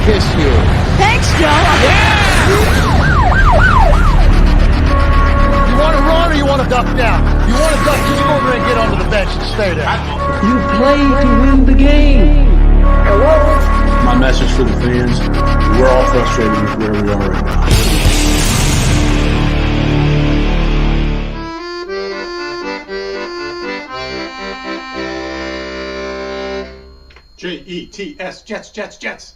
kiss you. Thanks, Joe. Yeah! You want to run or you want to duck down? You want to duck, just go over and get onto the bench and stay there. You play to win the game. My message for the fans, we're all frustrated with where we are right now. Jets, Jets.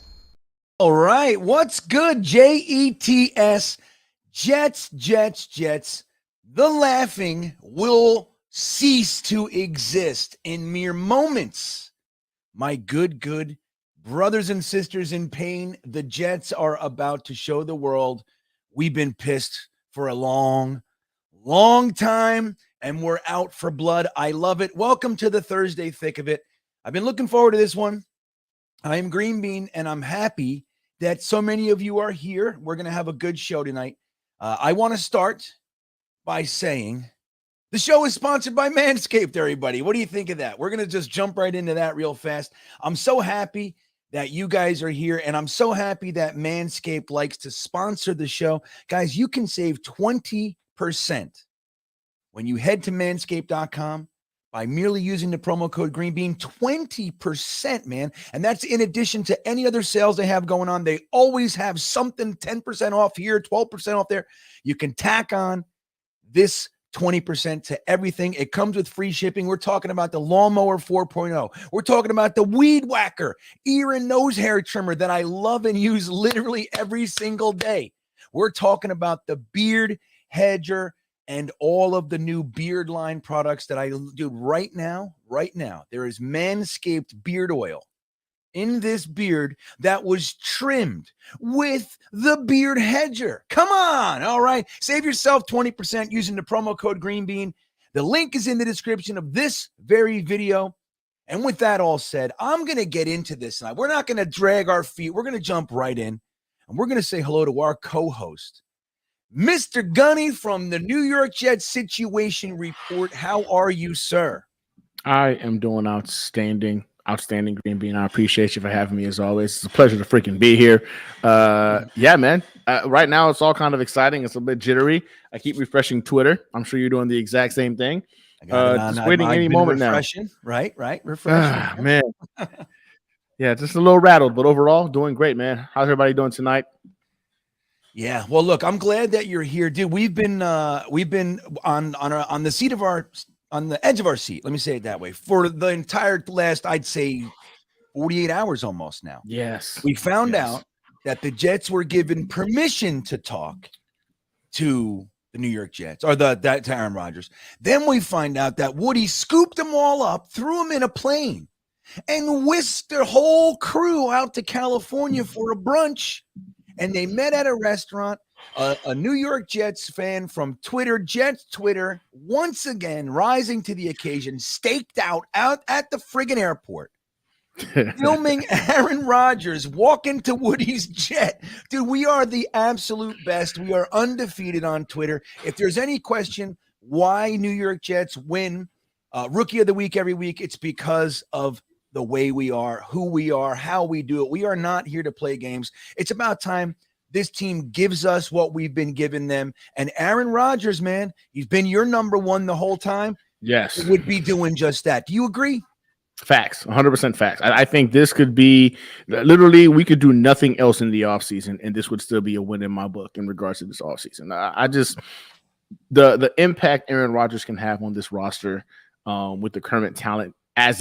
All right, what's good? Jets, Jets. The laughing will cease to exist in mere moments. My good brothers and sisters in pain, the Jets are about to show the world we've been pissed for a long time, and we're out for blood. I love it. Welcome to the Thursday thick of it. I've been looking forward to this one. I am GreenBean, and I'm happy that so many of you are here. We're going to have a good show tonight. I want to start by saying the show is sponsored by Manscaped, everybody. What do you think of that? We're going to just jump right into that real fast. I'm so happy that you guys are here, and I'm so happy that Manscaped likes to sponsor the show. Guys, you can save 20% when you head to manscaped.com by merely using the promo code GreenBean. 20%, man. And that's in addition to any other sales they have going on. They always have something 10% off here, 12% off there. You can tack on this 20% to everything. It comes with free shipping. We're talking about the Lawnmower 4.0. We're talking about the Weed Whacker ear and nose hair trimmer that I love and use literally every single day. We're talking about the Beard Hedger and all of the new beard line products that I do right now. There is Manscaped beard oil in this beard that was trimmed with the Beard Hedger. Come on. All right. Save yourself 20% using the promo code GreenBean. The link is in the description of this very video. And with that all said, I'm going to get into this tonight. We're not going to drag our feet. We're going to jump right in, and we're going to say hello to our co-host, Mr. Gunny from the New York Jets Situation Report. How are you, sir? I am doing outstanding, GreenBean. I appreciate you for having me as always. It's a pleasure to freaking be here. Yeah, man. Right now, it's all kind of exciting. It's a bit jittery. I keep refreshing Twitter. I'm sure you're doing the exact same thing. Just waiting any moment refreshing. Now. Right. Refreshing. Man. Yeah, just a little rattled, but overall, doing great, man. How's everybody doing tonight? Yeah, well, look, I'm glad that you're here, dude. We've been on the edge of our seat. Let me say it that way for the entire last, I'd say, 48 hours almost now. Yes, we found out that the Jets were given permission to talk to the New York Jets or to Aaron Rodgers. Then we find out that Woody scooped them all up, threw them in a plane, and whisked their whole crew out to California for a brunch. And they met at a restaurant. A New York Jets fan from Jets Twitter, once again rising to the occasion, staked out at the friggin' airport, filming Aaron Rodgers walk into Woody's jet. Dude, we are the absolute best. We are undefeated on Twitter. If there's any question why New York Jets win Rookie of the Week every week, it's because of the way we are, who we are, how we do it. We are not here to play games. It's about time this team gives us what we've been giving them. And Aaron Rodgers, man, he's been your number one the whole time. Yes. Would be doing just that. Do you agree? Facts, 100% facts. I think this could be literally, we could do nothing else in the offseason, and this would still be a win in my book in regards to this offseason. I just, the impact Aaron Rodgers can have on this roster with the current talent as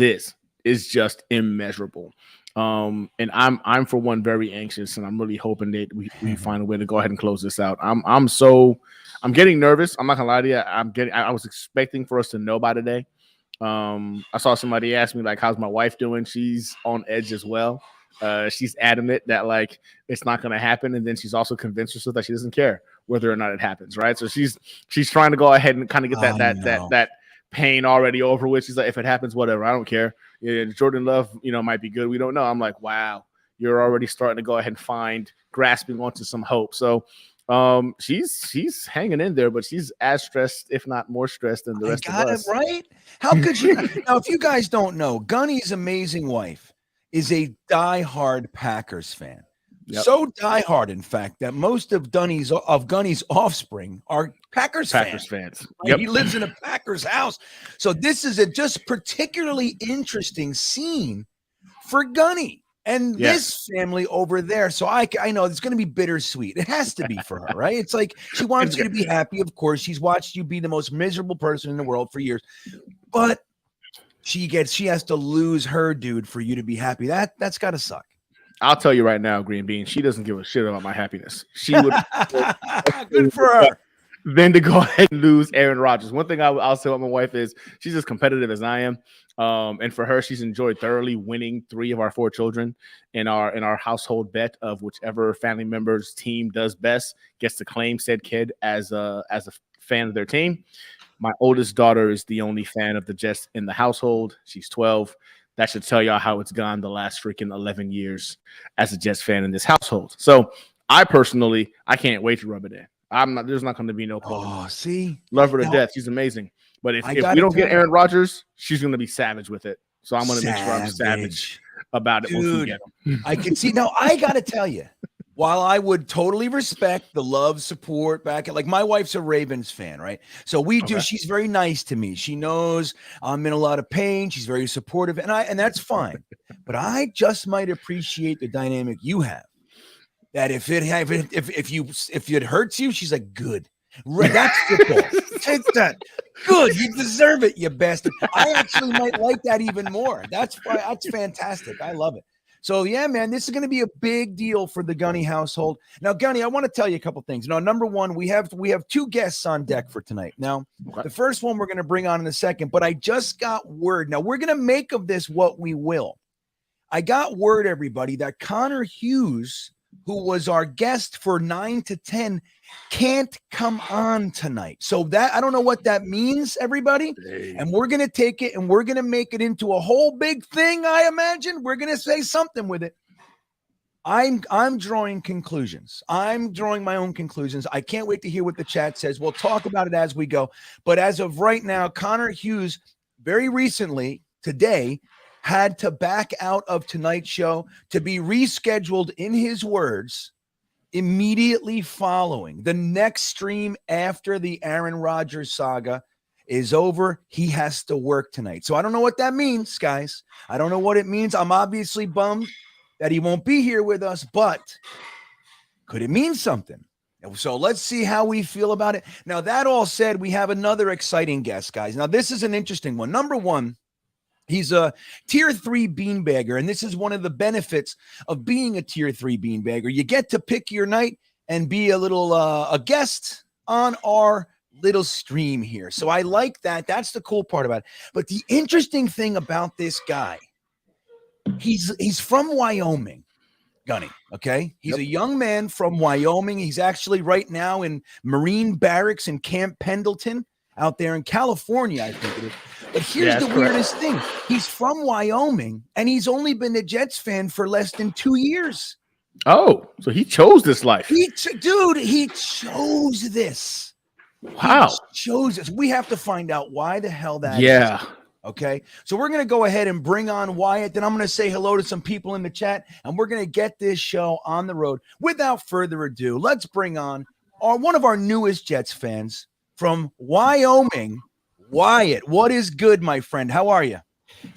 is just immeasurable. And I'm for one very anxious, and I'm really hoping that we find a way to go ahead and close this out. I'm getting nervous. I'm not gonna lie to you. I was expecting for us to know by today. I saw somebody ask me, like, how's my wife doing? She's on edge as well. She's adamant that, like, it's not going to happen. And then she's also convinced herself that she doesn't care whether or not it happens. Right. So she's trying to go ahead and kind of get that pain already over with. She's like, if it happens, whatever, I don't care. Yeah, Jordan Love, might be good. We don't know. I'm like, wow, you're already starting to go ahead and grasping onto some hope. So she's hanging in there, but she's as stressed, if not more stressed than the rest of us. Right? How could you? Now, if you guys don't know, Gunny's amazing wife is a diehard Packers fan. Yep. So diehard, in fact, that most of Gunny's offspring are Packers Packers fans. fans. Right? He lives in a Packers house. So this is a just particularly interesting scene for Gunny and this family over there. So I know it's going to be bittersweet. It has to be for her, right? It's like she wants you to be happy. Of course, she's watched you be the most miserable person in the world for years, but she has to lose her dude for you to be happy. That's got to suck. I'll tell you right now, GreenBean, she doesn't give a shit about my happiness. She would good for her. Then to go ahead and lose Aaron Rodgers. One thing I'll say about my wife is she's as competitive as I am. And for her, she's enjoyed thoroughly winning 3 of our 4 children in our household bet of whichever family member's team does best gets to claim said kid as a fan of their team. My oldest daughter is the only fan of the Jets in the household. She's 12. That should tell y'all how it's gone the last freaking 11 years as a Jets fan in this household. So I can't wait to rub it in. There's not going to be no pulling. Oh, see, love her to death. She's amazing. But if we don't get Aaron Rodgers, she's going to be savage with it. So I'm going to make sure I'm savage about it once we get him. I can see. Now, I got to tell you, while I would totally respect the love, support back at, like, my wife's a Ravens fan, right? So she's very nice to me. She knows I'm in a lot of pain. She's very supportive, and that's fine. But I just might appreciate the dynamic you have. That if it hurts you, she's like, good. That's football. Take that. Good. You deserve it, you bastard. I actually might like that even more. That's fantastic. I love it. So yeah, man, this is going to be a big deal for the Gunny household. Now, Gunny, I want to tell you a couple things. Now, number one, we have 2 guests on deck for tonight. Now, the first one we're going to bring on in a second, but I just got word. Now, we're going to make of this what we will. I got word, everybody, that Conor Hughes, who was our guest for 9 to 10, can't come on tonight. So that, I don't know what that means, everybody. And we're going to take it and we're going to make it into a whole big thing, I imagine. We're going to say something with it. I'm drawing conclusions. I'm drawing my own conclusions. I can't wait to hear what the chat says. We'll talk about it as we go. But as of right now, Conor Hughes, very recently, today, had to back out of tonight's show to be rescheduled, in his words, immediately following. The next stream after the Aaron Rodgers saga is over. He has to work tonight. So I don't know what that means, guys. I don't know what it means. I'm obviously bummed that he won't be here with us, but could it mean something? So let's see how we feel about it. Now, that all said, we have another exciting guest, guys. Now, this is an interesting one. Number one, he's a tier 3 beanbagger, and this is one of the benefits of being a tier 3 beanbagger. You get to pick your night and be a little a guest on our little stream here. So I like that. That's the cool part about it. But the interesting thing about this guy, he's from Wyoming, Gunny, okay? He's a young man from Wyoming. He's actually right now in Marine Barracks in Camp Pendleton out there in California, I think it is. But here's the weirdest thing. He's from Wyoming, and he's only been a Jets fan for less than 2 years. Oh, so he chose this life. He chose this. Wow. He chose this. We have to find out why the hell that is. Okay, so we're going to go ahead and bring on Wyatt. Then I'm going to say hello to some people in the chat, and we're going to get this show on the road. Without further ado, let's bring on one of our newest Jets fans from Wyoming, Wyatt. What is good, my friend? How are you?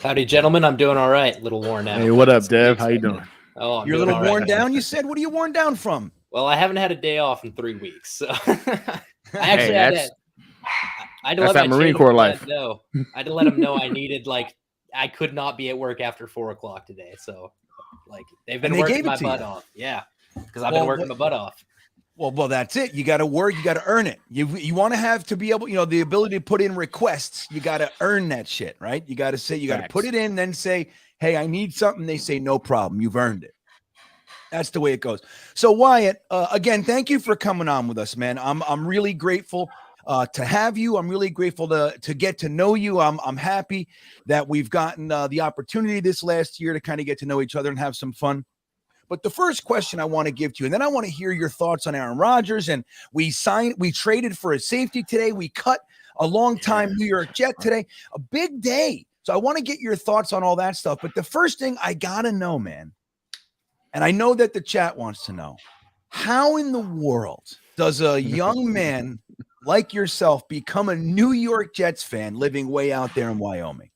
Howdy, gentlemen. I'm doing all right. A little worn out. Hey, what up, Dev? How you doing? Oh, you're a little worn down, you said? What are you worn down from? Well, I haven't had a day off in 3 weeks. So I actually had to let that Marine Corps life. No, I had to let them know I could not be at work after 4 o'clock today. So, they've been working my butt off. Yeah, because I've been working my butt off. Well, that's it. You got to work. You got to earn it. You want to have to be able, the ability to put in requests. You got to earn that shit, right? You got to say, you got to put it in, then say, hey, I need something. They say, no problem. You've earned it. That's the way it goes. So Wyatt, again, thank you for coming on with us, man. I'm really grateful to have you. I'm really grateful to get to know you. I'm happy that we've gotten the opportunity this last year to kind of get to know each other and have some fun. But the first question I want to give to you, and then I want to hear your thoughts on Aaron Rodgers. And we traded for a safety today. We cut a long-time New York Jet today. A big day. So I want to get your thoughts on all that stuff. But the first thing I got to know, man, And I know that the chat wants to know, how in the world does a young man like yourself become a New York Jets fan living way out there in Wyoming?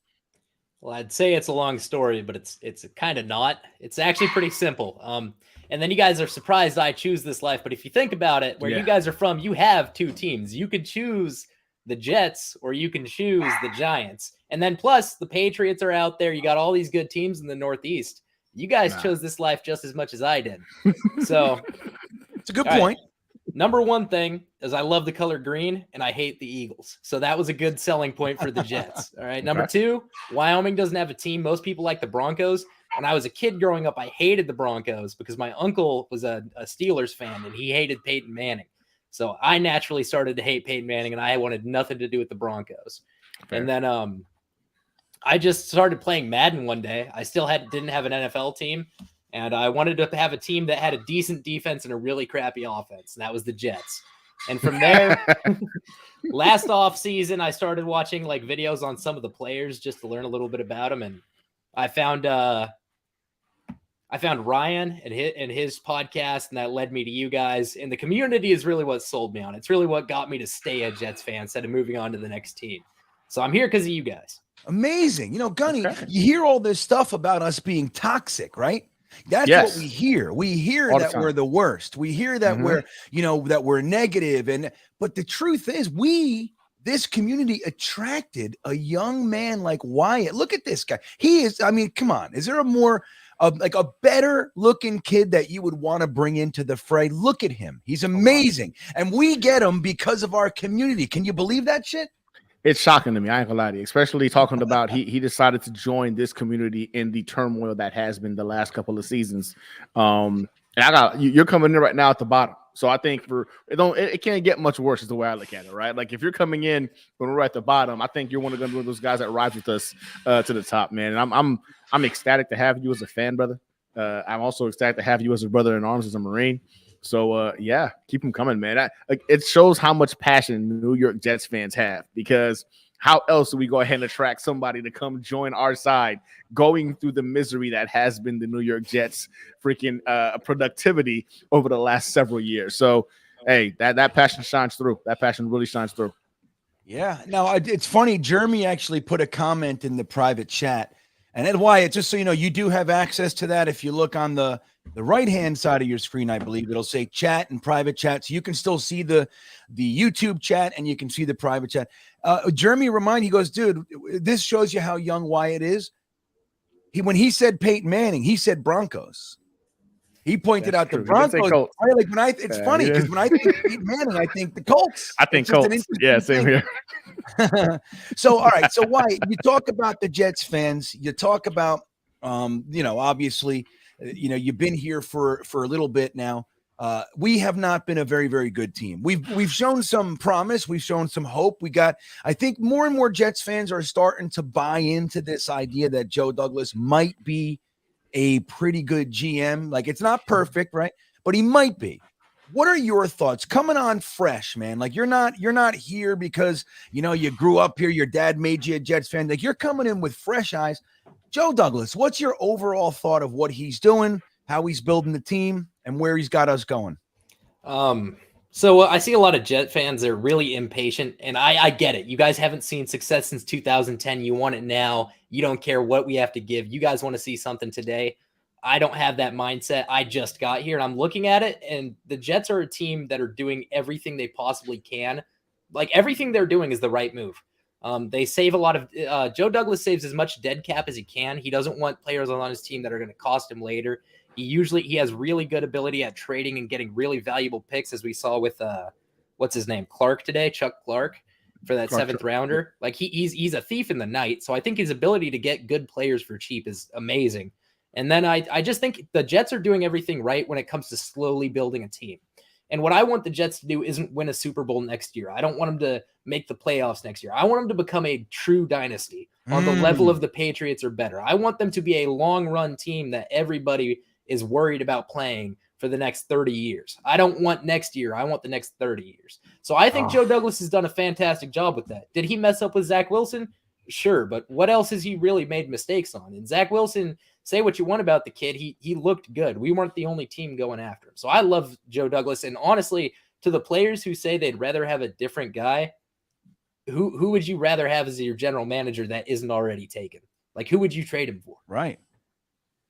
Well, I'd say it's a long story, but it's kind of not. It's actually pretty simple. And then you guys are surprised I choose this life, but if you think about it, where you guys are from, you have two teams. You could choose the Jets or you can choose the Giants. And then plus the Patriots are out there. You got all these good teams in the Northeast. You guys chose this life just as much as I did. So it's a good point. Right. Number one thing is I love the color green and I hate the Eagles. So that was a good selling point for the Jets. All right. Number two, Wyoming doesn't have a team. Most people like the Broncos. When I was a kid growing up, I hated the Broncos because my uncle was a Steelers fan and he hated Peyton Manning. So I naturally started to hate Peyton Manning and I wanted nothing to do with the Broncos. Fair. And then I just started playing Madden one day. I still didn't have an NFL team. And I wanted to have a team that had a decent defense and a really crappy offense. And that was the Jets. And from there, last off season, I started watching like videos on some of the players just to learn a little bit about them. And I found Ryan and his podcast, and that led me to you guys. And the community is really what sold me on. It's really what got me to stay a Jets fan instead of moving on to the next team. So I'm here because of you guys. Amazing. You know, Gunny, you hear all this stuff about us being toxic, right? That's what we hear. We hear all that we're the worst. We hear that we're, that we're negative. But the truth is this community attracted a young man like Wyatt. Look at this guy. He is, I mean, come on. Is there a better looking kid that you would want to bring into the fray? Look at him. He's amazing. And we get him because of our community. Can you believe that shit? It's shocking to me. I ain't gonna lie to you, especially talking about he decided to join this community in the turmoil that has been the last couple of seasons. And you're coming in right now at the bottom. So I think it can't get much worse is the way I look at it, right? Like if you're coming in when we're at the bottom, I think you're one of those guys that rides with us to the top, man. And I'm ecstatic to have you as a fan, brother. I'm also ecstatic to have you as a brother in arms as a Marine. So, keep them coming, man. It shows how much passion New York Jets fans have, because how else do we go ahead and attract somebody to come join our side going through the misery that has been the New York Jets freaking productivity over the last several years? So, hey, that passion shines through. That passion really shines through. Yeah. Now, it's funny. Jeremy actually put a comment in the private chat. And Ed Wyatt, just so you know, you do have access to that. If you look on the right-hand side of your screen, I believe it'll say chat and private chat. So you can still see the YouTube chat and you can see the private chat. Jeremy he goes, dude, this shows you how young Wyatt is. When he said Peyton Manning, he said Broncos. He pointed out the Broncos. It's funny because when I think Peyton Manning, I think the Colts. I think Colts. Yeah, same here. So, all right. So, Wyatt, you talk about the Jets fans. You talk about, obviously, you've been here for a little bit now. We have not been a very, very good team. We've shown some promise. We've shown some hope. I think more and more Jets fans are starting to buy into this idea that Joe Douglas might be a pretty good GM. Like, it's not perfect, right? But he might be. What are your thoughts coming on fresh, man? Like, you're not here because, you grew up here. Your dad made you a Jets fan. Like, you're coming in with fresh eyes. Joe Douglas, what's your overall thought of what he's doing, how he's building the team, and where he's got us going? So I see a lot of Jet fans that are really impatient, and I get it. You guys haven't seen success since 2010. You want it now. You don't care what we have to give. You guys want to see something today. I don't have that mindset. I just got here, and I'm looking at it, and the Jets are a team that are doing everything they possibly can. Like, everything they're doing is the right move. They save a lot of Joe Douglas saves as much dead cap as he can. He doesn't want players on his team that are going to cost him later. He has really good ability at trading and getting really valuable picks, as we saw with what's his name, Clark today, Chuck Clark, for that seventh rounder. Like, he's a thief in the night. So I think his ability to get good players for cheap is amazing. And then I just think the Jets are doing everything right when it comes to slowly building a team. And what I want the Jets to do isn't win a Super Bowl next year. I don't want them to make the playoffs next year. I want them to become a true dynasty on the level of the Patriots or better. I want them to be a long-run team that everybody is worried about playing for the next 30 years. I don't want next year. I want the next 30 years. So I think Joe Douglas has done a fantastic job with that. Did he mess up with Zach Wilson? Sure, but what else has he really made mistakes on? And Zach Wilson say what you want about the kid. He looked good. We weren't the only team going after him. So I love Joe Douglas. And honestly, to the players who say they'd rather have a different guy, who would you rather have as your general manager that isn't already taken? Like, who would you trade him for? Right.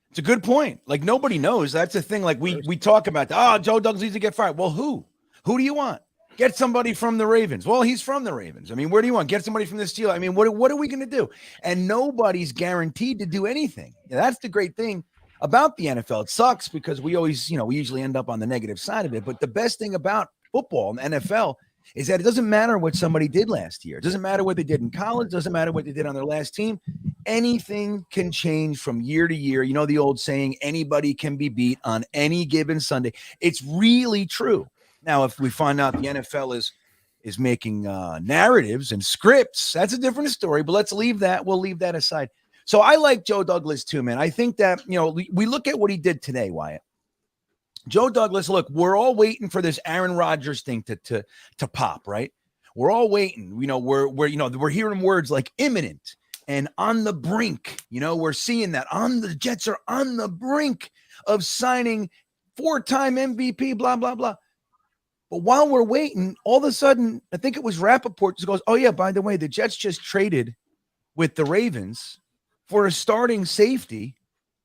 It's a good point. Like, nobody knows. That's the thing. Like, we talk about, Joe Douglas needs to get fired. Well, who? Who do you want? Get somebody from the Ravens. Well, he's from the Ravens. I mean, where do you want? Get somebody from the Steelers. I mean, what are we going to do? And nobody's guaranteed to do anything. That's the great thing about the NFL. It sucks because we always, we usually end up on the negative side of it. But the best thing about football and NFL is that it doesn't matter what somebody did last year. It doesn't matter what they did in college. It doesn't matter what they did on their last team. Anything can change from year to year. You know the old saying, anybody can be beat on any given Sunday. It's really true. Now, if we find out the NFL is making narratives and scripts, that's a different story. But let's leave that. We'll leave that aside. So I like Joe Douglas too, man. I think that, we look at what he did today, Wyatt. Joe Douglas, look, we're all waiting for this Aaron Rodgers thing to pop, right? We're all waiting. We're hearing words like imminent and on the brink. We're seeing that the Jets are on the brink of signing 4-time MVP, blah, blah, blah. But while we're waiting, all of a sudden, I think it was Rappaport just goes, oh, yeah, by the way, the Jets just traded with the Ravens for a starting safety,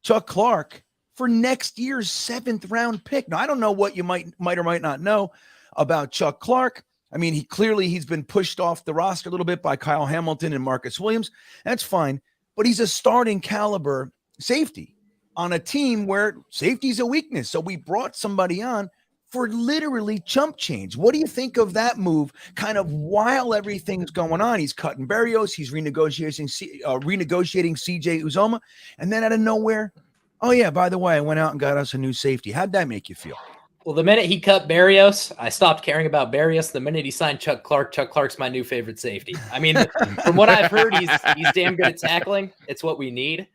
Chuck Clark, for next year's 7th round pick. Now, I don't know what you might or might not know about Chuck Clark. I mean, he's been pushed off the roster a little bit by Kyle Hamilton and Marcus Williams. That's fine. But he's a starting caliber safety on a team where safety is a weakness. So we brought somebody on for literally chump change. What do you think of that move kind of while everything's going on? He's cutting Berrios. He's renegotiating CJ Uzoma. And then out of nowhere, oh, yeah, by the way, I went out and got us a new safety. How'd that make you feel? Well, the minute he cut Berrios, I stopped caring about Berrios. The minute he signed Chuck Clark's my new favorite safety. I mean, from what I've heard, he's damn good at tackling. It's what we need.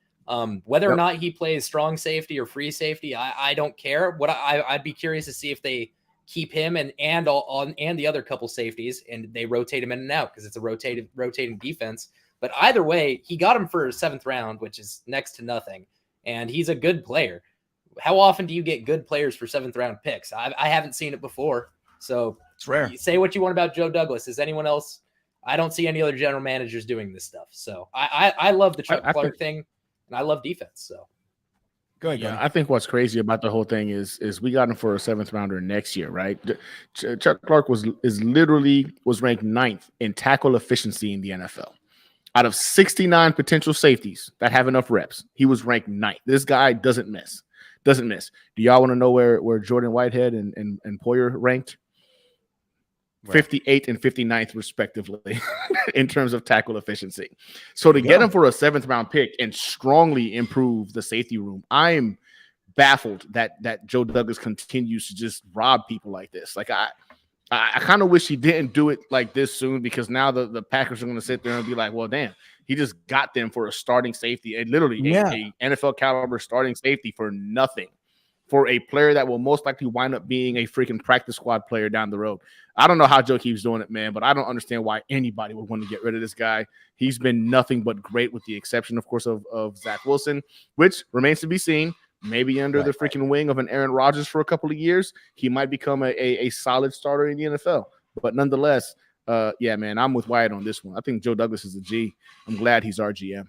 Whether or not he plays strong safety or free safety, I don't care. What I'd be curious to see if they keep him and the other couple safeties and they rotate him in and out because it's a rotating defense. But either way, he got him for a 7th round, which is next to nothing. And he's a good player. How often do you get good players for 7th round picks? I haven't seen it before. So it's rare. Say what you want about Joe Douglas. Is anyone else? I don't see any other general managers doing this stuff. So I love the Chuck Clark thing, and I love defense. So go ahead. Yeah, I think what's crazy about the whole thing is we got him for a 7th rounder next year, right? Chuck Clark was ranked 9th in tackle efficiency in the NFL. Out of 69 potential safeties that have enough reps, he was ranked 9th. This guy doesn't miss. Do y'all want to know where Jordan Whitehead and Poyer ranked? Right. 58th and 59th, respectively, in terms of tackle efficiency. So to get him for a 7th round pick and strongly improve the safety room, I'm baffled that Joe Douglas continues to just rob people like this. Like I kind of wish he didn't do it like this soon because now the Packers are going to sit there and be like, well, damn, he just got them for a starting safety and literally a NFL caliber starting safety for nothing for a player that will most likely wind up being a freaking practice squad player down the road. I don't know how Joe keeps doing it, man, but I don't understand why anybody would want to get rid of this guy. He's been nothing but great with the exception, of course, of Zach Wilson, which remains to be seen. Maybe under the freaking wing of an Aaron Rodgers for a couple of years, he might become a solid starter in the NFL. But nonetheless, yeah, man, I'm with Wyatt on this one. I think Joe Douglas is a G. I'm glad he's our GM.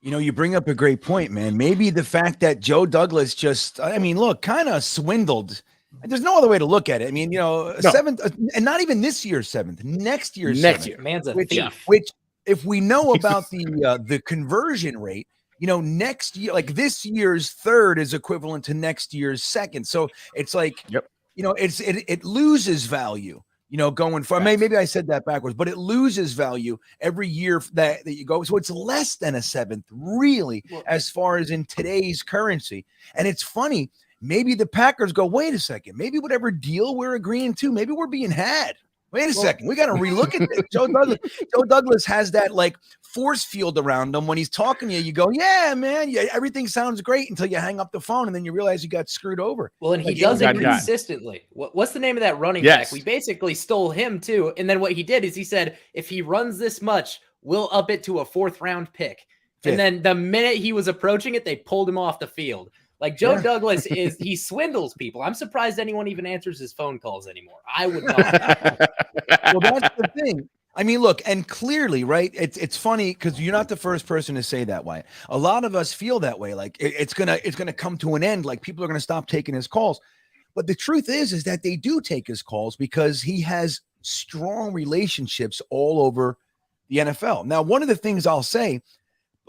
You bring up a great point, man. Maybe the fact that Joe Douglas kind of swindled. There's no other way to look at it. I mean, 7th, and not even this year's 7th, next year's 7th. Man's a thief. Which, if we know about the conversion rate, next year, like this year's 3rd is equivalent to next year's 2nd. So it's like, it loses value, going for, maybe I said that backwards, but it loses value every year that you go. So it's less than a 7th, really, as far as in today's currency. And it's funny, maybe the Packers go, wait a second, maybe whatever deal we're agreeing to, maybe we're being had. Wait a second. We got to relook at this. Joe Douglas has that like force field around him. When he's talking to you, you go, yeah, man, yeah, everything sounds great until you hang up the phone and then you realize you got screwed over. Well, and he does it consistently. What's the name of that running back? We basically stole him too. And then what he did is he said, if he runs this much, we'll up it to a 4th round pick. And then the minute he was approaching it, they pulled him off the field. Like Joe Douglas he swindles people. I'm surprised anyone even answers his phone calls anymore. I would not. Well, that's the thing. I mean, look, and clearly, right? It's funny because you're not the first person to say that, Wyatt. A lot of us feel that way. Like it's gonna come to an end. Like people are gonna stop taking his calls. But the truth is that they do take his calls because he has strong relationships all over the NFL. Now, one of the things I'll say,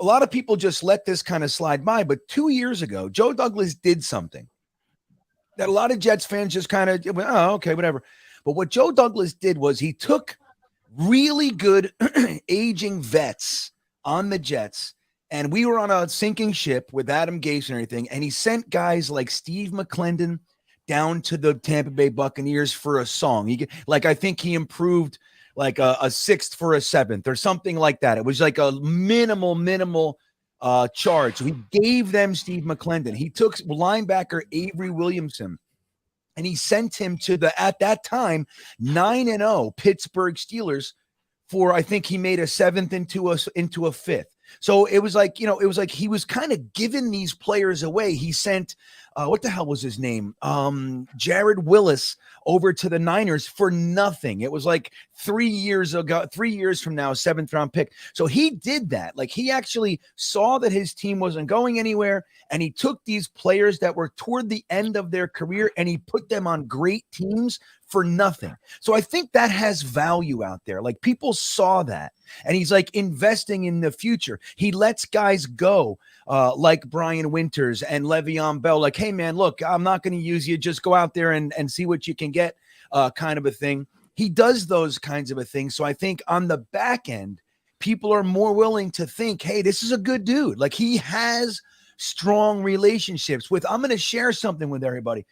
a lot of people just let this kind of slide by. But 2 years ago, Joe Douglas did something that a lot of Jets fans just kind of, oh, okay, whatever. But what Joe Douglas did was he took really good aging vets on the Jets, and we were on a sinking ship with Adam Gase and everything, and he sent guys like Steve McClendon down to the Tampa Bay Buccaneers for a song. I think he improved like a sixth for a seventh or something like that. It was like a minimal charge. So he gave them Steve McClendon. He took linebacker Avery Williamson, and he sent him to the, at that time, 9-0 Pittsburgh Steelers for, I think he made a seventh into a fifth. So it was like, he was kind of giving these players away. He sent, what the hell was his name? Jared Willis over to the Niners for nothing. It was like 3 years from now, 7th round pick. So he did that. Like he actually saw that his team wasn't going anywhere, and he took these players that were toward the end of their career and he put them on great teams for nothing. So I think that has value out there. Like people saw that, and he's like investing in the future. He lets guys go like Brian Winters and Le'Veon Bell. Like, hey man, look, I'm not going to use you. Just go out there and see what you can get, kind of a thing. He does those kinds of a thing. So I think on the back end, people are more willing to think, hey, this is a good dude. Like he has strong relationships with, I'm going to share something with everybody.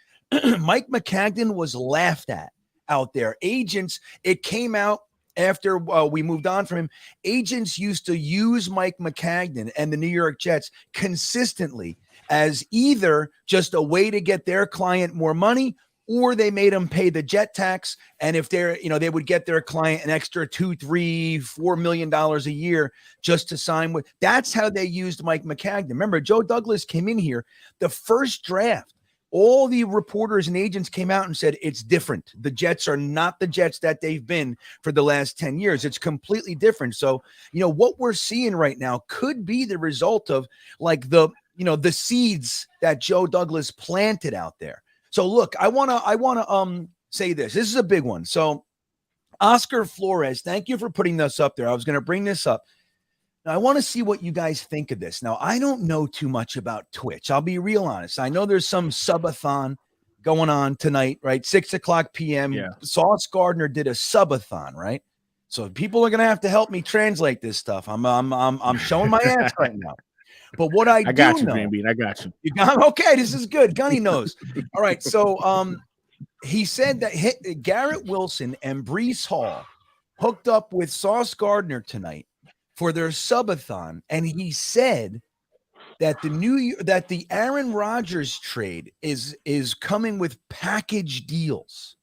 Mike McCagnon was laughed at out there. Agents, it came out after we moved on from him. Agents used to use Mike McCagnon and the New York Jets consistently as either just a way to get their client more money, or they made them pay the jet tax. And if they're, they would get their client an extra $2, $3, $4 million a year just to sign with. That's how they used Mike McCagnon. Remember, Joe Douglas came in here, the first draft. All the reporters and agents came out and said, it's different. The Jets are not the Jets that they've been for the last 10 years. It's completely different. So, what we're seeing right now could be the result of like the seeds that Joe Douglas planted out there. So look, I want to say this. This is a big one. So Oscar Flores, thank you for putting this up there. I was going to bring this up. Now, I want to see what you guys think of this. Now, I don't know too much about Twitch. I'll be real honest. I know there's some subathon going on tonight, right? 6:00 p.m. Yeah. Sauce Gardner did a subathon, right? So people are going to have to help me translate this stuff. I'm showing my ass right now. But what I got do you, know, GreenBean. I got you. You got okay. This is good. Gunny knows. All right. So he said that Garrett Wilson and Breece Hall hooked up with Sauce Gardner tonight for their subathon, and he said that the Aaron Rodgers trade is coming with package deals.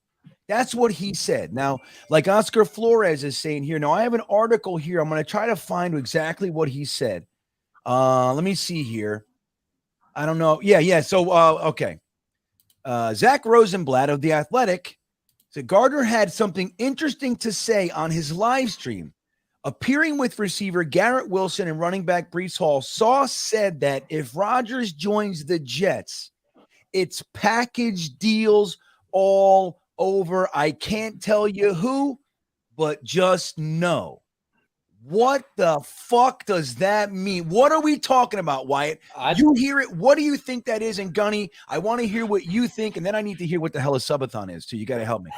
That's what he said. Now, like Oscar Flores is saying here. Now, I have an article here. I'm going to try to find exactly what he said. Let me see here. I don't know. Yeah. So, okay. Zach Rosenblatt of The Athletic said Gardner had something interesting to say on his live stream. Appearing with receiver Garrett Wilson and running back Breece Hall, Sauce said that if Rodgers joins the Jets, it's package deals all over. I can't tell you who, but just know. What the fuck does that mean? What are we talking about, Wyatt? You hear it. What do you think that is? And Gunny, I want to hear what you think, and then I need to hear what the hell a subathon is too. You got to help me.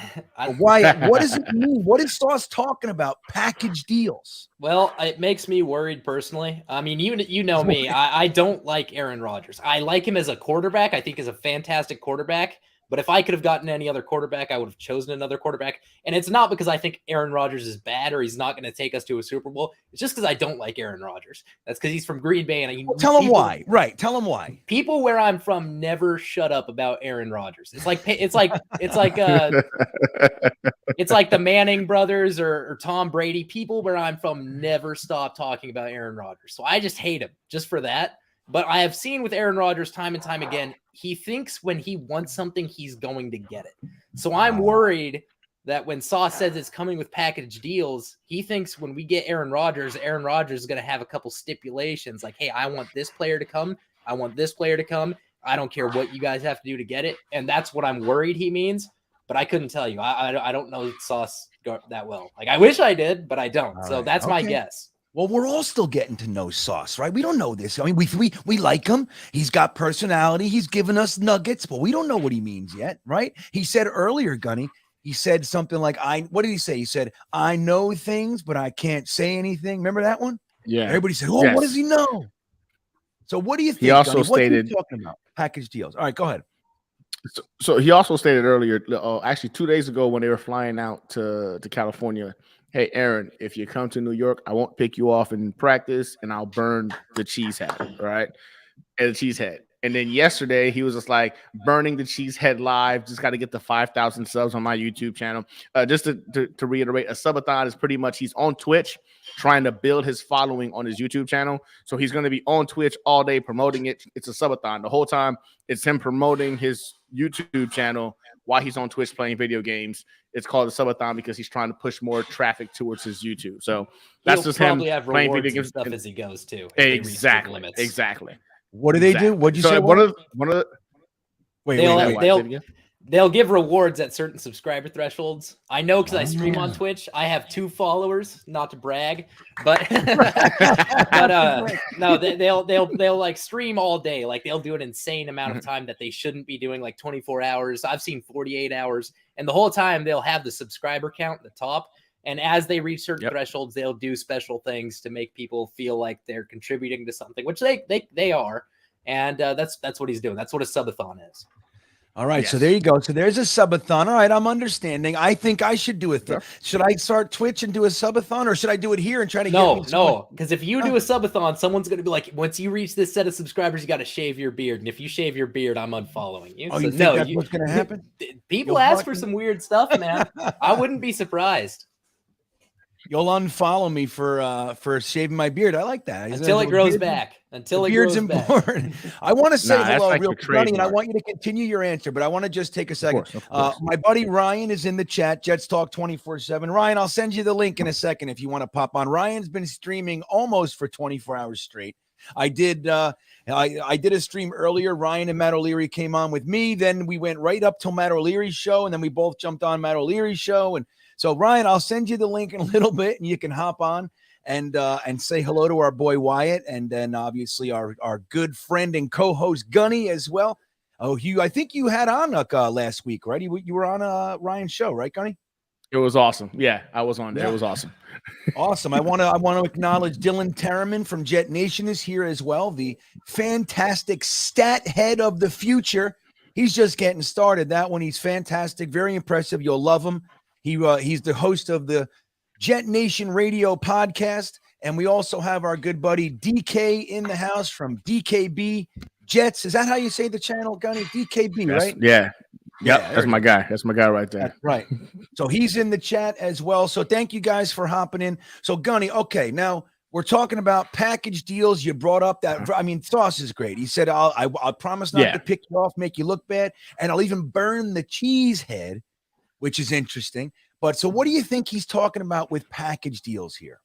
Wyatt, what does it mean? What is Sauce talking about? Package deals. Well, it makes me worried personally. I mean, you know me. I don't like Aaron Rodgers. I like him as a quarterback. I think he's a fantastic quarterback. But if I could have gotten any other quarterback, I would have chosen another quarterback. And it's not because I think Aaron Rodgers is bad or he's not going to take us to a Super Bowl. It's just because I don't like Aaron Rodgers. That's because he's from Green Bay. And tell him why. Right. Tell him why. People where I'm from never shut up about Aaron Rodgers. It's like It's like the Manning brothers or Tom Brady. People where I'm from never stop talking about Aaron Rodgers. So I just hate him just for that. But I have seen with Aaron Rodgers time and time again, he thinks when he wants something, he's going to get it. So I'm worried that when Sauce says it's coming with package deals, he thinks when we get Aaron Rodgers is going to have a couple stipulations like, hey, I want this player to come. I want this player to come. I don't care what you guys have to do to get it. And that's what I'm worried he means. But I couldn't tell you. I don't know Sauce that well. Like, I wish I did, but I don't. All so right. that's my guess. Well, we're all still getting to know Sauce, right? We don't know this. I mean, we like him. He's got personality. He's given us nuggets, but we don't know what he means yet, right? He said earlier, Gunny, he said something like, what did he say? He said, I know things, but I can't say anything. Remember that one? Yeah. Everybody said, oh, Yes. What does he know? So what do you think? He also Gunny? What are you stated talking about package deals. All right, go ahead. So he also stated earlier, actually 2 days ago when they were flying out to California, hey, Aaron, if you come to New York, I won't pick you off in practice and I'll burn the cheese head, right? And the cheese head. And then yesterday he was just like burning the cheese head live. Just got to get the 5,000 subs on my YouTube channel. Just to reiterate, a subathon is pretty much he's on Twitch trying to build his following on his YouTube channel. So he's going to be on Twitch all day promoting it. It's a subathon. The whole time it's him promoting his YouTube channel while he's on Twitch playing video games. It's called a subathon because he's trying to push more traffic towards his YouTube. So that's He'll just him probably have playing rewards video and games stuff as he goes too. if they reach certain Exactly. limits. Exactly. What do they do? What'd you say? One of the They'll give rewards at certain subscriber thresholds. I know because I stream on Twitch. I have 2 followers, not to brag, but no, they'll like stream all day. Like they'll do an insane amount of time that they shouldn't be doing, like 24 hours. I've seen 48 hours, and the whole time they'll have the subscriber count at the top. And as they reach certain thresholds, they'll do special things to make people feel like they're contributing to something, which they are. And that's what he's doing. That's what a subathon is. All right, so there you go. So there's a subathon. All right, I'm understanding. I think I should do it. Should I start Twitch and do a subathon, or should I do it here and try to No, because if you do a subathon, someone's going to be like, once you reach this set of subscribers, you got to shave your beard. And if you shave your beard, I'm unfollowing you. Oh, so you think that's what's going to happen? People ask for some weird stuff, man. I wouldn't be surprised. You'll unfollow me for shaving my beard. I like that. Until it grows back. Until it grows back. Important. I want to say hello like real quick, and I want you to continue your answer, but I want to just take a second. Of course. My buddy Ryan is in the chat, Jets Talk 24/7. Ryan, I'll send you the link in a second if you want to pop on. Ryan's been streaming almost for 24 hours straight. I did I did a stream earlier. Ryan and Matt O'Leary came on with me. Then we went right up till Matt O'Leary's show, and then we both jumped on Matt O'Leary's show. And so, Ryan, I'll send you the link in a little bit, and you can hop on and say hello to our boy Wyatt, and then obviously our good friend and co-host Gunny as well. Oh, Hugh, I think you had on last week, right? You were on Ryan's show, right, Gunny? It was awesome. Yeah, I was on there. It was awesome. Awesome. I want to acknowledge Dylan Terraman from Jetnation is here as well. The fantastic stat head of the future. He's just getting started. That one, he's fantastic. Very impressive. You'll love him. He's the host of the Jetnation Radio podcast. And we also have our good buddy DK in the house from DKB Jets. Is that how you say the channel, Gunny? DKB, right? Yeah. Yep, that's my guy. That's my guy right there. That's right. So he's in the chat as well. So thank you guys for hopping in. So Gunny, okay, now we're talking about package deals. You brought up that. I mean, Sauce is great. He said, "I'll promise not to pick you off, make you look bad, and I'll even burn the cheese head," which is interesting. But so, what do you think he's talking about with package deals here?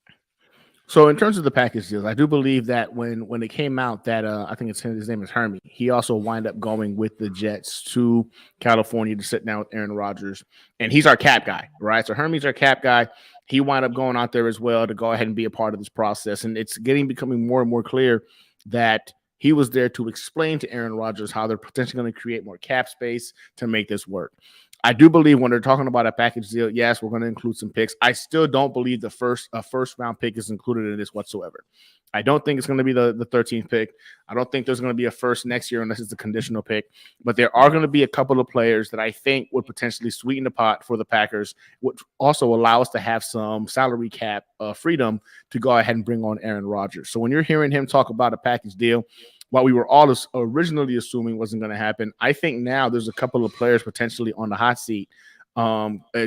So in terms of the package deals, I do believe that when it came out that I think his name is Hermie, he also wind up going with the Jets to California to sit down with Aaron Rodgers, and he's our cap guy, right? So Hermie's our cap guy. He wound up going out there as well to go ahead and be a part of this process, and it's becoming more and more clear that he was there to explain to Aaron Rodgers how they're potentially going to create more cap space to make this work. I do believe when they're talking about a package deal, yes, we're going to include some picks. I still don't believe a first round pick is included in this whatsoever. I don't think it's going to be the 13th pick. I don't think there's going to be a first next year unless it's a conditional pick. But there are going to be a couple of players that I think would potentially sweeten the pot for the Packers, which also allow us to have some salary cap freedom to go ahead and bring on Aaron Rodgers. So when you're hearing him talk about a package deal, what we were all originally assuming wasn't going to happen, I think now there's a couple of players potentially on the hot seat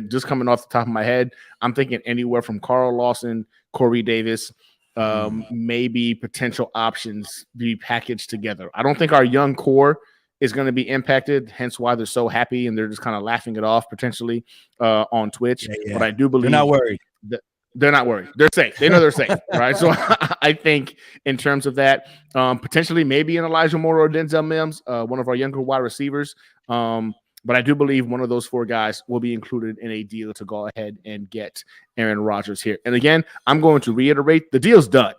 Just coming off the top of my head, I'm thinking anywhere from Carl Lawson, Corey Davis, maybe potential options be packaged together. I don't think our young core is going to be impacted, hence why they're so happy and they're just kind of laughing it off potentially on Twitch. Yeah. But I do believe they're not worried. They're not worried. They're safe. They know they're safe, right? So I think in terms of that, potentially maybe an Elijah Moore or Denzel Mims, one of our younger wide receivers. But I do believe one of those 4 guys will be included in a deal to go ahead and get Aaron Rodgers here. And again, I'm going to reiterate, the deal's done.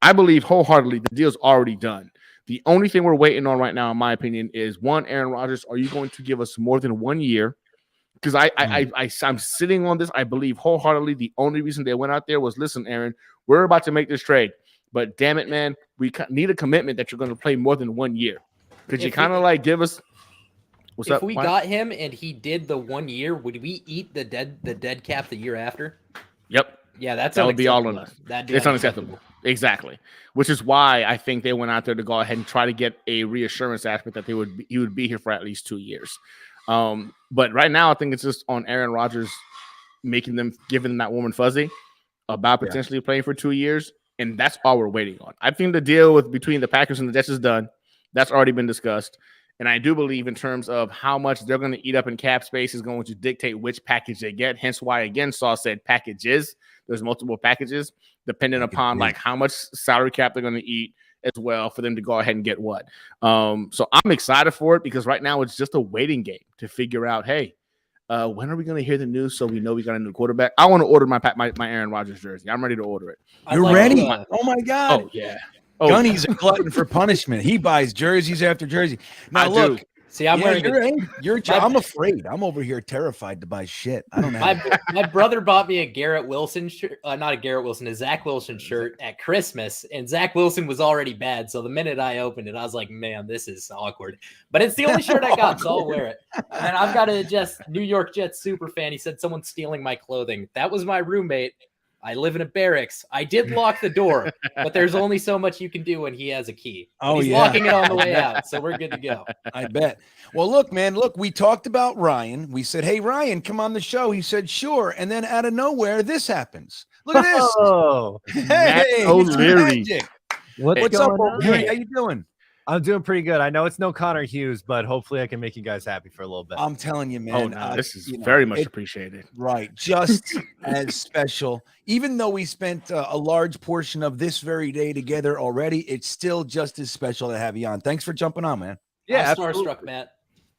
I believe wholeheartedly the deal's already done. The only thing we're waiting on right now, in my opinion, is one, Aaron Rodgers, are you going to give us more than 1 year? Because I'm sitting on this. I believe wholeheartedly the only reason they went out there was, listen, Aaron, we're about to make this trade. But damn it, man, we need a commitment that you're going to play more than 1 year. Could you kind of like give us – if we got him and he did the 1 year, would we eat the dead cap the year after? Yep. Yeah, that would be all on us. It's unacceptable. Exactly. Which is why I think they went out there to go ahead and try to get a reassurance aspect that he would be here for at least 2 years. But right now, I think it's just on Aaron Rodgers giving them that warm and fuzzy about potentially playing for 2 years, and that's all we're waiting on. I think the deal between the Packers and the Jets is done. That's already been discussed. And I do believe in terms of how much they're going to eat up in cap space is going to dictate which package they get. Hence why, again, Saul said packages. There's multiple packages depending upon like how much salary cap they're going to eat as well for them to go ahead and get what. So I'm excited for it because right now it's just a waiting game to figure out, hey, when are we going to hear the news so we know we got a new quarterback? I want to order my Aaron Rodgers jersey. I'm ready to order it. You're ready? Oh, my God. Oh, yeah. Gunny's a glutton for punishment. He buys jerseys after jersey. Now, look. See, I'm wearing I'm afraid. I'm over here terrified to buy shit. I don't know. My brother bought me a Garrett Wilson shirt, not a Garrett Wilson, a Zach Wilson shirt at Christmas, and Zach Wilson was already bad. So the minute I opened it, I was like, man, this is awkward. But it's the only shirt I got, so I'll wear it. And I've got a New York Jets super fan. He said someone's stealing my clothing. That was my roommate. I live in a barracks. I did lock the door, but there's only so much you can do when he has a key. He's locking it on the way out, so we're good to go. I bet. Well, look, man, we talked about Ryan. We said, hey, Ryan, come on the show. He said, sure. And then out of nowhere, this happens. Look at this. Oh, hey, O'Leary. What's up, on? O'Leary? How you doing? I'm doing pretty good. I know it's no Conor Hughes, but hopefully I can make you guys happy for a little bit. I'm telling you, man. This is very much appreciated. Right. Just as special. Even though we spent a large portion of this very day together already, it's still just as special to have you on. Thanks for jumping on, man. Yeah, I'm starstruck, Matt.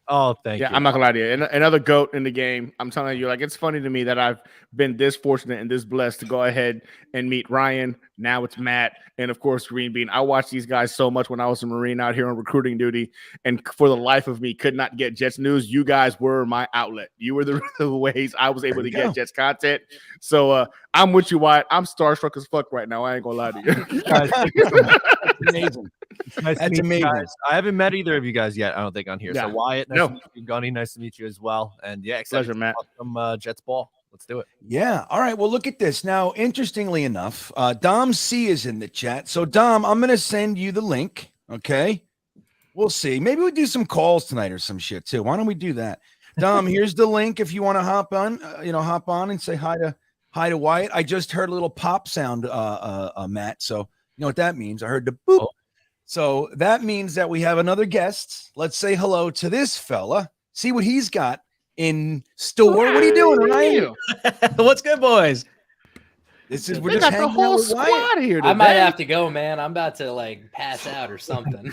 Oh, thank you. Yeah, I'm not gonna lie to you. Another GOAT in the game. I'm telling you, like, it's funny to me that I've been this fortunate and this blessed to go ahead and meet Ryan. Now it's Matt, and of course GreenBean. I watched these guys so much when I was a Marine out here on recruiting duty, and for the life of me, could not get Jets news. You guys were my outlet. You were the ways I was able to get Jets content. So I'm with you, Wyatt. I'm starstruck as fuck right now. I ain't gonna lie to you. Guys, thank you so much. Amazing. Nice That's to meet you amazing. guys. I haven't met either of you guys yet. I don't think on here. Yeah. So Wyatt, nice to meet you. Gunny, nice to meet you as well. And yeah, excited Pleasure, Matt. Some Jets ball. Let's do it. Yeah. All right. Well, look at this. Now, interestingly enough, Dom C is in the chat. So, Dom, I'm going to send you the link. Okay. We'll see. Maybe we do some calls tonight or some shit too. Why don't we do that? Dom, here's the link if you want to hop on and say hi to Wyatt. I just heard a little pop sound, Matt. So, you know what that means? I heard the boop. Oh. So that means that we have another guest. Let's say hello to this fella. See what he's got in store. What are you doing, Ryan? What's good, boys? We're just hanging out with Wyatt here today. I might have to go, man. I'm about to like pass out or something.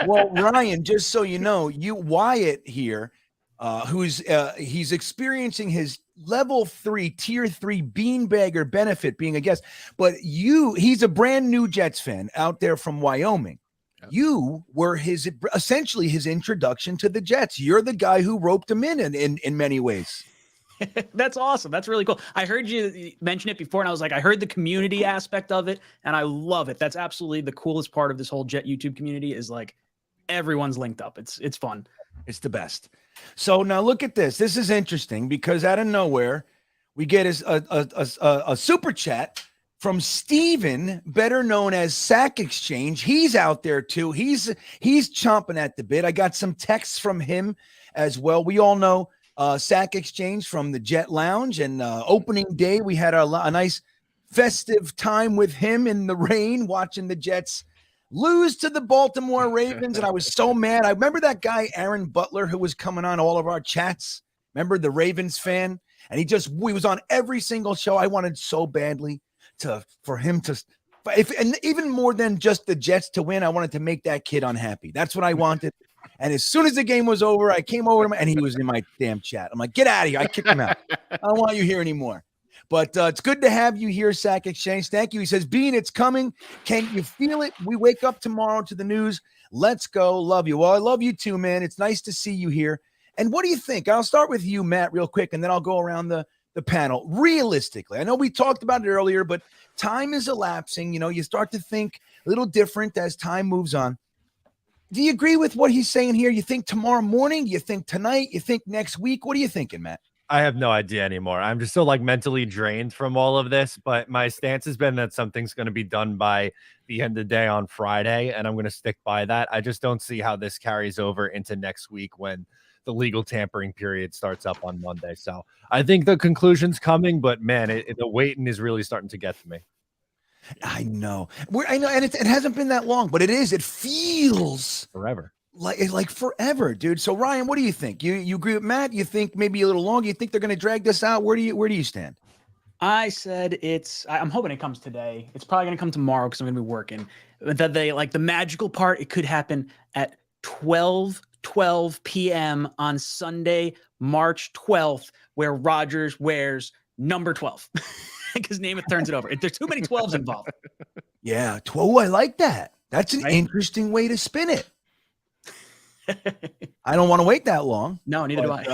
Well, Ryan, just so you know, Wyatt here, he's experiencing his level 3, tier 3 beanbagger benefit being a guest, but he's a brand new Jets fan out there from Wyoming. You were essentially his introduction to the Jets. You're the guy who roped him in many ways. That's awesome. That's really cool. I heard you mention it before, and I was like, I heard the community aspect of it, and I love it. That's absolutely the coolest part of this whole Jet YouTube community is like everyone's linked up. It's fun. It's the best. So now look at this. This is interesting because out of nowhere, we get a super chat from Steven, better known as Sack Exchange. He's out there too. He's chomping at the bit. I got some texts from him as well. We all know Sack Exchange from the Jet Lounge, and opening day we had a nice festive time with him in the rain watching the Jets lose to the Baltimore Ravens, and I was so mad. I remember that guy Aaron Butler who was coming on all of our chats. Remember the Ravens fan? And he was on every single show. I wanted so badly for him to, and even more than just the Jets to win, I wanted to make that kid unhappy. That's what I wanted. And as soon as the game was over, I came over to him and he was in my damn chat. I'm like, get out of here. I kicked him out. I don't want you here anymore. But it's good to have you here, Sack Exchange. Thank you. He says, Bean, it's coming. Can you feel it? We wake up tomorrow to the news. Let's go. Love you. Well, I love you too, man. It's nice to see you here. And what do you think? I'll start with you, Matt, real quick, and then I'll go around the panel. Realistically, I know we talked about it earlier, but time is elapsing. You know, you start to think a little different as time moves on. Do you agree with what he's saying here? You think tomorrow morning? You think tonight? You think next week? What are you thinking, Matt? I have no idea anymore. I'm just so mentally drained from all of this, but my stance has been that something's going to be done by the end of the day on Friday, and I'm going to stick by that. I just don't see how this carries over into next week when the legal tampering period starts up on Monday. So I think the conclusion's coming, but man, the waiting is really starting to get to me. I know. I know, and it hasn't been that long, but it is. It feels Forever. Like forever, dude. So Ryan, what do you think? You agree with Matt? You think maybe a little longer? You think they're going to drag this out? Where do you stand? I said I'm hoping it comes today. It's probably going to come tomorrow because I'm going to be working. But that they the magical part, it could happen at 12 p.m. on Sunday, March 12th, where Rodgers wears number 12 because Namath turns it over. There's too many 12s involved. Yeah, 12. I like that. That's an interesting way to spin it. I don't want to wait that long. No, neither do I.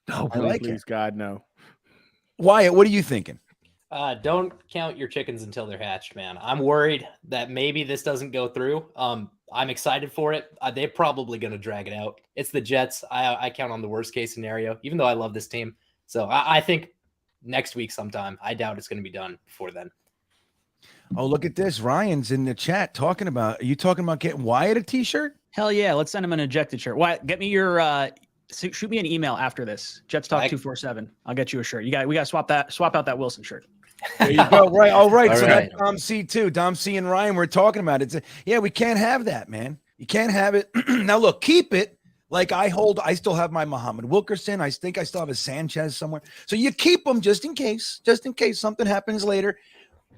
No, I like please, it. God, no. Wyatt, what are you thinking? Don't count your chickens until they're hatched, man. I'm worried that maybe this doesn't go through. I'm excited for it. They're probably going to drag it out. It's the Jets. I count on the worst case scenario, even though I love this team. So I think next week sometime. I doubt it's going to be done before then. Oh, look at this. Ryan's in the chat talking about, are you talking about getting Wyatt a t-shirt? Hell yeah. Let's send him an ejected shirt. Why? Get me your, shoot me an email after this. Jets Talk 247. I'll get you a shirt. We got to swap out that Wilson shirt. There you go. Right. All right. All So right. that's Dom C too. Dom C and Ryan we're talking about it. Yeah, we can't have that, man. You can't have it. Now look, keep it. Like I still have my Muhammad Wilkerson. I think I still have a Sanchez somewhere. So you keep them just in case something happens later.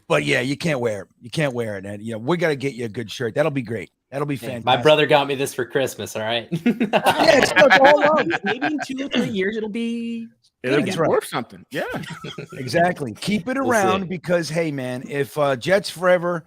But yeah, you can't wear it. You can't wear it. And we got to get you a good shirt. That'll be great. That'll be fantastic. My brother got me this for Christmas. All right. Yeah, it's all up. Maybe in 2 or 3 years it'll be It'll be worth something. Yeah. Exactly. Keep it around because, hey, man, if Jets Forever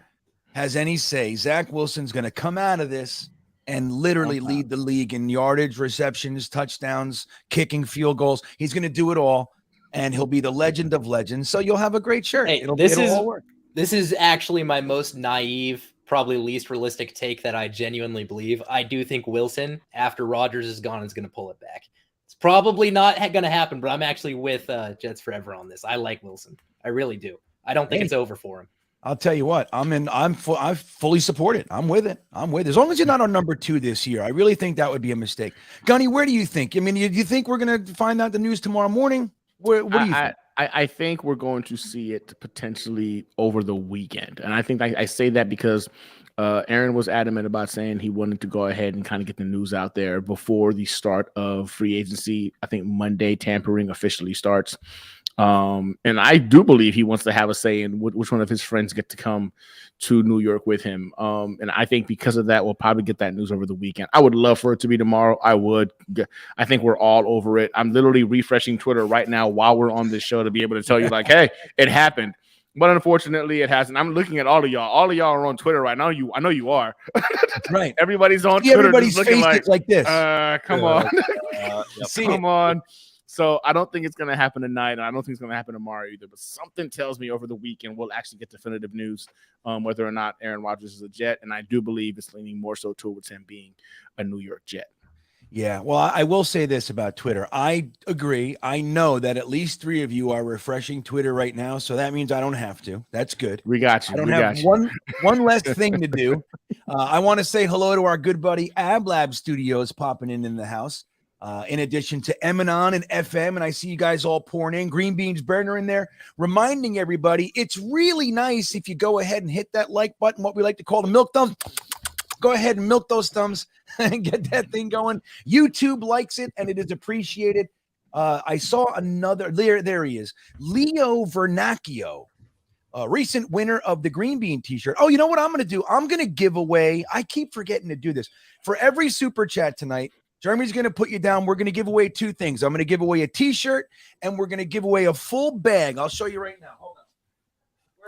has any say, Zach Wilson's going to come out of this and literally lead the league in yardage, receptions, touchdowns, kicking field goals. He's going to do it all, and he'll be the legend of legends. So you'll have a great shirt. Hey, it'll all work. This is actually my most naive, probably least realistic take that I genuinely believe. I do think Wilson, after Rodgers is gone, is going to pull it back. It's probably not going to happen, but I'm actually with Jets Forever on this. I like Wilson. I really do. I don't think it's over for him. I'll tell you what, I fully support it. I'm with it. As long as you're not on number 2 this year, I really think that would be a mistake. Gunny, where do you think? I mean, do you think we're going to find out the news tomorrow morning? What do you think? I think we're going to see it potentially over the weekend. And I think I say that because Aaron was adamant about saying he wanted to go ahead and kind of get the news out there before the start of free agency. I think Monday tampering officially starts. And I do believe he wants to have a say in which one of his friends get to come to New York with him. And I think because of that, we'll probably get that news over the weekend. I would love for it to be tomorrow. I would. I think we're all over it. I'm literally refreshing Twitter right now while we're on this show to be able to tell you like, hey, it happened. But unfortunately, it hasn't. I'm looking at all of y'all. All of y'all are on Twitter right now. I know you are. Right. Everybody's on Twitter. Everybody's looking face like this. Come on. Come on. So I don't think it's going to happen tonight, and I don't think it's going to happen tomorrow either. But something tells me over the weekend we'll actually get definitive news whether or not Aaron Rodgers is a Jet, and I do believe it's leaning more so towards him being a New York Jet. Yeah, well, I will say this about Twitter. I agree. I know that at least 3 of you are refreshing Twitter right now, so that means I don't have to. That's good. We got you. I don't We have got you. one less thing to do. I want to say hello to our good buddy Ab Lab Studios popping in the house. In addition to Emanon and FM, and I see you guys all pouring in. GreenBean's burner in there, reminding everybody it's really nice if you go ahead and hit that like button, what we like to call the milk thumb. Go ahead and milk those thumbs and get that thing going. YouTube likes it, and it is appreciated. I saw another there he is, Leo Vernacchio, recent winner of the GreenBean t-shirt. Oh, you know what I'm going to do? I'm going to give away. I keep forgetting to do this. For every super chat tonight, Jeremy's going to put you down. We're going to give away 2 things. I'm going to give away a t-shirt, and we're going to give away a full bag. I'll show you right now. Hold on.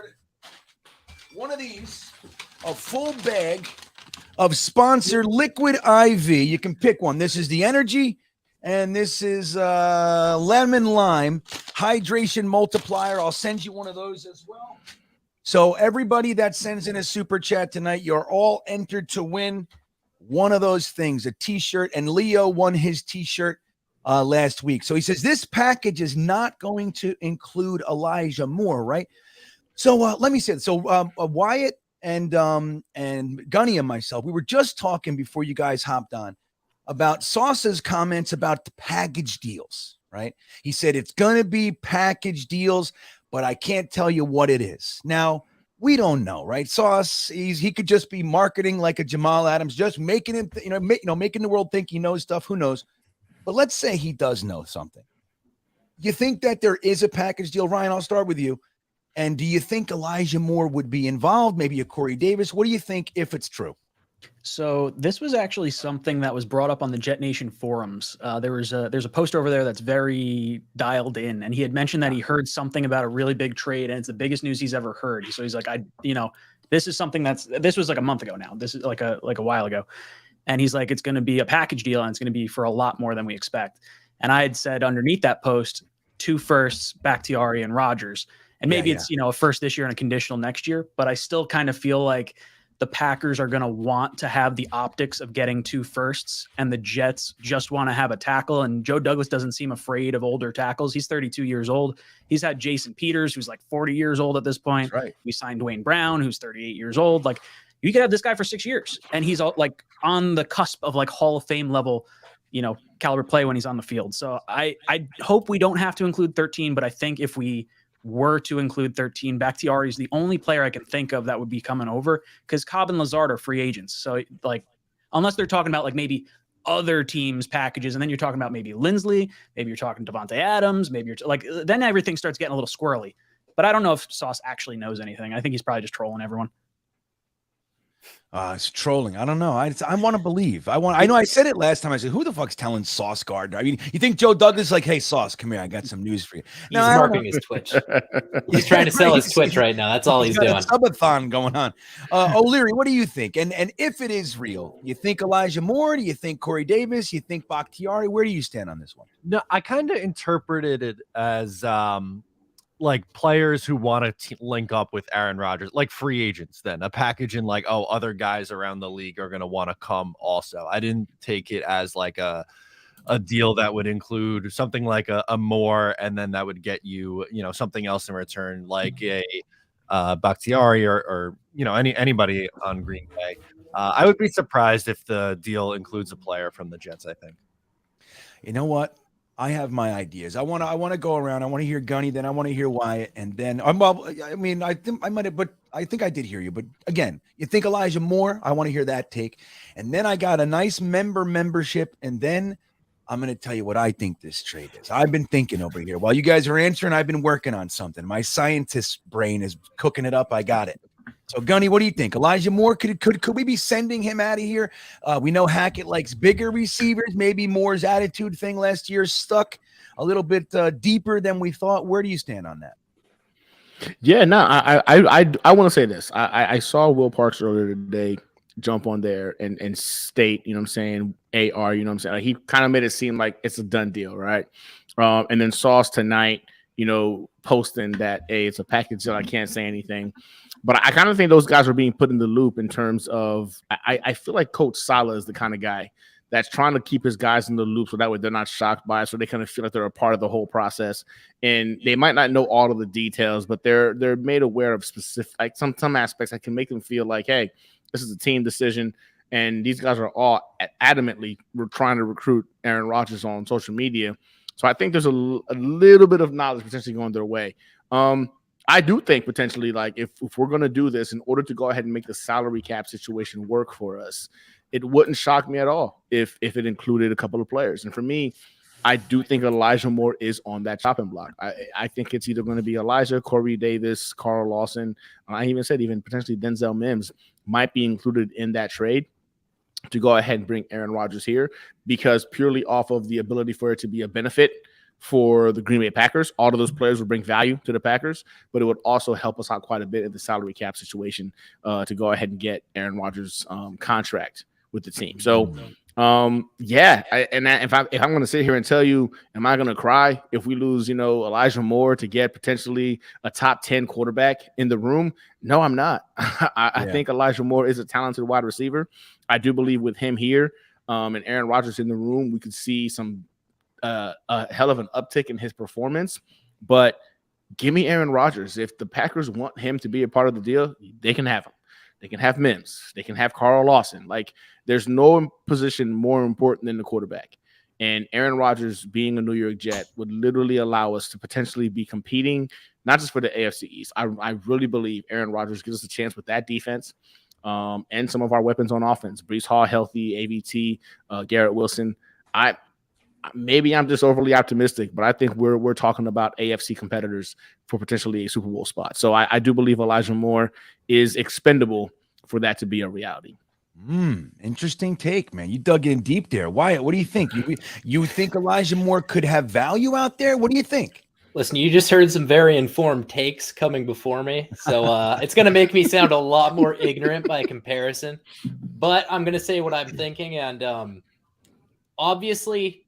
One of these, a full bag of sponsored liquid IV. You can pick one. This is the Energy, and this is lemon lime hydration multiplier. I'll send you one of those as well. So everybody that sends in a super chat tonight, you're all entered to win one of those things, a t-shirt. And Leo won his t-shirt last week. So he says this package is not going to include Elijah Moore, right? So let me say it. So Wyatt and Gunny and myself, we were just talking before you guys hopped on about Sauce's comments about the package deals, right? He said it's going to be package deals, but I can't tell you what it is. Now, we don't know, right? Sauce, he could just be marketing like a Jamal Adams, just making him, making the world think he knows stuff. Who knows? But let's say he does know something. You think that there is a package deal? Ryan, I'll start with you. And do you think Elijah Moore would be involved? Maybe a Corey Davis? What do you think if it's true? So this was actually something that was brought up on the Jetnation forums. There's a post over there that's very dialed in, and he had mentioned that he heard something about a really big trade, and it's the biggest news he's ever heard. So he's like, this is something this was like a month ago now. This is like a while ago, and he's like, it's going to be a package deal, and it's going to be for a lot more than we expect. And I had said underneath that post, 2 firsts, Bakhtiari and Rodgers. And maybe it's, a first this year and a conditional next year, but I still kind of feel like the Packers are going to want to have the optics of getting 2 firsts, and the Jets just want to have a tackle. And Joe Douglas doesn't seem afraid of older tackles. He's 32 years old. He's had Jason Peters, who's like 40 years old at this point. That's right. We signed Dwayne Brown, who's 38 years old. Like, you could have this guy for 6 years, and he's like on the cusp of like Hall of Fame level, caliber play when he's on the field. So I hope we don't have to include 13, but I think if we were to include 13, Bakhtiari is the only player I can think of that would be coming over, because Cobb and Lazard are free agents. So like, unless they're talking about like maybe other teams' packages, and then you're talking about maybe Lindsley, maybe you're talking Devontae Adams, maybe you're like, then everything starts getting a little squirrely. But I don't know if Sauce actually knows anything. I think he's probably just trolling everyone. It's trolling. I don't know. I want to believe. I know I said it last time. I said, who the fuck's telling Sauce Gardner? I mean, you think Joe Douglas is like, hey, Sauce, come here. I got some news for you. He's marketing his Twitch. He's trying to sell his Twitch right now. That's all he's doing. A subathon going on. O'Leary, what do you think? And if it is real, you think Elijah Moore? Do you think Corey Davis? You think Bakhtiari? Where do you stand on this one? No, I kind of interpreted it as like players who want to link up with Aaron Rodgers, like free agents, then a package in like, oh, other guys around the league are going to want to come also. I didn't take it as like a deal that would include something like a Moore, and then that would get you, something else in return, like a Bakhtiari or anybody on Green Bay. I would be surprised if the deal includes a player from the Jets, I think. You know what? I have my ideas. I want to go around. I want to hear Gunny, then I want to hear Wyatt, and then I think I might have, but I think I did hear you. But again, you think Elijah Moore? I want to hear that take, and then I got a nice membership, and then I'm going to tell you what I think this trade is. I've been thinking over here while you guys are answering. I've been working on something. My scientist brain is cooking it up. I got it. So, Gunny, what do you think? Elijah Moore, could we be sending him out of here? We know Hackett likes bigger receivers. Maybe Moore's attitude thing last year stuck a little bit deeper than we thought. Where do you stand on that? Yeah, no, I want to say this. I saw Will Parks earlier today jump on there and state, AR, like he kind of made it seem like it's a done deal, right? And then Sauce tonight, posting that, hey, it's a package deal. I can't say anything. But I kind of think those guys are being put in the loop in terms of I feel like Coach Saleh is the kind of guy that's trying to keep his guys in the loop so that way they're not shocked by it, so they kind of feel like they're a part of the whole process. And they might not know all of the details, but they're made aware of specific, like some aspects that can make them feel like, hey, this is a team decision. And these guys are all adamantly trying to recruit Aaron Rodgers on social media. So I think there's a little bit of knowledge potentially going their way. I do think potentially, like, if we're going to do this in order to go ahead and make the salary cap situation work for us, it wouldn't shock me at all if it included a couple of players. And for me, I do think Elijah Moore is on that chopping block. I think it's either going to be Elijah, Corey Davis, Carl Lawson. I even said even potentially Denzel Mims might be included in that trade to go ahead and bring Aaron Rodgers here, because purely off of the ability for it to be a benefit for the Green Bay Packers. All of those players would bring value to the Packers, but it would also help us out quite a bit in the salary cap situation to go ahead and get Aaron Rodgers' contract with the team. So, if I'm going to sit here and tell you, am I going to cry if we lose, Elijah Moore to get potentially a top 10 quarterback in the room? No, I'm not. I think Elijah Moore is a talented wide receiver. I do believe with him here and Aaron Rodgers in the room, we could see some a hell of an uptick in his performance. But give me Aaron Rodgers. If the Packers want him to be a part of the deal, they can have him. They can have Mims. They can have Carl Lawson. Like, there's no position more important than the quarterback. And Aaron Rodgers being a New York Jet would literally allow us to potentially be competing, not just for the AFC East. I really believe Aaron Rodgers gives us a chance with that defense and some of our weapons on offense. Breece Hall healthy, AVT, Garrett Wilson. Maybe I'm just overly optimistic, but I think we're talking about AFC competitors for potentially a Super Bowl spot. So I do believe Elijah Moore is expendable for that to be a reality. Interesting take, man. You dug in deep there. Wyatt, what do you think? You think Elijah Moore could have value out there? What do you think? Listen, you just heard some very informed takes coming before me, so it's going to make me sound a lot more ignorant by comparison. But I'm going to say what I'm thinking, and obviously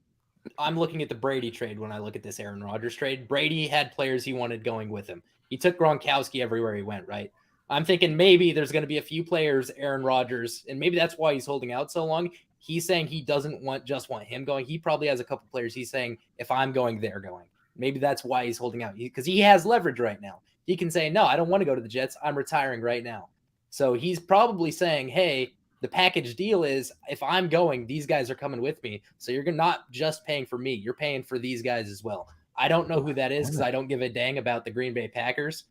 I'm looking at the Brady trade when I look at this Aaron Rodgers trade. Brady had players he wanted going with him. He took Gronkowski everywhere he went, right? I'm thinking maybe there's going to be a few players, Aaron Rodgers, and maybe that's why he's holding out so long. He's saying he doesn't want him going. He probably has a couple players he's saying, if I'm going, they're going. Maybe that's why he's holding out, because he has leverage right now. He can say, no, I don't want to go to the Jets. I'm retiring right now. So he's probably saying, hey, the package deal is if I'm going, these guys are coming with me. So you're not just paying for me. You're paying for these guys as well. I don't know who that is because I don't give a dang about the Green Bay Packers.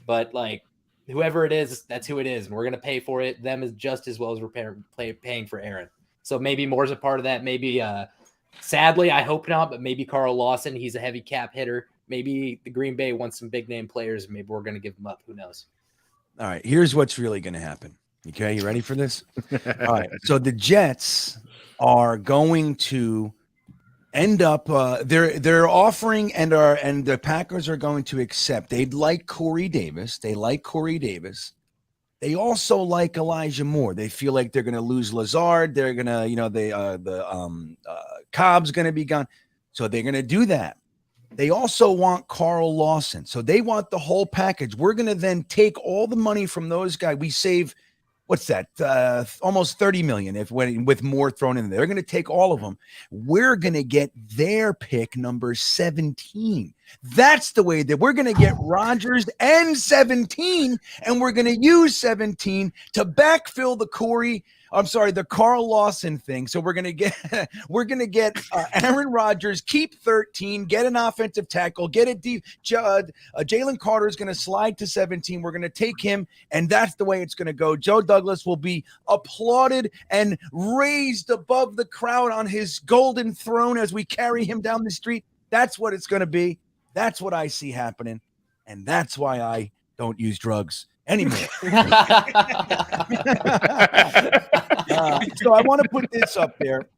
But, like, whoever it is, that's who it is. And we're going to pay for it, them as just as well as we're paying for Aaron. So maybe Moore's a part of that. Maybe, sadly, I hope not, but maybe Carl Lawson, he's a heavy cap hitter. Maybe the Green Bay wants some big name players. Maybe we're going to give them up. Who knows? All right, here's what's really going to happen. Okay, you ready for this? All right, so the Jets are going to end up they're offering and the Packers are going to accept. They'd like Corey Davis. They like Corey Davis. They also like Elijah Moore. They feel like they're going to lose Lazard. They're going to, Cobb's going to be gone. So they're going to do that. They also want Carl Lawson. So they want the whole package. We're going to then take all the money from those guys. We save, what's that? Almost $30 million with Moore thrown in there. They're going to take all of them. We're going to get their pick number 17. That's the way that we're going to get Rodgers and 17, and we're going to use 17 to backfill the Carl Lawson thing. So we're going to get Aaron Rodgers, keep 13, get an offensive tackle, get it deep. Jalen Carter is going to slide to 17. We're going to take him, and that's the way it's going to go. Joe Douglas will be applauded and raised above the crowd on his golden throne as we carry him down the street. That's what it's going to be. That's what I see happening, and that's why I don't use drugs anymore. So I want to put this up there.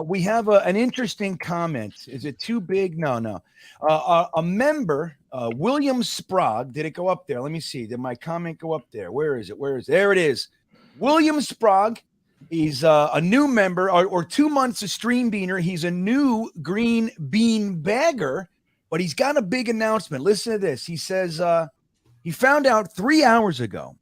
We have an interesting comment. Is it too big? No. A member, William Sprague. Did it go up there? Let me see. Did my comment go up there? Where is it? There it is. William Sprague. He's a new member or 2 months of Stream Beaner. He's a new Green Bean bagger. But he's got a big announcement. Listen to this. He says he found out 3 hours ago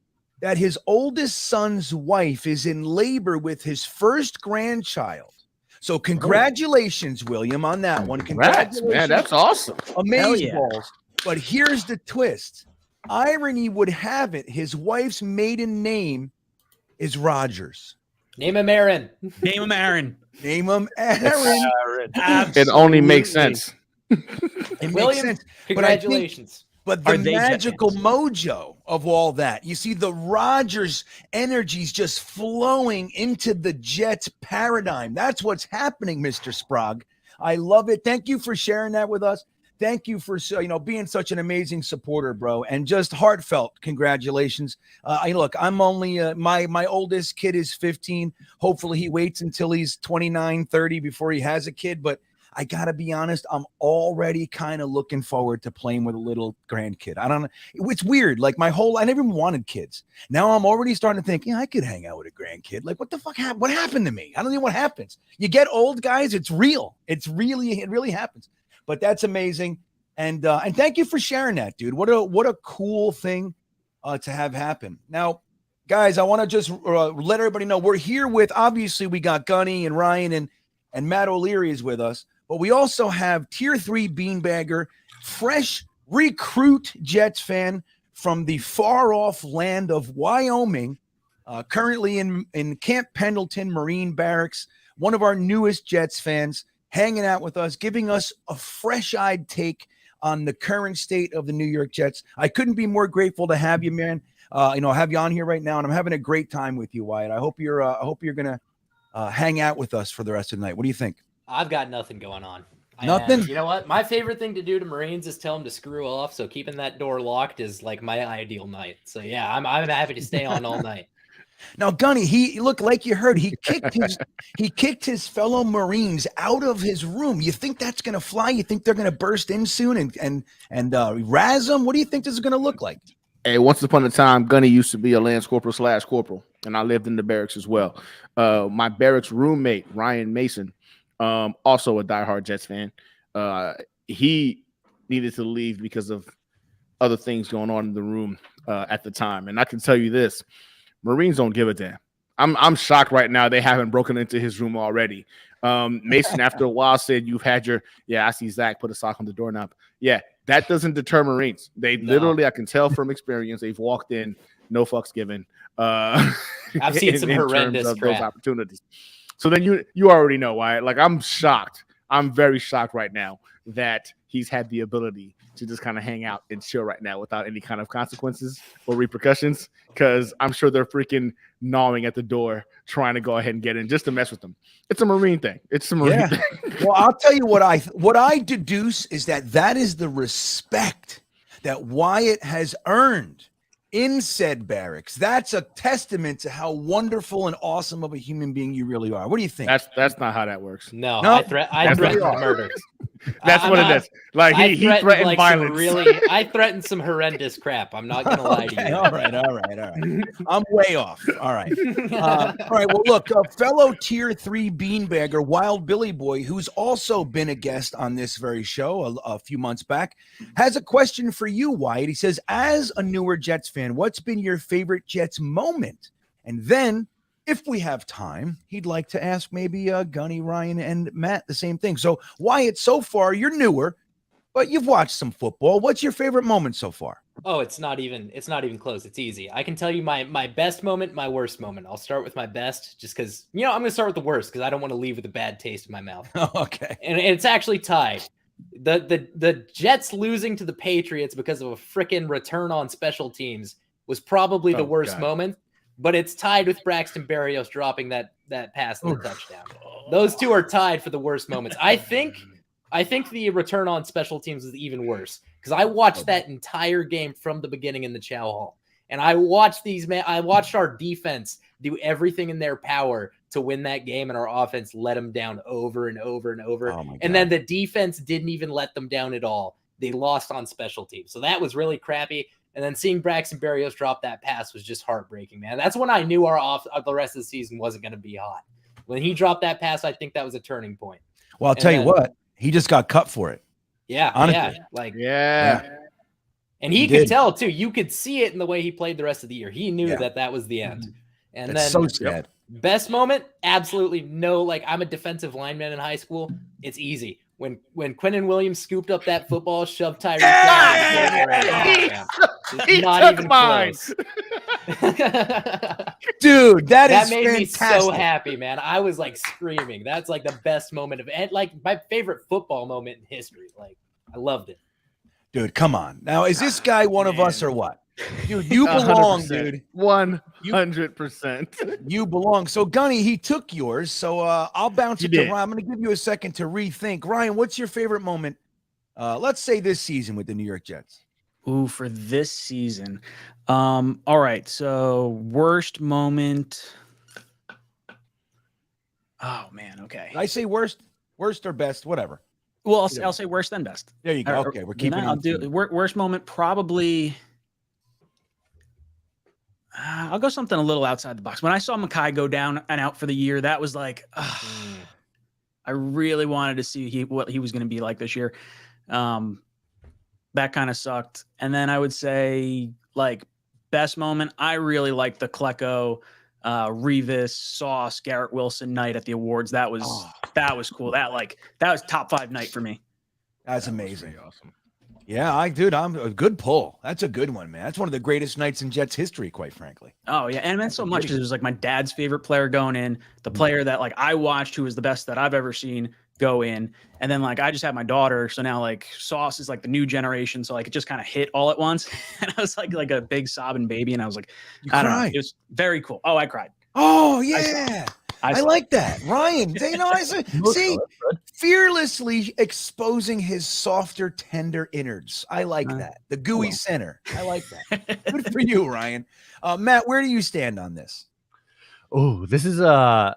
that his oldest son's wife is in labor with his first grandchild. So congratulations, William, on that one. Congrats, man. That's awesome. Amazing yeah. balls. But here's the twist. Irony would have it, his wife's maiden name is Rodgers. Name him Aaron. Name him Aaron. Name him Aaron. It only makes sense. It makes William, sense. congratulations. But Are the they magical Jetfans? mojo of all that, you see the Rodgers energies just flowing into the Jets paradigm. That's what's happening, Mr. Sprague. I love it. Thank you for sharing that with us. Thank you for being such an amazing supporter, bro, and just heartfelt congratulations. Look, I'm only my oldest kid is 15. Hopefully he waits until he's 29, 30 before he has a kid, but I got to be honest, I'm already kind of looking forward to playing with a little grandkid. I don't know. It's weird. Like I never even wanted kids. Now I'm already starting to think, I could hang out with a grandkid. Like, what the fuck happened? What happened to me? I don't know what happens. You get old, guys. It's real. It really happens. But that's amazing. And thank you for sharing that, dude. What a cool thing to have happen. Now, guys, I want to just let everybody know we're here with, obviously we got Gunny and Ryan and Matt O'Leary is with us. But we also have Tier 3 beanbagger, fresh recruit Jets fan from the far-off land of Wyoming, currently in Camp Pendleton Marine Barracks, one of our newest Jets fans, hanging out with us, giving us a fresh-eyed take on the current state of the New York Jets. I couldn't be more grateful to have you, man. Have you on here right now, and I'm having a great time with you, Wyatt. I hope you're gonna hang out with us for the rest of the night. What do you think? I've got nothing going on. Nothing? You know what? My favorite thing to do to Marines is tell them to screw off. So keeping that door locked is like my ideal night. So yeah, I'm happy to stay on all night. Now, Gunny, he look like you heard he kicked his fellow Marines out of his room. You think that's gonna fly? You think they're gonna burst in soon and razz them? What do you think this is gonna look like? Hey, once upon a time, Gunny used to be a Lance Corporal / Corporal, and I lived in the barracks as well. My barracks roommate, Ryan Mason, also a diehard Jets fan. He needed to leave because of other things going on in the room at the time. And I can tell you this, Marines don't give a damn. I'm shocked right now they haven't broken into his room already. Mason, after a while, said, you've had your, I see Zach put a sock on the doorknob. Yeah, that doesn't deter Marines. They literally, I can tell from experience, they've walked in, no fucks given. I've seen some horrendous crap. Those opportunities. So then you already know why. Like, I'm shocked. I'm very shocked right now that he's had the ability to just kind of hang out and chill right now without any kind of consequences or repercussions, because I'm sure they're freaking gnawing at the door trying to go ahead and get in just to mess with them. It's a Marine thing. It's a Marine thing. Well, I'll tell you what I deduce is that is the respect that Wyatt has earned in said barracks. That's a testament to how wonderful and awesome of a human being you really are. What do you think? That's not how that works. No, No, I threatened murder. That's what it is. Like he threatened like violence. I threatened some horrendous crap. I'm not gonna lie to you. All right. I'm way off. All right. All right. Well, look, a fellow Tier 3 beanbagger, Wild Billy Boy, who's also been a guest on this very show a few months back, has a question for you, Wyatt. He says, as a newer Jets fan, what's been your favorite Jets moment? And then, if we have time, he'd like to ask maybe Gunny, Ryan, and Matt the same thing. So, Wyatt, so far, you're newer, but you've watched some football. What's your favorite moment so far? Oh, it's not even close. It's easy. I can tell you my best moment, my worst moment. I'll start with my best just because, I'm going to start with the worst because I don't want to leave with a bad taste in my mouth. Okay. And it's actually tied. The Jets losing to the Patriots because of a freaking return on special teams was probably the worst moment. But it's tied with Braxton Berrios dropping that pass and the touchdown. Those two are tied for the worst moments. I think the return on special teams is even worse because I watched that entire game from the beginning in the Chow Hall, and I watched our defense do everything in their power to win that game, and our offense let them down over and over and over. And then the defense didn't even let them down at all. They lost on special teams, so that was really crappy. And then seeing Braxton Berrios drop that pass was just heartbreaking, man. That's when I knew the rest of the season wasn't going to be hot. When he dropped that pass, I think that was a turning point. Well, I'll tell you what, he just got cut for it. Yeah, honestly. yeah. And he could tell too. You could see it in the way he played the rest of the year. He knew that was the end. And That's then so sad. Best moment, absolutely no. Like, I'm a defensive lineman in high school. It's easy. When Quinnen Williams scooped up that football, shoved Tyreek down. He not took even mine. close. Dude, that is made fantastic. me so happy, man. I was like screaming. That's like the best moment of, and like my favorite football moment in history. Like, I loved it. Dude, come on. Now, is this guy one of us or what? Dude, you belong, 100%. dude. 100%. You belong. So, Gunny, he took yours. So, I'll bounce it to Ryan. I'm going to give you a second to rethink. Ryan, what's your favorite moment? Let's say this season with the New York Jets. Ooh, for this season. All right. So, worst moment. Oh man. Okay. Did I say worst or best, whatever. Well, I'll say worse than best. There you go. Okay, we're keeping. I'll do worst moment. Probably. I'll go something a little outside the box. When I saw Mekhi go down and out for the year, that was like, I really wanted to see what he was going to be like this year. That kind of sucked. And then I would say, like, best moment, I really liked the Klecko, Revis, Sauce, Garrett Wilson night at the awards. That was cool. That was top 5 night for me. That's amazing. Awesome. Yeah, I'm a good pull. That's a good one, man. That's one of the greatest nights in Jets history, quite frankly. Oh yeah, and it meant so much because it was like my dad's favorite player going in, the player that like I watched who was the best that I've ever seen go in, and then like I just had my daughter, so now like Sauce is like the new generation, so like it just kind of hit all at once, and I was like a big sobbing baby, and I was like, I don't know, it was very cool. Oh, I cried. Oh yeah. I like that, Ryan. You know, see, fearlessly exposing his softer, tender innards. I like that. The gooey center. I like that. Good for you, Ryan. Matt, where do you stand on this? Oh, this is a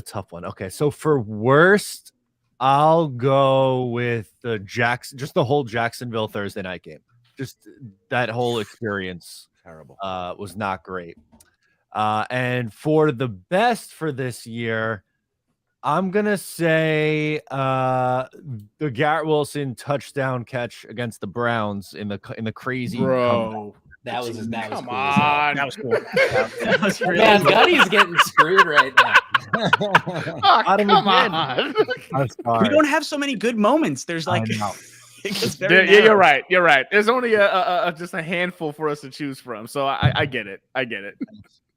tough one. Okay, so for worst, I'll go with just the whole Jacksonville Thursday night game. Just that whole experience, terrible. Was not great. And for the best for this year, I'm gonna say the Garrett Wilson touchdown catch against the Browns in the crazy comeback. That was cool. That was cool. That was really Man, Gunny's getting screwed right now. Come on. We don't have so many good moments. There's like You're right. You're right. There's only just a handful for us to choose from. So I get it. I get it.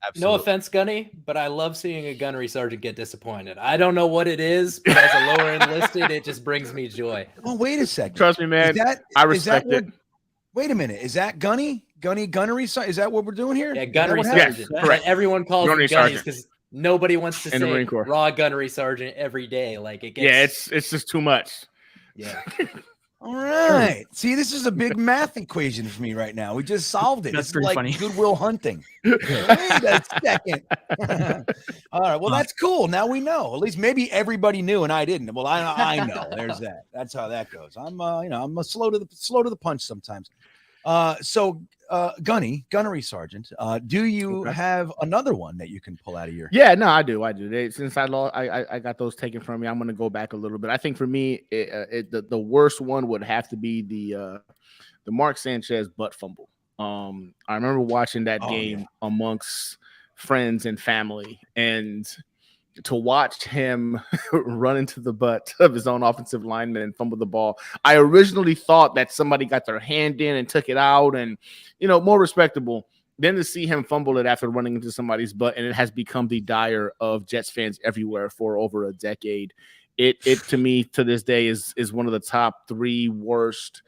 Absolutely. No offense, Gunny, but I love seeing a gunnery sergeant get disappointed. I don't know what it is, but as a lower enlisted, it just brings me joy. Oh, wait a second. Trust me, man. I respect it. Wait a minute. Is that gunnery? Is that what we're doing here? Yeah, gunnery sergeant. Yes, correct. Everyone calls gunnery it gunnies because nobody wants to say Marine Corps. raw gunnery sergeant every day. Like it gets. Yeah, it's just too much. Yeah. All right. See, this is a big math equation for me right now. We just solved it. That's it's pretty like funny. Goodwill Hunting. Wait a second. All right. Well, that's cool. Now we know. At least maybe everybody knew and I didn't. Well, I know. There's that. That's how that goes. I'm I'm slow to the punch sometimes. So gunnery sergeant, do you have another one that you can pull out of your? Yeah, no, I do. Since I got those taken from me, I'm going to go back a little bit. I think for me, the worst one would have to be the Mark Sanchez butt fumble. I remember watching that game amongst friends and family, and to watch him run into the butt of his own offensive lineman and fumble the ball. I originally thought that somebody got their hand in and took it out and, more respectable. Then to see him fumble it after running into somebody's butt, and it has become the dire of Jets fans everywhere for over a decade. It to me, to this day, is one of the top 3 worst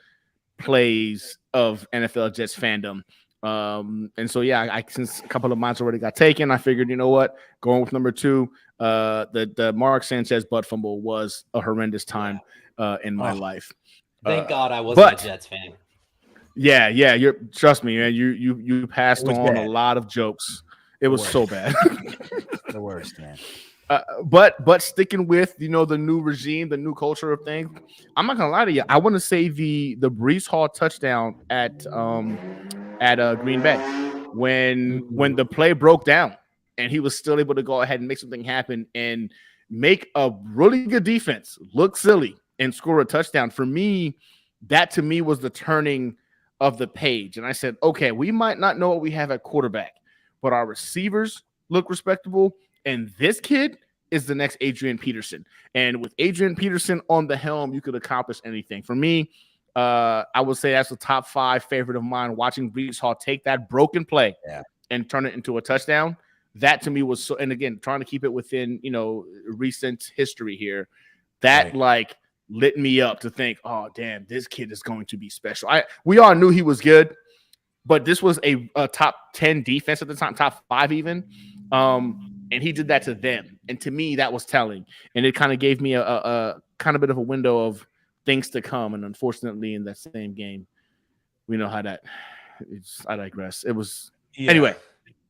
plays of NFL Jets fandom. And so, yeah, since a couple of mines already got taken, I figured, going with number 2, the Mark Sanchez butt fumble was a horrendous time in my life. Thank God I wasn't a Jets fan. Yeah, trust me, man. You passed on a lot of jokes. It was so bad. The worst, man. But sticking with the new regime, the new culture of things, I'm not gonna lie to you. I want to say the Breece Hall touchdown at Green Bay when the play broke down and he was still able to go ahead and make something happen and make a really good defense look silly and score a touchdown. For me, that to me was the turning of the page, and I said, okay, we might not know what we have at quarterback, but our receivers look respectable, and this kid is the next Adrian Peterson. And with Adrian Peterson on the helm, you could accomplish anything. For me, I would say that's the top 5 favorite of mine. Watching Brees Hall take that broken play and turn it into a touchdown, that to me was so. And again, trying to keep it within recent history here, that lit me up to think, oh damn, this kid is going to be special. We all knew he was good, but this was a top 10 defense at the time, top 5 even. And he did that to them. And to me, that was telling. And it kind of gave me a kind of bit of a window of things to come. And unfortunately, in that same game, we know how that I digress. It was anyway.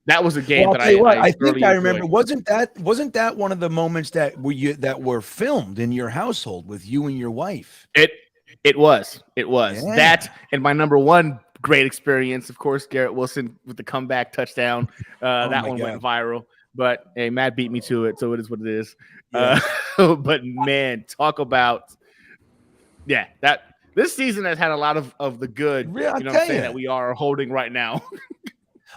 That was a game that I think I remember. Wasn't that one of the moments that were filmed in your household with you and your wife? It was Yeah. that, and my number one great experience, of course, Garrett Wilson with the comeback touchdown. That one went viral. But hey, Matt beat me to it, so it is what it is. Yeah. But man, talk about that this season has had a lot of the good, that we are holding right now.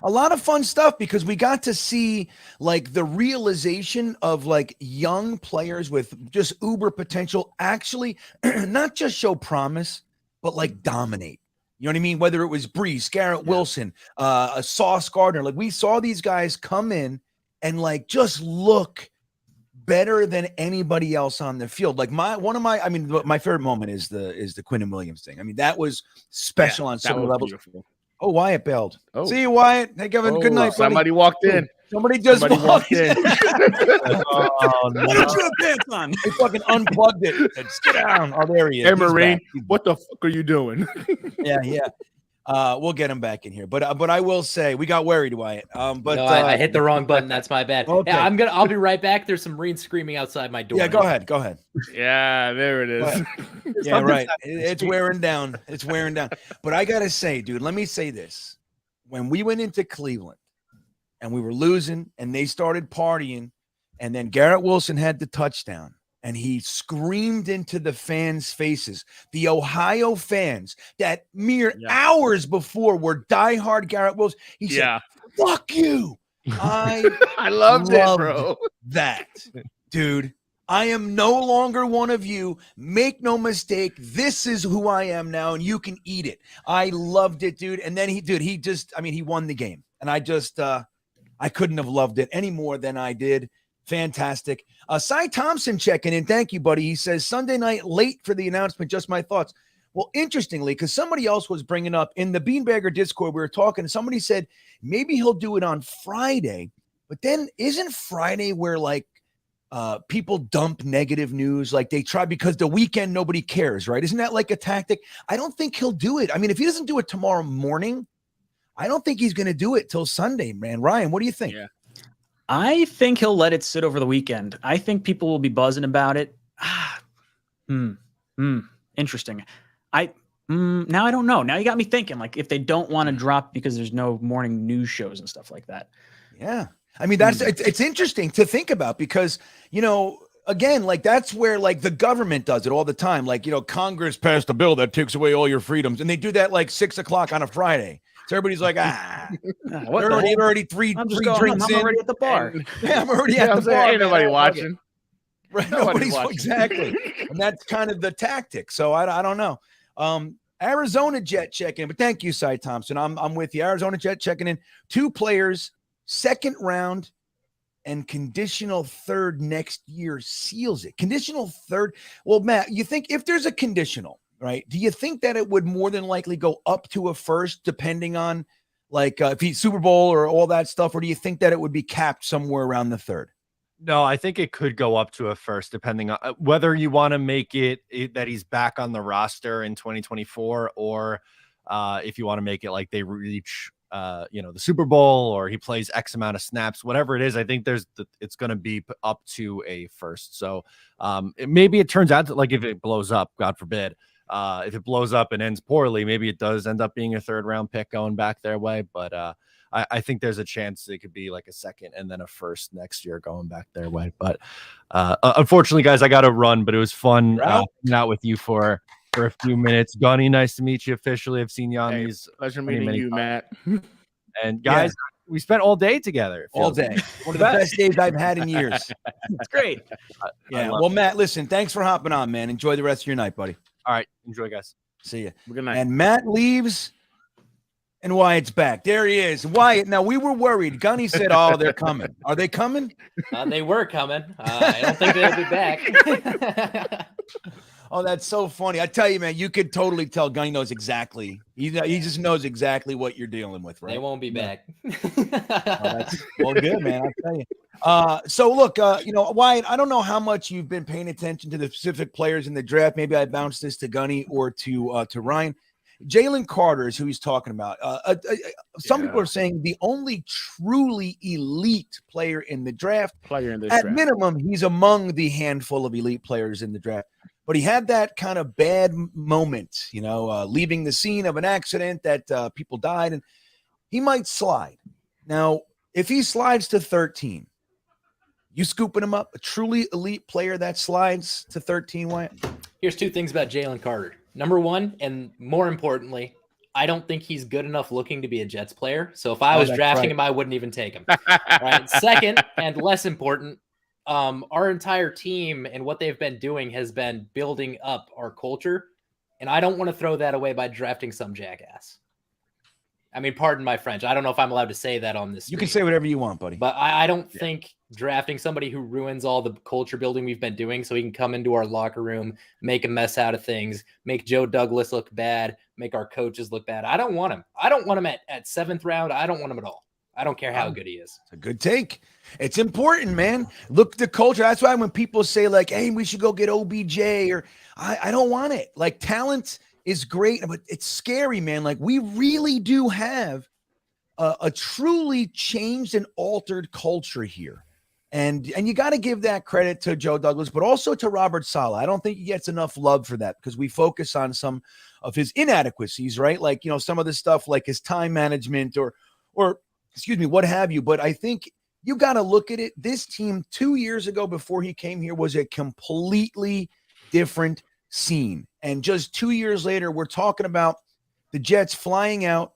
A lot of fun stuff because we got to see like the realization of like young players with just uber potential actually not just show promise, but like dominate. You know what I mean? Whether it was Brees, Garrett Wilson, Sauce Gardner, like we saw these guys come in and like just look better than anybody else on the field. Like my favorite moment is the Quinn and Williams thing. I mean, that was special on so many levels. Beautiful. Oh, Wyatt bailed. Oh. See you, Wyatt. Hey, Kevin. Good night, buddy. Somebody walked in. Somebody walked in. Oh, no. What did you have pants on? They fucking unplugged it. Said, sit down. Oh, there he is. Hey, Marine, what the fuck are you doing? Yeah. We'll get him back in here. But I will say we got worried, Wyatt. But no, I hit the wrong button. That's my bad. Okay. Yeah, I'll be right back. There's some Marines screaming outside my door. Yeah, go ahead. Yeah, there it is. Yeah, right. It's wearing down. But I gotta say, dude, let me say this. When we went into Cleveland and we were losing and they started partying, and then Garrett Wilson had the touchdown. And he screamed into the fans' faces, the Ohio fans that mere hours before were diehard Garrett Wilson. He said, fuck you. I loved it, bro. That, dude. I am no longer one of you. Make no mistake. This is who I am now, and you can eat it. I loved it, dude. And then he won the game. And I couldn't have loved it any more than I did. Fantastic. Cy Thompson checking in. Thank you, buddy. He says, Sunday night late for the announcement. Just my thoughts. Well, interestingly, because somebody else was bringing up in the Beanbagger Discord, we were talking, and somebody said maybe he'll do it on Friday. But then isn't Friday where like people dump negative news? Like they try because the weekend nobody cares, right? Isn't that like a tactic? I don't think he'll do it. I mean, if he doesn't do it tomorrow morning, I don't think he's going to do it till Sunday, man. Ryan, what do you think? Yeah. I think he'll let it sit over the weekend. I think people will be buzzing about it. Interesting. Now I don't know. Now you got me thinking, like if they don't want to drop because there's no morning news shows and stuff like that. Yeah. I mean, it's interesting to think about because, again, like that's where like the government does it all the time. Like, Congress passed a bill that takes away all your freedoms. And they do that like 6 o'clock on a Friday. So everybody's like, already three drinks in. I'm already at the bar. I'm already at the bar. Ain't nobody watching. Right, nobody's watching. Exactly. And that's kind of the tactic. So I don't know. Arizona Jet checking in, but thank you, Cy Thompson. I'm with you. Arizona Jet checking in. 2 players, 2nd round, and conditional 3rd next year seals it. Conditional 3rd. Well, Matt, you think if there's a conditional, right? Do you think that it would more than likely go up to a 1st, depending on like if he's Super Bowl or all that stuff, or do you think that it would be capped somewhere around the 3rd? No, I think it could go up to a 1st, depending on whether you want to make it that he's back on the roster in 2024, or if you want to make it like they reach, the Super Bowl, or he plays X amount of snaps, whatever it is. I think it's going to be up to a 1st. So maybe it turns out that like if it blows up, God forbid, if it blows up and ends poorly, maybe it does end up being a 3rd round pick going back their way. But I think there's a chance it could be like a 2nd and then a 1st next year going back their way. But unfortunately, guys, I got to run, but it was fun hanging out with you for for a few minutes. Gunny, nice to meet you officially. I've seen you on these. Pleasure many, meeting many you, times. Matt. And guys, we spent all day together. it All feels like. day. One of the best days I've had in years. It's great. Yeah. love Well, Matt, listen, thanks for hopping on, man. Enjoy the rest of your night, buddy. All right, enjoy, guys. See you. Good night. And Matt leaves, and Wyatt's back. There he is. Wyatt, now we were worried. Gunny said, oh, they're coming. Are they coming? They were coming. I don't think they'll be back. Oh, that's so funny. I tell you, man, you could totally tell Gunny knows exactly. He just knows exactly what you're dealing with, right? They won't be back. Well, good, man. I'll tell you. So look, Wyatt, I don't know how much you've been paying attention to the specific players in the draft. Maybe I bounced this to Gunny or to Ryan. Jalen Carter is who he's talking about. Some people are saying the only truly elite player in the draft. At minimum, he's among the handful of elite players in the draft. But he had that kind of bad moment, leaving the scene of an accident that people died, and he might slide. Now, if he slides to 13, you scooping him up, a truly elite player that slides to 13, Wyatt? Here's two things about Jalen Carter. Number one, and more importantly, I don't think he's good enough looking to be a Jets player. So if I was drafting him, I wouldn't even take him. Right. Second, and less important, our entire team and what they've been doing has been building up our culture. And I don't want to throw that away by drafting some jackass. I mean, pardon my French. I don't know if I'm allowed to say that on this. You can say whatever you want, buddy. But I don't think drafting somebody who ruins all the culture building we've been doing so he can come into our locker room, make a mess out of things, make Joe Douglas look bad, make our coaches look bad. I don't want him. I don't want him at 7th round. I don't want him at all. I don't care how good he is. It's a good take. It's important, man. Look at the culture. That's why when people say like, hey, we should go get OBJ, or I don't want it. Like, talent is great, but it's scary, man. Like, we really do have a truly changed and altered culture here. And you got to give that credit to Joe Douglas, but also to Robert Saleh. I don't think he gets enough love for that because we focus on some of his inadequacies, right? Like, some of the stuff like his time management or excuse me, what have you. But I think you got to look at it. This team 2 years ago before he came here was a completely different scene. And just 2 years later, we're talking about the Jets flying out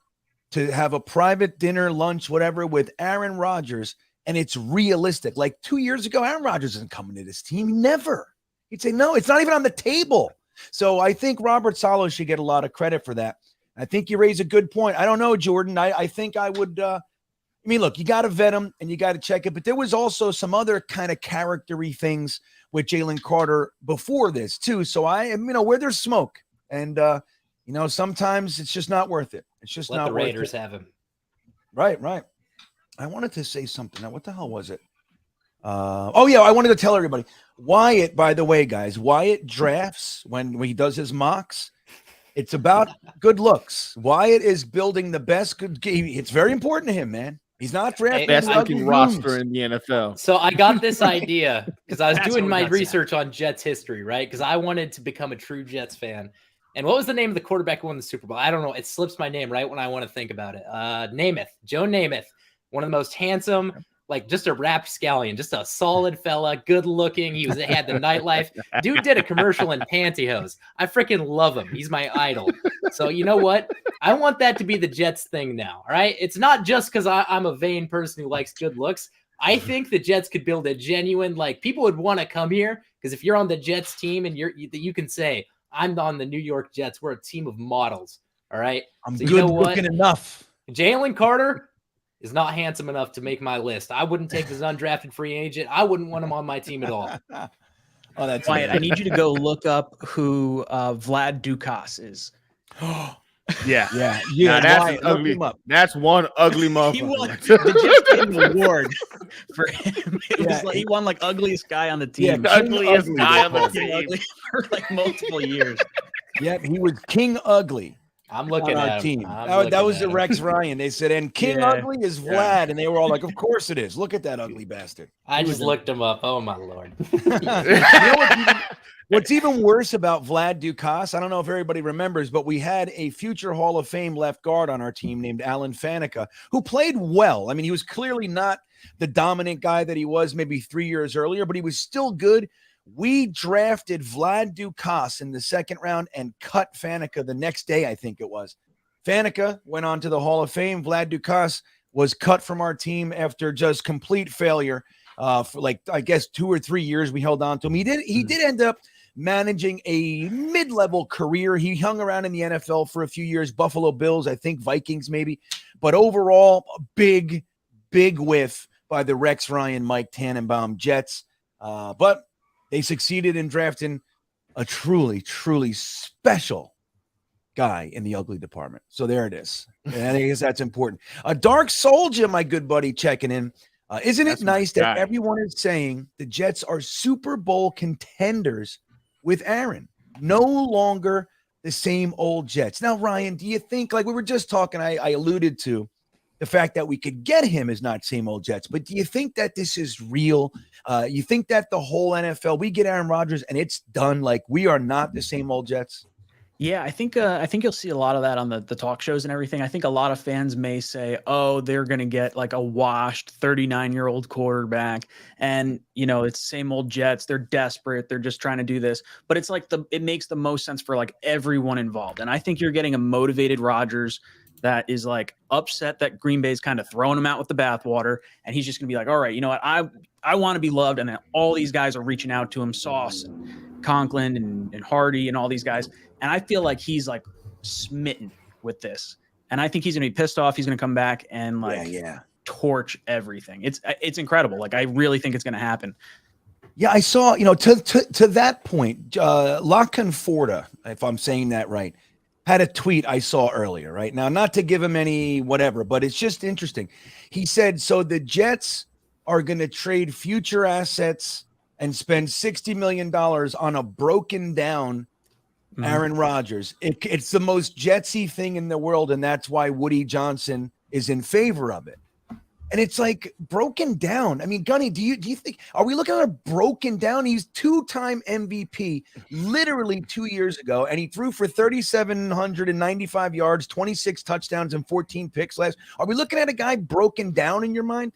to have a private dinner, lunch, whatever, with Aaron Rodgers. And it's realistic. Like 2 years ago, Aaron Rodgers isn't coming to this team. Never. He'd say, no, it's not even on the table. So I think Robert Saleh should get a lot of credit for that. I think you raise a good point. I don't know, Jordan. I think I would look, you got to vet him and you got to check it. But there was also some other kind of character-y things with Jalen Carter before this too. So I am, where there's smoke, and sometimes it's just not worth it. It's just not the worth it. Raiders have him. Right. I wanted to say something. Now, what the hell was it? I wanted to tell everybody. Wyatt, by the way, guys, Wyatt drafts when he does his mocks. It's about good looks. Wyatt is building the best good game. It's very important to him, man. He's not drafting Best the ugly looking rooms. roster in the NFL. So I got this idea because I was That's doing what my that's research on Jets history, right? Because I wanted to become a true Jets fan. And what was the name of the quarterback who won the Super Bowl? I don't know. It slips my name right when I want to think about it. Namath, Joe Namath, one of the most handsome, like just a rapscallion, just a solid fella, good looking. He had the nightlife. Dude did a commercial in pantyhose. I freaking love him. He's my idol. So you know what? I want that to be the Jets thing now. All right. It's not just because I'm a vain person who likes good looks. I think the Jets could build a genuine, like, people would want to come here because if you're on the Jets team and you can say, I'm on the New York Jets, we're a team of models. All right. I'm so good you know what? looking enough. Jalen Carter is not handsome enough to make my list. I wouldn't take this undrafted free agent. I wouldn't want him on my team at all. Oh, that's Wyatt, I need you to go look up who Vlad Dukas is. Yeah. Yeah. That's Wyatt, an look ugly. him up. That's one ugly He won motherfucker. the Jets gave him an award for him. It was Yeah. like he won like ugliest guy on the team. Yeah, The ugliest King guy on the King team. Ugly for like multiple years. Yeah, he was King Ugly I'm on looking our at team. him. I'm That looking was at the him. Rex Ryan. They said, and King Yeah. Ugly is Vlad. And they were all like, of course it is. Look at that ugly bastard. I just looked him up. Oh my Lord. What's even worse about Vlad Dukas, I don't know if everybody remembers, but we had a future Hall of Fame left guard on our team named Alan Faneca, who played well. I mean, he was clearly not the dominant guy that he was maybe 3 years earlier, but he was still good. We drafted Vlad Dukas in the second round and cut Faneca the next day, I think it was. Faneca went on to the Hall of Fame. Vlad Dukas was cut from our team after just complete failure. For like, I guess 2 or 3 years we held on to him. He did end up managing a mid-level career. He hung around in the NFL for a few years, Buffalo Bills, I think Vikings maybe. But overall, a big whiff by the Rex Ryan, Mike Tannenbaum Jets. But they succeeded in drafting a truly, truly special guy in the ugly department. So there it is. And I guess that's important. Dark Soldier, my good buddy, checking in. Isn't it nice that everyone is saying the Jets are Super Bowl contenders with Aaron? No longer the same old Jets. Now, Ryan, do you think, like we were just talking, I alluded to the fact that we could get him is not same old Jets, but do you think that this is real? You think that the whole NFL, we get Aaron Rodgers and it's done, like we are not the same old Jets? Yeah, I think you'll see a lot of that on the talk shows and everything. I think a lot of fans may say, "Oh, they're going to get like a washed 39-year-old quarterback," and it's same old Jets. They're desperate. They're just trying to do this. But it's like it makes the most sense for like everyone involved. And I think you're getting a motivated Rodgers that is like upset that Green Bay's kind of throwing him out with the bathwater, and he's just going to be like, "All right, you know what? I want to be loved," and then all these guys are reaching out to him, Sauce and Conklin and Hardy and all these guys. And I feel like he's like smitten with this. And I think he's going to be pissed off. He's going to come back and torch everything. It's incredible. Like, I really think it's going to happen. Yeah, I saw, to that point, La Conforta, if I'm saying that right, had a tweet I saw earlier, right? Now, not to give him any whatever, but it's just interesting. He said, so the Jets are going to trade future assets and spend $60 million on a broken down Aaron Rodgers. It's the most Jetsy thing in the world, and that's why Woody Johnson is in favor of it. And it's like broken down. I mean, Gunny, do you think, are we looking at a broken down? He's 2-time MVP literally 2 years ago, and he threw for 3,795 yards, 26 touchdowns, and 14 picks last. Are we looking at a guy broken down in your mind?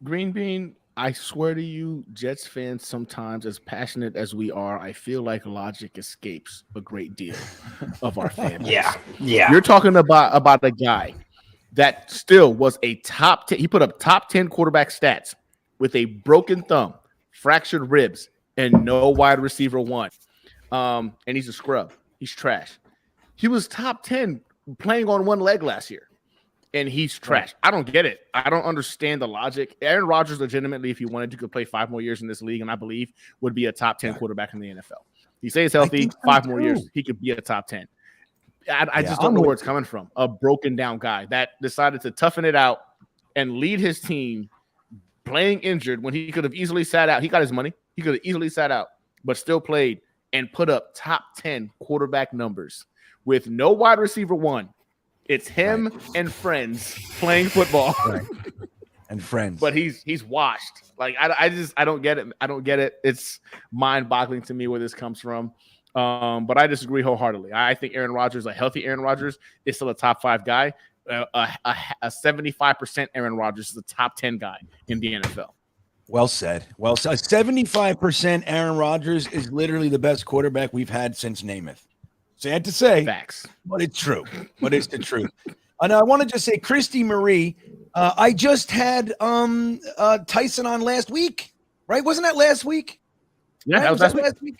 GreenBean, I swear to you, Jets fans, sometimes as passionate as we are, I feel like logic escapes a great deal of our fans. Yeah. You're talking about a guy that still was a top 10. He put up top 10 quarterback stats with a broken thumb, fractured ribs, and no wide receiver one. And he's a scrub. He's trash. He was top 10 playing on one leg last year. And he's trash. I don't get it. I don't understand the logic. Aaron Rodgers, legitimately, if he wanted to, could play 5 more years in this league, and I believe would be a top 10 quarterback in the NFL. He stays healthy, 5 more years, he could be a top 10. I just don't know where it's coming from. A broken down guy that decided to toughen it out and lead his team playing injured when he could have easily sat out. He got his money. He could have easily sat out, but still played and put up top 10 quarterback numbers with no wide receiver one. It's him and friends playing football. And friends. But he's washed. Like, I don't get it. I don't get it. It's mind-boggling to me where this comes from. But I disagree wholeheartedly. I think Aaron Rodgers, a healthy Aaron Rodgers, is still a top 5 guy. A 75% Aaron Rodgers is a top 10 guy in the NFL. Well said. Well said. 75% Aaron Rodgers is literally the best quarterback we've had since Namath. Sad to say, facts, but it's true. But it's the truth. And I want to just say, Christy Marie, I just had Tyson on last week, right? Wasn't that last week? Yeah, right? that was last week.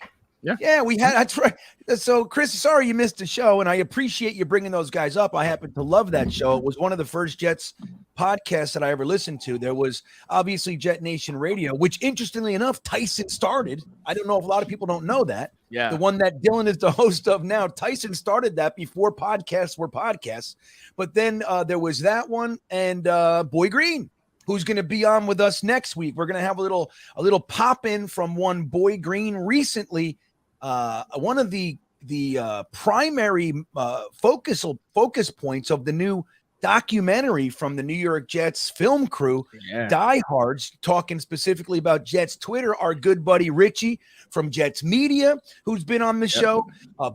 Yeah, we had. That's right. So, Chris, sorry you missed the show, and I appreciate you bringing those guys up. I happen to love that show. It was one of the first Jets podcasts that I ever listened to. There was obviously Jetnation Radio, which, interestingly enough, Tyson started. I don't know if a lot of people don't know that. Yeah, the one that Dylan is the host of now. Tyson started that before podcasts were podcasts. But then there was that one, and Boy Green, who's going to be on with us next week. We're going to have a little pop in from one Boy Green recently. One of the primary focus points of the new documentary from the New York Jets film crew, Diehards, talking specifically about Jets Twitter, our good buddy Richie from Jets Media, who's been on the show,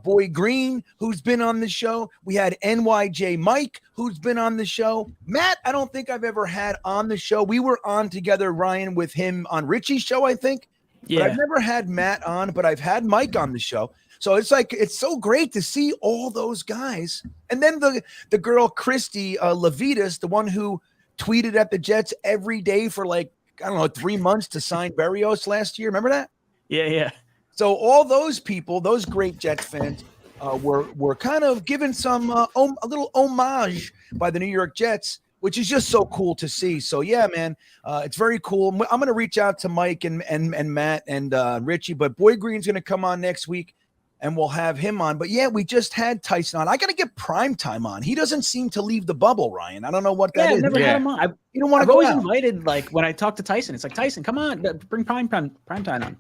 Boy Green, who's been on the show. We had NYJ Mike, who's been on the show. Matt, I don't think I've ever had on the show. We were on together, Ryan, with him on Richie's show, I think. But I've never had Matt on, but I've had Mike on the show. So it's so great to see all those guys. And then the girl Christy Levitas, the one who tweeted at the Jets every day for 3 months to sign Berrios last year. Remember that? Yeah. So all those people, those great Jets fans, were kind of given some a little homage by the New York Jets, which is just so cool to see. So yeah, man, it's very cool. I'm going to reach out to Mike and Matt and Richie, but Boy Green's going to come on next week, and we'll have him on. But yeah, we just had Tyson on. I got to get Primetime on. He doesn't seem to leave the bubble, Ryan. I don't know what that is. I've never had him on. You don't want to I've go always out. invited, like when I talk to Tyson, it's like, Tyson, come on, bring Primetime on. Primetime.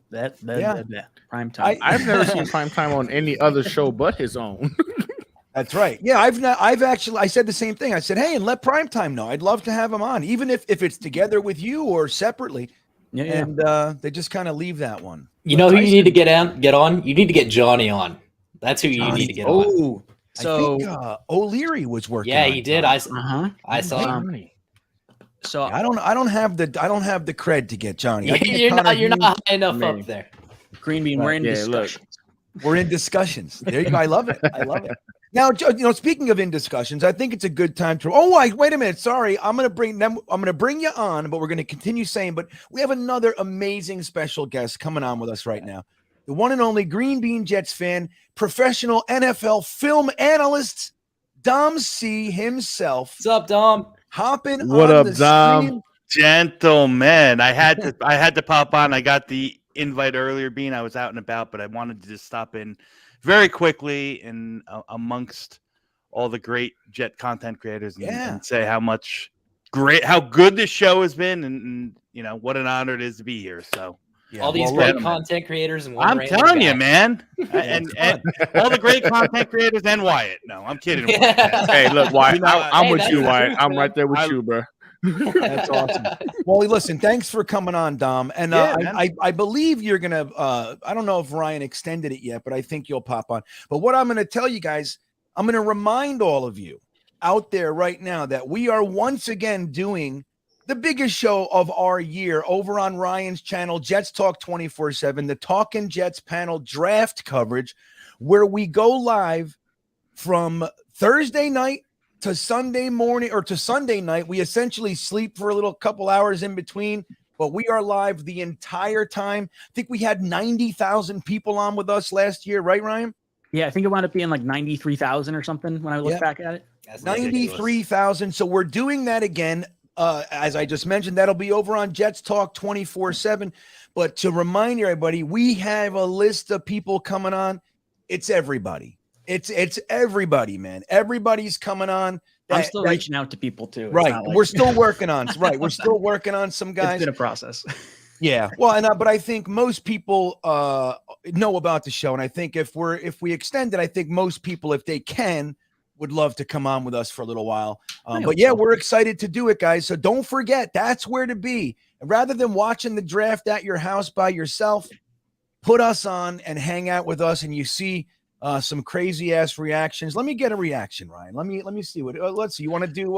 I've never seen Primetime on any other show but his own. That's right. Yeah, I said the same thing. I said, hey, and let Primetime know. I'd love to have him on, even if it's together with you or separately. Yeah. And they just kind of leave that one. You know who you need to get on? You need to get Johnny on. That's who you need to get on. Oh, so I think, O'Leary was working. Yeah, on he did. Johnny. I saw. So I don't have the cred to get Johnny. You're not high enough up there. GreenBean, we're in discussions. We're in discussions. There you go. I love it. Now, speaking of in discussions, I think it's a good time to. Wait a minute. Sorry, I'm gonna bring you on, but we're gonna continue saying. But we have another amazing special guest coming on with us right now. The one and only GreenBean Jets fan, professional NFL film analyst, Dom C himself. What's up, Dom? Hopping What on up, the Dom? stream. Gentlemen, I had to pop on. I got the invite earlier, Bean. I was out and about, but I wanted to just stop in very quickly and amongst all the great Jet content creators and say how good this show has been, and what an honor it is to be here. So all these great content creators, and I'm telling you, man, and all the great content creators and Wyatt. No, I'm kidding. Hey, look, Wyatt, I'm with you, Wyatt. I'm right there with you, bro. That's awesome. Well, listen, thanks for coming on, Dom. And I believe you're going to, I don't know if Ryan extended it yet, but I think you'll pop on. But what I'm going to tell you guys, I'm going to remind all of you out there right now that we are once again doing the biggest show of our year over on Ryan's channel, Jets Talk 24/7, the Talkin' Jets panel draft coverage, where we go live from Thursday night to Sunday morning or to Sunday night. We essentially sleep for a couple hours in between, but we are live the entire time. I think we had 90,000 people on with us last year, right, Ryan? Yeah, I think it wound up being like 93,000 or something when I look back at it. 93,000. So we're doing that again. As I just mentioned, that'll be over on Jets Talk 24/7. But to remind everybody, we have a list of people coming on. It's everybody. It's everybody, man. Everybody's coming on. I'm still reaching out to people too. Right. We're still working on. Right. We're still working on some guys. It's been a process. Yeah. Well, but I think most people know about the show, and I think if we extend it, I think most people, if they can, would love to come on with us for a little while. But yeah, we're excited to do it, guys. So don't forget, that's where to be. Rather than watching the draft at your house by yourself, put us on and hang out with us, and you see some crazy ass reactions. Let me get a reaction, Ryan. Let me see what. Let's see. You want to do?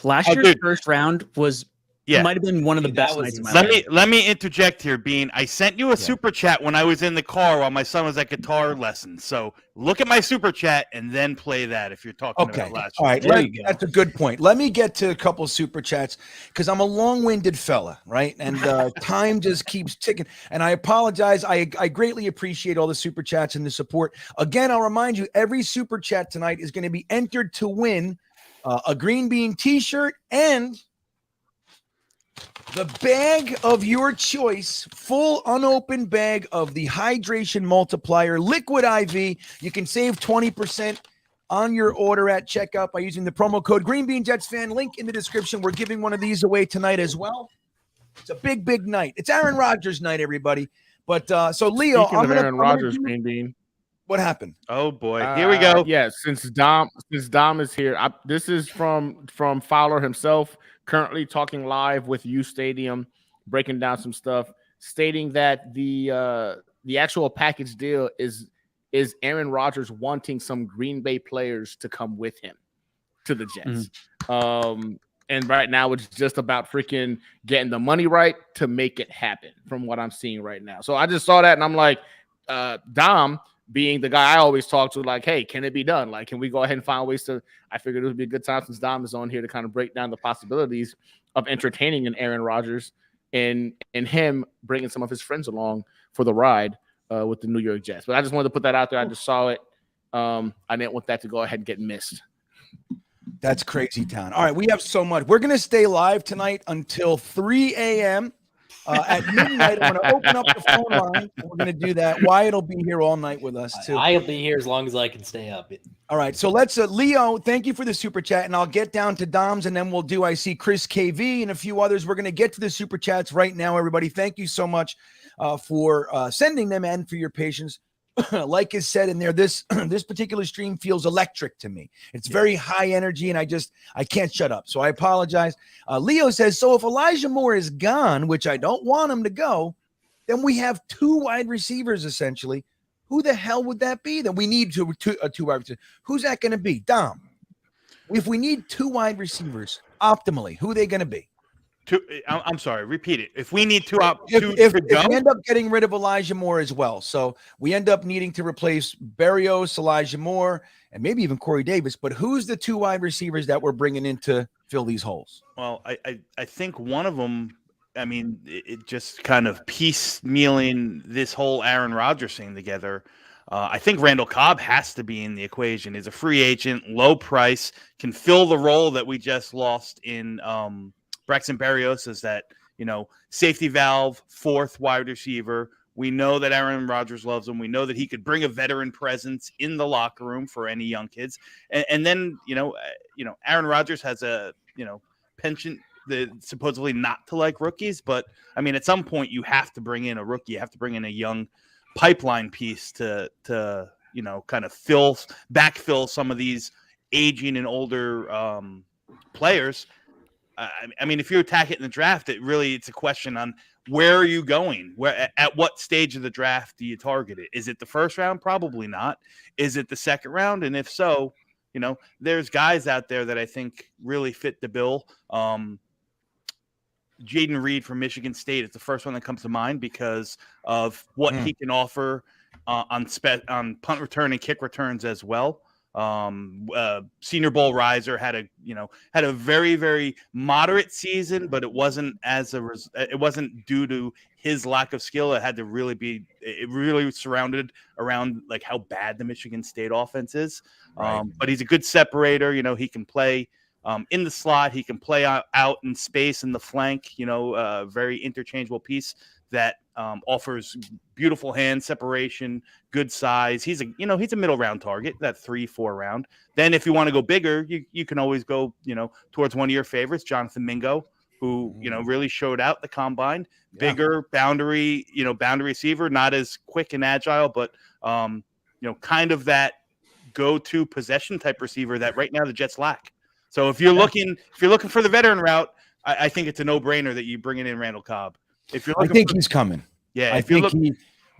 Last year's first round was. Yeah, might have been one of the best nights of my life. Let me interject here, Bean. I sent you a super chat when I was in the car while my son was at guitar lessons. So look at my super chat and then play that if you're talking about last year. All right, that's a good point. Let me get to a couple super chats because I'm a long-winded fella, right? And time just keeps ticking. And I apologize. I greatly appreciate all the super chats and the support. Again, I'll remind you, every super chat tonight is going to be entered to win a GreenBean t-shirt and the bag of your choice, full unopened bag of the Hydration Multiplier Liquid IV. You can save 20% on your order at checkout by using the promo code GreenBean Jets Fan. Link in the description. We're giving one of these away tonight as well. It's a big, big night. It's Aaron Rodgers night, everybody. But so Leo, Speaking of Aaron Rodgers, GreenBean. What happened? Oh boy, here we go. Yeah, since Dom is here, this is from Fowler himself. Currently talking live with U Stadium, breaking down some stuff, stating that the actual package deal is Aaron Rodgers wanting some Green Bay players to come with him to the Jets. And right now, it's just about freaking getting the money right to make it happen from what I'm seeing right now. So I just saw that and I'm like, Dom being the guy I always talk to, like, hey, can it be done? Like, can we go ahead and find ways to? I figured it would be a good time since Dom is on here to kind of break down the possibilities of entertaining an Aaron Rodgers and him bringing some of his friends along for the ride with the New York Jets. But I just wanted to put that out there. I just saw it. I didn't want that to go ahead and get missed. That's crazy town. All right, we have so much. We're going to stay live tonight until 3 a.m. At midnight. I'm going to open up the phone line. We're going to do that. Wyatt will be here all night with us, too. I'll be here as long as I can stay up. All right, so let's Leo, thank you for the super chat, and I'll get down to Dom's, and then I see Chris KV and a few others. We're going to get to the super chats right now, everybody. Thank you so much for sending them and for your patience. Like is said in there, this particular stream feels electric to me. It's very high energy, and I can't shut up. So I apologize. Leo says, so if Elijah Moore is gone, which I don't want him to go, then we have 2 wide receivers essentially. Who the hell would that be? Then we need two wide receivers. Who's that going to be? Dom. If we need 2 wide receivers optimally, who are they going to be? I'm sorry, repeat it. If we need if we end up getting rid of Elijah Moore as well, so we end up needing to replace Berrios, Elijah Moore, and maybe even Corey Davis. But who's the 2 wide receivers that we're bringing in to fill these holes? Well, I think one of them. I mean, it just kind of piecemealing this whole Aaron Rodgers thing together. I think Randall Cobb has to be in the equation. He's a free agent, low price, can fill the role that we just lost in Braxton Berrios as that, safety valve, 4th wide receiver. We know that Aaron Rodgers loves him. We know that he could bring a veteran presence in the locker room for any young kids. And then, Aaron Rodgers has a, penchant that supposedly not to like rookies. But, I mean, at some point you have to bring in a rookie. You have to bring in a young pipeline piece to kind of backfill some of these aging and older players. I mean, if you attack it in the draft, it's a question on where are you going? At what stage of the draft do you target it? Is it the first round? Probably not. Is it the second round? And if so, there's guys out there that I think really fit the bill. Jaden Reed from Michigan State is the first one that comes to mind because of what he can offer on punt return and kick returns as well. Senior Bowl riser had a very, very moderate season, but it wasn't it wasn't due to his lack of skill. It had to really surrounded around like how bad the Michigan State offense is. Right. But he's a good separator. He can play in the slot. He can play out in space in the flank. Very interchangeable piece that offers beautiful hand separation, good size. He's a middle round target, that 3-4 round. Then if you want to go bigger, you can always go, towards one of your favorites, Jonathan Mingo, who, really showed out the combine. Bigger boundary receiver, not as quick and agile, but kind of that go-to possession type receiver that right now the Jets lack. So if you're looking for the veteran route, I think it's a no-brainer that you bring in Randall Cobb. I think he's coming. Yeah, I think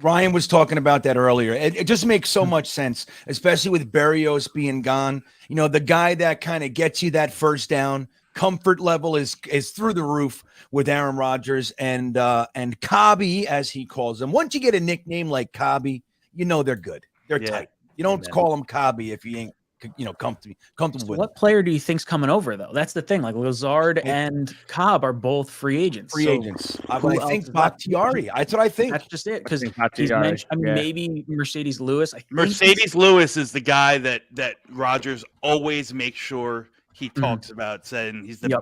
Ryan was talking about that earlier. It just makes so much sense, especially with Berrios being gone. The guy that kind of gets you that first down. Comfort level is through the roof with Aaron Rodgers and Cobby, as he calls them. Once you get a nickname like Cobby, they're good. They're tight. You don't call him Cobby if you ain't comfortable with what player do you think's coming over though? That's the thing. Like Lazard and Cobb are both free agents. I think Bakhtiari. That's what I think. That's just it. Because he's mentioned. Maybe Mercedes Lewis. Mercedes Lewis is the guy that Rodgers always makes sure he talks about, saying he's the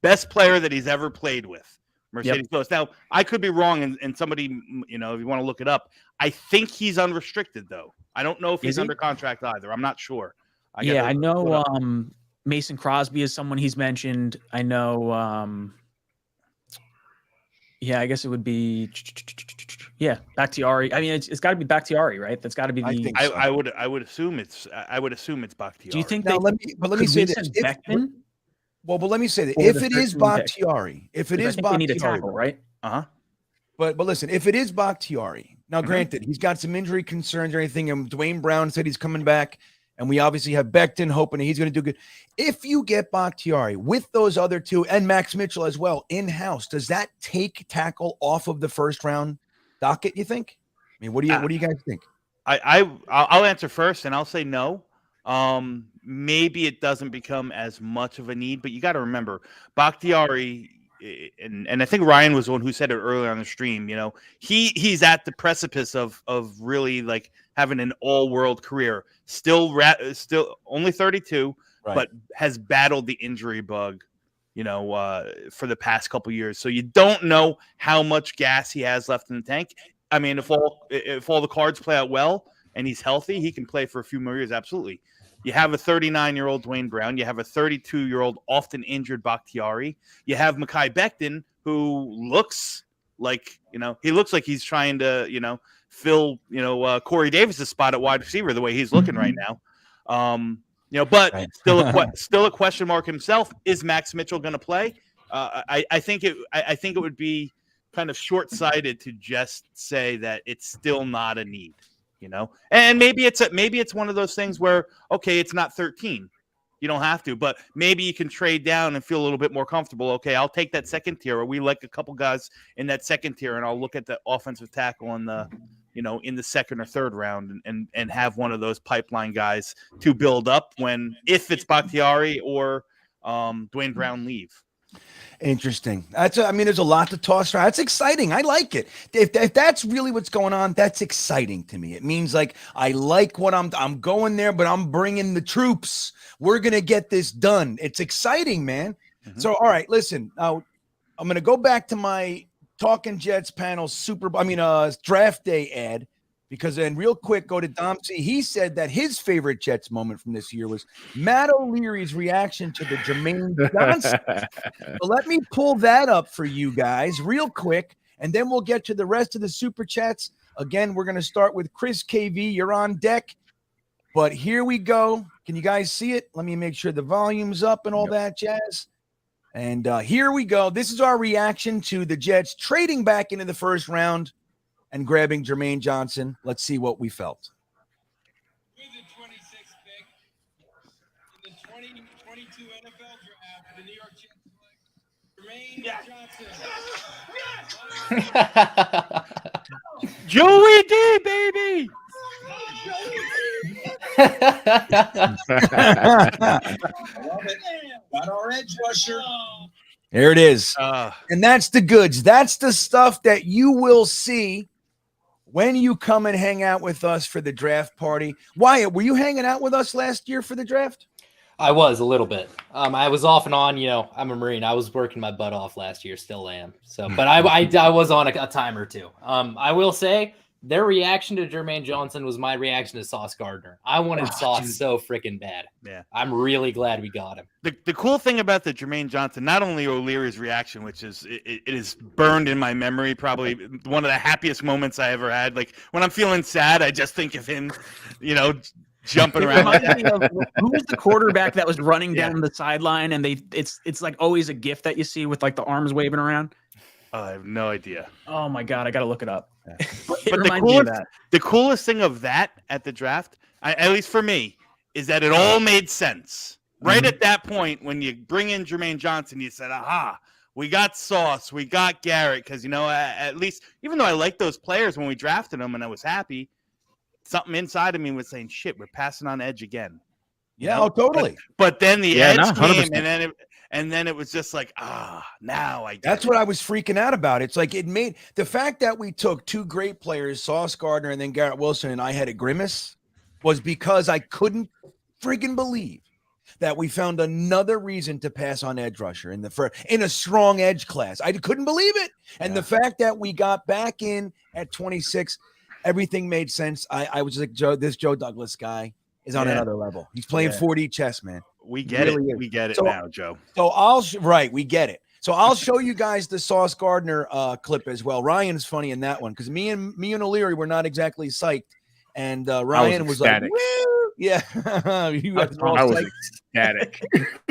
best player that he's ever played with. Mercedes Lewis. Now I could be wrong, and somebody, if you want to look it up, I think he's unrestricted though. I don't know if he's under contract either. I'm not sure. I know Mason Crosby is someone he's mentioned. I know. I guess it would be. Bakhtiari. I mean, it's got to be Bakhtiari, right? That's got to be the. I think so. I would assume it's Bakhtiari. Do you think? Now, let me say this. But let me say that if it is Bakhtiari, they need a tackle, right? But listen, if it is Bakhtiari, now granted, he's got some injury concerns or anything, and Dwayne Brown said he's coming back. And we obviously have Becton hoping he's going to do good. If you get Bakhtiari with those other two and Max Mitchell as well in-house, does that take tackle off of the first round docket, you think? I mean, what do you guys think? I'll answer first, and I'll say no. Maybe it doesn't become as much of a need, but you got to remember Bakhtiari, and I think Ryan was the one who said it earlier on the stream. You know, he's at the precipice of really like having an all-world career. Still only 32, Right. but has battled the injury bug, you know, for the past couple years. So you don't know how much gas he has left in the tank. I mean, if all the cards play out well and he's healthy, he can play for a few more years. Absolutely. You have a 39-year-old Dwayne Brown. You have a 32-year-old often injured Bakhtiari. You have Mekhi Becton, who looks like, you know, he's trying to, you know, fill, you know, Corey Davis's spot at wide receiver the way he's looking right now. You know, but Right. still a question mark himself. Is Max Mitchell going to play? I think it would be kind of short-sighted to just say that it's still not a need, you know. And maybe it's one of those things where, okay, it's not 13. You don't have to, but maybe you can trade down and feel a little bit more comfortable. Okay, I'll take that second tier, or we like a couple guys in that second tier, and I'll look at the offensive tackle in the, you know, in the second or third round, and have one of those pipeline guys to build up if it's Bakhtiari or Dwayne Brown leave. Interesting. I mean, there's a lot to toss around. That's exciting. I like it. If that's really what's going on, that's exciting to me. It means like I like what I'm going there, but I'm bringing the troops. We're gonna get this done. It's exciting, man. Mm-hmm. So, all right, listen. Now, I'm gonna go back to my Talking Jets panel draft day ad. Because then real quick, go to Dom C. He said that his favorite Jets moment from this year was Matt O'Leary's reaction to the Jermaine Johnson. So let me pull that up for you guys real quick, and then we'll get to the rest of the Super Chats. Again, we're going to start with Chris KV. You're on deck. But here we go. Can you guys see it? Let me make sure the volume's up and all that jazz. And here we go. This is our reaction to the Jets trading back into the first round and grabbing Jermaine Johnson. Let's see what we felt. With the 26th pick in the 2022 NFL draft, the New York Jets select Jermaine Johnson. Joey D, baby. Got our edge rusher. There it is. And that's the goods. That's the stuff that you will see when you come and hang out with us for the draft party. Wyatt, were you hanging out with us last year for the draft? I was a little bit. I was off and on. You know, I'm a Marine. I was working my butt off last year. Still am. So, but I was on a time or two. I will say their reaction to Jermaine Johnson was my reaction to Sauce Gardner. I wanted Sauce so freaking bad. Yeah, I'm really glad we got him. The cool thing about the Jermaine Johnson, not only O'Leary's reaction, which is it is burned in my memory, probably one of the happiest moments I ever had. Like when I'm feeling sad, I just think of him, you know, jumping around. Who was the quarterback that was running down the sideline, and it's like always a gif that you see with like the arms waving around? I have no idea. Oh my god, I gotta look it up. But the coolest thing of that at the draft, at least for me, is that it all made sense. Right at that point, when you bring in Jermaine Johnson, you said, aha, we got Sauce, we got Garrett, because, you know, at least, even though I liked those players when we drafted them and I was happy, something inside of me was saying, shit, we're passing on edge again. Yeah, oh, totally. But then the edge came, 100%. and then it was just like, now I get That's it. what I was freaking out about. It's like it made the fact that we took two great players, Sauce Gardner and then Garrett Wilson, and I had a grimace was because I couldn't freaking believe that we found another reason to pass on edge rusher in a strong edge class. I couldn't believe it. And the fact that we got back in at 26, everything made sense. I was like, this Joe Douglas guy is on another level. He's playing 4D chess, man. We get it. We get it now, Joe. So we get it. So I'll show you guys the Sauce Gardner clip as well. Ryan's funny in that one because me and O'Leary were not exactly psyched, and Ryan was like, woo! Yeah, I was ecstatic.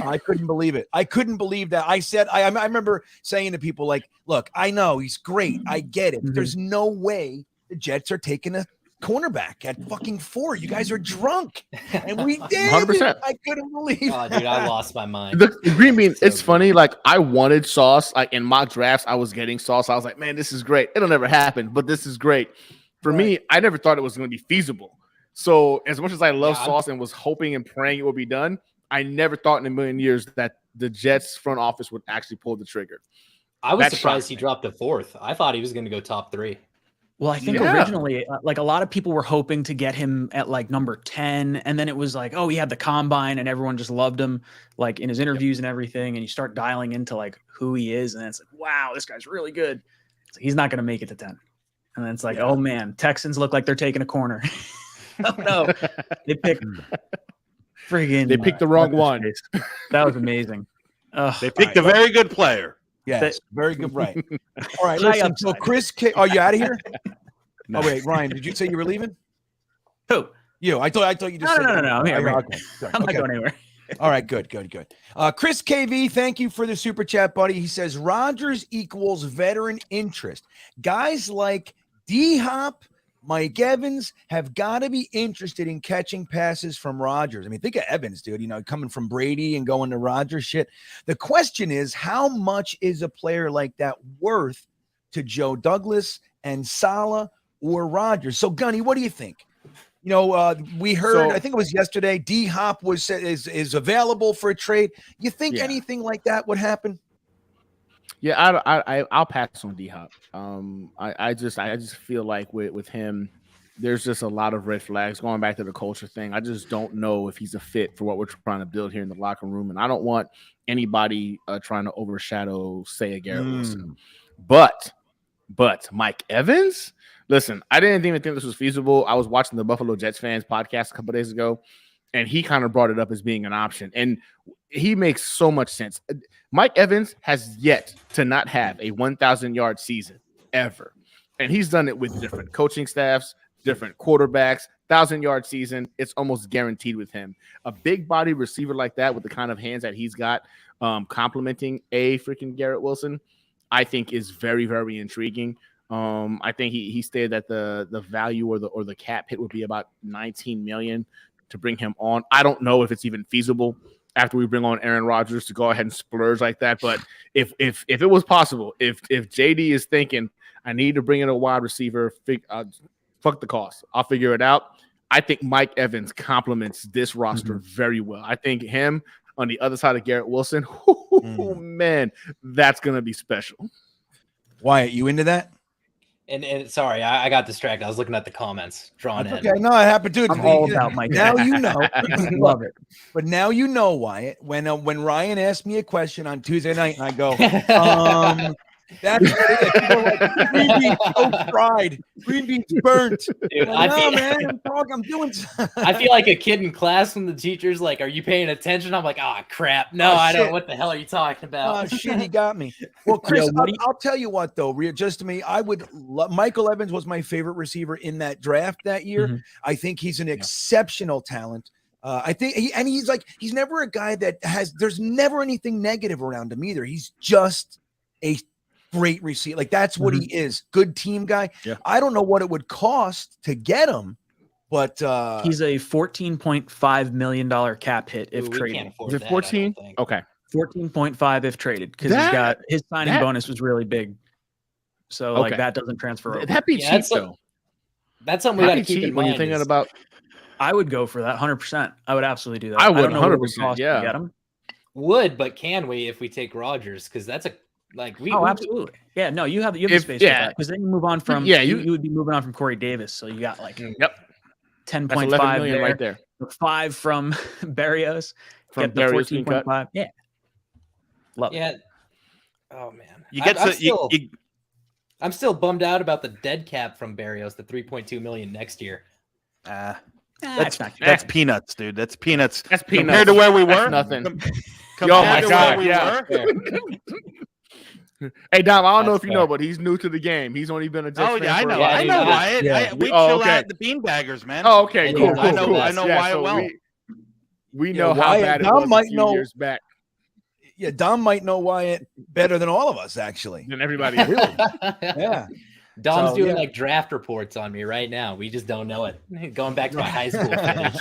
I couldn't believe it. I couldn't believe that. I said, I remember saying to people like, look, I know he's great. I get it. But there's no way the Jets are taking a cornerback at fucking 4. You guys are drunk, and we did. 100%. I couldn't believe. Oh, dude, I lost my mind. The green bean, So it's good. funny. Like I wanted Sauce. Like in mock drafts, I was getting Sauce. I was like, man, this is great. It'll never happen, but this is great. For me, I never thought it was going to be feasible. So as much as I love Sauce and was hoping and praying it would be done, I never thought in a million years that the Jets front office would actually pull the trigger. I was That surprised shocked he me. dropped to 4th. I thought he was going to go top 3. Well, I think Yeah. originally, like a lot of people were hoping to get him at like number 10. And then it was like, oh, he had the combine and everyone just loved him like in his interviews and everything. And you start dialing into like who he is. And it's like, wow, this guy's really good. So he's not going to make it to 10. And then it's like, oh man, Texans look like they're taking a corner. Oh no, they picked friggin' They picked the wrong one. That was amazing. They picked a very good player. Yes, very good. Right. All right. High Listen. So upside. Chris, are you out of here? Oh wait, Ryan, did you say you were leaving? Who? You. I thought you just. No, said no. I'm here. Okay, good. I'm not Okay. going anywhere. All right, good. Chris KV, thank you for the super chat, buddy. He says Rodgers equals veteran interest. Guys like D-Hop, Mike Evans have got to be interested in catching passes from Rodgers. I mean, think of Evans, dude, coming from Brady and going to Rodgers shit. The question is, how much is a player like that worth to Joe Douglas and Saleh or Rodgers? So, Gunny, what do you think? We heard, I think it was yesterday, D-Hop is available for a trade. You think anything like that would happen? Yeah, I'll pass on D-Hop. I just feel like with him, there's just a lot of red flags. Going back to the culture thing, I just don't know if he's a fit for what we're trying to build here in the locker room, and I don't want anybody trying to overshadow, say, a Garrett Wilson. But Mike Evans, listen, I didn't even think this was feasible. I was watching the Buffalo Jets fans podcast a couple days ago, and he kind of brought it up as being an option, and he makes so much sense. Mike Evans has yet to not have a 1,000-yard season ever, and he's done it with different coaching staffs, different quarterbacks. 1,000-yard season, it's almost guaranteed with him. A big body receiver like that with the kind of hands that he's got, complementing a freaking Garrett Wilson, I think is very, very intriguing. I think he stated that the value or the cap hit would be about $19 million to bring him on. I don't know if it's even feasible after we bring on Aaron Rodgers to go ahead and splurge like that. But if it was possible, if JD is thinking I need to bring in a wide receiver, fuck the cost, I'll figure it out. I think Mike Evans complements this roster very well. I think him on the other side of Garrett Wilson, man, that's gonna be special. Wyatt, you into that? And sorry, I got distracted. I was looking at the comments drawn in. Okay, no, it happened, dude. I'm all about Mike. Now you know. Love it. But now you know, Wyatt. When Ryan asked me a question on Tuesday night, and I go, that's what it is. People are like, green bean's so fried. Green bean's burnt. Dude, Like, no, man, I'm doing. I feel like a kid in class when the teacher's like, "Are you paying attention?" I'm like, "Ah, crap. No, Oh, I don't. shit. What the hell are you talking about?" Oh shit, he got me. Well, Chris, Yo, I'll tell you what though. Just to me, I would. Michael Evans was my favorite receiver in that draft that year. I think he's an exceptional talent. I think he's never a guy that there's never anything negative around him either. He's just a great receiver. Like that's what he is. Good team guy. Yeah. I don't know what it would cost to get him, but He's a $14.5 million cap hit if Ooh, we traded. can't afford Is it that, I 14? don't think. Okay. 14.5 if traded because That- he's got his signing that- bonus was really big. So like Okay. that doesn't transfer over. That'd be Yeah, cheap that's though. That's something we got That'd to be keep cheap in when you're mind. thinking is- about. I would go for that 100%. I would absolutely do that. I would don't know what it 100%, cost to yeah. get him. Would, but can we if we take Rodgers? Because that's we. Oh, we- absolutely. Yeah, no, you have the If- space yeah. because then you move on from Yeah, you you- would be moving on from Corey Davis. So you got like Yep. That's 10.5 11 million there, right there. 5 from Barrios, From get the Barrios being cut. 14.5. Yeah. Love it. Yeah. Oh man, You get I'm still bummed out about the dead cap from Barrios, the 3.2 million next year. That's not that's peanuts, dude. That's peanuts. That's Compared peanuts. to where we were. That's nothing. Compared Oh my to God, where we yeah. were. Hey Dom, I don't know That's if you fair. know, but he's new to the game. He's only been a Jets Oh fan yeah, I for a know. while. I know Yeah. Wyatt. Yeah. We Oh, chill okay. out the beanbaggers, man. Oh, okay, Yeah, cool, I cool, know- cool. I know Yeah, Wyatt so well. We Yeah, know how Wyatt- bad it Dom was might a few know- years back yeah, Dom might know Wyatt better than all of us actually. than everybody else. Yeah. Dom's So, doing yeah. like draft reports on me right now. We just don't know it. Going back to my high school finish.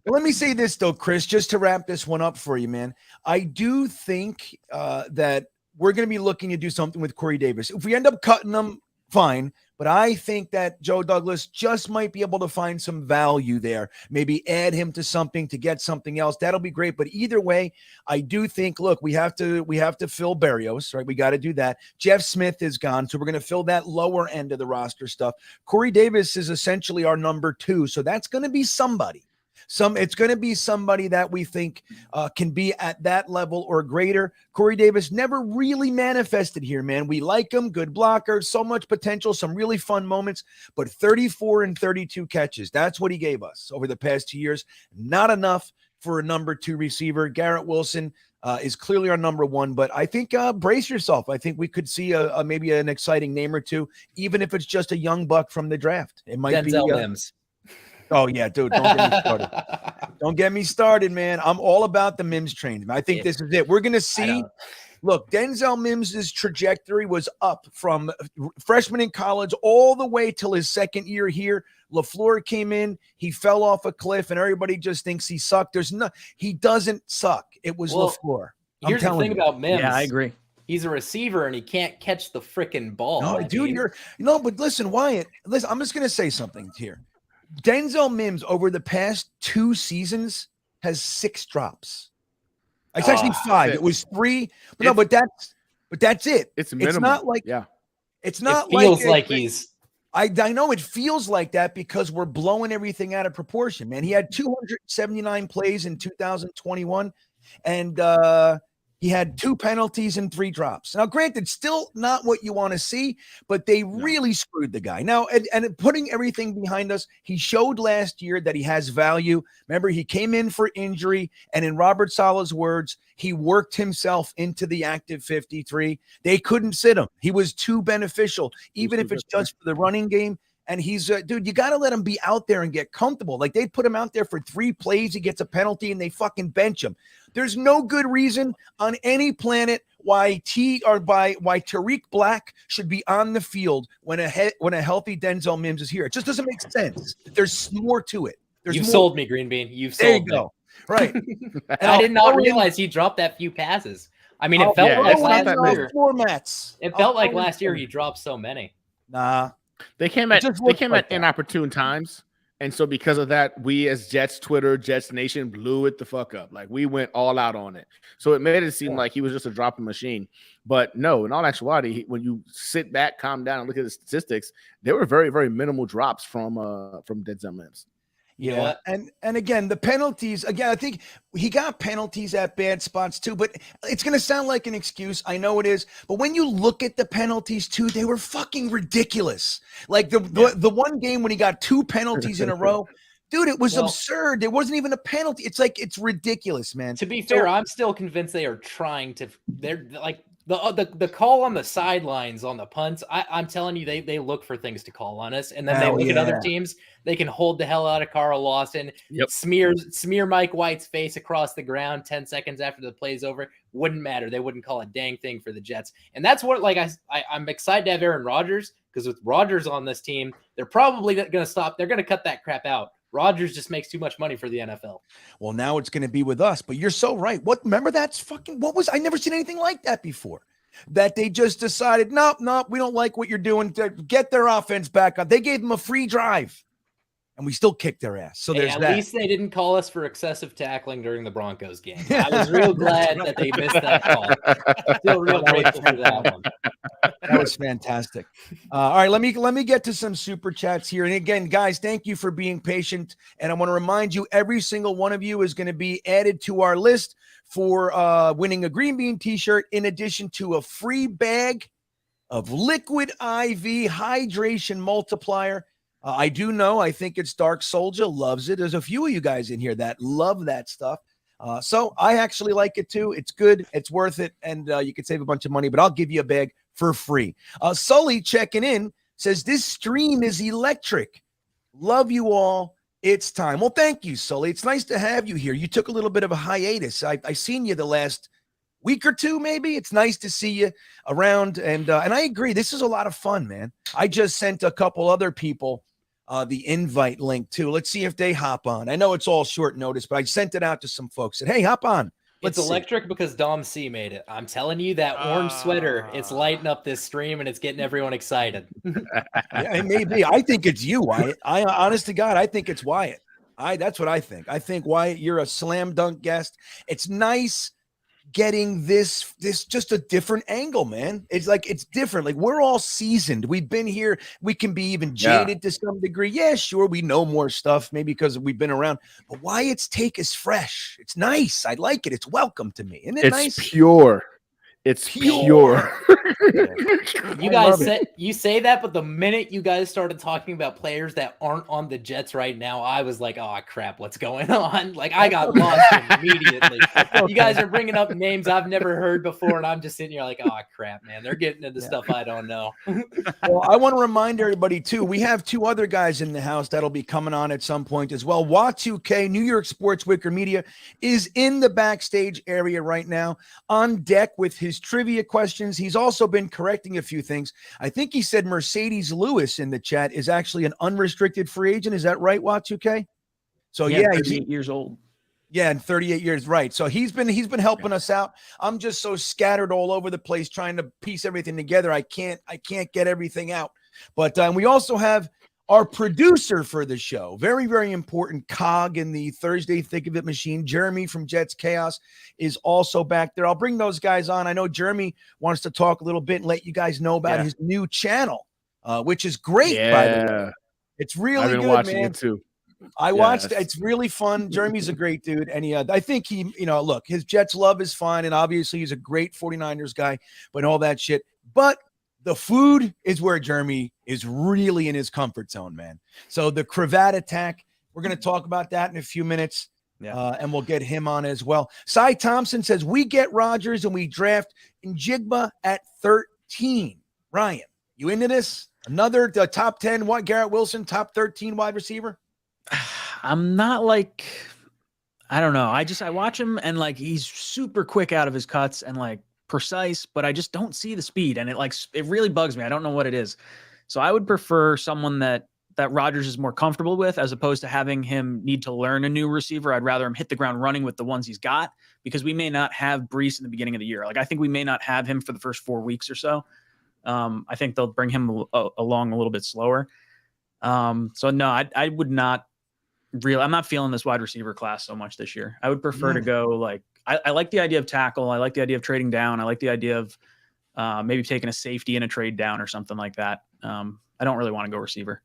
Let me say this though, Chris, just to wrap this one up for you, man. I do think that we're going to be looking to do something with Corey Davis. If we end up cutting him, fine. But I think that Joe Douglas just might be able to find some value there. Maybe add him to something to get something else. That'll be great. But either way, I do think, look, we have to fill Berrios, right? We got to do that. Jeff Smith is gone, so we're going to fill that lower end of the roster stuff. Corey Davis is essentially our number 2, so that's going to be somebody. It's going to be somebody that we think can be at that level or greater. Corey Davis never really manifested here, man. We like him, good blocker, so much potential, some really fun moments, but 34 and 32 catches. That's what he gave us over the past 2 years. Not enough for a number 2 receiver. Garrett Wilson is clearly our number 1, but I think brace yourself. I think we could see maybe an exciting name or two, even if it's just a young buck from the draft. It might Denzel be Mims. Oh, yeah, dude, don't get me started. Don't get me started, man. I'm all about the Mims train. I think this is it. We're going to see. Look, Denzel Mims' trajectory was up from freshman in college all the way till his second year here. LaFleur came in. He fell off a cliff, and everybody just thinks he sucked. He doesn't suck. It was LaFleur. Here's the thing about Mims. Yeah, I agree. He's a receiver, and he can't catch the freaking ball. No, dude, but listen, Wyatt, listen, I'm just going to say something here. Denzel Mims over the past 2 seasons has 6 drops. It's actually 5. It was 3, but that's it. It's minimal. It's not like It's not it feels like he's. I know it feels like that because we're blowing everything out of proportion, man. He had 279 plays in 2021, and he had 2 penalties and 3 drops. Now, granted, still not what you want to see, but they really screwed the guy. Now, and putting everything behind us, he showed last year that he has value. Remember, he came in for injury, and in Robert Saleh's words, he worked himself into the active 53. They couldn't sit him. He was too beneficial, even if it's just for the running game. And he's, dude, you got to let him be out there and get comfortable. Like, they put him out there for 3 plays. He gets a penalty and they fucking bench him. There's no good reason on any planet why Tariq Black should be on the field when a healthy Denzel Mims is here. It just doesn't make sense. There's more to it. You've sold me, GreenBean. You've there sold you go. me. Right. And I did not realize he dropped that few passes. I mean, it felt like last year. Formats. It felt like last year he dropped so many. Nah. They came at inopportune times. And so because of that, we as Jets Twitter, Jets Nation blew it the fuck up. Like, we went all out on it. So it made it seem like he was just a dropping machine. But no, in all actuality, when you sit back, calm down, and look at the statistics, there were very, very minimal drops from Denzel Mims. Yeah. And again, the penalties, I think he got penalties at bad spots too, but it's going to sound like an excuse. I know it is. But when you look at the penalties too, they were fucking ridiculous. Like the one game when he got 2 penalties in a row, dude, it was absurd. There wasn't even a penalty. It's ridiculous, man. To be fair, I'm still convinced they are trying to, they're like, the call on the sidelines on the punts, I'm telling you, they look for things to call on us, and then they look at other teams. They can hold the hell out of Carl Lawson, smear Mike White's face across the ground 10 seconds after the play's over. Wouldn't matter. They wouldn't call a dang thing for the Jets. And that's what, like, I'm excited to have Aaron Rodgers, because with Rodgers on this team, they're probably going to stop. They're going to cut that crap out. Rodgers just makes too much money for the NFL. Well, now it's going to be with us, but you're so right. Remember I never seen anything like that before. That they just decided, nope, we don't like what you're doing. Get their offense back on. They gave them a free drive, and we still kicked their ass. So there's that. At least they didn't call us for excessive tackling during the Broncos game. I was real glad that they missed that call. Still real grateful for that one. That was fantastic. All right, let me get to some super chats here. And again, guys, thank you for being patient. And I want to remind you, every single one of you is going to be added to our list for winning a GreenBean t-shirt, in addition to a free bag of Liquid IV Hydration Multiplier. I do know, I think it's Dark Soldier loves it. There's a few of you guys in here that love that stuff. So I actually like it too. It's good. It's worth it. And you can save a bunch of money, but I'll give you a bag for free. Sully checking in says, this stream is electric. Love you all. It's time. Well, thank you, Sully. It's nice to have you here. You took a little bit of a hiatus. I seen you the last week or two, maybe. It's nice to see you around. And I agree. This is a lot of fun, man. I just sent a couple other people the invite link too. Let's see if they hop on. I know it's all short notice, but I sent it out to some folks. Said, hey, hop on. It's electric because Dom C made it. I'm telling you, that orange sweater, it's lighting up this stream and it's getting everyone excited. Yeah, it may be. I think it's you, Wyatt. Honest to God, I think it's Wyatt. That's what I think. I think, Wyatt, you're a slam dunk guest. It's nice getting this just a different angle, man. It's like it's different. Like we're all seasoned. We've been here. We can be even jaded to some degree. Yeah, sure. We know more stuff, maybe because we've been around. But Wyatt's take is fresh. It's nice. I like it. It's welcome to me. Isn't it nice? It's pure. It's pure. You guys say that, but the minute you guys started talking about players that aren't on the Jets right now, I was like, oh crap, what's going on? Like I got lost immediately. You guys are bringing up names I've never heard before, and I'm just sitting here like, oh crap, man, they're getting into stuff I don't know. Well, I want to remind everybody too, we have two other guys in the house that'll be coming on at some point as well. WA2K, New York Sports Wicker Media, is in the backstage area right now on deck with his trivia questions. He's also been correcting a few things. I think he said Mercedes Lewis in the chat is actually an unrestricted free agent. Is that right, WA2K? So yeah, 38 years old. Yeah, and 38 years, right. So he's been helping us out. I'm just so scattered all over the place trying to piece everything together. I can't get everything out. But we also have our producer for the show, very, very important cog in the Thursday Thick of It machine. Jeremy from Jets Chaos is also back there. I'll bring those guys on. I know Jeremy wants to talk a little bit and let you guys know about his new channel, which is great, by the way. It's really I've been good, watching man. it too. I watched it. It's really fun. Jeremy's a great dude. And I think look, his Jets love is fine. And obviously he's a great 49ers guy, but all that shit. But the food is where Jeremy is really in his comfort zone, man. So the cravat attack, we're going to talk about that in a few minutes. And we'll get him on as well. Cy Thompson says, we get Rodgers and we draft Njigba at 13. Ryan, you into this? Another top 10, Garrett Wilson, top 13 wide receiver? I'm not like, I don't know. I watch him and like he's super quick out of his cuts and like precise, but I just don't see the speed, and it really bugs me. I don't know what it is. So I would prefer someone that Rodgers is more comfortable with, as opposed to having him need to learn a new receiver. I'd rather him hit the ground running with the ones he's got, because we may not have Brees in the beginning of the year. Like I think we may not have him for the first 4 weeks or so. I think they'll bring him along a little bit slower. So no, I would not really. I'm not feeling this wide receiver class so much this year. I would prefer to go like. I like the idea of tackle. I like the idea of trading down. I like the idea of maybe taking a safety in a trade down or something like that. I don't really want to go receiver.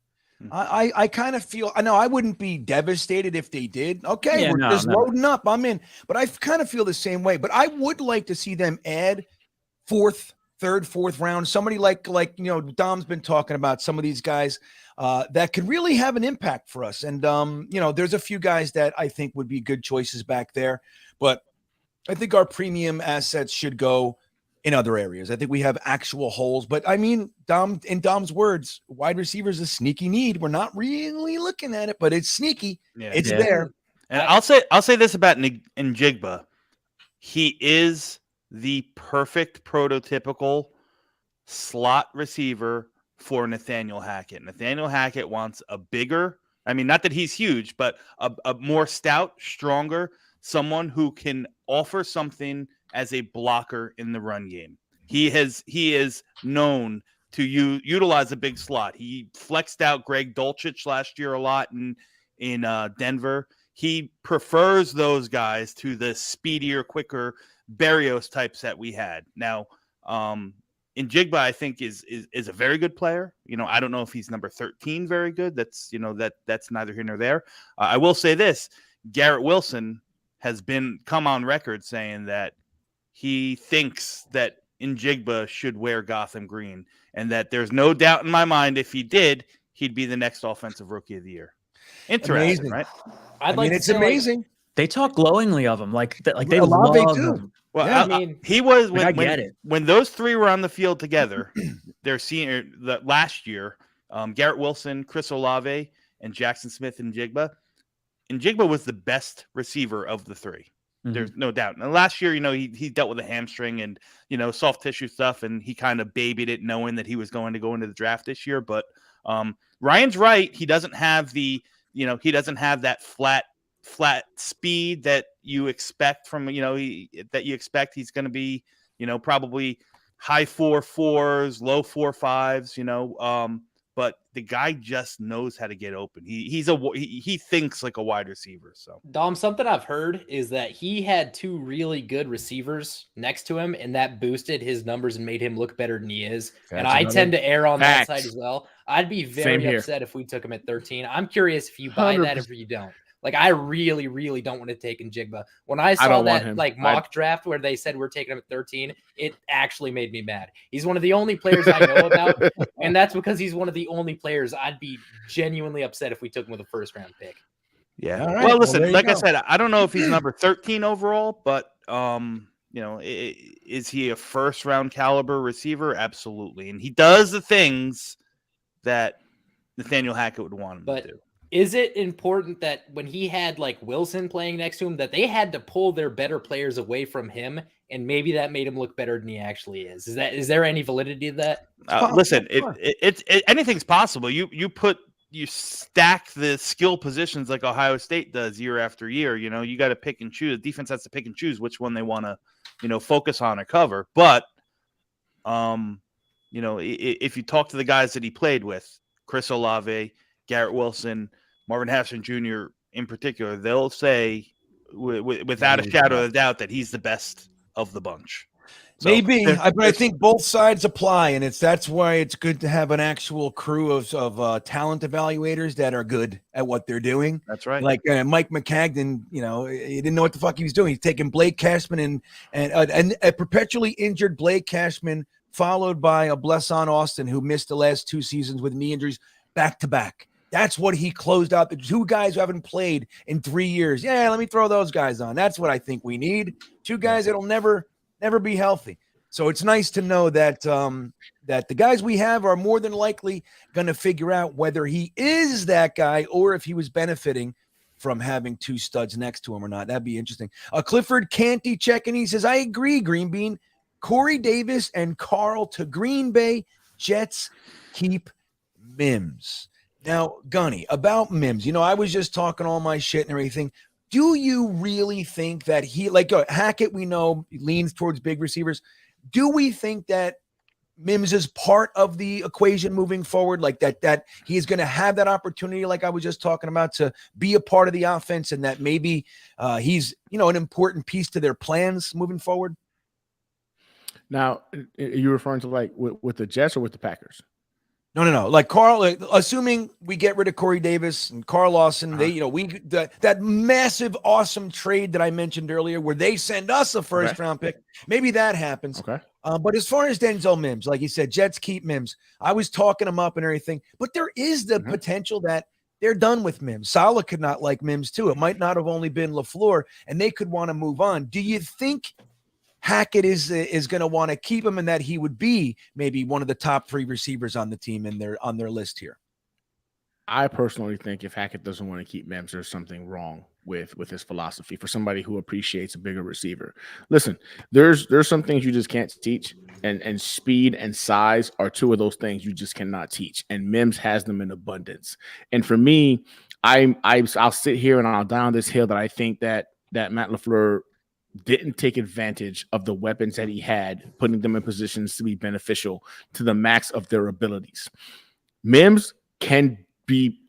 I kind of feel, I know I wouldn't be devastated if they did. Okay, we're just loading up. I'm in. But I kind of feel the same way. But I would like to see them add third, fourth round. Somebody like Dom's been talking about, some of these guys that could really have an impact for us. And, there's a few guys that I think would be good choices back there. But I think our premium assets should go in other areas. I think we have actual holes, but I mean, in Dom's words, wide receiver is a sneaky need. We're not really looking at it, but it's sneaky. It's there. And I'll say this about Njigba. He is the perfect prototypical slot receiver for Nathaniel Hackett. Nathaniel Hackett wants a bigger, I mean, not that he's huge, but a more stout, stronger, someone who can offer something as a blocker in the run game. He is known to utilize a big slot. He flexed out Greg Dulcich last year a lot in Denver. He prefers those guys to the speedier, quicker Berrios types that we had. Now, Njigba, I think is a very good player. I don't know if he's number 13 very good. That's that's neither here nor there. I will say this: Garrett Wilson has come on record saying that he thinks that Njigba should wear Gotham green, and that there's no doubt in my mind if he did, he'd be the next offensive rookie of the year. Interesting, Amazing. right? It's amazing. They talk glowingly of him, like they love him. Well, Yeah, he was when those three were on the field together. Their last year, Garrett Wilson, Chris Olave, and Jackson Smith and Njigba. Njigba was the best receiver of the three. There's no doubt. And last year, he dealt with a hamstring and, soft tissue stuff, and he kind of babied it knowing that he was going to go into the draft this year. But Ryan's right. He doesn't have that flat speed that you expect from, he's going to be, probably high 4.4s, low 4.5s, but the guy just knows how to get open. He thinks like a wide receiver. So Dom, something I've heard is that he had 2 really good receivers next to him, and that boosted his numbers and made him look better than he is. And I tend to err on that side as well. I'd be very upset if we took him at 13. I'm curious if you buy that or if you don't. Like, I really, really don't want to take Njigba. When I saw that mock draft where they said we're taking him at 13, it actually made me mad. He's one of the only players I know about, and that's because he's one of the only players I'd be genuinely upset if we took him with a first-round pick. Yeah. All right. Well, listen, there you like I go. said, I don't know if he's number 13 overall, but is he a first-round caliber receiver? Absolutely, and he does the things that Nathaniel Hackett would want him to do. Is it important that when he had like Wilson playing next to him, that they had to pull their better players away from him, and maybe that made him look better than he actually is? Is there any validity to that? Listen, anything's possible. You stack the skill positions like Ohio State does year after year. You got to pick and choose. The defense has to pick and choose which one they want to, focus on or cover. But, if you talk to the guys that he played with, Chris Olave, Garrett Wilson, Marvin Harrison Jr. in particular, they'll say without a shadow of a doubt that he's the best of the bunch. So, Maybe, but I think both sides apply, and that's why it's good to have an actual crew of talent evaluators that are good at what they're doing. That's right. Like Mike McCagnon, he didn't know what the fuck he was doing. He's taking Blake Cashman and a perpetually injured Blake Cashman, followed by a Blesson Austin who missed the last 2 seasons with knee injuries back to back. That's what he closed out. The 2 guys who haven't played in 3 years. Yeah, let me throw those guys on. That's what I think we need. 2 guys that'll never be healthy. So it's nice to know that that the guys we have are more than likely going to figure out whether he is that guy or if he was benefiting from having 2 studs next to him or not. That'd be interesting. Clifford Canty checking. He says, I agree, GreenBean. Corey Davis and Carl to Green Bay. Jets keep Mims. Now, Gunny, about Mims, I was just talking all my shit and everything. Do you really think that he, like Hackett, we know leans towards big receivers. Do we think that Mims is part of the equation moving forward, like that he's going to have that opportunity, like I was just talking about, to be a part of the offense, and that maybe he's, an important piece to their plans moving forward? Now, are you referring to like with the Jets or with the Packers? No. Like Carl, assuming we get rid of Corey Davis and Carl Lawson, that massive, awesome trade that I mentioned earlier, where they send us a first-round pick, maybe that happens. Okay. But as far as Denzel Mims, like you said, Jets keep Mims. I was talking him up and everything, but there is the potential that they're done with Mims. Saleh could not like Mims too. It might not have only been LaFleur, and they could want to move on. Do you think Hackett is going to want to keep him, and that he would be maybe one of the top 3 receivers on the team on their list here? I personally think if Hackett doesn't want to keep Mims, there's something wrong with his philosophy for somebody who appreciates a bigger receiver. Listen, there's some things you just can't teach, and speed and size are 2 of those things you just cannot teach. And Mims has them in abundance. And for me, I'll sit here and I'll die on this hill that I think that Matt LaFleur didn't take advantage of the weapons that he had, putting them in positions to be beneficial to the max of their abilities. Mims can be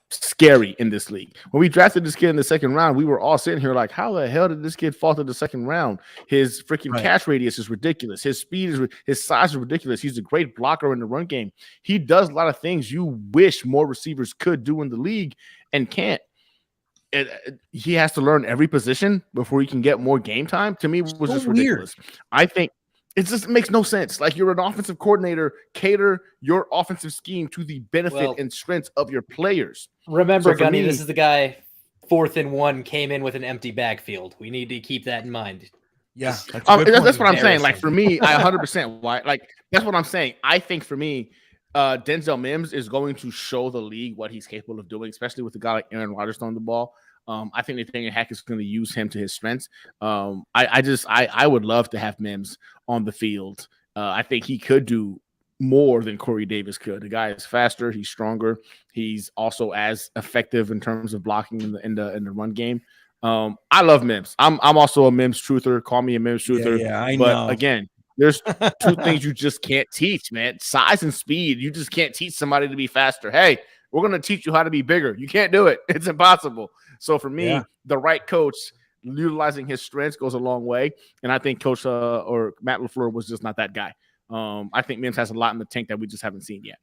scary in this league. When we drafted this kid in the 2nd round, we were all sitting here like, how the hell did this kid fall to the 2nd round? His freaking catch radius is ridiculous. His speed his size is ridiculous. He's a great blocker in the run game. He does a lot of things you wish more receivers could do in the league and can't. He has to learn every position before he can get more game time. To me, it was just ridiculous. I think it makes no sense. Like, you're an offensive coordinator, cater your offensive scheme to the benefit and strengths of your players. Remember, Gunny, this is the guy 4th and 1 came in with an empty backfield. We need to keep that in mind. Yeah, that's what I'm saying. Like, for me, I 100% that's what I'm saying. I think for me, Denzel Mims is going to show the league what he's capable of doing, especially with a guy like Aaron Rodgers throwing the ball. I think Nathaniel Hackett's going to use him to his strengths. I would love to have Mims on the field. I think he could do more than Corey Davis could. The guy is faster, he's stronger, he's also as effective in terms of blocking in the run game. I love Mims. I'm also a Mims truther. Call me a Mims truther. Yeah, I but know. Again, there's two things you just can't teach, man. Size and speed. You just can't teach somebody to be faster. Hey, we're going to teach you how to be bigger. You can't do it. It's impossible. So for me, the right coach utilizing his strengths goes a long way. And I think Coach or Matt LaFleur was just not that guy. I think Mims has a lot in the tank that we just haven't seen yet.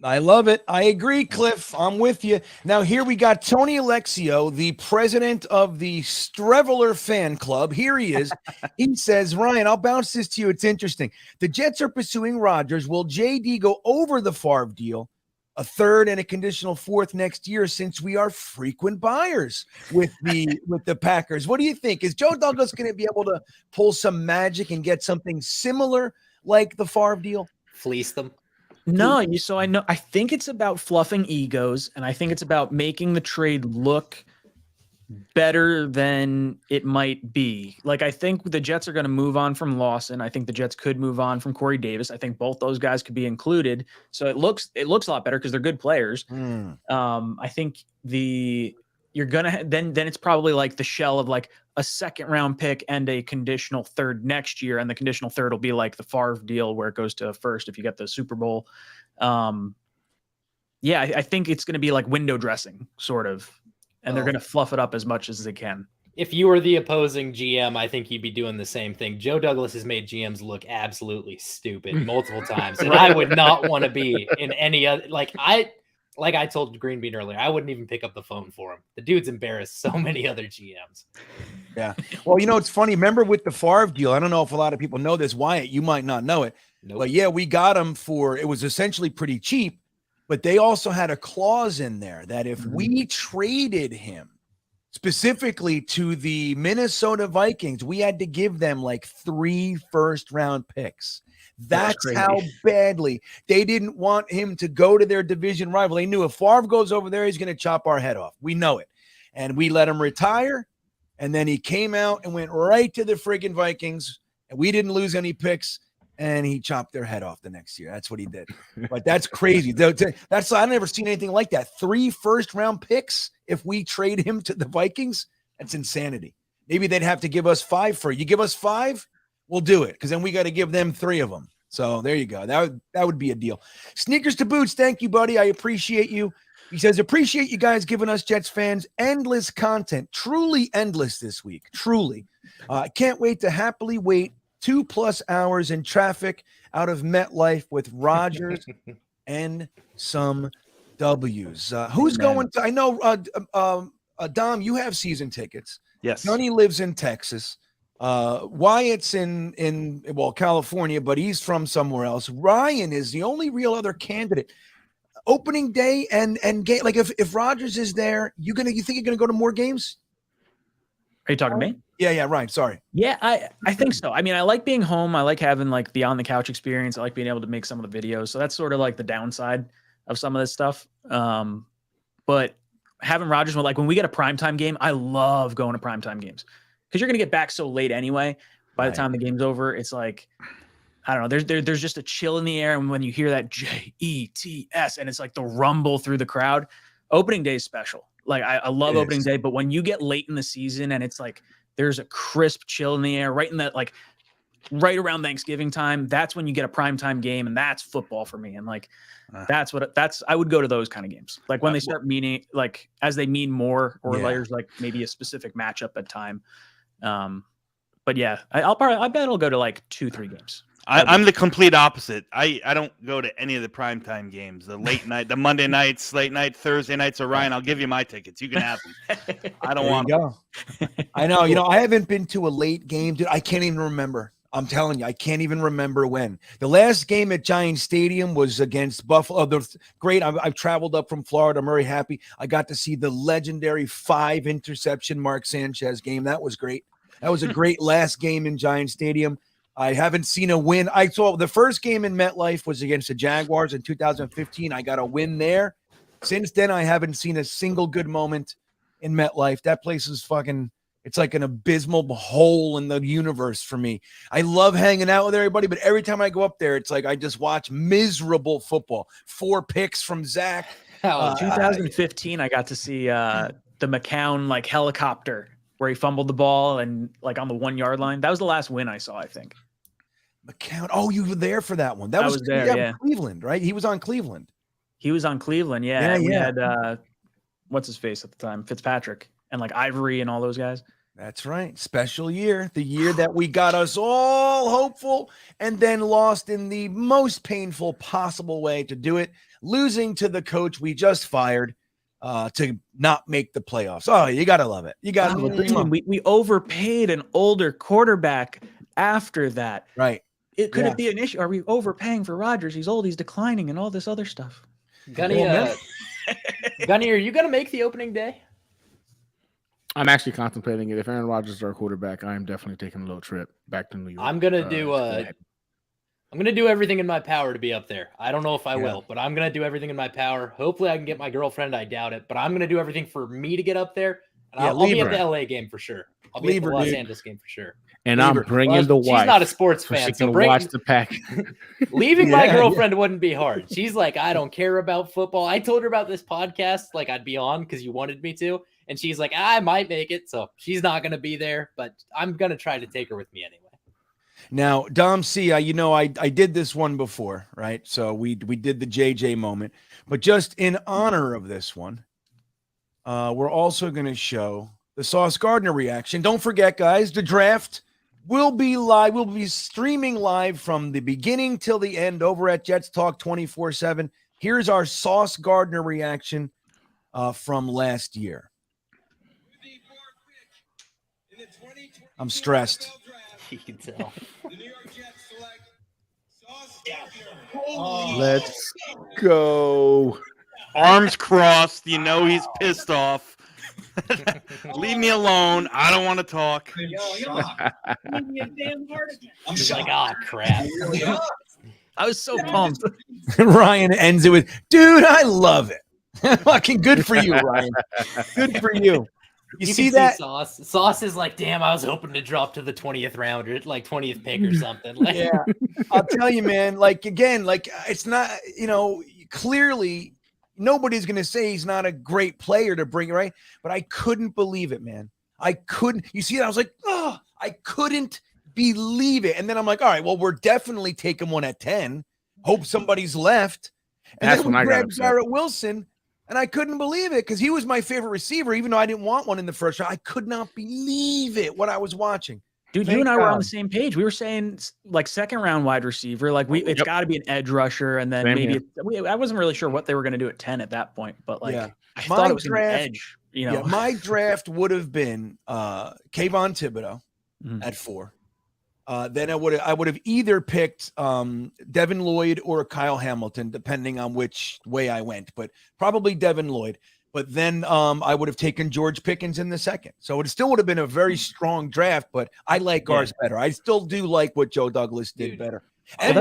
I love it. I agree, Cliff. I'm with you. Now, here we got Tony Alexio, the president of the Streveler fan club. Here he is. He says, Ryan, I'll bounce this to you. It's interesting. The Jets are pursuing Rodgers. Will JD go over the Favre deal, a third and a conditional fourth next year, since we are frequent buyers with the Packers? What do you think? Is Joe Douglas going to be able to pull some magic and get something similar like the Favre deal? Fleece them. No, I think it's about fluffing egos, and I think it's about making the trade look better than it might be. Like, I think the Jets are going to move on from Lawson. I think the Jets could move on from Corey Davis. I think both those guys could be included. So it looks a lot better because they're good players. I think you're gonna then it's probably like the shell of like a second round pick and a conditional third next year, and the conditional third will be like the Favre deal where it goes to first if you get the Super Bowl. I think it's going to be like window dressing sort of, and they're going to fluff it up as much as they can. If you were the opposing GM, I think you'd be doing the same thing. Joe Douglas has made GMs look absolutely stupid multiple times, and I would not want to be in any other. Like I told GreenBean earlier, I wouldn't even pick up the phone for him. The dude's embarrassed so many other GMs. Yeah. Well, it's funny. Remember with the Favre deal, I don't know if a lot of people know this, Wyatt, you might not know it. Nope. But yeah, we got him it was essentially pretty cheap, but they also had a clause in there that if we traded him specifically to the Minnesota Vikings, we had to give them like 3 first-round picks. That's how badly they didn't want him to go to their division rival. They knew if Favre goes over there, he's going to chop our head off. We know it. And we let him retire. And then he came out and went right to the friggin' Vikings. And we didn't lose any picks. And he chopped their head off the next year. That's what he did. But that's crazy. I've never seen anything like that. 3 first-round picks if we trade him to the Vikings. That's insanity. Maybe they'd have to give us 5 for it. You give us 5? We'll do it, because then we got to give them 3 of them. So there you go. That would be a deal. Sneakers to Boots, thank you, buddy. I appreciate you. He says, appreciate you guys giving us Jets fans endless content. Truly endless this week. Truly. Can't wait to happily wait 2+ hours in traffic out of MetLife with Rodgers and some W's. Who's going to – I know, Dom, you have season tickets. Yes. Gunny lives in Texas. Wyatt's in California, but he's from somewhere else. Ryan is the only real other candidate. Opening day and game, like if Rodgers is there, you think you're gonna go to more games? Are you talking to me? Yeah, Ryan. Sorry. Yeah, I think so. I mean, I like being home. I like having like the on the couch experience. I like being able to make some of the videos. So that's sort of like the downside of some of this stuff. But having Rodgers, when we get a primetime game, I love going to primetime games. Because you're going to get back so late anyway. By the time the game's over, it's like, I don't know. There's just a chill in the air. And when you hear that JETS and it's like the rumble through the crowd, opening day is special. Like I love opening day. But when you get late in the season and it's like there's a crisp chill in the air right in that, like right around Thanksgiving time, that's when you get a primetime game. And that's football for me. And like I would go to those kind of games. Like when they start meaning, like as they mean more, or there's like maybe a specific matchup at time. But yeah, I bet I'll go to like 2-3 games. I'm the complete opposite. I don't go to any of the primetime games. The late night, the Monday nights, late night, Thursday nights. Ryan, I'll give you my tickets. You can have them. I don't want them. I know. I haven't been to a late game, dude. I can't even remember. I'm telling you, I can't even remember when. The last game at Giant Stadium was against Buffalo. Great. I've traveled up from Florida. I'm very happy. I got to see the legendary 5 interception Mark Sanchez game. That was great. That was a great last game in Giant Stadium. I haven't seen a win. I saw the first game in MetLife was against the Jaguars in 2015. I got a win there. Since then, I haven't seen a single good moment in MetLife. That place is fucking, it's like an abysmal hole in the universe for me. I love hanging out with everybody, but every time I go up there, it's like I just watch miserable football. 4 picks from Zach. 2015, I got to see the McCown like helicopter where he fumbled the ball and like on the 1 yard line. That was the last win I saw, I think. McCown. Oh, you were there for that one. That was there, yeah. Cleveland, right? He was on Cleveland. He was on Cleveland, yeah. We had what's his face at the time? Fitzpatrick and like Ivory and all those guys. That's right. Special year. The year that we got us all hopeful and then lost in the most painful possible way to do it, losing to the coach we just fired to not make the playoffs. Oh, you got to love it. You got to love it. We overpaid an older quarterback after that. Right. It couldn't be an issue. Are we overpaying for Rodgers? He's old, he's declining, and all this other stuff. Gunny, Gunny, are you going to make the opening day? I'm actually contemplating it. If Aaron Rodgers is our quarterback, I am definitely taking a little trip back to New York. I'm gonna do everything in my power to be up there. I don't know if I will, but I'm gonna do everything in my power. Hopefully, I can get my girlfriend. I doubt it, but I'm gonna do everything for me to get up there. And I'll be at the LA game for sure. I'll be at the Los Angeles game for sure. And I'm bringing the wife. She's not a sports fan, so watch the pack. Leaving my girlfriend wouldn't be hard. She's like, I don't care about football. I told her about this podcast, like I'd be on because you wanted me to. And she's like, I might make it. So she's not going to be there, but I'm going to try to take her with me anyway. Now, Dom C, I did this one before, right? So we did the JJ moment, but just in honor of this one, we're also going to show the Sauce Gardner reaction. Don't forget, guys, the draft will be live. We'll be streaming live from the beginning till the end over at Jets Talk 24/7. Here's our Sauce Gardner reaction from last year. I'm stressed. You can tell. Let's go. Arms crossed. You know he's pissed off. Leave me alone. I don't want to talk. He's like, oh, crap. I was so pumped. Ryan ends it with, dude, I love it. Fucking good for you, Ryan. Good for you. You see that? Sauce is like, damn, I was hoping to drop to the 20th round or like 20th pick or something. Like, yeah, I'll tell you, man, like, again, like it's not, clearly nobody's going to say he's not a great player to bring, right? But I couldn't believe it, man. I couldn't. You see that? I was like, oh, I couldn't believe it. And then I'm like, all right, well, we're definitely taking one at 10. Hope somebody's left. And That's then when we I got grabbed upset. Garrett Wilson. And I couldn't believe it because he was my favorite receiver, even though I didn't want one in the first round. I could not believe it, what I was watching. Dude, you and I were on the same page. We were saying like second round wide receiver, like it's got to be an edge rusher, and then I wasn't really sure what they were going to do at 10 at that point, but like I thought it was an edge. My draft would have been Kayvon Thibodeau at 4. Then I would have either picked Devin Lloyd or Kyle Hamilton, depending on which way I went, but probably Devin Lloyd. But then I would have taken George Pickens in the second. So it still would have been a very strong draft, but I like Garz better. I still do like what Joe Douglas did better. And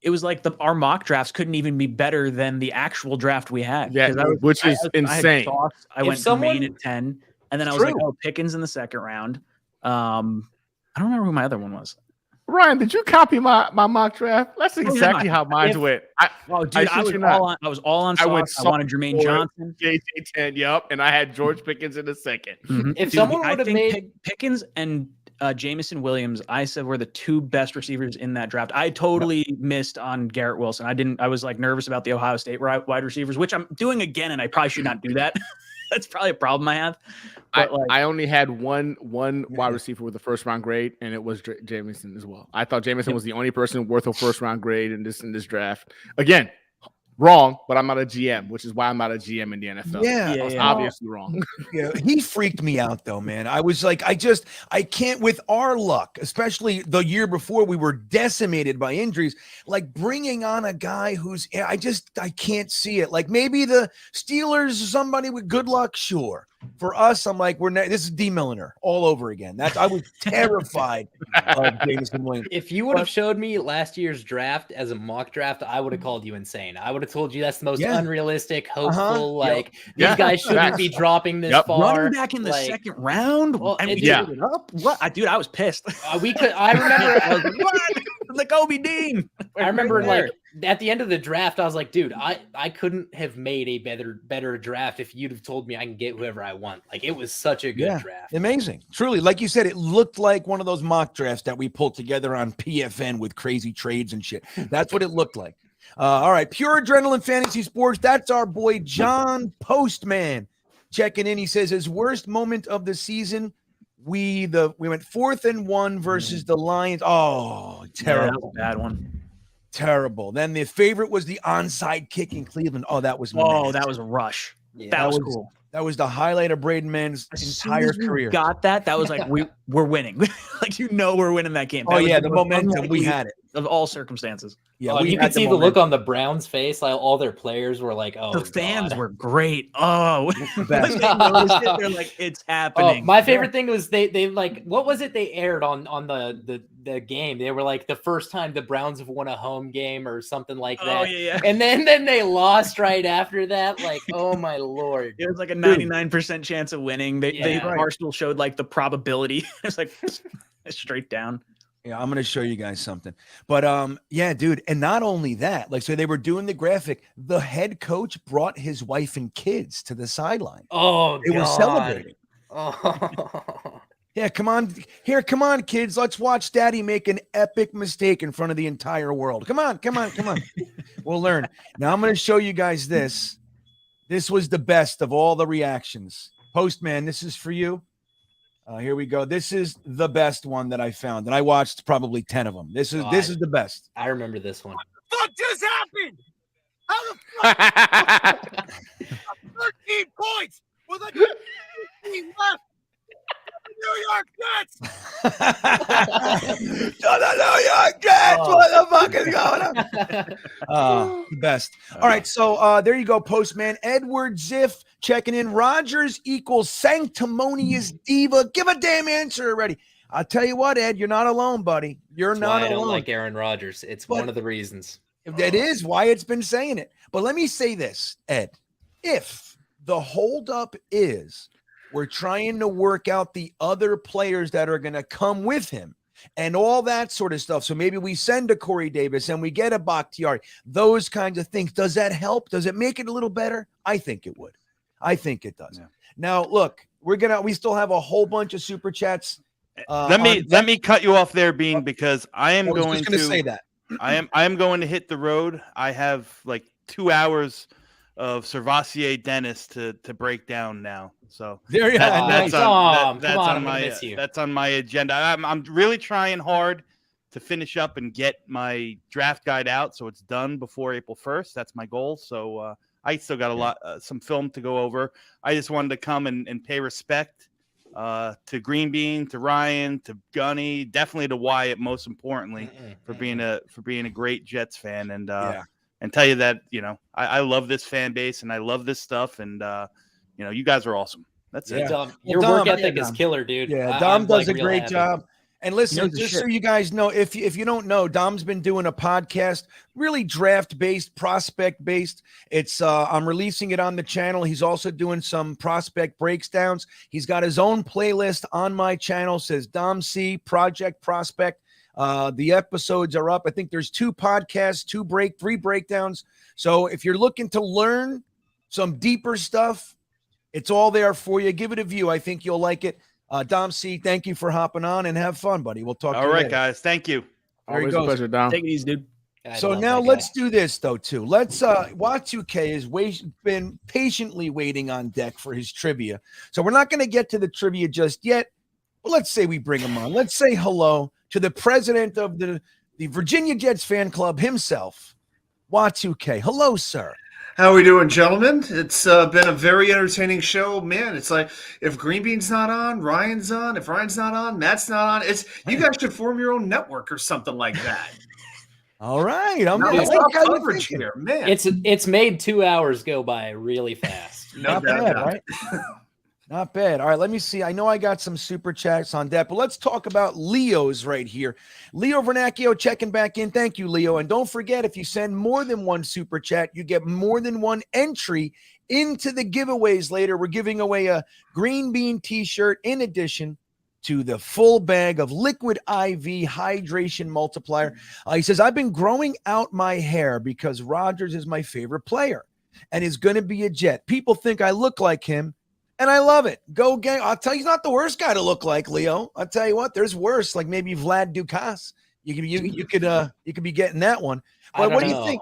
it was like our mock drafts couldn't even be better than the actual draft we had. Yeah, which is insane. I went Jermaine at 10, and then I was like, oh, Pickens in the second round. I don't remember who my other one was. Ryan, did you copy my mock draft? That's exactly how mine went. I was all on Sauce. I wanted Jermaine Johnson. JJ 10, yep. And I had George Pickens in the second. Mm-hmm. If someone would have made Pickens and Jameson Williams, I said were the 2 best receivers in that draft. I totally missed on Garrett Wilson. I was like nervous about the Ohio State wide receivers, which I'm doing again, and I probably should not do that. That's probably a problem I have. But I only had one wide receiver with a first round grade, and it was Jameson as well. I thought Jameson was the only person worth a first round grade in this draft. Again, wrong, but I'm not a GM, which is why I'm not a GM in the NFL. Yeah, I was obviously wrong. Yeah, he freaked me out though, man. I was like, I can't, with our luck, especially the year before we were decimated by injuries, like bringing on a guy who's, I can't see it. Like maybe the Steelers, somebody with good luck, sure. For us, I'm like, this is D Milliner all over again. I was terrified of Jameson Williams. If you would have showed me last year's draft as a mock draft, I would have called you insane. I would have told you that's the most unrealistic, hopeful. Like these guys shouldn't be dropping this far. Running back in the second round, and we gave it up. What, dude? I was pissed. I remember. I was like, what? The Kobe Dean. I remember like at the end of the draft, I was like, dude, I couldn't have made a better draft if you'd have told me I can get whoever I want. Like, it was such a good draft. Amazing. Truly, like you said, it looked like one of those mock drafts that we pulled together on PFN with crazy trades and shit. That's what it looked like. All right, Pure Adrenaline Fantasy Sports. That's our boy John Postman checking in. He says his worst moment of the season. We went 4th and 1 versus the Lions. Oh, terrible. Yeah, that was a bad one. Terrible. Then the favorite was the onside kick in Cleveland. Oh, that was that was a rush. Yeah, that was cool. That was the highlight of Braden Mann's entire career. Got that? That was like we're winning. Like, we're winning that game. Oh yeah, the momentum, we had it of all circumstances. Yeah, you could see the look on the Browns' face. Like, all their players were like, "Oh." The fans were great. Oh, the best. They noticed it. They're like, "It's happening." Oh, my favorite thing was they like, what was it they aired on the game? They were like, the first time the Browns have won a home game or something like that. Oh yeah. And then they lost right after that. Like, oh my lord. It was like a 99% chance of winning. Arsenal showed like the probability. It's like straight down. Yeah, I'm going to show you guys something. But yeah, dude, and not only that, like, so they were doing the graphic. The head coach brought his wife and kids to the sideline. Oh, they were celebrating. Oh. Yeah, come on. Here, come on, kids. Let's watch Daddy make an epic mistake in front of the entire world. Come on. We'll learn. Now I'm going to show you guys this. This was the best of all the reactions. Postman, this is for you. Here we go. This is the best one that I found, and I watched probably 10 of them. This is the best. I remember this one. What just happened? How the fuck? 13 points with a team left. New York Jets. The New York Jets. What the fuck is going on? Best. All right, so there you go, Postman. Edward Ziff checking in. Rodgers equals sanctimonious diva. Give a damn answer already. I'll tell you what, Ed, you're not alone, buddy. You're not alone. I don't like Aaron Rodgers. It's one of the reasons. That is why it's been saying it. But let me say this, Ed. If the holdup is we're trying to work out the other players that are going to come with him and all that sort of stuff. So maybe we send a Corey Davis and we get a Bakhtiari, those kinds of things. Does that help? Does it make it a little better? I think it would. I think it does. Yeah. Now, look, we still have a whole bunch of super chats. Let me cut you off there, Bean, because I am going to say that. I am going to hit the road. I have like 2 hours of Servassier Dennis to break down now. So there you go. That's on my agenda. I'm really trying hard to finish up and get my draft guide out so it's done before April 1st. That's my goal. So I still got some film to go over. I just wanted to come and pay respect to GreenBean, to Ryan, to Gunny, definitely to Wyatt, most importantly, for being a great Jets fan, and tell you that I love this fan base and I love this stuff, and you guys are awesome. That's it. Your work ethic is killer, dude. Yeah, Dom does a great job. And listen, just so you guys know, if you don't know, Dom's been doing a podcast, really draft-based, prospect-based. It's I'm releasing it on the channel. He's also doing some prospect breakdowns. He's got his own playlist on my channel, says Dom C Project Prospect. The episodes are up. I think there's 2 podcasts, 3 breakdowns. So if you're looking to learn some deeper stuff, it's all there for you. Give it a view. I think you'll like it. Dom C, thank you for hopping on and have fun, buddy. We'll talk to you later. All right, guys. Thank you. Always a pleasure, Dom. Take it easy, dude. So now let's do this, though, too. Let's Y2K has been patiently waiting on deck for his trivia. So we're not going to get to the trivia just yet. But let's say we bring him on. Let's say hello to the president of the Virginia Jets fan club himself, Y2K. Hello, sir. How are we doing, gentlemen? It's been a very entertaining show. Man, it's like if GreenBean's not on, Ryan's on. If Ryan's not on, Matt's not on. You guys should form your own network or something like that. All right. I'm not like coverage here, man. It's made 2 hours go by really fast. Not bad, right? Not bad. All right, let me see. I know I got some super chats on that, but let's talk about Leo's right here. Leo Vernacchio checking back in. Thank you, Leo. And don't forget, if you send more than one super chat, you get more than one entry into the giveaways later. We're giving away a Green Bean t-shirt in addition to the full bag of Liquid IV Hydration Multiplier. He says, I've been growing out my hair because Rodgers is my favorite player and is going to be a Jet. People think I look like him, and I love it. Go gang. I'll tell you, he's not the worst guy to look like, Leo. I'll tell you what, there's worse, like maybe Vlad Dukas. You could be getting that one. But what do you think?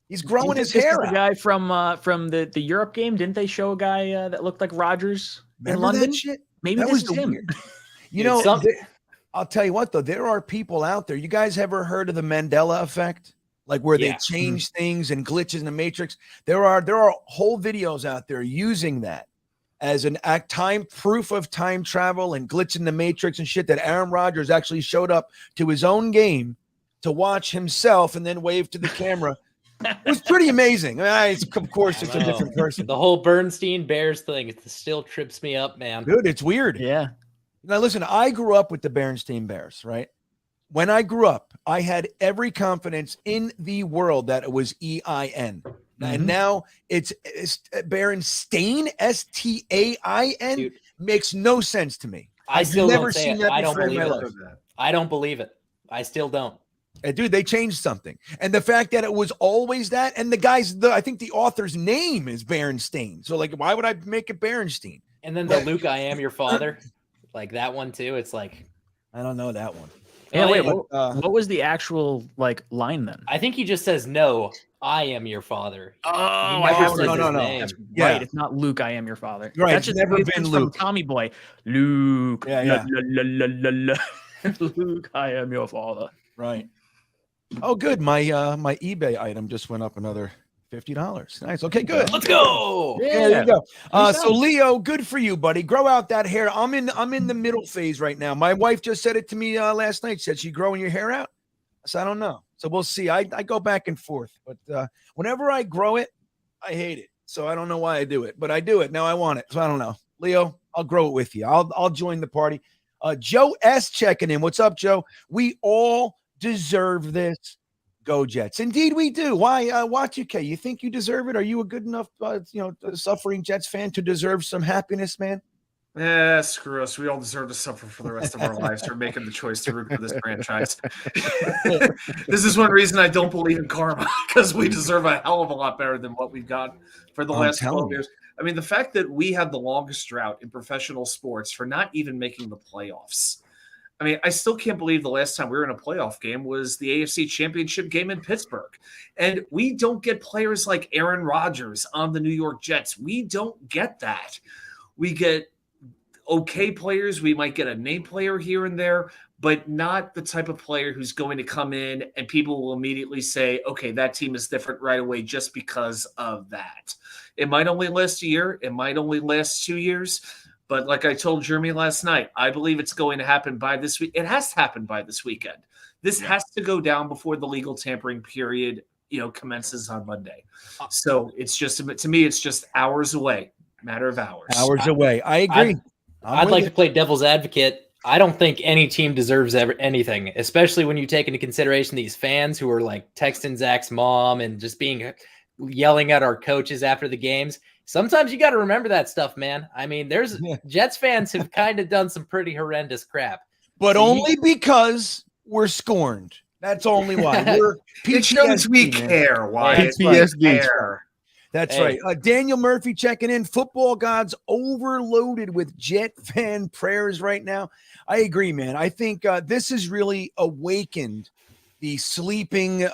He's growing his hair out. The guy from the Europe game, didn't they show a guy that looked like Rodgers in London? That shit? Maybe that this was is him. Weird. You know, I'll tell you what, though, there are people out there. You guys ever heard of the Mandela effect? Like where they change things and glitches in the matrix? There are whole videos out there using that as an proof of time travel and glitch in the matrix and shit, that Aaron Rodgers actually showed up to his own game to watch himself and then wave to the camera. It was pretty amazing. Of course, it's a different person. The whole Bernstein Bears thing, it still trips me up, man. Dude, it's weird. Yeah. Now, listen, I grew up with the Bernstein Bears, right? When I grew up, I had every confidence in the world that it was EIN. And now it's Berenstain, STAIN. Dude, makes no sense to me. I still never don't say seen it. that I don't before in believe my it. life. I don't believe it. I still don't. Dude, they changed something. And the fact that it was always that, and I think the author's name is Berenstain. So, like, why would I make it Berenstain? And then the Luke, I am your father. Like that one too. It's like, I don't know that one. Yeah, wait, what was the actual like line then? I think he just says, "No, I am your father." Oh, no. That's right. It's not Luke, I am your father. Right. That's It's never been Luke. Tommy Boy. Luke. Yeah. Luke, I am your father. Right. Oh, good. My eBay item just went up another $50. Nice. Okay, good. Let's go. Yeah, there you go. So Leo, good for you, buddy. Grow out that hair. I'm in the middle phase right now. My wife just said it to me last night. Said, she growing your hair out? I said, I don't know. So we'll see. I go back and forth, but whenever I grow it, I hate it. So I don't know why I do it, but I do it. Now I want it. So I don't know. Leo, I'll grow it with you. I'll join the party. Joe S checking in. What's up, Joe? We all deserve this. Go Jets. Indeed we do. Why, Watch UK? You think you deserve it? Are you a good enough, suffering Jets fan to deserve some happiness, man? Yeah, screw us. We all deserve to suffer for the rest of our lives for making the choice to root for this franchise. This is one reason I don't believe in karma, because we deserve a hell of a lot better than what we've got for the last 12 years. I mean, the fact that we had the longest drought in professional sports for not even making the playoffs. I mean, I still can't believe the last time we were in a playoff game was the AFC Championship game in Pittsburgh. And we don't get players like Aaron Rodgers on the New York Jets. We don't get that. We get okay players. We might get a name player here and there, but not the type of player who's going to come in and people will immediately say, okay, that team is different right away just because of that. It might only last a year. It might only last 2 years. But like I told Jeremy last night, I believe it's going to happen by this week. It has to happen by this weekend. This has to go down before the legal tampering period, commences on Monday. So it's just, to me, it's just hours away, matter of hours. Hours away. I agree. I'd like to play devil's advocate. I don't think any team deserves anything, especially when you take into consideration these fans who are like texting Zach's mom and just yelling at our coaches after the games. Sometimes you got to remember that stuff, man. I mean, Jets fans have kind of done some pretty horrendous crap. But only because we're scorned. That's only why. We're it shows we care. Why? PTSD. That's right. Daniel Murphy checking in. Football gods overloaded with Jet fan prayers right now. I agree, man. I think this has really awakened the sleeping,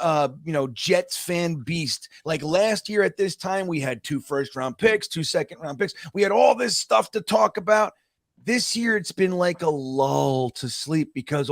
Jets fan beast. Like last year at this time, we had 2 first-round picks, 2 second-round picks. We had all this stuff to talk about. This year, it's been like a lull to sleep because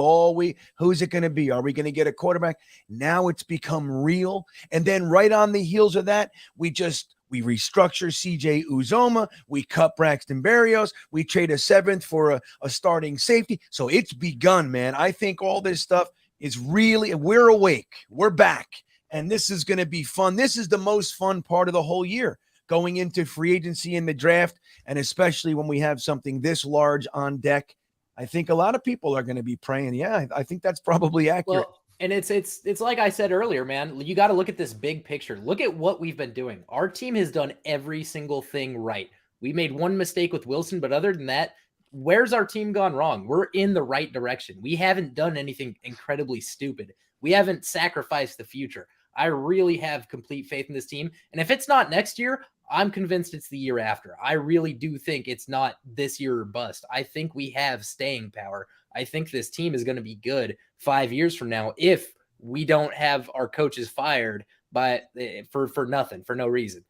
who's it going to be? Are we going to get a quarterback? Now it's become real. And then right on the heels of that, we restructure CJ Uzoma. We cut Braxton Berrios. We trade a 7th for a starting safety. So it's begun, man. I think all this stuff is we're awake. We're back. And this is going to be fun. This is the most fun part of the whole year going into free agency in the draft, and especially when we have something this large on deck. I think a lot of people are going to be praying. Yeah, I think that's probably accurate. Well, and it's like I said earlier, man. You got to look at this big picture. Look at what we've been doing. Our team has done every single thing right. We made one mistake with Wilson, but other than that, where's our team gone wrong? We're in the right direction. We haven't done anything incredibly stupid. We haven't sacrificed the future. I really have complete faith in this team. And if it's not next year, I'm convinced it's the year after. I really do think it's not this year or bust. I think we have staying power. I think this team is going to be good 5 years from now if we don't have our coaches fired for nothing, for no reason.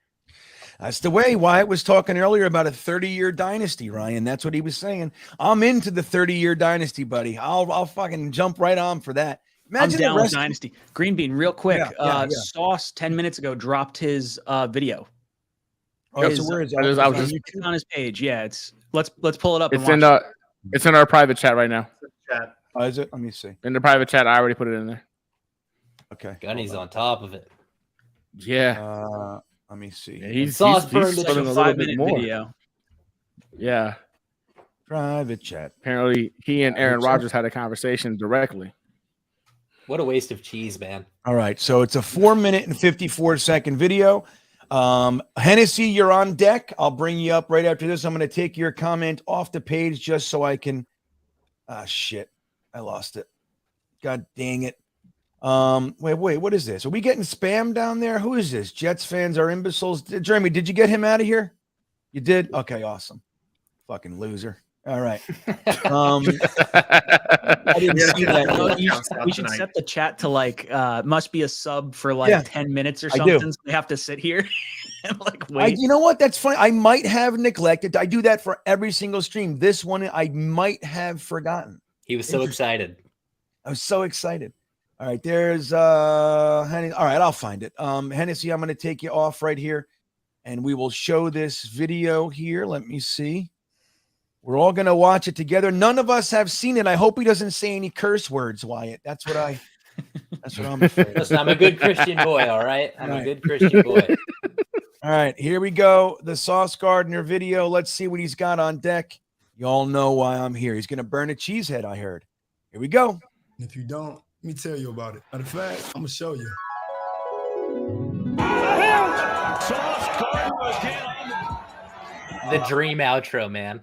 That's the way Wyatt was talking earlier about a 30-year dynasty, Ryan. That's what he was saying. I'm into the 30-year dynasty, buddy. I'll fucking jump right on for that. Imagine I'm down with dynasty. GreenBean, real quick. Yeah. Sauce 10 minutes ago dropped his video. Oh, so where is it? It's on his page. Yeah, let's pull it up. It's in our private chat right now. Chat. Oh, is it? Let me see. In the private chat, I already put it in there. Okay. Gunny's on top of it. Yeah. Let me see. Yeah, he's like putting a a little 5 bit minute more. video. Yeah. Private chat. Apparently, he and Aaron Rodgers had a conversation directly. What a waste of cheese, man. All right. So it's a 4 minute and 54-second video. Hennessy, you're on deck. I'll bring you up right after this. I'm going to take your comment off the page just so I can. Shit. I lost it. God dang it. Wait, what is this? Are we getting spam down there? Who is this? Jets fans are imbeciles. Jeremy, did you get him out of here? You did? Okay, awesome. Fucking loser. All right. I didn't see that. We should set the chat to like must be a sub for like 10 minutes or something. So we have to sit here and like wait. You know what? That's funny. I might have neglected. I do that for every single stream. This one I might have forgotten. He was so excited. I was so excited. All right, there's Hennessy. All right, I'll find it. Hennessy, I'm going to take you off right here, and we will show this video here. Let me see. We're all going to watch it together. None of us have seen it. I hope he doesn't say any curse words, Wyatt. That's what I'm afraid. Listen, I'm a good Christian boy, all right? I'm a good Christian boy. All right, here we go. The Sauce Gardner video. Let's see what he's got on deck. You all know why I'm here. He's going to burn a cheese head, I heard. Here we go. If you don't, let me tell you about it. Matter of fact, I'm going to show you. The dream outro, man.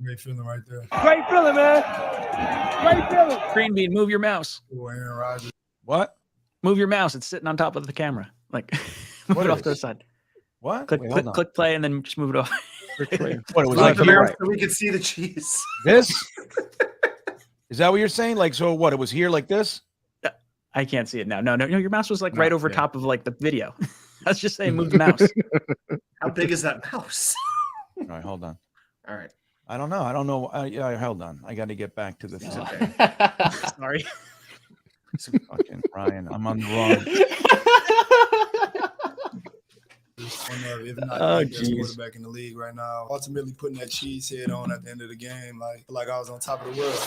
Great feeling right there. Great feeling, man. Great feeling. GreenBean, move your mouse. Aaron Rodgers. What? Move your mouse. It's sitting on top of the camera. Like move it off to the side. What? Click play and then just move it off. What, it was Like like here, here? so we could see the cheese. This? Is that what you're saying? Like, so what? It was here like this? I can't see it now. No. Your mouse was like right over top of like the video. I was just saying move the mouse. How big is that mouse? All right, hold on. All right. I don't know. Yeah, hold on. I got to get back to the thing. Sorry. Fucking Ryan, I'm on the wrong. If not the best quarterback in the league right now. Ultimately putting that cheese head on at the end of the game, like I was on top of the world.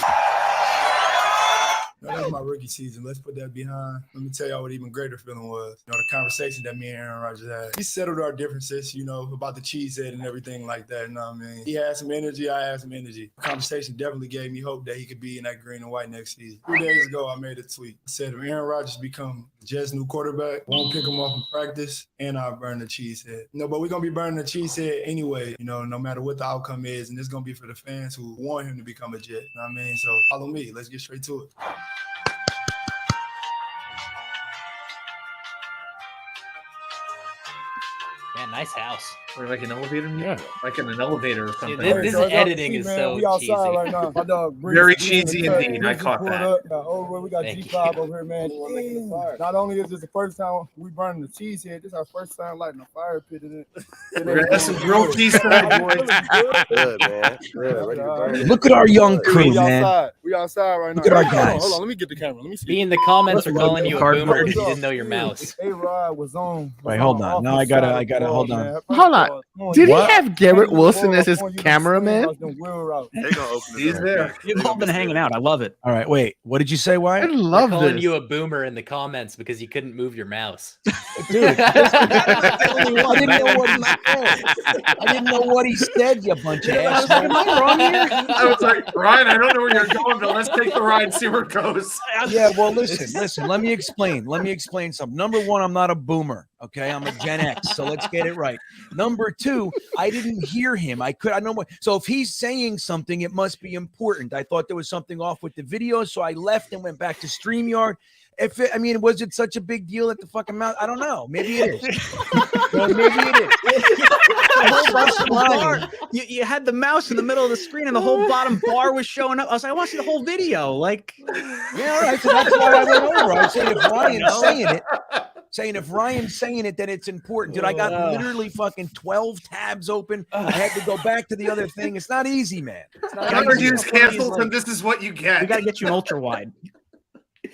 That was my rookie season. Let's put that behind. Let me tell y'all what even greater feeling was. The conversation that me and Aaron Rodgers had. He settled our differences, about the cheese head and everything like that. You know what I mean? He had some energy. I had some energy. The conversation definitely gave me hope that he could be in that green and white next season. 3 days ago, I made a tweet. I said, if Aaron Rodgers become Jets' new quarterback, won't pick him off in practice, and I'll burn the cheese head. But we're going to be burning the cheese head anyway, no matter what the outcome is. And it's going to be for the fans who want him to become a Jet. You know what I mean? So follow me. Let's get straight to it. Man, nice house. Or like an elevator? Yeah. Like in an elevator or something. This editing is so we outside cheesy. right now. My dog, Very cheesy indeed. I caught that. We got Thank G5 you. over here, man. Not only is this the first time we burning the cheese head, this is our first time lighting a fire pit in it. We're gonna have some grilled cheese tonight, boys. Good, man. Good. Ready to burn it. Look at our young crew, We man. outside. We outside right now. Look at our Hold guys. on, let me get the camera. Let me see. Be in the comments are calling you a Gardner. boomer because you didn't know your mouse. A-Rod was on. Wait, hold on. No, I gotta hold on. Hold on. Did he have Garrett Wilson as his cameraman? He's there. You've all been hanging out. I love it. All right, wait. What did you say, I Wyatt? love Calling this. you a boomer in the comments because you couldn't move your mouse. Dude, I didn't know what he said. I didn't know what he said, you bunch of assholes. Am I wrong here? I was like, Ryan, I don't know where you're going, but let's take the ride and see where it goes. Yeah, well, listen. Let me explain something. Number one, I'm not a boomer. Okay, I'm a Gen X, so let's get it right. Number two, I didn't hear him. I know what. So if he's saying something, it must be important. I thought there was something off with the video, so I left and went back to StreamYard. Was it such a big deal at the fucking mouth? I don't know. Maybe it is. Maybe it is. You had the mouse in the middle of the screen, and the whole bottom bar was showing up. I was like, I want to see the whole video. Like, yeah, all right. So that's why I went over. I said, if Ryan's saying it, then it's important. Dude, I got literally fucking 12 tabs open. I had to go back to the other thing. It's not easy, man. Conor Hughes canceled him. This is what you get. We got to get you an ultra wide.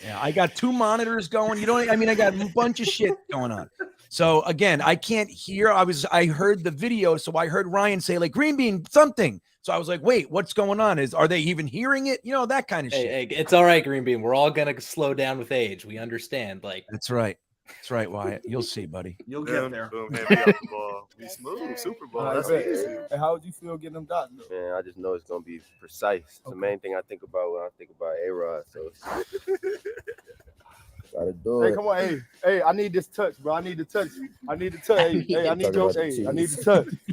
Yeah, I got 2 monitors going. I got a bunch of shit going on. So again, I can't hear. I heard the video, so I heard Ryan say like GreenBean something. So I was like, wait, what's going on? Are they even hearing it? That kind of shit. Hey, it's all right, GreenBean. We're all gonna slow down with age. We understand. Like that's right. That's right, Wyatt. You'll see, buddy. You'll get there. Be smooth, Super Bowl. That's easy. Hey, how would you feel getting them dots? Man, I just know it's gonna be precise. It's the main thing I think about when I think about A-Rod. So gotta do it. Hey, come on, hey, I need this touch, bro. I need the touch. Hey, I need the touch.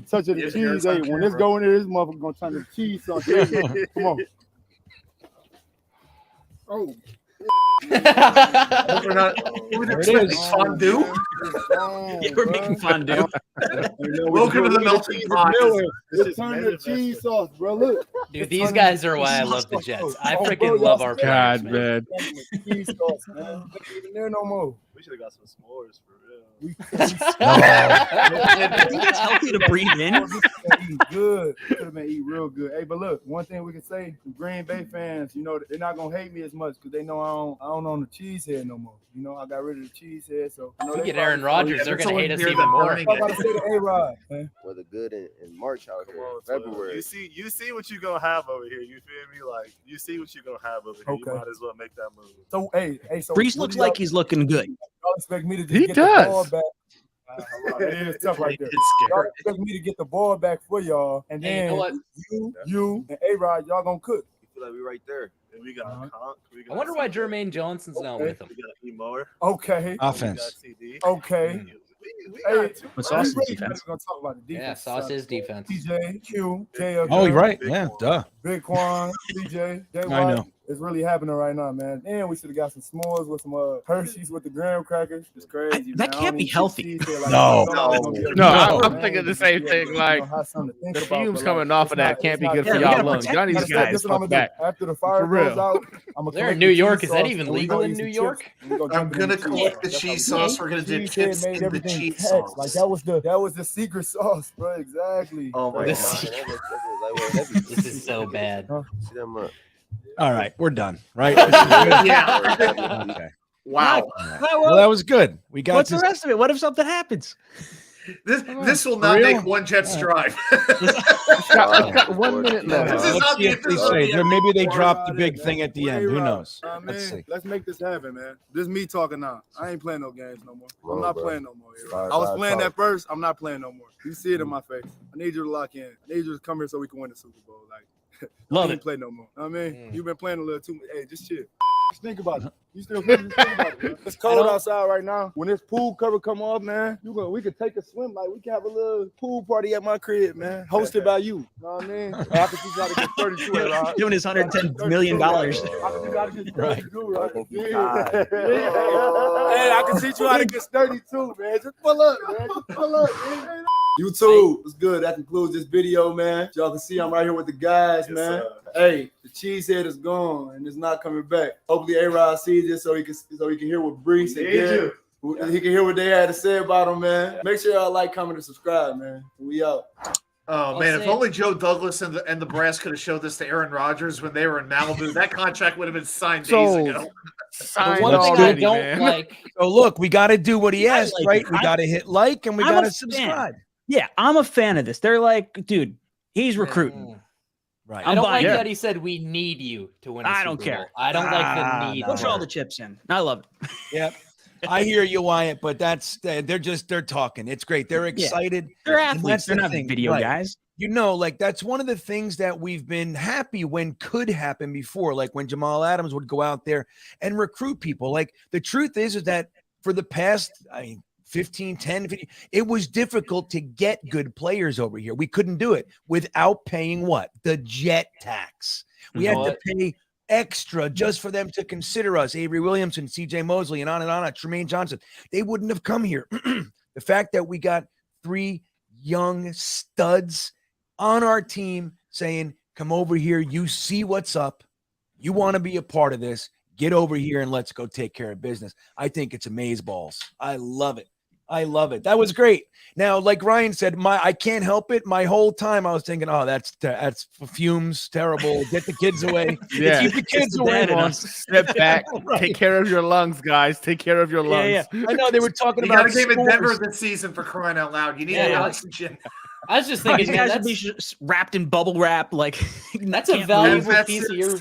Touch of the cheese. Hey, when this go in there, this motherfucker gonna turn the cheese on. Come on. Oh. We're not. Fondue. Yeah, we're making fondue. Welcome to the melting pot. It's turn the cheese sauce, bro. Look, dude, these guys are why I love the Jets. I freaking love our players, man. Cheese sauce, man. Even there no more. We should have got some s'mores for real. I think it's healthy to breathe in. Eat good. Could have been eat real good. Hey, but look, one thing we can say, the Green Bay fans, they're not gonna hate me as much because they know I don't own the cheese head no more. I got rid of the cheese head, so if we get Aaron Rodgers, they're gonna hate us even more. I'm about to say the A-Rod, man. for the good in March out here, February. You see what you gonna have over here. You feel me? Like you see what you gonna have over here. You might as well make that move. So so Brees looks like he's looking good. Y'all expect me to just get the ball back? It's tough right there. Y'all expect me to get the ball back for y'all, and then you and A-Rod, y'all gonna cook. You feel like we right there. And we got Conk. I wonder why Jermaine Johnson's not with him. We got E-Mower. Okay. Offense. Okay. Hey, what's Sauce's defense? We're gonna talk about the defense. Yeah, Sauce's defense. TJ, Q, J. Oh, you're right. Yeah, duh. Big Quan, CJ, J. I know. It's really happening right now, man. And we should have got some s'mores with some Hershey's with the graham crackers. It's crazy. That can't be healthy. No, I'm thinking the same thing. Like the fumes coming off of that can't be good for y'all lungs. Y'all need to step this fuck back. After the fire goes out, they're in New York. Is that even legal in New York? I'm gonna collect the cheese sauce. We're gonna dip chips in the cheese sauce. Like that was the secret sauce, bro. Exactly. Oh my god. This is so bad. See them up. All right, we're done. Right? Yeah. Okay. Wow. Well, that was good. We got. What's the rest of it? What if something happens? This will not make one Jets drive. 1 minute left. This is Let's not see the if they official say. idea. Maybe they dropped the big thing at the end. Who knows? Let's see. Let's make this happen, man. This is me talking now. I ain't playing no games no more. I'm not playing no more. I was playing that first. I'm not playing no more. You see it in my face. I need you to lock in. I need you to come here so we can win the Super Bowl. Like, love it. Play no more. I mean, you've been playing a little too much. Hey, just chill. Just think about it. You still think about it, man. It's cold outside right now. When this pool cover come off, man, we could take a swim. Like we can have a little pool party at my crib, man. Hosted by you. You know what I mean? I can teach you how to get 32. Doing his $110 million. I can teach you how to get 32, right? Yeah. Hey, I can teach you how to get 32, man. Just pull up, man. Just pull up, man. YouTube, what's good? That concludes this video, man. Y'all can see I'm right here with the guys, man. Hey, the cheesehead is gone and it's not coming back. Hopefully A-Rod sees this so he can hear what Brees and Garrett, he can hear what they had to say about him, man. Make sure y'all like, comment, and subscribe, man. We out. Oh man, if only Joe Douglas and the brass could have showed this to Aaron Rodgers when they were in Malibu, that contract would have been signed days ago. The one thing I don't like. So look, we got to do what he asked, like right? it. We got to hit like and we I'm got a to subscribe. fan. Yeah, I'm a fan of this. They're like, dude, he's recruiting. Right. I don't like buying that he said we need you to win. I don't care. I don't like the need. Push all the chips in. I love it. Yep. I hear you, Wyatt, but they're talking. It's great. They're excited. They're And athletes. that's They're the not thing, video right. guys. You know, like that's one of the things that we've been happy when could happen before, like when Jamal Adams would go out there and recruit people. Like the truth is that for the past, 15, 10, 15, it was difficult to get good players over here. We couldn't do it without paying what? The jet tax. We had to pay extra just for them to consider us. Avery Williamson, CJ Mosley, and on, Tremaine Johnson. They wouldn't have come here. The fact that we got 3 young studs on our team saying, come over here, you see what's up, you want to be a part of this, get over here and let's go take care of business. I think it's amazeballs. I love it. I love it. That was great. Now, like Ryan said, I can't help it. My whole time I was thinking, oh, that's fumes, terrible. Get the kids away. Yeah. Keep the kids away. Step back. Right. Take care of your lungs, guys. Take care of your lungs. Yeah. I know they were talking You about got a game in scores. Denver this season for crying out loud. You need oxygen. I was just These thinking, man, guys would be wrapped in bubble wrap. Like that's a valuable piece of your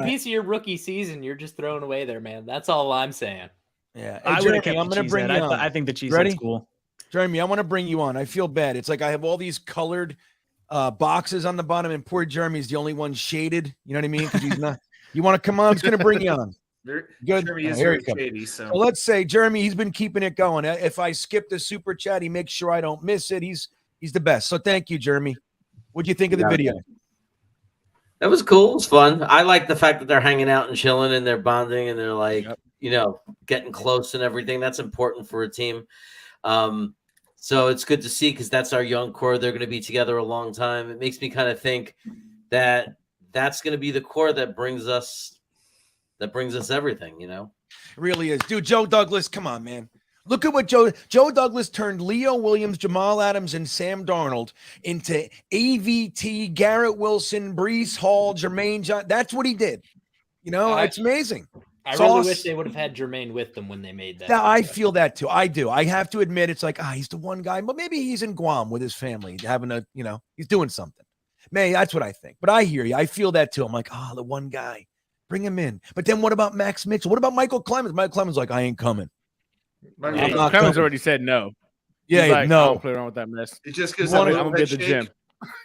piece of your rookie season. You're just throwing away there, man. That's all I'm saying. Yeah, I hey, would have Jeremy, kept I'm going to bring you on. I think the cheese Ready? is cool. Jeremy, I want to bring you on. I feel bad. It's like I have all these colored boxes on the bottom, and poor Jeremy's the only one shaded. You know what I mean? Because he's not. You want to come on? I'm just going to bring you on. Good. Jeremy is Here very he comes. shady, so. So let's say Jeremy, he's been keeping it going. If I skip the super chat, he makes sure I don't miss it. He's the best. So thank you, Jeremy. What'd you think of the video? That was cool. It was fun. I like the fact that they're hanging out and chilling and they're bonding and they're like, getting close and everything. That's important for a team. So it's good to see because that's our young core. They're going to be together a long time. It makes me kind of think that that's going to be the core that brings us everything, It really is. Dude, Joe Douglas, come on, man. Look at what Joe Douglas turned Leo Williams, Jamal Adams, and Sam Darnold into AVT, Garrett Wilson, Breece Hall, Jermaine John. That's what he did. It's amazing. I really wish they would have had Jermaine with them when they made that. Yeah, I feel that too. I do. I have to admit, it's like, he's the one guy, but maybe he's in Guam with his family, having he's doing something. Maybe that's what I think. But I hear you. I feel that too. I'm like, the one guy, bring him in. But then what about Max Mitchell? What about Michael Clemens? Michael Clemens like, I ain't coming. Clemens already said no. Yeah, like, no. I don't play around with that mess. It's just because I'm gonna be at the gym.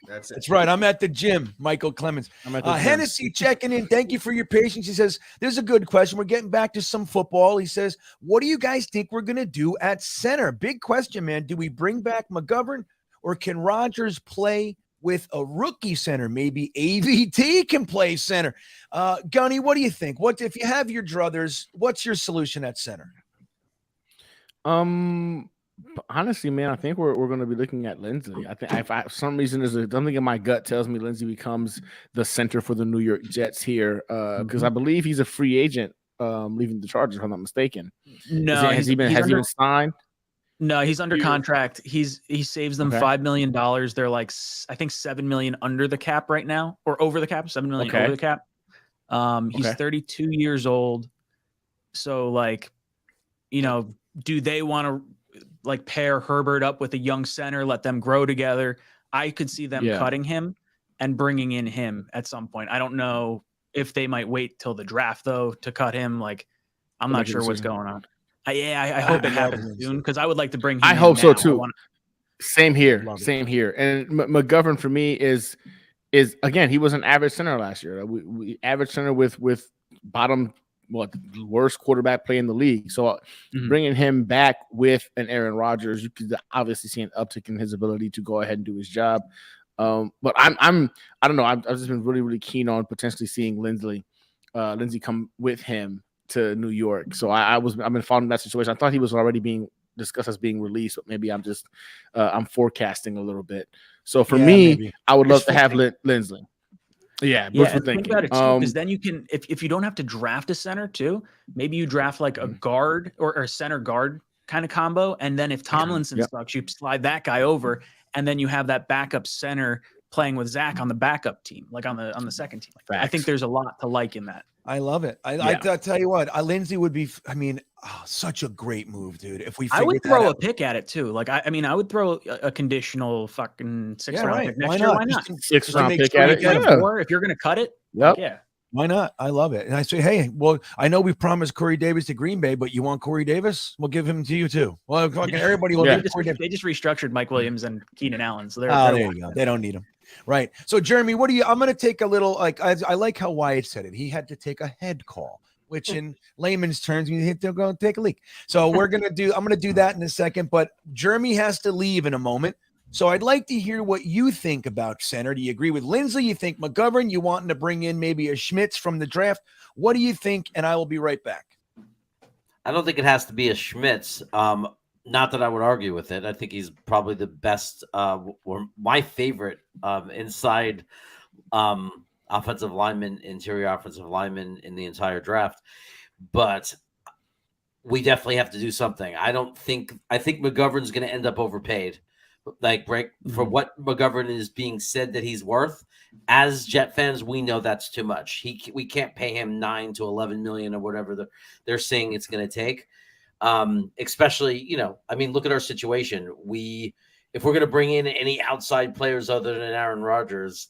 That's right. I'm at the gym, Michael Clemens. I'm at the gym. Hennessy checking in. Thank you for your patience. He says, there's a good question. We're getting back to some football. He says, what do you guys think we're going to do at center? Big question, man. Do we bring back McGovern or can Rodgers play with a rookie center? Maybe AVT can play center. Gunny, what do you think? What if you have your druthers, what's your solution at center? Honestly, man, I think we're going to be looking at Lindsey. I think for some reason there's something in my gut tells me Lindsey becomes the center for the New York Jets here because I believe he's a free agent leaving the Chargers, if I'm not mistaken. No, has he been signed? No, he's under contract. He saves them $5 million. They're like I think $7 million under the cap right now, or over the cap. $7 million over the cap. He's 32 years old. So do they want to pair Herbert up with a young center, let them grow together? I could see them cutting him and bringing in him at some point. I don't know if they might wait till the draft though to cut him. I'm not sure what's going on. I hope it happens soon because I would like to bring him in. I hope so now. too. Same here. And McGovern for me is again, he was an average center last year. We average center with bottom worst quarterback play in the league. So bringing him back with an Aaron Rodgers, you could obviously see an uptick in his ability to go ahead and do his job. But I don't know. I've just been really, really keen on potentially seeing Lindsey come with him to New York. So I've been following that situation. I thought he was already being discussed as being released, but maybe I'm just I'm forecasting a little bit. So for me, maybe. I would love to have Lindsey. Yeah, think about it too, because then you can, if you don't have to draft a center too, maybe you draft like a guard or a center guard kind of combo, and then if Tomlinson sucks, you slide that guy over, and then you have that backup center playing with Zach on the backup team, like on the second team. Like, I think there's a lot to like in that. I love it. I tell you what, Lindsay would be. I mean, such a great move, dude. If we, I would throw a pick at it too. Like I mean, I would throw a conditional fucking 6th round pick next year. Why not? 6th round pick at it. If you're gonna cut it, yeah. Why not? I love it. And I say, hey, well, I know we promised Corey Davis to Green Bay, but you want Corey Davis? We'll give him to you too. Well, fucking everybody will give Corey Davis. They just restructured Mike Williams and Keenan Allen, so there you go. They don't need him. Right. So, Jeremy, what do you? I'm going to take a little. Like I like how Wyatt said it. He had to take a head call, which in layman's terms, you have to go and take a leak. So I'm going to do that in a second. But Jeremy has to leave in a moment. So I'd like to hear what you think about center. Do you agree with Lindsay? You think McGovern? You wanting to bring in maybe a Schmitz from the draft? What do you think? And I will be right back. I don't think it has to be a Schmitz. Not that I would argue with it. I think he's probably the best or my favorite inside offensive lineman, interior offensive lineman in the entire draft. But we definitely have to do something. I think McGovern's going to end up overpaid. For what McGovern is being said that he's worth, as Jet fans, we know that's too much. We can't pay him $9 to $11 million or whatever they're saying it's going to take. Especially, I mean, look at our situation. If we're going to bring in any outside players other than Aaron Rodgers,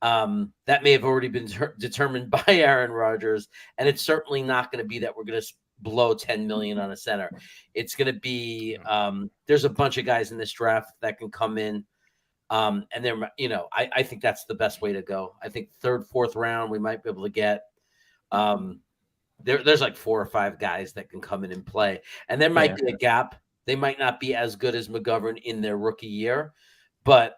that may have already been determined by Aaron Rodgers, and it's certainly not going to be that we're going to blow $10 million on a center. It's going to be there's a bunch of guys in this draft that can come in, and they're I think that's the best way to go. I think 3rd, 4th round we might be able to get. There's like 4 or 5 guys that can come in and play, and there might be a gap. They might not be as good as McGovern in their rookie year, but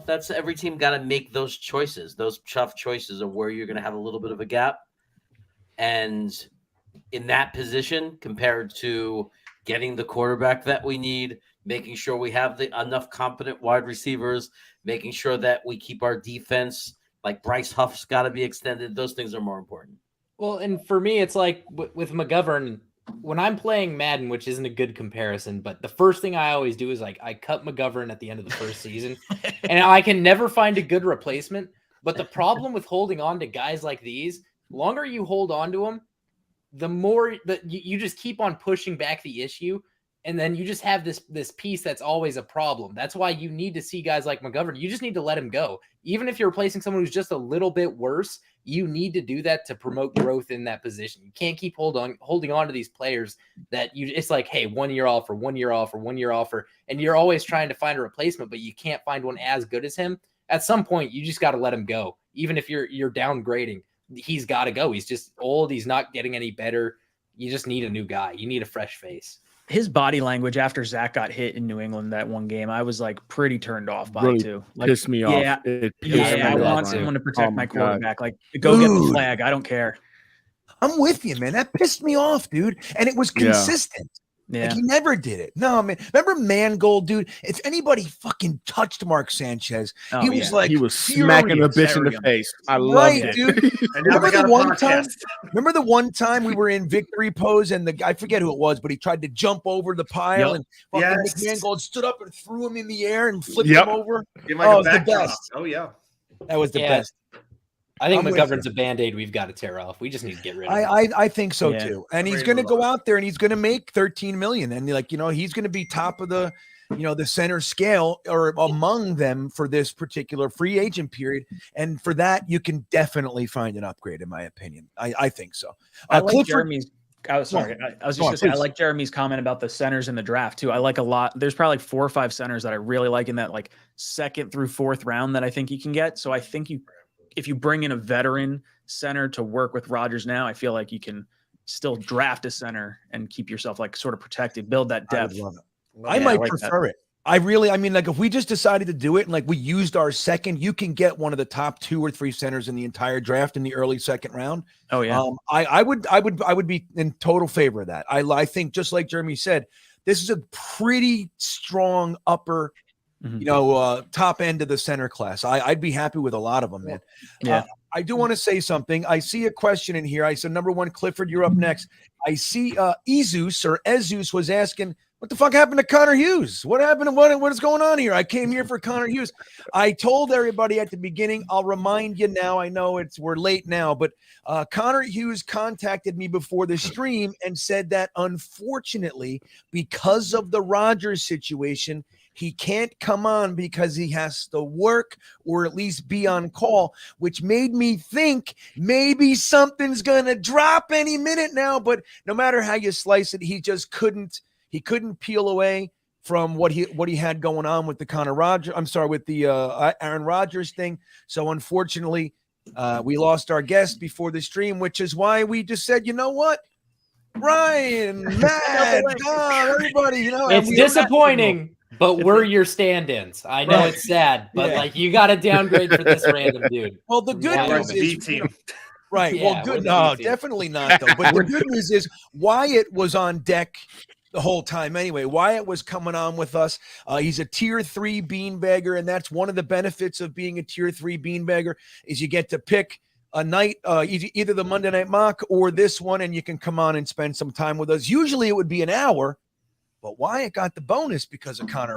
that's every team got to make those choices, those tough choices of where you're going to have a little bit of a gap, and in that position compared to getting the quarterback that we need, making sure we have enough competent wide receivers, making sure that we keep our defense, like Bryce Huff's got to be extended. Those things are more important. Well, and for me, it's like with McGovern, when I'm playing Madden, which isn't a good comparison, but the first thing I always do is I cut McGovern at the end of the first season, and I can never find a good replacement. But the problem with holding on to guys like these, the longer you hold on to them, the more that you just keep on pushing back the issue. And then you just have this piece that's always a problem. That's why you need to see guys like McGovern. You just need to let him go. Even if you're replacing someone who's just a little bit worse, you need to do that to promote growth in that position. You can't keep holding on to these players that it's like, hey, 1 year offer, 1 year offer, 1 year offer. And you're always trying to find a replacement, but you can't find one as good as him. At some point, you just got to let him go. Even if you're downgrading, he's got to go. He's just old. He's not getting any better. You just need a new guy. You need a fresh face. His body language after Zach got hit in New England that one game, I was like pretty turned off by really too. Like, pissed me off. I want someone to protect my quarterback. Like, go get the flag. I don't care. I'm with you, man. That pissed me off, dude. And it was consistent. Yeah. Like he never did it. No, man. Remember Mangold, dude? If anybody fucking touched Mark Sanchez, he was like, he was smacking the bitch in the face. I loved it, dude. Remember the one time we were in victory pose and I forget who it was, but he tried to jump over the pile and fucking Mangold stood up and threw him in the air and flipped him over. It was the best. Oh yeah, that was the best. I think McGovern's a Band-Aid we've got to tear off. We just need to get rid of him. I think so too. And he's going to go out there and he's going to make $13 million. And he's going to be top of the, the center scale or among them for this particular free agent period. And for that, you can definitely find an upgrade, in my opinion. I think so. I like Jeremy's. I was sorry. I was just going to say, I like Jeremy's comment about the centers in the draft too. I like a lot. There's probably like 4 or 5 centers that I really like in that like 2nd through 4th round that I think you can get. So I think if you bring in a veteran center to work with Rodgers now, I feel like you can still draft a center and keep yourself like sort of protected, build that depth. I would love it. I might prefer it. I mean, like if we just decided to do it and like we used our second, you can get one of the top 2 or 3 centers in the entire draft in the early 2nd round. Oh yeah. I would be in total favor of that. I think just like Jeremy said, this is a pretty strong upper top end of the center class. I'd be happy with a lot of them, man. Yeah. I do want to say something. I see a question in here. I said, number 1, Clifford, you're up next. I see Ezus was asking, What the fuck happened to Conor Hughes? What happened? What is going on here? I came here for Conor Hughes. I told everybody at the beginning. I'll remind you now. I know we're late now, but Conor Hughes contacted me before the stream and said that unfortunately, because of the Rodgers situation, he can't come on because he has to work or at least be on call, which made me think maybe something's gonna drop any minute now. But no matter how you slice it, he just couldn't. He couldn't peel away from what he had going on with the Aaron Rodgers thing. So unfortunately, we lost our guest before the stream, which is why we just said, you know what, Ryan, Matt, Don, everybody, it's disappointing, but we're your stand-ins. I know it's sad, but like you got to downgrade for this random dude. Well, the good news is, right? Yeah, well, good. No, definitely not though. But the good news is Wyatt was on deck the whole time anyway. Wyatt was coming on with us. He's a tier 3 beanbagger, and that's one of the benefits of being a tier 3 beanbagger is you get to pick a night, either the Monday Night Mock or this one, and you can come on and spend some time with us. Usually it would be an hour, but Wyatt got the bonus because of Conor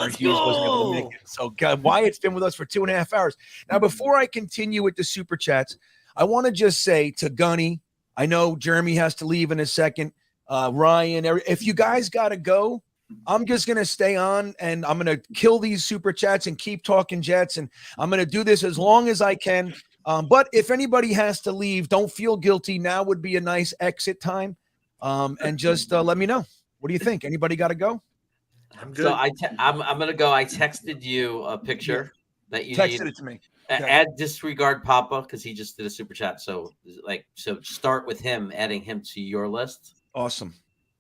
Hughes wasn't able to make it. So Wyatt's been with us for 2.5 hours. Now, before I continue with the super chats, I want to just say to Gunny, I know Jeremy has to leave in a second. Ryan, if you guys got to go, I'm just going to stay on and I'm going to kill these super chats and keep talking Jets. And I'm going to do this as long as I can. But if anybody has to leave, don't feel guilty. Now would be a nice exit time. And just let me know. What do you think? Anybody got to go? I'm good. So I'm going to go. I texted you a picture that you texted it to me. Add disregard Papa because he just did a super chat. So start with him, adding him to your list. Awesome.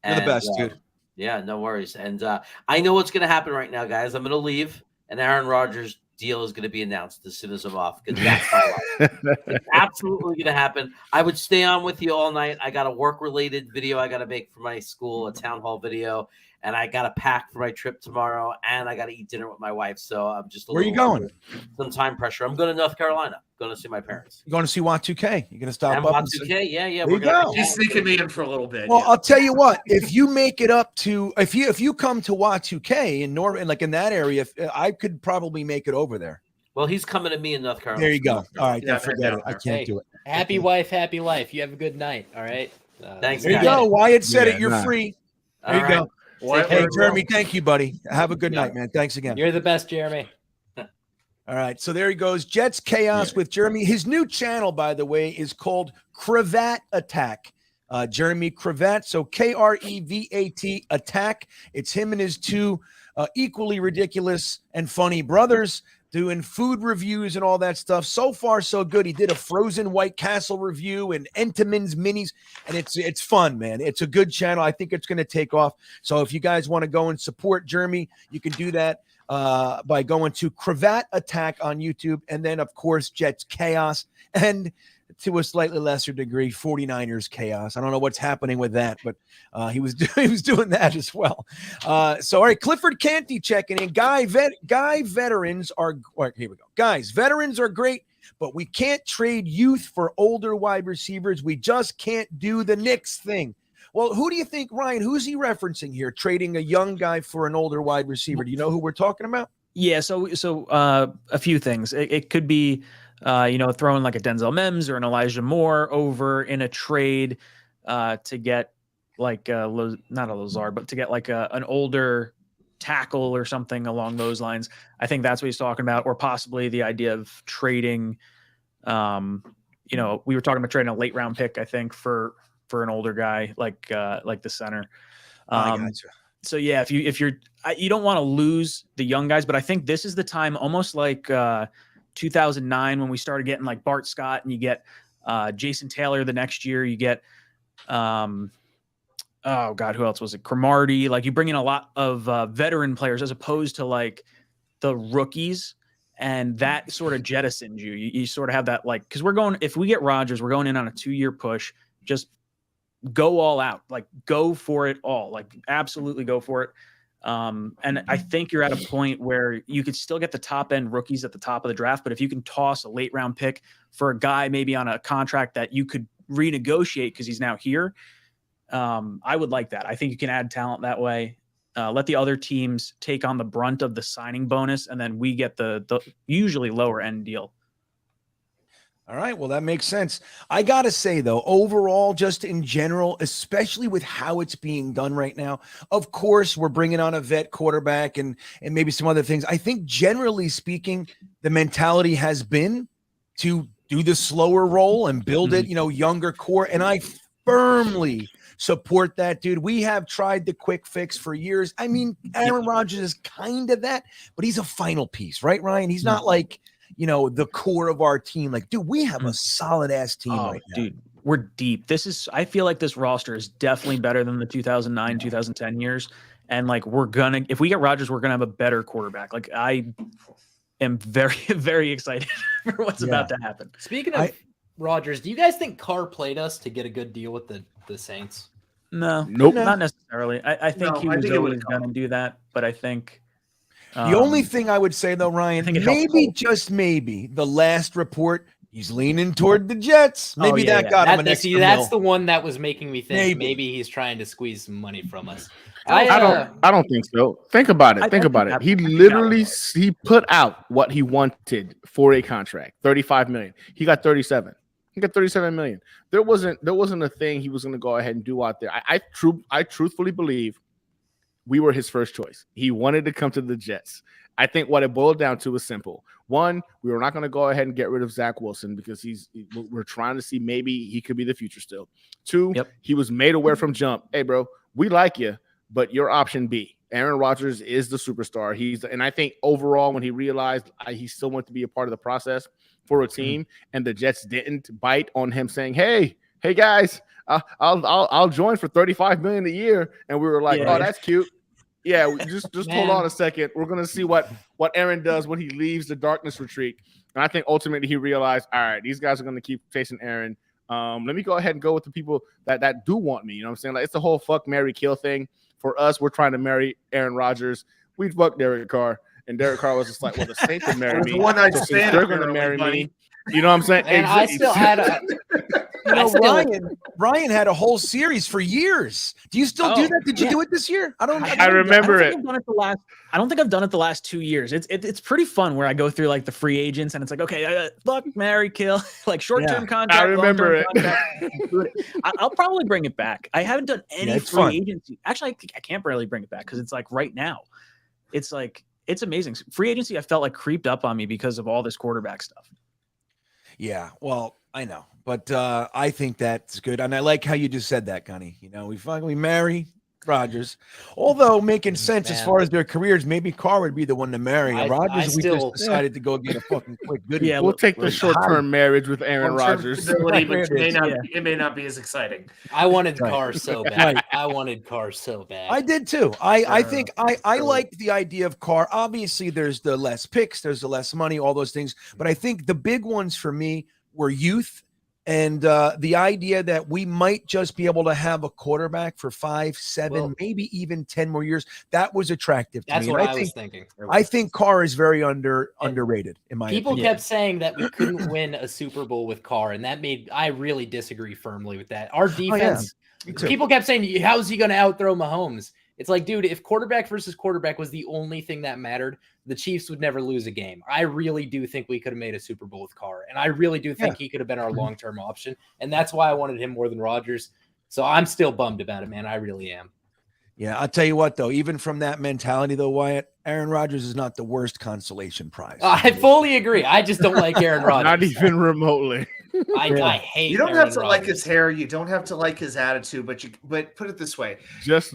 You're the best, dude. Yeah, no worries. And I know what's going to happen right now, guys. I'm going to leave, and Aaron Rodgers' deal is going to be announced as soon as I'm off because that's my life. It's absolutely going to happen. I would stay on with you all night. I got a work-related video I got to make for my school, a town hall video, and I got to pack for my trip tomorrow, and I got to eat dinner with my wife. So I'm just where are you going? Some time pressure. I'm going to North Carolina. Going to see my parents. You're going to see Y2K. You're going to stop up. Y2K. Yeah. There you go. He's sneaking me in for a little bit. Well, I'll tell you what. If you make it up to, if you come to Y2K in like in that area, I could probably make it over there. Well, he's coming to me in North Carolina. There you go. All right, then forget it. I can't do it. Happy wife, happy life. You have a good night. All right. Thanks. There you go. Wyatt said it. You're free. There you go. What? Hey, Jeremy, thank you, buddy. Have a good night, man. Thanks again. You're the best, Jeremy. All right, so there he goes. Jets Chaos with Jeremy. His new channel, by the way, is called Cravat Attack. Jeremy Cravat, so Krevat Attack. It's him and his two equally ridiculous and funny brothers doing food reviews and all that stuff. So far, so good. He did a Frozen White Castle review and Entenmann's minis, and it's fun, man. It's a good channel. I think it's going to take off. So if you guys want to go and support Jeremy, you can do that by going to Cravat Attack on YouTube, and then, of course, Jets Chaos, and to a slightly lesser degree, 49ers Chaos. I don't know what's happening with that, but he was doing that as well. So, all right, Clifford Canty checking in. Veterans are here we go. Guys, veterans are great, but we can't trade youth for older wide receivers. We just can't do the Knicks thing. Well, who do you think, Ryan, who's he referencing here, trading a young guy for an older wide receiver? Do you know who we're talking about? Yeah, so a few things. It could be, throwing like a Denzel Mims or an Elijah Moore over in a trade to get like not a Lazard, but to get like an older tackle or something along those lines. I think that's what he's talking about, or possibly the idea of trading. We were talking about trading a late round pick, I think, for an older guy like the center. I gotcha. So yeah, if you don't want to lose the young guys, but I think this is the time, almost like 2009 when we started getting like Bart Scott, and you get Jason Taylor the next year. You get oh God, who else was it? Cromartie. Like you bring in a lot of veteran players as opposed to like the rookies, and that sort of jettisons you. You sort of have that like, because if we get Rodgers, we're going in on a 2-year push. Just go all out, like go for it all, like absolutely go for it. And I think you're at a point where you could still get the top end rookies at the top of the draft, but if you can toss a late round pick for a guy maybe on a contract that you could renegotiate because he's now here, I would like that. I think you can add talent that way. let the other teams take on the brunt of the signing bonus, and then we get the usually lower end deal. All right, well, that makes sense. I got to say, though, overall, just in general, especially with how it's being done right now, of course, we're bringing on a vet quarterback and maybe some other things. I think generally speaking, the mentality has been to do the slower roll and build it, younger core. And I firmly support that, dude. We have tried the quick fix for years. I mean, Aaron Rodgers is kind of that, but he's a final piece, right, Ryan? He's not like, the core of our team. Like, dude, we have a solid ass team right now. Dude, we're deep. I feel like this roster is definitely better than the 2009, 2010 years. And like, if we get Rodgers, we're going to have a better quarterback. Like, I am very, very excited for what's about to happen. Speaking of Rodgers, do you guys think Carr played us to get a good deal with the Saints? No, Nope. Not necessarily. I think he was always going to do that, but I think the only thing I would say, though, Ryan, maybe just maybe the last report, he's leaning toward the Jets. Maybe got him an extra that's mil. the one that was making me think maybe he's trying to squeeze some money from us. I don't think so. Think about it. Think about it. He literally he put out what he wanted for a contract, $35 million. He got 37. He got 37 million. There wasn't a thing he was going to go ahead and do out there. I truthfully believe we were his first choice. He wanted to come to the Jets. I think what it boiled down to was simple. One, we were not going to go ahead and get rid of Zach Wilson because we're trying to see maybe he could be the future still. Two, he was made aware from jump. Hey, bro, we like you, but you're option B. Aaron Rodgers is the superstar. And I think overall, when he realized he still wanted to be a part of the process for a team, and the Jets didn't bite on him saying, "Hey guys, I'll join for $35 million a year," and we were like, "Oh, that's cute." Yeah, just hold on a second. We're gonna see what Aaron does when he leaves the darkness retreat. And I think ultimately he realized, all right, these guys are gonna keep chasing Aaron. Let me go ahead and go with the people that do want me. You know what I'm saying? Like, it's the whole fuck, marry, kill thing. For us, we're trying to marry Aaron Rodgers. We'd fuck Derek Carr, and Derek Carr was just like, "Well, the Saints will marry me. One night So since stand, they're gonna marry me." You know what I'm saying? And I still had a. Ryan had a whole series for years. Do you still do that? Did you do it this year? I remember it. I don't think I've done it the last 2 years. It's pretty fun where I go through like the free agents and it's like, okay, fuck, marry, kill, like short-term contract. I remember it. I'll probably bring it back. I haven't done any free agency. Actually, I can't really bring it back because it's like right now. It's like, it's amazing. Free agency, I felt like creeped up on me because of all this quarterback stuff. Yeah, well, I know, but I think that's good, and I like how you just said that, Gunny. We marry Rodgers, although making sense as far as their careers. Maybe Carr would be the one to marry. Rodgers, we just decided to go get a fucking quick goodie. Yeah, we'll take the short-term marriage with Aaron Rodgers. But it may not be as exciting. I wanted Carr so bad. I wanted Carr so bad. I did too. I think I liked the idea of Carr. Obviously, there's the less picks, there's the less money, all those things. But I think the big ones for me were youth and the idea that we might just be able to have a quarterback for 5, 7, maybe even 10 more years. That was attractive to me. That's what I was thinking. I think Carr is very underrated in my opinion. People kept saying that we couldn't win a Super Bowl with Carr, and I really disagree firmly with that. Our defense, people kept saying, how's he going to outthrow Mahomes? It's like, dude, if quarterback versus quarterback was the only thing that mattered, the Chiefs would never lose a game. I really do think we could have made a Super Bowl with Carr, and I really do think he could have been our long-term option, and that's why I wanted him more than Rodgers. So I'm still bummed about it, man. I really am. Yeah, I'll tell you what, though, even from that mentality, though, Wyatt, Aaron Rodgers is not the worst consolation prize. I fully agree. I just don't like Aaron Rodgers. Not even remotely. I hate. You don't Aaron have to like his hair. You don't have to like his attitude. But put it this way: just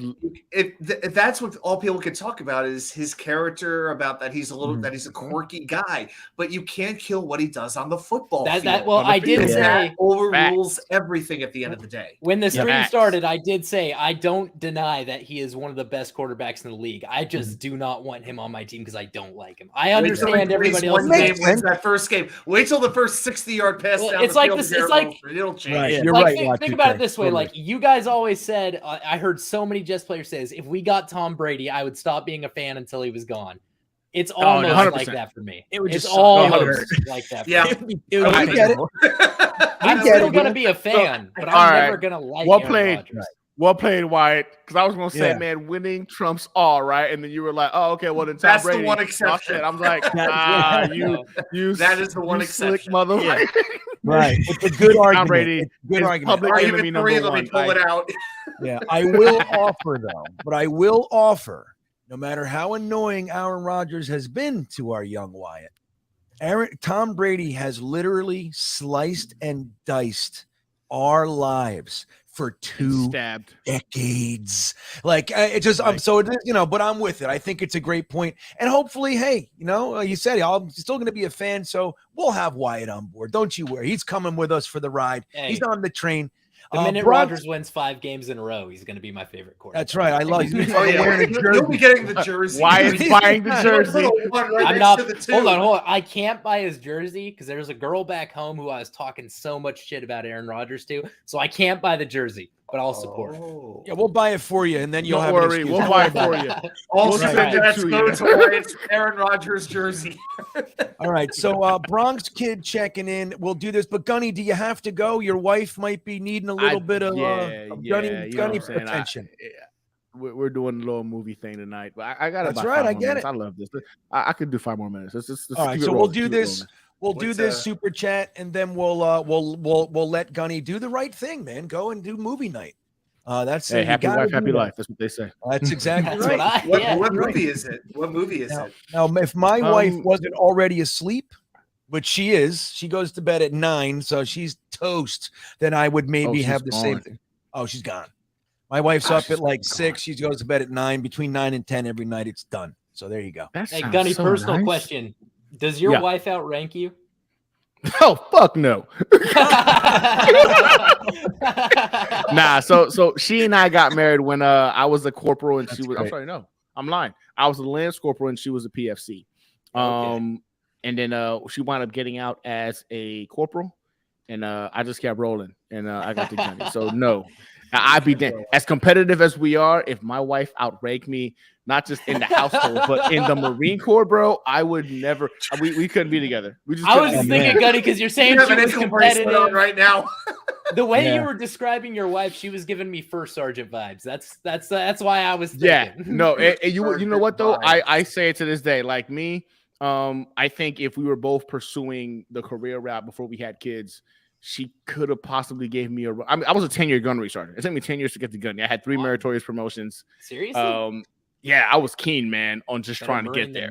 if that's what all people can talk about is his character, about that he's a quirky guy. But you can't kill what he does on the football field. I did say that overrules everything at the end of the day. When the stream started, I did say I don't deny that he is one of the best quarterbacks in the league. I just do not want him on my team because I don't like him. I understand everybody else. Wins that first game. Wait till the first 60-yard pass down. It's like this. It's like it'll change. Right, you're right. Think about it this way: like you guys always said, I heard so many Jets players say, if we got Tom Brady, I would stop being a fan until he was gone. It's almost like that for me. It's almost like that. For me. I get it. I'm still gonna be a fan, but I'm never gonna like. Well Aaron played. Rodgers. Well played, Wyatt. Because I was going to say, Yeah. man, winning trumps all, right? And then you were like, oh, okay, well, then Tom That's Brady. the one exception. I was like, you That is the one slick exception. motherfucker. Right. It's a good argument. Brady It's a good is argument. public Argument enemy three, number let me one. pull it out. Yeah, I will offer though, but I will offer, no matter how annoying Aaron Rodgers has been to our young Wyatt, Tom Brady has literally sliced and diced our lives for 2 decades. Like it just, I'm so, but I'm with it. I think it's a great point. And hopefully, hey, you said I'm still going to be a fan. So we'll have Wyatt on board. Don't you worry. He's coming with us for the ride. Hey. He's on the train. The minute Rodgers wins 5 games in a row, he's going to be my favorite quarterback. That's right. I love you. Oh, yeah. You'll be getting the jersey. Wyatt's buying the jersey. I'm not. Hold on. I can't buy his jersey because there's a girl back home who I was talking so much shit about Aaron Rodgers to. So I can't buy the jersey, but I'll support it. Yeah, we'll buy it for you, and then you'll Don't have worry. an We'll buy it for you. Also, We'll send it that's to goes you. to Wyatt's Aaron Rodgers jersey. All right. So Bronx Kid checking in. We'll do this. But Gunny, do you have to go? Your wife might be needing a little bit of Gunny attention. We're doing a little movie thing tonight, but I got That's about right. 5 I more get minutes. it. I love this. I could do 5 more minutes. Let's All right. keep it So rolling. we'll do Keep it this. rolling. We'll do this super chat, and then we'll let Gunny do the right thing, man. Go and do movie night. That's Hey, you happy gotta wife, do happy that. life. That's what they say. That's exactly That's right. What movie is it? What movie is it? Now, if my wife wasn't already asleep, but she is, she goes to bed at 9, so she's toast. Then I would maybe have the same thing. Oh, she's gone. My wife's up at like 6. She goes to bed at 9. Between 9 and 10 every night, it's done. So there you go. Hey, Gunny, personal question: does your wife outrank you? Oh, fuck no. Nah, so she and I got married when I was a corporal and she was I'm sorry, no, I'm lying. I was a Lance corporal and she was a PFC. And then she wound up getting out as a corporal, and I just kept rolling, and I got the Gunny. So no, I'd be damned. As competitive as we are, if my wife outranked me, not just in the household, but in the Marine Corps, bro, I would never. We couldn't be together. We just I was just thinking, Gunny, because you're saying You have she an was ankle bracelet competitive on right now. The way Yeah. you were describing your wife, she was giving me first sergeant vibes. That's why I was thinking. Yeah, no, you know what though? I say it to this day. Like me, I think if we were both pursuing the career route before we had kids, she could have possibly gave me a. I mean, I was a 10-year gunnery sergeant. It took me 10 years to get the gun. I had 3 meritorious promotions. Seriously? Yeah, I was keen, man, on just trying to get there.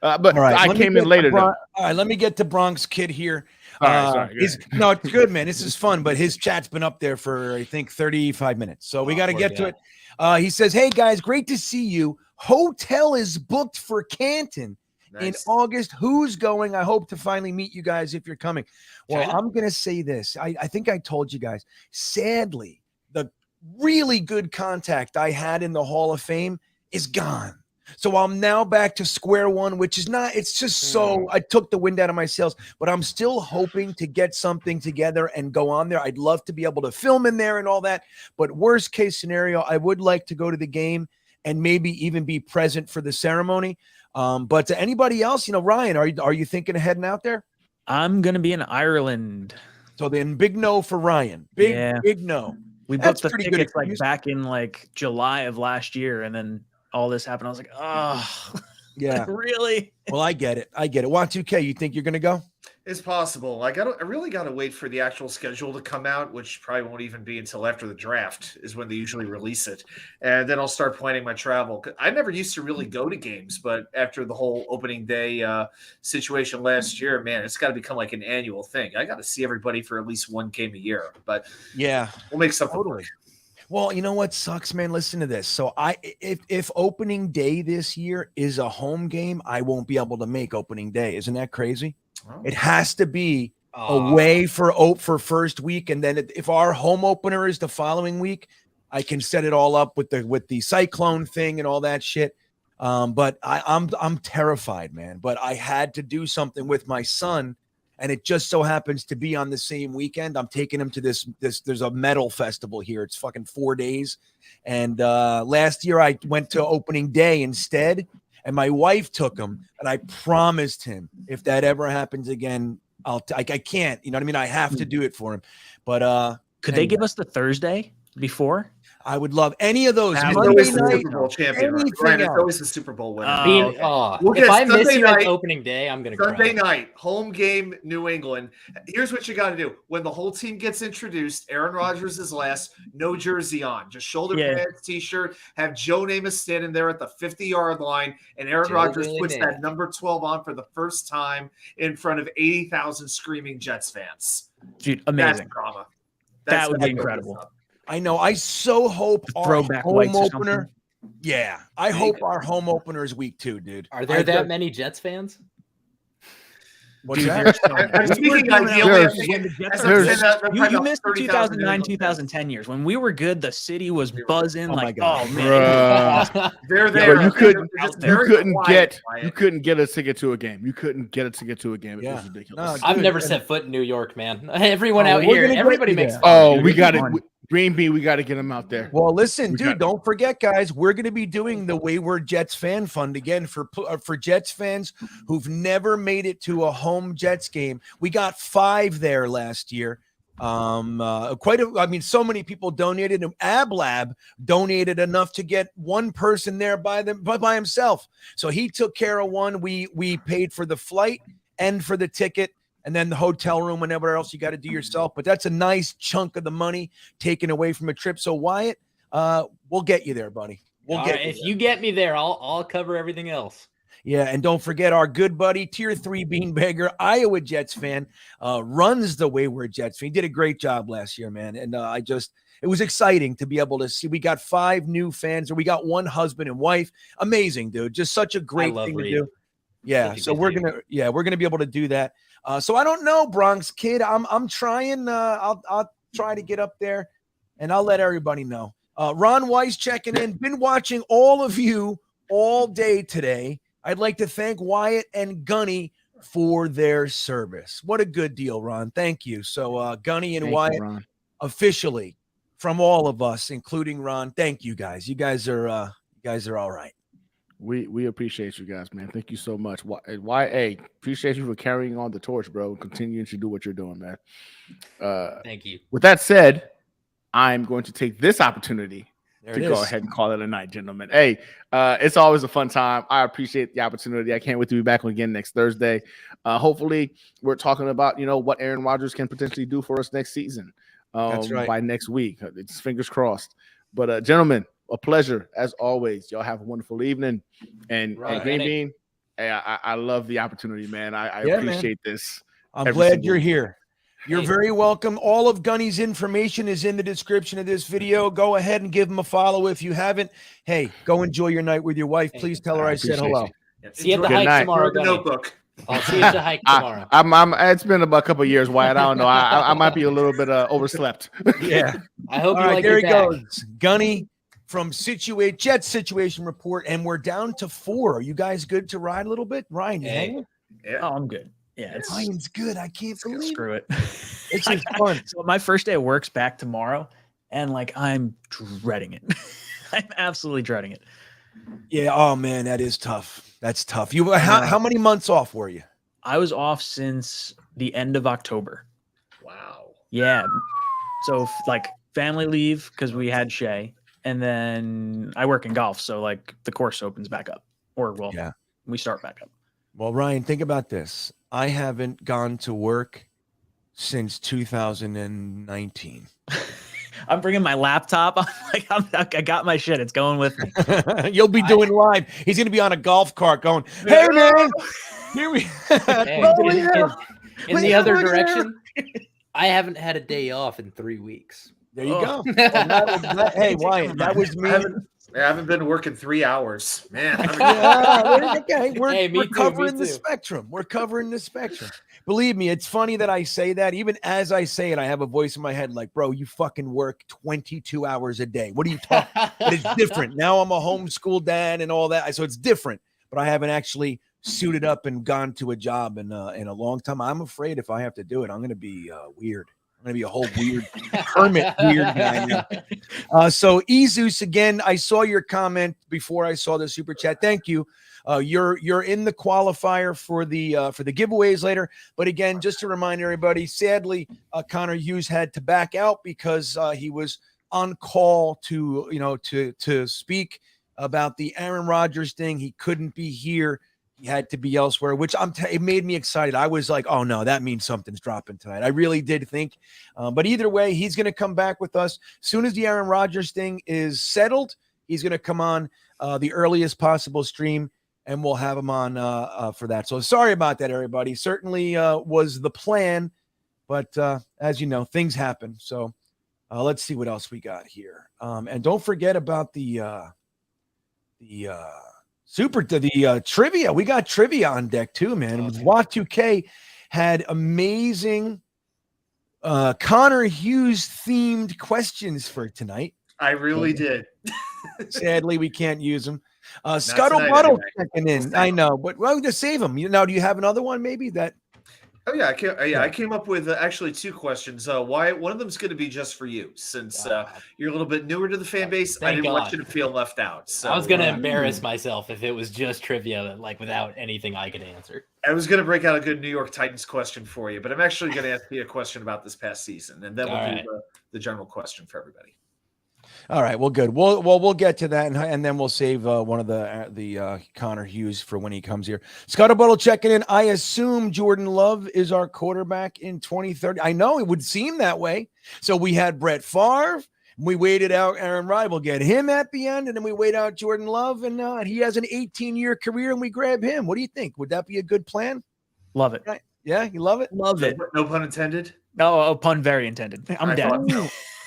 But All right, I let me came get in later. to Though. All right, let me get to Bronx Kid here. All right, sorry, go ahead. No, it's good, man. This is fun, but his chat's been up there for I think 35 minutes, so we got to poor get to guy. it. He says, "Hey guys, great to see you. Hotel is booked for Canton in August. Who's going? I hope to finally meet you guys if you're coming." Well, China? I'm gonna say this. I think I told you guys. Sadly, the really good contact I had in the Hall of Fame is gone. So I'm now back to square one, which is not, it's just so, I took the wind out of my sails, but I'm still hoping to get something together and go on there. I'd love to be able to film in there and all that. But worst case scenario, I would like to go to the game and maybe even be present for the ceremony. But to anybody else, Ryan, are you thinking of heading out there? I'm going to be in Ireland. So then big no for Ryan. Big no. We That's booked the pretty good tickets like excuse. back in like July of last year, and then all this happened. I was like, oh, Yeah. really? Well, I get it. Y2K, you think you're going to go? It's possible. I really gotta wait for the actual schedule to come out, which probably won't even be until after the draft is when they usually release it, and then I'll start planning my travel. I never used to really go to games, but after the whole opening day situation last year, man, it's got to become like an annual thing. I got to see everybody for at least one game a year. But yeah, we'll make something work. Well, you know what sucks, man? Listen to this. So if opening day this year is a home game, I won't be able to make opening day. Isn't that crazy? Oh. It has to be away for first week, and then if our home opener is the following week, I can set it all up with the cyclone thing and all that shit. But I'm terrified, man. But I had to do something with my son, and it just so happens to be on the same weekend. I'm taking him to this. There's a metal festival here. It's fucking 4 days, and last year I went to opening day instead. And my wife took him, and I promised him if that ever happens again, I can't, you know what I mean? I have to do it for him. But Could they give us the Thursday before? I would love any of those. It's Monday always the night, Super Bowl champion. anything Right? It's else. always the Super Bowl winner. If We'll I get miss Sunday you at night- opening day, I'm gonna Sunday cry. night, home game, New England. Here's what you got to do. When the whole team gets introduced, Aaron Rodgers is last, no jersey on, just shoulder pads, t-shirt, have Joe Namath standing there at the 50-yard line, and Aaron Joe Rodgers Willie puts Namath. that number 12 on for the first time in front of 80,000 screaming Jets fans. Dude, That's amazing. drama. That would be that's incredible. I know. I so hope our Throwback home whites or opener. Yeah, I hope our home opener is week 2, dude. Are there that many Jets fans? What's Dude, that? I'm speaking ideally. You missed the 2009, 2010 years when we were good. The city was buzzing like, God. oh man, They're Yo, there. you couldn't quiet. get a ticket to a game. You couldn't get a ticket to a game. It was ridiculous. I've never set foot in New York, man. Everyone Oh, out we're here, gonna get everybody you makes there. fun. Oh, dude. we It's got fun. it. GreenBean, we got to get him out there. Well, listen, We dude, got- don't forget, guys, we're going to be doing the Wayward Jets Fan Fund again for Jets fans who've never made it to a home Jets game. We got 5 there last year. So many people donated. And AbLab donated enough to get one person there by himself. So he took care of one. We paid for the flight and for the ticket, and then the hotel room, whatever else you got to do yourself. But that's a nice chunk of the money taken away from a trip. So Wyatt, we'll get you there, buddy. We'll All get right, you if there. you get me there, I'll cover everything else. Yeah, and don't forget our good buddy, Tier 3 beanbagger, Iowa Jets fan, runs the Wayward Jets fan. He did a great job last year, man. And it was exciting to be able to see. We got 5 new fans, or we got 1 husband and wife. Amazing, dude. Just such a great love thing Reed. to do. Yeah, Such a so good we're dude. gonna be able to do that. So I don't know, Bronx Kid. I'm trying. I'll try to get up there, and I'll let everybody know. Ron Weiss checking in. Been watching all of you all day today. I'd like to thank Wyatt and Gunny for their service. What a good deal, Ron. Thank you. So Gunny and Thank you, Wyatt, Ron. officially from all of us, including Ron. Thank you guys. You guys are all right. We appreciate you guys, man. Thank you so much. YA, appreciate you for carrying on the torch, bro, and continuing to do what you're doing, man. Thank you. With that said, I'm going to take this opportunity There to it go is. ahead and call it a night, gentlemen. Hey, it's always a fun time. I appreciate the opportunity. I can't wait to be back again next Thursday. Hopefully, we're talking about what Aaron Rodgers can potentially do for us next season. That's right. By next week. It's fingers crossed. But gentlemen, a pleasure as always. Y'all have a wonderful evening. And Right. GreenBean, hey, I love the opportunity, man. I Yeah, man. appreciate this. I'm every glad single you're week. here. You're Hey. very welcome. All of Gunny's information is in the description of this video. Go ahead and give him a follow if you haven't. Hey, go enjoy your night with your wife. Please tell her I said appreciate hello. you. See you at the Good hike night. tomorrow, The Gunny. notebook. I'll see you at the hike tomorrow. It's been about a couple of years, Wyatt. I don't know. I might be a little bit overslept. Yeah. I hope All you right, like there your he back. goes. Gunny from Jets Situation Report, and we're down to 4. Are you guys good to ride a little bit? Ryan, you Hey. hanging? Oh, I'm good. Yeah, it's Ryan's good. I can't believe it. screw it. It's just fun. So my first day of work's back tomorrow, and I'm dreading it. I'm absolutely dreading it. Yeah. Oh man, that is tough. That's tough. How many months off were you? I was off since the end of October. Wow. Yeah. So family leave because we had Shay, and then I work in golf, so the course opens back up, Yeah. we start back up. Well, Ryan, think about this. I haven't gone to work since 2019. I'm bringing my laptop. I got my shit. It's going with me. You'll be doing live. He's going to be on a golf cart going, "Hey, man, here we." Hey, in the other direction, I haven't had a day off in 3 weeks. There you go. Hey, Wyatt, that was me. I haven't been working 3 hours, man. Okay, we're Hey, me too, covering me the too. spectrum. We're covering the spectrum. Believe me, it's funny that I say that. Even as I say it, I have a voice in my head like, "Bro, you fucking work 22 hours a day. What are you talking?" But it's different. Now I'm a homeschool dad and all that, so it's different. But I haven't actually suited up and gone to a job in a long time. I'm afraid if I have to do it, I'm going to be weird. I'm gonna be a whole weird hermit weird guy now. So Ezeus, again, I saw your comment before I saw the super chat. Thank you. You're in the qualifier for the giveaways later. But again, just to remind everybody, sadly, Conor Hughes had to back out because he was on call to speak about the Aaron Rodgers thing. He couldn't be here. He had to be elsewhere, which it made me excited. I was like, oh no, that means something's dropping tonight. I really did think. But either way, he's going to come back with us. As soon as the Aaron Rodgers thing is settled, he's going to come on the earliest possible stream, and we'll have him on for that. So sorry about that, everybody. Certainly was the plan, but as you know, things happen. So let's see what else we got here. And don't forget about the trivia. We got trivia on deck too, man. Wat2K had amazing Conor Hughes themed questions for tonight. I really did. Sadly, we can't use them. Scuttlebuddle checking in. I know, but well, just save them. Do you have another one maybe that? Oh yeah, I came up with actually two questions. Why one of them's going to be just for you, since you're a little bit newer to the fan base. I didn't want you to feel left out. So I was going to embarrass myself if it was just trivia, like without anything I could answer. I was going to break out a good New York Titans question for you, but I'm actually going to ask you a question about this past season, and then we'll do the general question for everybody. All right. Well, good. We'll get to that, and then we'll save one of the Conor Hughes for when he comes here. Scuttlebuddle checking in. I assume Jordan Love is our quarterback in 2030. I know it would seem that way. So we had Brett Favre. We waited out Aaron Rodgers. We'll get him at the end, and then we wait out Jordan Love, and he has an 18-year career, and we grab him. What do you think? Would that be a good plan? Love it. Yeah, you love it? Love it. No pun intended? Oh, pun very intended. I'm down.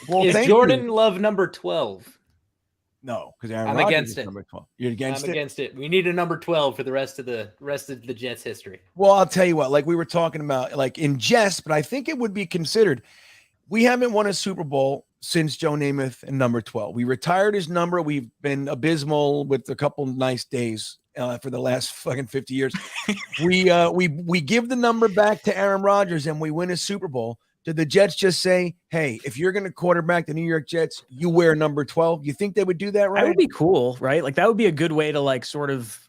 Well, is Jordan Love number 12? No, because I'm against it. Number 12. You're against it? I'm against it. We need a number 12 for the rest of the Jets history. Well, I'll tell you what, like we were talking about, like in jest, but I think it would be considered. We haven't won a Super Bowl since Joe Namath and number 12. We retired his number. We've been abysmal with a couple nice days for the last fucking 50 years. we give the number back to Aaron Rodgers and we win a Super Bowl. Did the Jets just say, hey, if you're going to quarterback the New York Jets, you wear number 12? You think they would do that, right? That would be cool, right? Like that would be a good way to like sort of,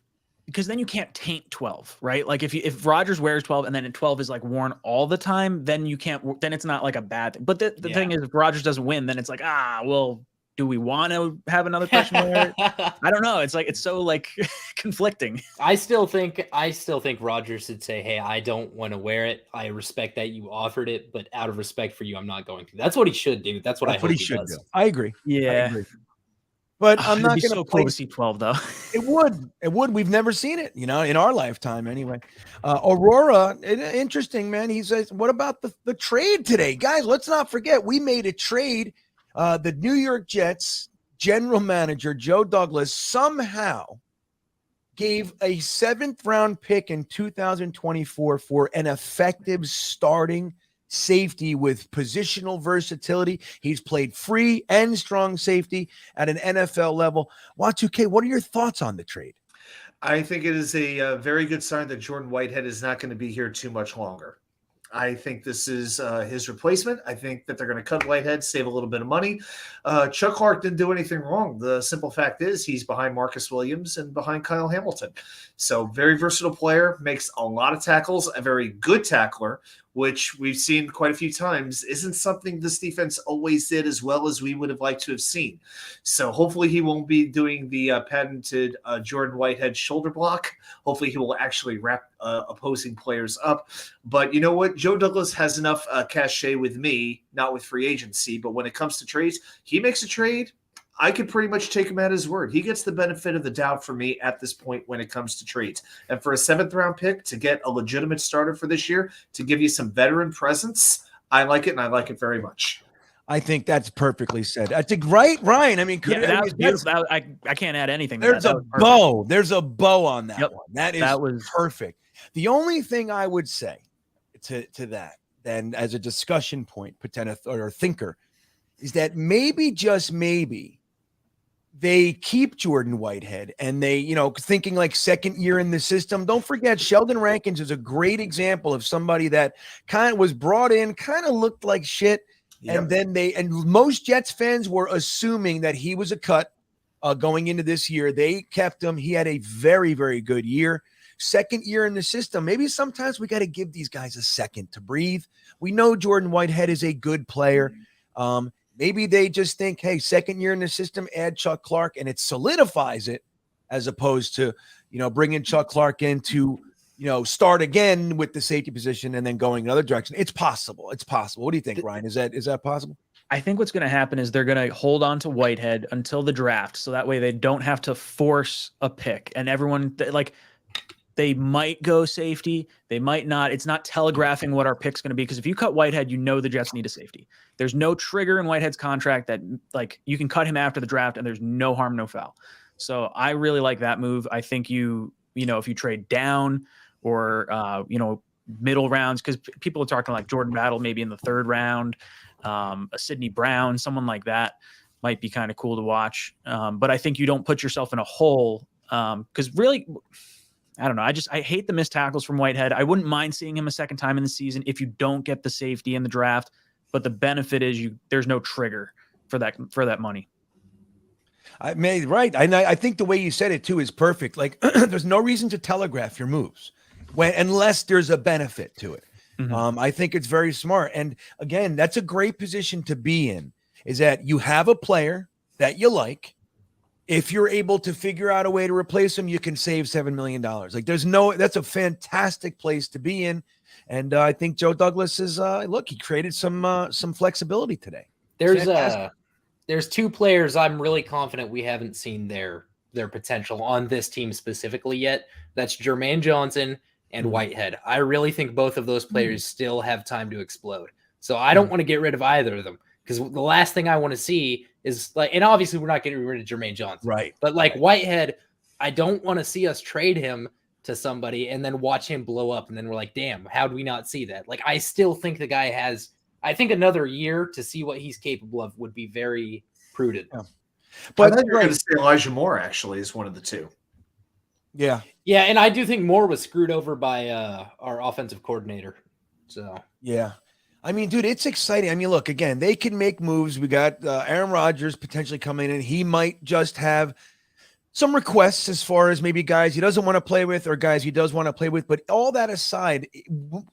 because then you can't taint 12, right? Like if Rodgers wears 12 and then 12 is like worn all the time, then you can't, then it's not like a bad thing. But the thing is, if Rodgers doesn't win, then it's like, well, do we want to have another person wear it? I don't know. It's like, it's so like conflicting. I still think Rodgers should say, hey, I don't want to wear it. I respect that you offered it, but out of respect for you, I'm not going to. That's what he should do. That's what I hope he should do. I agree. Yeah. I agree. But I'm not going to play to see 12 though. It would. We've never seen it, in our lifetime anyway. Aurora, interesting, man. He says, what about the trade today? Guys, let's not forget, we made a trade. The New York Jets general manager, Joe Douglas, somehow gave a 7th round pick in 2024 for an effective starting safety with positional versatility. He's played free and strong safety at an NFL level. Wat2K, what are your thoughts on the trade? I think it is a very good sign that Jordan Whitehead is not going to be here too much longer. I think this is his replacement. I think that they're going to cut Whitehead, save a little bit of money. Chuck Clark didn't do anything wrong. The simple fact is he's behind Marcus Williams and behind Kyle Hamilton. So very versatile player, makes a lot of tackles, a very good tackler, which we've seen quite a few times, isn't something this defense always did as well as we would have liked to have seen. So hopefully he won't be doing the patented Jordan Whitehead shoulder block. Hopefully he will actually wrap opposing players up. But you know what? Joe Douglas has enough cachet with me, not with free agency, but when it comes to trades, he makes a trade, I could pretty much take him at his word. He gets the benefit of the doubt for me at this point when it comes to trades. And for a 7th round pick to get a legitimate starter for this year, to give you some veteran presence, I like it, and I like it very much. I think that's perfectly said. I think, right, Ryan? I mean, that was beautiful. I can't add anything to there's that. A bow. There's a bow on that one. That was perfect. The only thing I would say to that, then as a discussion point, or thinker, is that maybe, just maybe, they keep Jordan Whitehead and they, thinking like second year in the system. Don't forget, Sheldon Rankins is a great example of somebody that kind of was brought in, kind of looked like shit. Yep. And then most Jets fans were assuming that he was a cut going into this year. They kept him. He had a very, very good year. Second year in the system. Maybe sometimes we got to give these guys a second to breathe. We know Jordan Whitehead is a good player. Maybe they just think, hey, second year in the system, add Chuck Clark, and it solidifies it, as opposed to, bringing Chuck Clark in to, start again with the safety position and then going another direction. It's possible. It's possible. What do you think, Ryan? Is that possible? I think what's going to happen is they're going to hold on to Whitehead until the draft, so that way they don't have to force a pick. And everyone, they might go safety, they might not. It's not telegraphing what our pick's going to be, because if you cut Whitehead, the Jets need a safety. There's no trigger in Whitehead's contract that you can cut him after the draft and there's no harm, no foul. So I really like that move. I think if you trade down or middle rounds, because people are talking like Jordan Battle maybe in the third round, a Sidney Brown, someone like that might be kind of cool to watch. But I think you don't put yourself in a hole, because really, I don't know. I hate the missed tackles from Whitehead. I wouldn't mind seeing him a second time in the season if you don't get the safety in the draft. But the benefit is there's no trigger for that money. Right. I think the way you said it too is perfect. Like there's no reason to telegraph your moves unless there's a benefit to it. Mm-hmm. I think it's very smart. And again, that's a great position to be in, is that you have a player that you like. If you're able to figure out a way to replace him, you can save $7 million. That's a fantastic place to be in. And I think Joe Douglas is, he created some flexibility today. There's two players I'm really confident we haven't seen their potential on this team specifically yet. That's Jermaine Johnson and Whitehead. I really think both of those players still have time to explode. So I don't want to get rid of either of them, because the last thing I want to see is and obviously we're not getting rid of Jermaine Johnson. Right. But Whitehead, I don't want to see us trade him to somebody and then watch him blow up. And then we're like, damn, how do we not see that? I still think the guy has, I think another year to see what he's capable of would be very prudent. Yeah. But I think you're going to say Elijah Moore actually is one of the two. Yeah. Yeah. And I do think Moore was screwed over by our offensive coordinator. So, yeah. I mean, dude, it's exciting. I mean, look, again, they can make moves. We got Aaron Rodgers potentially coming in. He might just have some requests as far as maybe guys he doesn't want to play with or guys he does want to play with. But all that aside,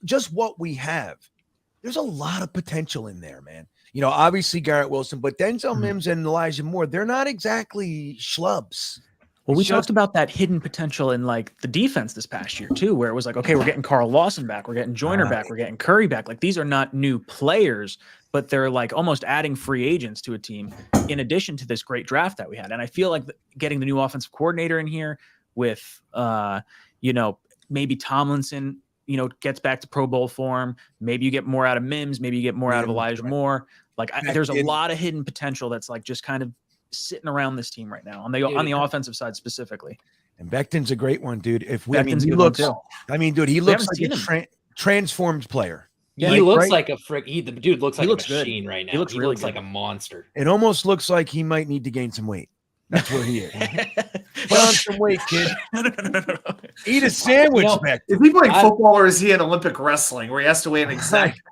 just what we have, there's a lot of potential in there, man. Obviously Garrett Wilson, but Denzel Mims and Elijah Moore, they're not exactly schlubs. Well, we talked about that hidden potential in the defense this past year too, where it was okay, we're getting Carl Lawson back, we're getting Joyner back, we're getting Curry back. These are not new players, but they're almost adding free agents to a team in addition to this great draft that we had. And I feel like getting the new offensive coordinator in here with, maybe Tomlinson, gets back to Pro Bowl form. Maybe you get more out of Mims. Maybe you get more out of Elijah Moore. There's a lot of hidden potential that's just kind of sitting around this team right now on the offensive side specifically. And Becton's a great one, dude. He looks like a transformed player. Yeah, he looks like a frick. The dude looks like a machine good. Right now. He looks really like a monster. It almost looks like he might need to gain some weight. That's where he is. Put on some weight, kid. No. Eat a sandwich, Beck. Is he playing football or is he in Olympic wrestling where he has to weigh an exact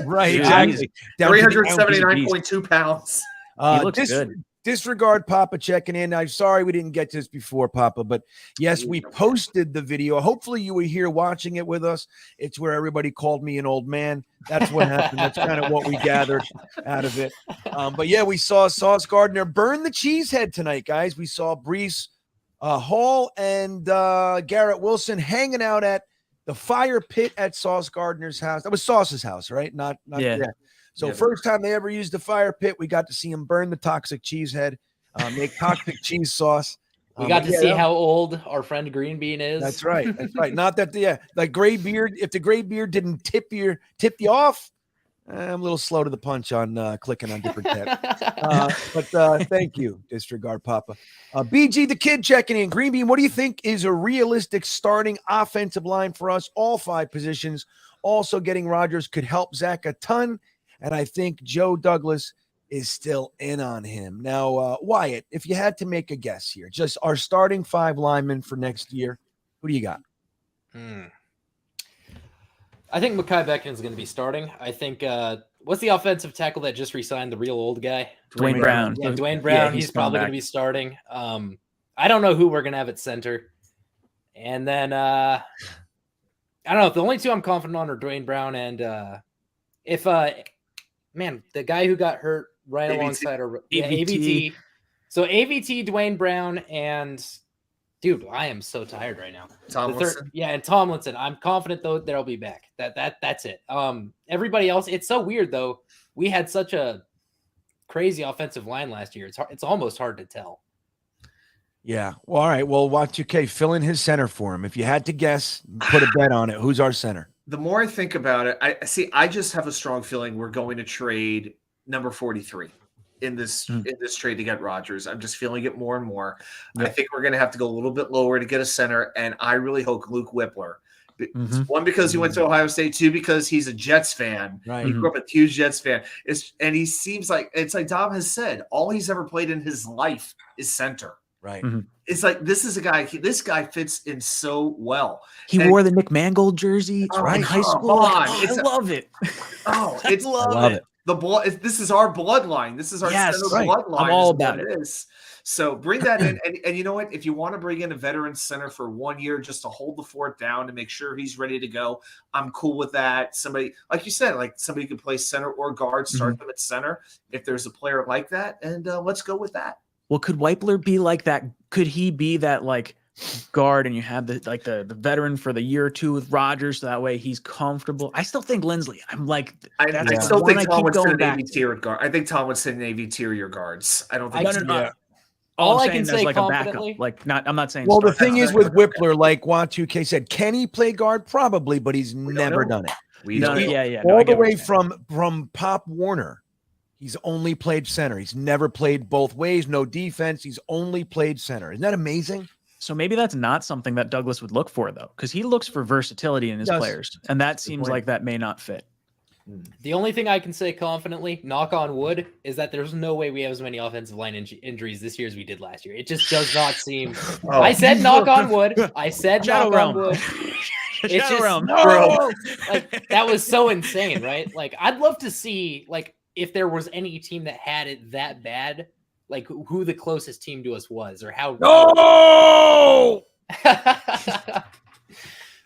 right? Exactly. 379.2 pounds. He looks good. Disregard Papa checking in. I'm sorry we didn't get to this before, Papa, but yes, we posted the video. Hopefully you were here watching it with us. It's where everybody called me an old man. That's what happened. That's kind of what we gathered out of it. But yeah, we saw Sauce Gardner burn the cheesehead tonight, guys. We saw Breece Hall and Garrett Wilson hanging out at the fire pit at Sauce Gardner's house. That was Sauce's house, right? Not yeah. So first time they ever used the fire pit, we got to see him burn the toxic cheese head, make toxic cheese sauce. We got to see how old our friend GreenBean is. That's right. That's right. Not that gray beard. If the gray beard didn't tip you off, I'm a little slow to the punch on clicking on different tabs. But thank you, Disregard Papa. BG the Kid checking in. GreenBean, what do you think is a realistic starting offensive line for us? All 5 positions. Also getting Rodgers could help Zach a ton. And I think Joe Douglas is still in on him. Now, Wyatt, if you had to make a guess here, just our starting 5 linemen for next year, who do you got? I think Mekhi Becton's going to be starting. I think what's the offensive tackle that just re-signed, the real old guy? Dwayne Brown. Yeah, Dwayne Brown. He's probably going to be starting. I don't know who we're going to have at center. And then I don't know. The only 2 I'm confident on are Dwayne Brown and the guy who got hurt right AVT. alongside AVT. So AVT, Dwayne Brown, and dude, I am so tired right now. Tomlinson. And Tomlinson. I'm confident though they'll be back. That's it. Everybody else, it's so weird though. We had such a crazy offensive line last year. It's almost hard to tell. Yeah. Well, all right. Well, Y2K, fill in his center for him. If you had to guess, put a bet on it. Who's our center? The more I think about it, I just have a strong feeling we're going to trade number 43 in this trade to get Rodgers. I'm just feeling it more and more. Yep. I think we're going to have to go a little bit lower to get a center, and I really hope Luke Whippler. One, because he went to Ohio State. 2, because he's a Jets fan. Right. He grew up a huge Jets fan. And he seems like, it's like Dom has said, all he's ever played in his life is center. Right. It's like, this is a guy, this guy fits in so well. He wore the Nick Mangold jersey in high school. I love it. Oh, I love it. The blood. This is our bloodline. This is our center bloodline. I'm all about it. Is. So bring that in, and you know what? If you want to bring in a veteran center for 1 year just to hold the fort down to make sure he's ready to go, I'm cool with that. Somebody, like you said, like somebody could play center or guard, start them at center if there's a player like that, and let's go with that. Well, could Whippler be like that? Could he be that like guard and you have the veteran for the year or 2 with Rodgers, so that way he's comfortable? I still think Lindsley. I'm like, I still think Tomlinson and AV tier guard. I think Tomlinson and AV tier your guards. I don't think all I can can say say like a confidently- backup. Like not, I'm not saying. Well, the start. thing is with Whippler, like Y2K said, can he play guard? Probably, but he's never done it. All the way from Pop Warner. He's only played center. He's never played both ways. No defense. He's only played center. Isn't that amazing? So maybe that's not something that Douglas would look for, though, because he looks for versatility in his players, and that seems like that may not fit. The only thing I can say confidently, knock on wood, is that there's no way we have as many offensive line injuries this year as we did last year. It just does not seem. I said knock on wood. I said knock on wood. It's just no. Like that was so insane, right? Like I'd love to see like if there was any team that had it that bad, like who the closest team to us was, or how. No.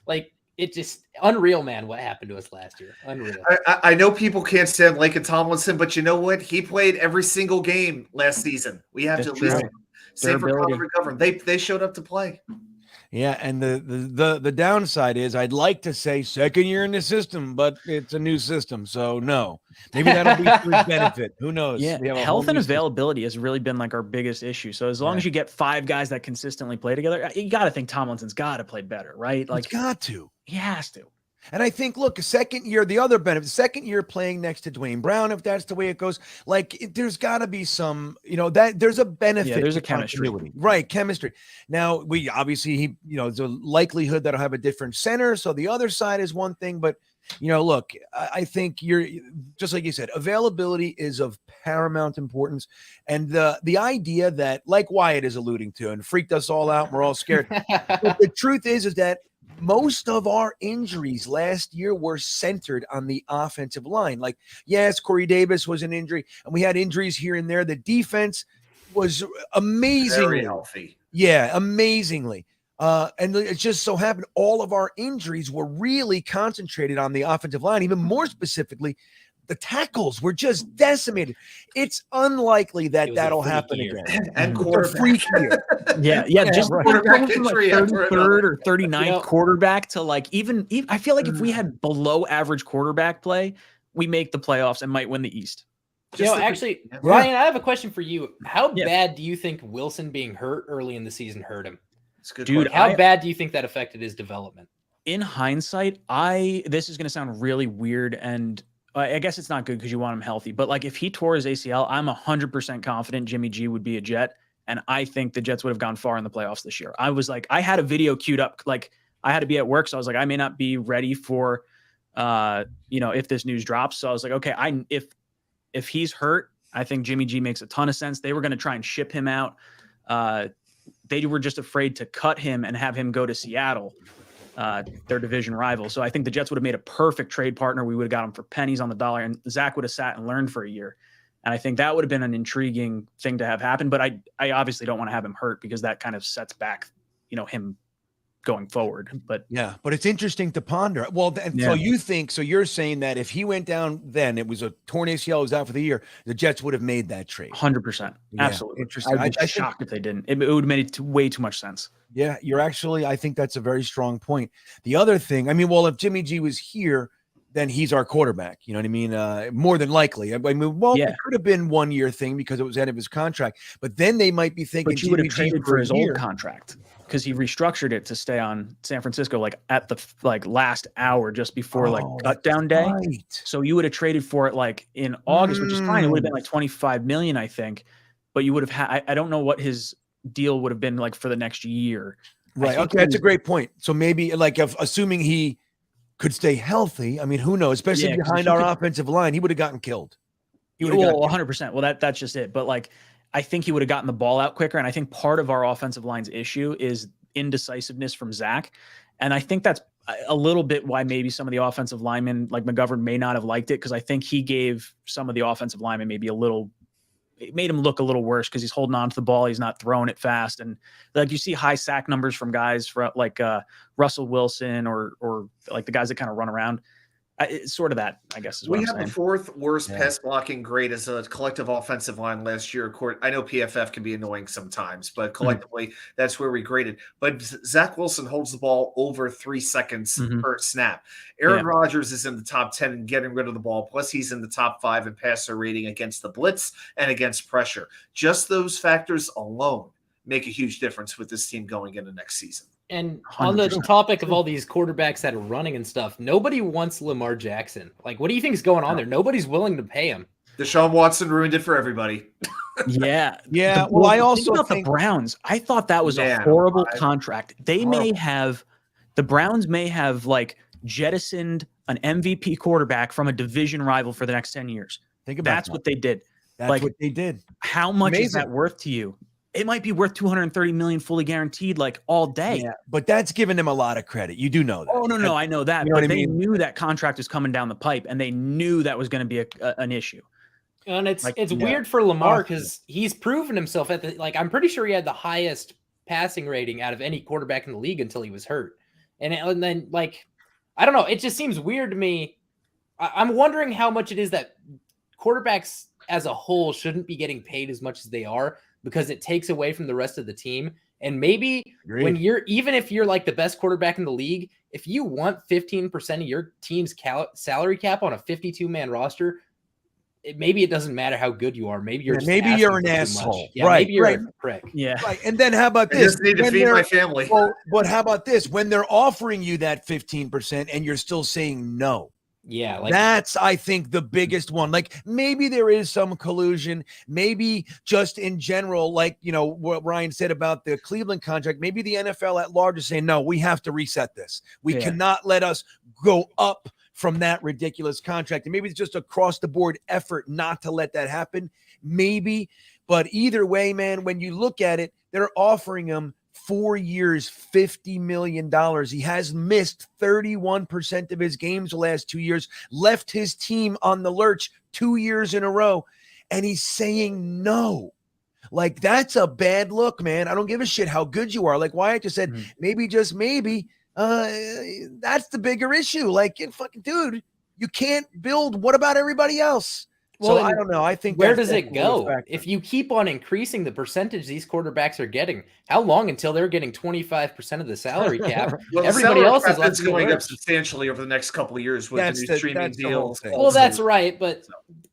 Like it just unreal, man. What happened to us last year? Unreal. I know people can't stand Laken Tomlinson, but you know what? He played every single game last season. We have to at least same for Conor McGovern. They showed up to play. Yeah, and the downside is I'd like to say second year in the system, but it's a new system, so no. Maybe that'll be to his benefit. Who knows? Yeah, health and availability has really been like our biggest issue. So as long as you get 5 guys that consistently play together, you got to think Tomlinson's got to play better, right? Like he's got to. He has to. And I think, look, a second year, the other benefit, second year playing next to Dwayne Brown, if that's the way it goes, like there's got to be some, that there's a benefit. Yeah, there's to a chemistry. Right, chemistry. Now, we obviously, there's a likelihood that I'll have a different center. So the other side is one thing, but, look, I think you're, just like you said, availability is of paramount importance. And the idea that, like Wyatt is alluding to, and freaked us all out, and we're all scared. But the truth is that most of our injuries last year were centered on the offensive line. Like, yes, Corey Davis was an injury, and we had injuries here and there. The defense was amazingly Very healthy. Yeah, amazingly. And it just so happened all of our injuries were really concentrated on the offensive line. Even more specifically, the tackles were just decimated. It's unlikely that that'll happen again. And quarterback. Yeah. Just quarterback from like injury after 33rd or 39th quarterback to like even I feel like if we had below average quarterback play, we make the playoffs and might win the East. Actually, Ryan, I have a question for you. How bad do you think Wilson being hurt early in the season hurt him? Dude, how bad do you think that affected his development? In hindsight, this is going to sound really weird, and I guess it's not good because you want him healthy. But like if he tore his ACL, I'm 100% confident Jimmy G would be a Jet, and I think the Jets would have gone far in the playoffs this year. I was like, I had a video queued up, like I had to be at work, so I was like, I may not be ready for, if this news drops. So I was like, okay, if he's hurt, I think Jimmy G makes a ton of sense. They were going to try and ship him out. They were just afraid to cut him and have him go to Seattle, their division rival. So I think the Jets would have made a perfect trade partner. We would have got him for pennies on the dollar, and Zach would have sat and learned for a year. And I think that would have been an intriguing thing to have happen. But I obviously don't want to have him hurt because that kind of sets back, him going forward. But yeah, but it's interesting to ponder. Well, so you're saying that if he went down, then it was a torn ACL, was out for the year, the Jets would have made that trade. 100%. Absolutely. Interesting. I'd be shocked if they didn't. It would have made way too much sense. Yeah, I think that's a very strong point. The other thing, if Jimmy G was here, then he's our quarterback. You know what I mean? More than likely. It could have been 1 year thing because it was end of his contract, but then they might be thinking But you would have traded for his old contract because he restructured it to stay on San Francisco, at the last hour just before cut down day. Right. So you would have traded for it in August, which is fine. It would have been $25 million, I think, but you would have had, I don't know what his deal would have been for the next year. Right. Okay. That's a great point. So maybe assuming he could stay healthy. Who knows? Especially behind our offensive line, he would have gotten killed. 100%. Well, that's just it. But I think he would have gotten the ball out quicker. And I think part of our offensive line's issue is indecisiveness from Zach. And I think that's a little bit why maybe some of the offensive linemen like McGovern may not have liked it. Because I think he gave some of the offensive linemen maybe it made him look a little worse because he's holding on to the ball. He's not throwing it fast. And you see high sack numbers from guys like Russell Wilson or the guys that kind of run around. It's sort of that, I guess, is what we I'm had the fourth worst pass blocking grade as a collective offensive line last year. I know PFF can be annoying sometimes, but collectively that's where we graded. But Zach Wilson holds the ball over 3 seconds per snap. Aaron Rodgers is in the top 10 in getting rid of the ball. Plus he's in the top 5 in passer rating against the blitz and against pressure. Just those factors alone make a huge difference with this team going into next season. And on the topic of all these quarterbacks that are running and stuff, nobody wants Lamar Jackson. What do you think is going on there? Nobody's willing to pay him. Deshaun Watson ruined it for everybody. Yeah. Well, I also think the Browns. I thought that was a horrible contract. The Browns may have jettisoned an MVP quarterback from a division rival for the next 10 years. Think about that's what they did. That's what they did. How much is that worth to you? It might be worth $230 million fully guaranteed all day. Yeah, but that's giving them a lot of credit. You do know that. Oh, no, I know that. But they knew that contract was coming down the pipe, and they knew that was going to be an issue. And it's weird for Lamar because he's proven himself at I'm pretty sure he had the highest passing rating out of any quarterback in the league until he was hurt. And then I don't know. It just seems weird to me. I'm wondering how much it is that quarterbacks as a whole shouldn't be getting paid as much as they are, because it takes away from the rest of the team. And maybe when even if you're the best quarterback in the league, if you want 15% of your team's salary cap on a 52-man roster, maybe it doesn't matter how good you are. Maybe you're you're an asshole. Yeah, maybe you're a prick. Yeah. Right. And then how about this? I just need to feed my family. Well, but how about this? When they're offering you that 15% and you're still saying no. Yeah, that's, I think, the biggest one. Maybe there is some collusion, maybe just in general, what Ryan said about the Cleveland contract, maybe the NFL at large is saying, no, we have to reset this. We cannot let us go up from that ridiculous contract. And maybe it's just across the board effort not to let that happen. Maybe, but either way, man, when you look at it, they're offering him 4 years, $50 million. He has missed 31% of his games the last 2 years, left his team on the lurch 2 years in a row, and he's saying no. That's a bad look, man. I don't give a shit how good you are. Wyatt just said, maybe, just maybe, that's the bigger issue. Fucking dude, you can't build. What about everybody else? Well, so I don't know. I think where does it go? If you keep on increasing the percentage these quarterbacks are getting, how long until they're getting 25% of the salary cap? Well, everybody else is going up substantially over the next couple of years with the new streaming deals. Well, that's right, but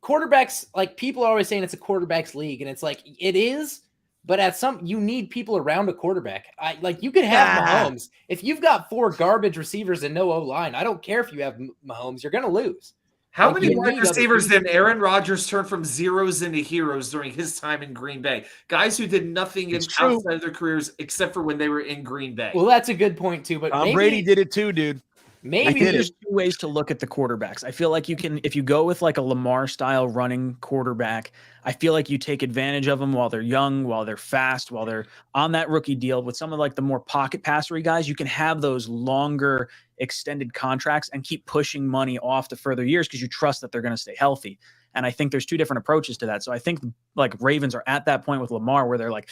quarterbacks, people are always saying it's a quarterback's league, and it's it is. But you need people around a quarterback. You could have Mahomes. If you've got 4 garbage receivers and no O-line, I don't care if you have Mahomes, you're going to lose. How many wide receivers did Aaron Rodgers turn from zeros into heroes during his time in Green Bay? Guys who did nothing outside of their careers except for when they were in Green Bay. Well, that's a good point too. But Brady did it too, dude. Maybe I think there's two ways to look at the quarterbacks. I feel like you can, if you go with like a Lamar style running quarterback, I feel like you take advantage of them while they're young, while they're fast, while they're on that rookie deal. With some of like the more pocket passery guys, you can have those longer extended contracts and keep pushing money off to further years because you trust that they're going to stay healthy. And I think there's two different approaches to that. So I think like Ravens are at that point with Lamar where they're like,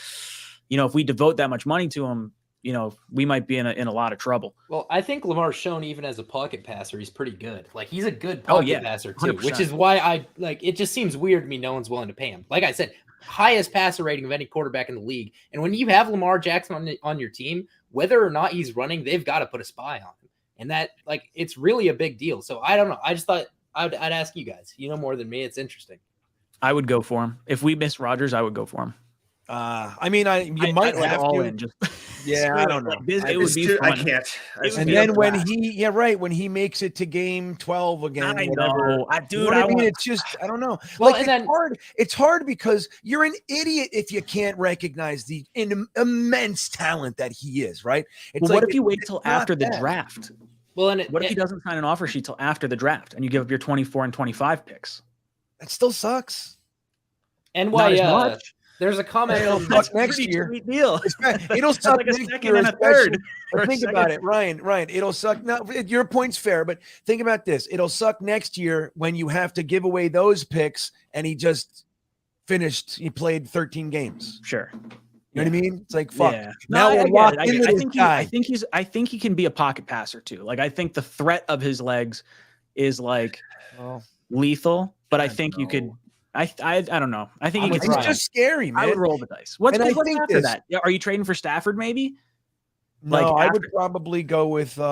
if we devote that much money to him, we might be in a lot of trouble. Well, I think Lamar's shown even as a pocket passer, he's pretty good. Like he's a good pocket passer too, 100%. which is why it just seems weird to me no one's willing to pay him. Like I said, highest passer rating of any quarterback in the league. And when you have Lamar Jackson on your team, whether or not he's running, they've got to put a spy on him. And that it's really a big deal. So I don't know. I just thought I'd ask you guys. You know more than me. It's interesting. I would go for him. If we miss Rodgers, I would go for him. You might have all to. in. Just I don't know. It would be fun. I can't. And then when he makes it to game 12 again, I whatever, know. You know what I mean? It's just, I don't know. Well, it's hard because you're an idiot if you can't recognize the immense talent that he is, right? It's what if you wait till after the draft? Well, what if he doesn't sign an offer sheet till after the draft and you give up your 24 and 25 picks? That still sucks. And Not why as much. There's a comment. It'll suck next year. Deal. It'll suck like a next second year, and a third. Think about it, Ryan. It'll suck. No, your point's fair, but think about this. It'll suck next year when you have to give away those picks, and he just finished. He played 13 games. Sure. You know what I mean? It's like fuck. Yeah. Now we're locked into this guy. I think he can be a pocket passer too. Like I think the threat of his legs is lethal, but I think you could. I don't know. I think it's just scary, man. I would roll the dice. What's after this. that? Are you trading for Stafford? Maybe. No, I would probably go with. You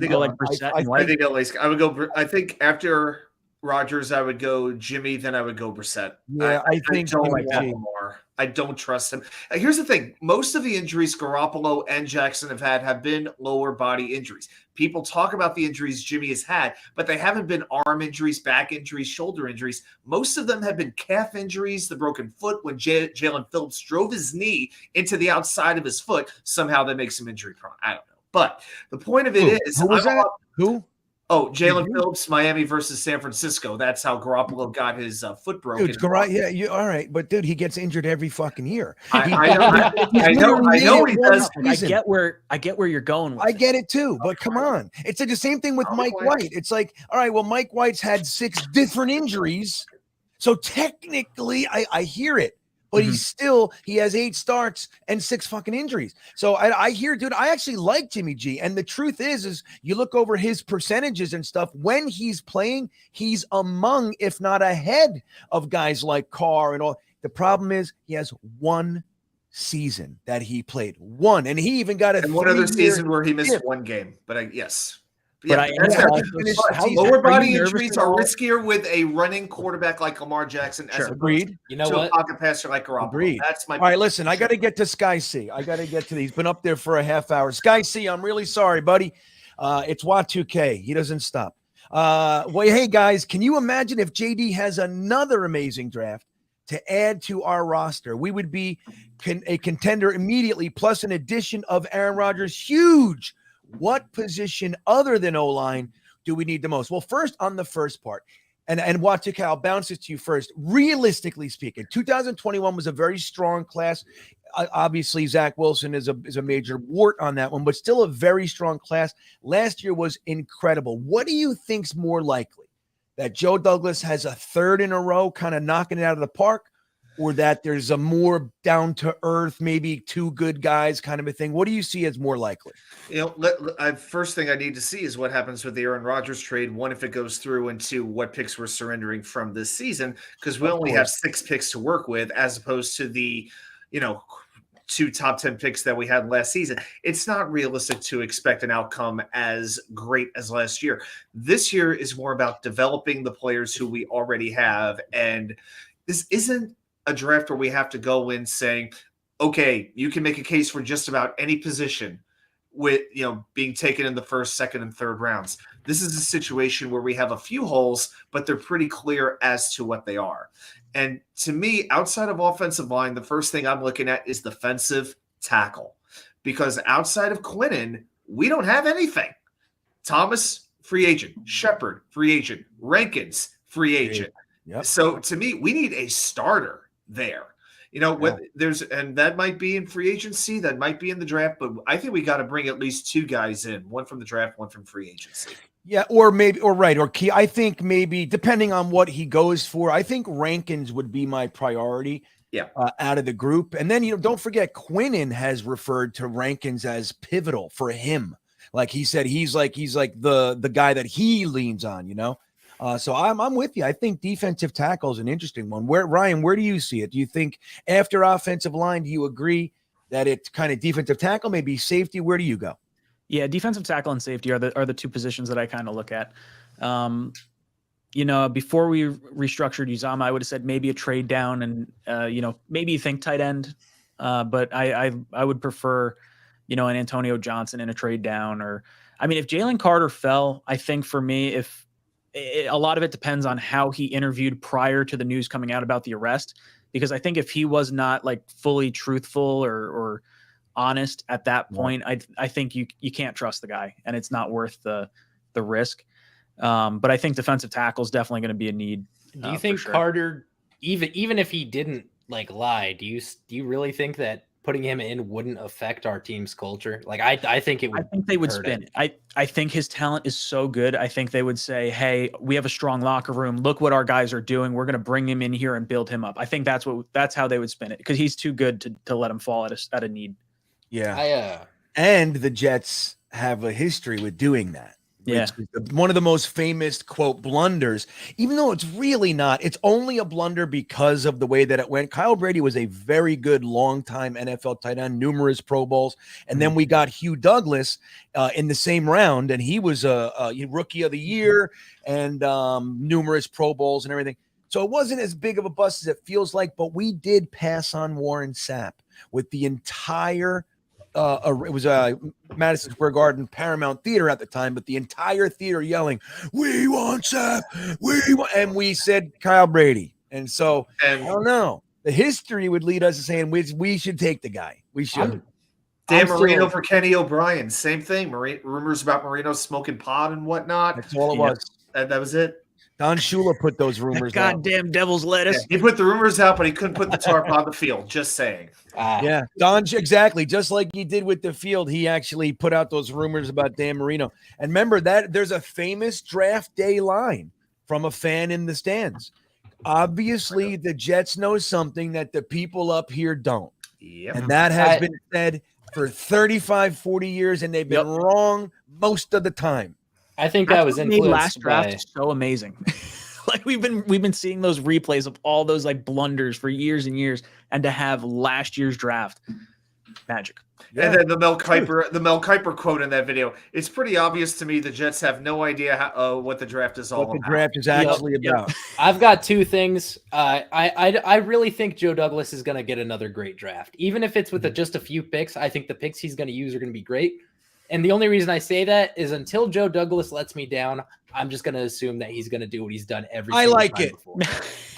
go like Brissett and I White? think at least I would go. I think after Rodgers, I would go Jimmy. Then I would go Brissett. Yeah, I think don't Jimmy want G. Lamar. I don't trust him. Here's the thing: most of the injuries Garoppolo and Jackson have been lower body injuries. People talk about the injuries Jimmy has had, but they haven't been arm injuries, back injuries, shoulder injuries. Most of them have been calf injuries, the broken foot when Jalen Phillips drove his knee into the outside of his foot. Somehow that makes him injury prone. I don't know. But the point of it is, who was that? Who? Oh, Jalen Phillips, Miami versus San Francisco. That's how Garoppolo got his foot broken. Dude, you all right, but dude, he gets injured every fucking year. I know he does. I get where you're going with I get it too, but come on. It's like the same thing with Mike White. It's like, all right, well, Mike White's had 6 different injuries. So technically, I hear it. But he has 8 starts and 6 fucking injuries. So I hear, dude, I actually like Jimmy G. And the truth is you look over his percentages and stuff. When he's playing, he's among, if not ahead of guys like Carr and all. The problem is he has 1 season that he played. 1. And he even got one other season where he missed 1 game. But yes. But lower body injuries are riskier with a running quarterback like Lamar Jackson as agreed. You know to what? a pocket passer like Garoppolo. Agreed. That's my All right, listen, I got to get to Sky C. He's been up there for a half hour. Sky C, I'm really sorry, buddy. It's Y2K. He doesn't stop. Well, hey, guys, can you imagine if JD has another amazing draft to add to our roster? We would be a contender immediately, plus an addition of Aaron Rodgers. Huge. What position other than O-line do we need the most? Well, first, on the first part, and Watika, I'll bounce it to you first. Realistically speaking, 2021 was a very strong class. Obviously, Zach Wilson is a major wart on that one, but still a very strong class. Last year was incredible. What do you think's more likely? That Joe Douglas has a 3rd in a row, kind of knocking it out of the park, or that there's a more down-to-earth, maybe 2 good guys kind of a thing? What do you see as more likely? First thing I need to see is what happens with the Aaron Rodgers trade. 1, if it goes through, and 2, what picks we're surrendering from this season, because we only have 6 picks to work with as opposed to the, 2 top 10 picks that we had last season. It's not realistic to expect an outcome as great as last year. This year is more about developing the players who we already have, and this isn't a draft where we have to go in saying, okay, you can make a case for just about any position with, being taken in the 1st, 2nd, and 3rd rounds. This is a situation where we have a few holes, but they're pretty clear as to what they are. And to me, outside of offensive line, the first thing I'm looking at is defensive tackle, because outside of Quinnen, we don't have anything. Thomas, free agent. Shepard, free agent. Rankins, free agent. Yep. So to me, we need a starter there. You know, and that might be in free agency, that might be in the draft, but I think we got to bring at least 2 guys in, one from the draft, one from free agency. Yeah, or key. I think maybe depending on what he goes for, I think Rankins would be my priority. Yeah, out of the group, and then don't forget Quinnen has referred to Rankins as pivotal for him. Like he said, he's like the guy that he leans on. So I'm with you. I think defensive tackle is an interesting one. Ryan, where do you see it? Do you think after offensive line, do you agree that it's kind of defensive tackle, maybe safety? Where do you go? Yeah, defensive tackle and safety are the 2 positions that I kind of look at. Before we restructured Uzama, I would have said maybe a trade down and maybe you think tight end. But I would prefer, an Antonio Johnson in a trade down, or if Jalen Carter fell, I think for me, a lot of it depends on how he interviewed prior to the news coming out about the arrest, because I think if he was not like fully truthful or honest at that point, I think you can't trust the guy, and it's not worth the risk. But I think defensive tackle is definitely going to be a need. Do you think Carter, even if he didn't lie, do you really think that putting him in wouldn't affect our team's culture? Like I think it would. I think they would spin it. I think his talent is so good. I think they would say, "Hey, we have a strong locker room. Look what our guys are doing. We're going to bring him in here and build him up." I think that's how they would spin it, because he's too good to let him fall at a need. Yeah. And the Jets have a history with doing that. Yeah. One of the most famous, quote, blunders, even though it's really not, it's only a blunder because of the way that it went. Kyle Brady was a very good longtime NFL tight end, numerous Pro Bowls. And then we got Hugh Douglas in the same round, and he was a rookie of the year and numerous Pro Bowls and everything. So it wasn't as big of a bust as it feels like, but we did pass on Warren Sapp with the entire it was Madison Square Garden Paramount Theater at the time, but the entire theater yelling, "We want Sapp, and we said Kyle Brady. And so I don't know. The history would lead us to saying we should take the guy. We should. Dan Marino for Kenny O'Brien, same thing. Rumors about Marino smoking pot and whatnot. That's all it was. That was it. Don Shula put those rumors out. Goddamn devil's lettuce. Yeah, he put the rumors out, but he couldn't put the tarp on the field. Just saying. Yeah, Don, exactly. Just like he did with the field, he actually put out those rumors about Dan Marino. And remember that there's a famous draft day line from a fan in the stands. Obviously, the Jets know something that the people up here don't. Yep. And that has been said for 35, 40 years, and they've been wrong most of the time. I think that was influenced last draft by... is so amazing. Like we've been seeing those replays of all those like blunders for years and years, and to have last year's draft, magic. Yeah. And then the Mel Kiper quote in that video. It's pretty obvious to me the Jets have no idea what the draft is all about. What the draft is actually about. I've got 2 things. I really think Joe Douglas is going to get another great draft, even if it's with just a few picks. I think the picks he's going to use are going to be great. And the only reason I say that is until Joe Douglas lets me down, I'm just going to assume that he's going to do what he's done every I single like time it. before.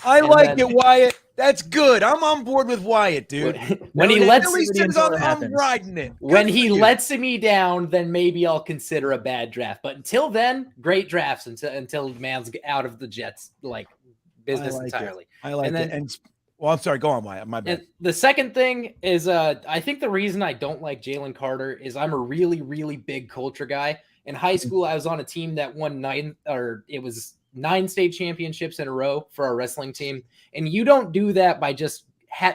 I like it, Wyatt. That's good. I'm on board with Wyatt, dude. When he lets me I'm riding it. When he lets me down, then maybe I'll consider a bad draft. But until then, great drafts until man's out of the Jets business entirely. I like it. And well, I'm sorry. Go on, Wyatt. My bad. And the second thing is, I think the reason I don't like Jalen Carter is I'm a really, really big culture guy. In high school, I was on a team that won 9 state championships in a row for our wrestling team. And you don't do that by just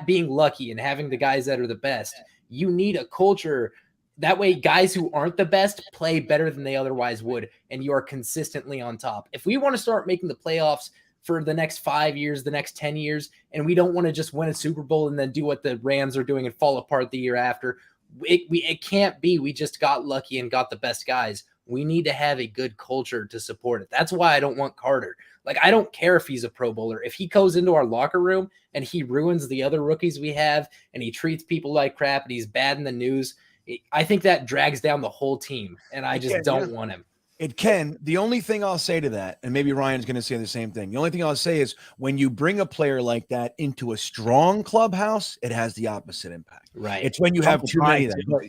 being lucky and having the guys that are the best. You need a culture. That way, guys who aren't the best play better than they otherwise would, and you are consistently on top. If we want to start making the playoffs for the next 5 years, the next 10 years, and we don't want to just win a Super Bowl and then do what the Rams are doing and fall apart the year after, it can't be. We just got lucky and got the best guys. We need to have a good culture to support it. That's why I don't want Carter. I don't care if he's a Pro Bowler. If he goes into our locker room and he ruins the other rookies we have and he treats people like crap and he's bad in the news, I think that drags down the whole team, and I just don't want him. It can. The only thing I'll say to that, and maybe Ryan's going to say the same thing, the only thing I'll say is when you bring a player like that into a strong clubhouse, it has the opposite impact. Right. It's when you have too many of them.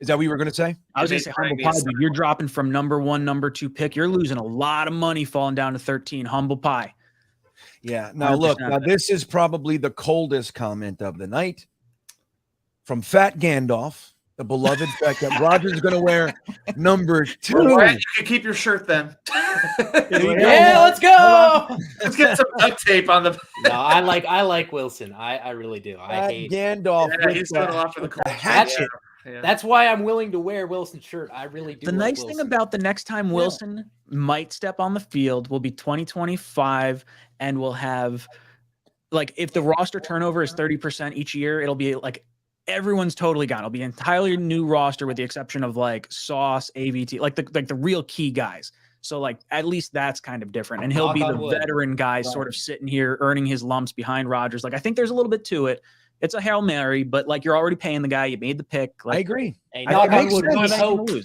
Is that what you were going to say? I was going to say Humble Pie, dude. You're dropping from number 1, number 2 pick. You're losing a lot of money falling down to 13. Humble Pie. Yeah. Now, look, this is probably the coldest comment of the night from Fat Gandalf, the beloved fact that Rodgers is going to wear number 2. Well, Brad, you can keep your shirt then. Yeah, let's go. Let's get some duct tape on the. No, I like I really do. I hate Gandalf. Yeah, he's doing a lot for the culture. Hatchet. Yeah. That's why I'm willing to wear Wilson's shirt. I really do. The nice thing about the next time Wilson might step on the field will be 2025, and we'll have, like, if the roster turnover is 30% each year, it'll be like everyone's totally gone. It'll be an entirely new roster with the exception of like Sauce, AVT, like the real key guys. So like at least that's kind of different, and he'll be the veteran guy, sort of sitting here earning his lumps behind Rodgers. Like I think there's a little bit to it. It's a Hail Mary, but like you're already paying the guy. You made the pick. Like, I agree. Hey,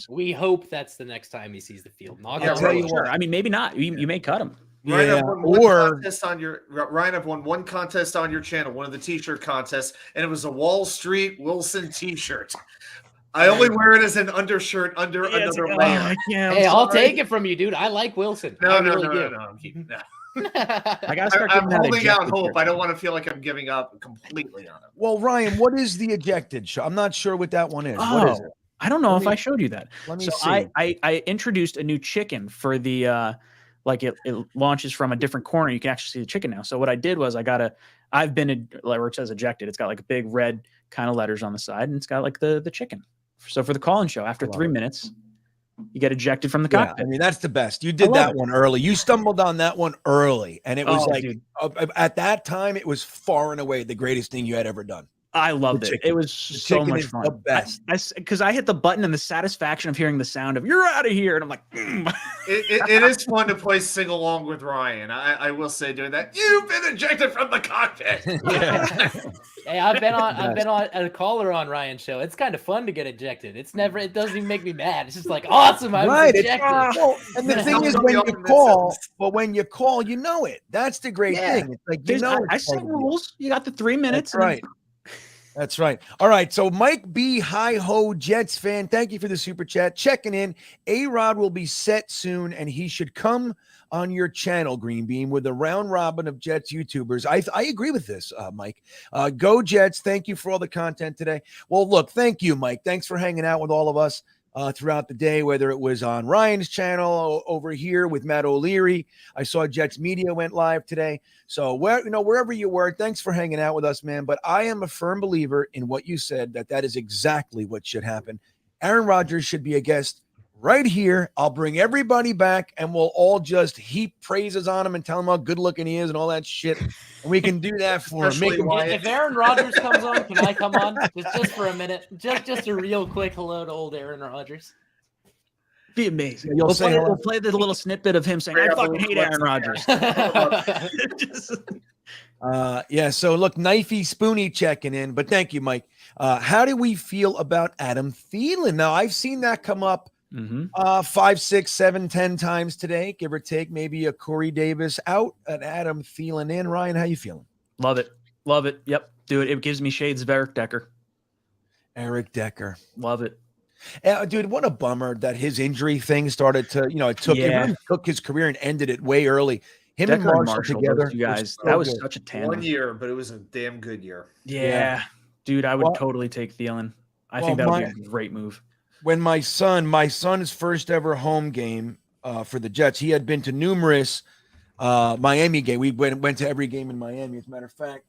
we hope that's the next time he sees the field. I'll tell you what. I mean, maybe not. You may cut him. Ryan, I've won one contest on your channel, one of the t-shirt contests, and it was a Wall Street Wilson t-shirt. I only wear it as an undershirt under another layer. Hey, I'll take it from you, dude. I like Wilson. No. I'm holding out hope. I don't want to feel like I'm giving up completely on it. Well, Ryan, what is the ejected show? I'm not sure what that one is. What is it? I don't know if I showed you that. Let me see. I introduced a new chicken for the like it launches from a different corner. You can actually see the chicken now. So what I did was I've been where it says ejected. It's got like big red kind of letters on the side, and it's got like the chicken. So for the call-in show, after 3 minutes, you get ejected from the cockpit. I mean, that's the best. You did that one early. You stumbled on that one early, and it was at that time, it was far and away the greatest thing you had ever done. I loved it. It was so much fun. The best. Because I hit the button and the satisfaction of hearing the sound of "you're out of here," and I'm like, it is fun to play sing along with Ryan. I will say, doing that, you've been ejected from the cockpit. Hey, I've been on a caller on Ryan's show. It's kind of fun to get ejected. It doesn't even make me mad. It's just like awesome. I was ejected. And the thing is, when you call, you know it. That's the great thing. It's like I set rules. You got the 3 minutes. That's right. That's right. All right. So Mike B. Hi-Ho Jets fan, thank you for the super chat. Checking in. A-Rod will be set soon, and he should come on your channel, GreenBean, with a round robin of Jets YouTubers. I agree with this, Mike. Go Jets. Thank you for all the content today. Well, look, thank you, Mike. Thanks for hanging out with all of us throughout the day, whether it was on Ryan's channel over here with Matt O'Leary. I saw Jets Media went live today. So wherever you were, thanks for hanging out with us, man. But I am a firm believer in what you said, that is exactly what should happen. Aaron Rodgers should be a guest right here. I'll bring everybody back, and we'll all just heap praises on him and tell him how good looking he is and all that shit. And we can do that for him. If Aaron Rodgers comes on, can I come on just for a minute? Just a real quick hello to old Aaron Rodgers. Be amazing. You'll we'll play the little snippet of him saying, "I fucking hate Aaron Rodgers." Yeah. So look, Knifey Spoony checking in, but thank you, Mike. How do we feel about Adam Thielen? Now I've seen that come up 5, 6, 7, 10 times today, give or take. Maybe a Corey Davis out, an Adam Thielen in. Ryan, how you feeling? Love it. Love it. Yep. Dude, it gives me shades of Eric Decker. Eric Decker. Love it. Dude, what a bummer that his injury thing started to, it took his career and ended it way early. Him Decker and Marshall together. You guys, that was such a tandem. 1 year, but it was a damn good year. Yeah. Dude, I would totally take Thielen. I think that would be a great move. When my son's first ever home game for the Jets, he had been to numerous Miami game. We went to every game in Miami. As a matter of fact,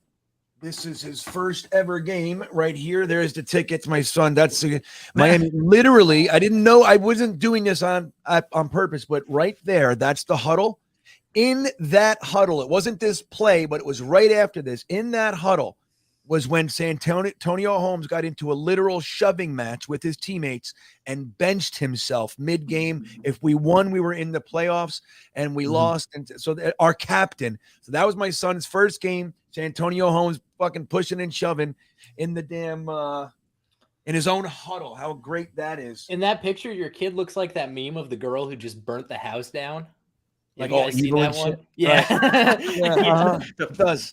this is his first ever game right here. There's the tickets. My son, that's Miami. Literally, I didn't know, I wasn't doing this on purpose, but right there, that's the huddle. In that huddle, it wasn't this play, but it was right after this. In that huddle was when Antonio Holmes got into a literal shoving match with his teammates and benched himself mid-game. If we won, we were in the playoffs, and we lost. And so our captain. So that was my son's first game. Antonio Holmes fucking pushing and shoving in the damn in his own huddle. How great that is. In that picture, your kid looks like that meme of the girl who just burnt the house down. Like you all guys seen evil that and one? shit. Yeah. Right. It does.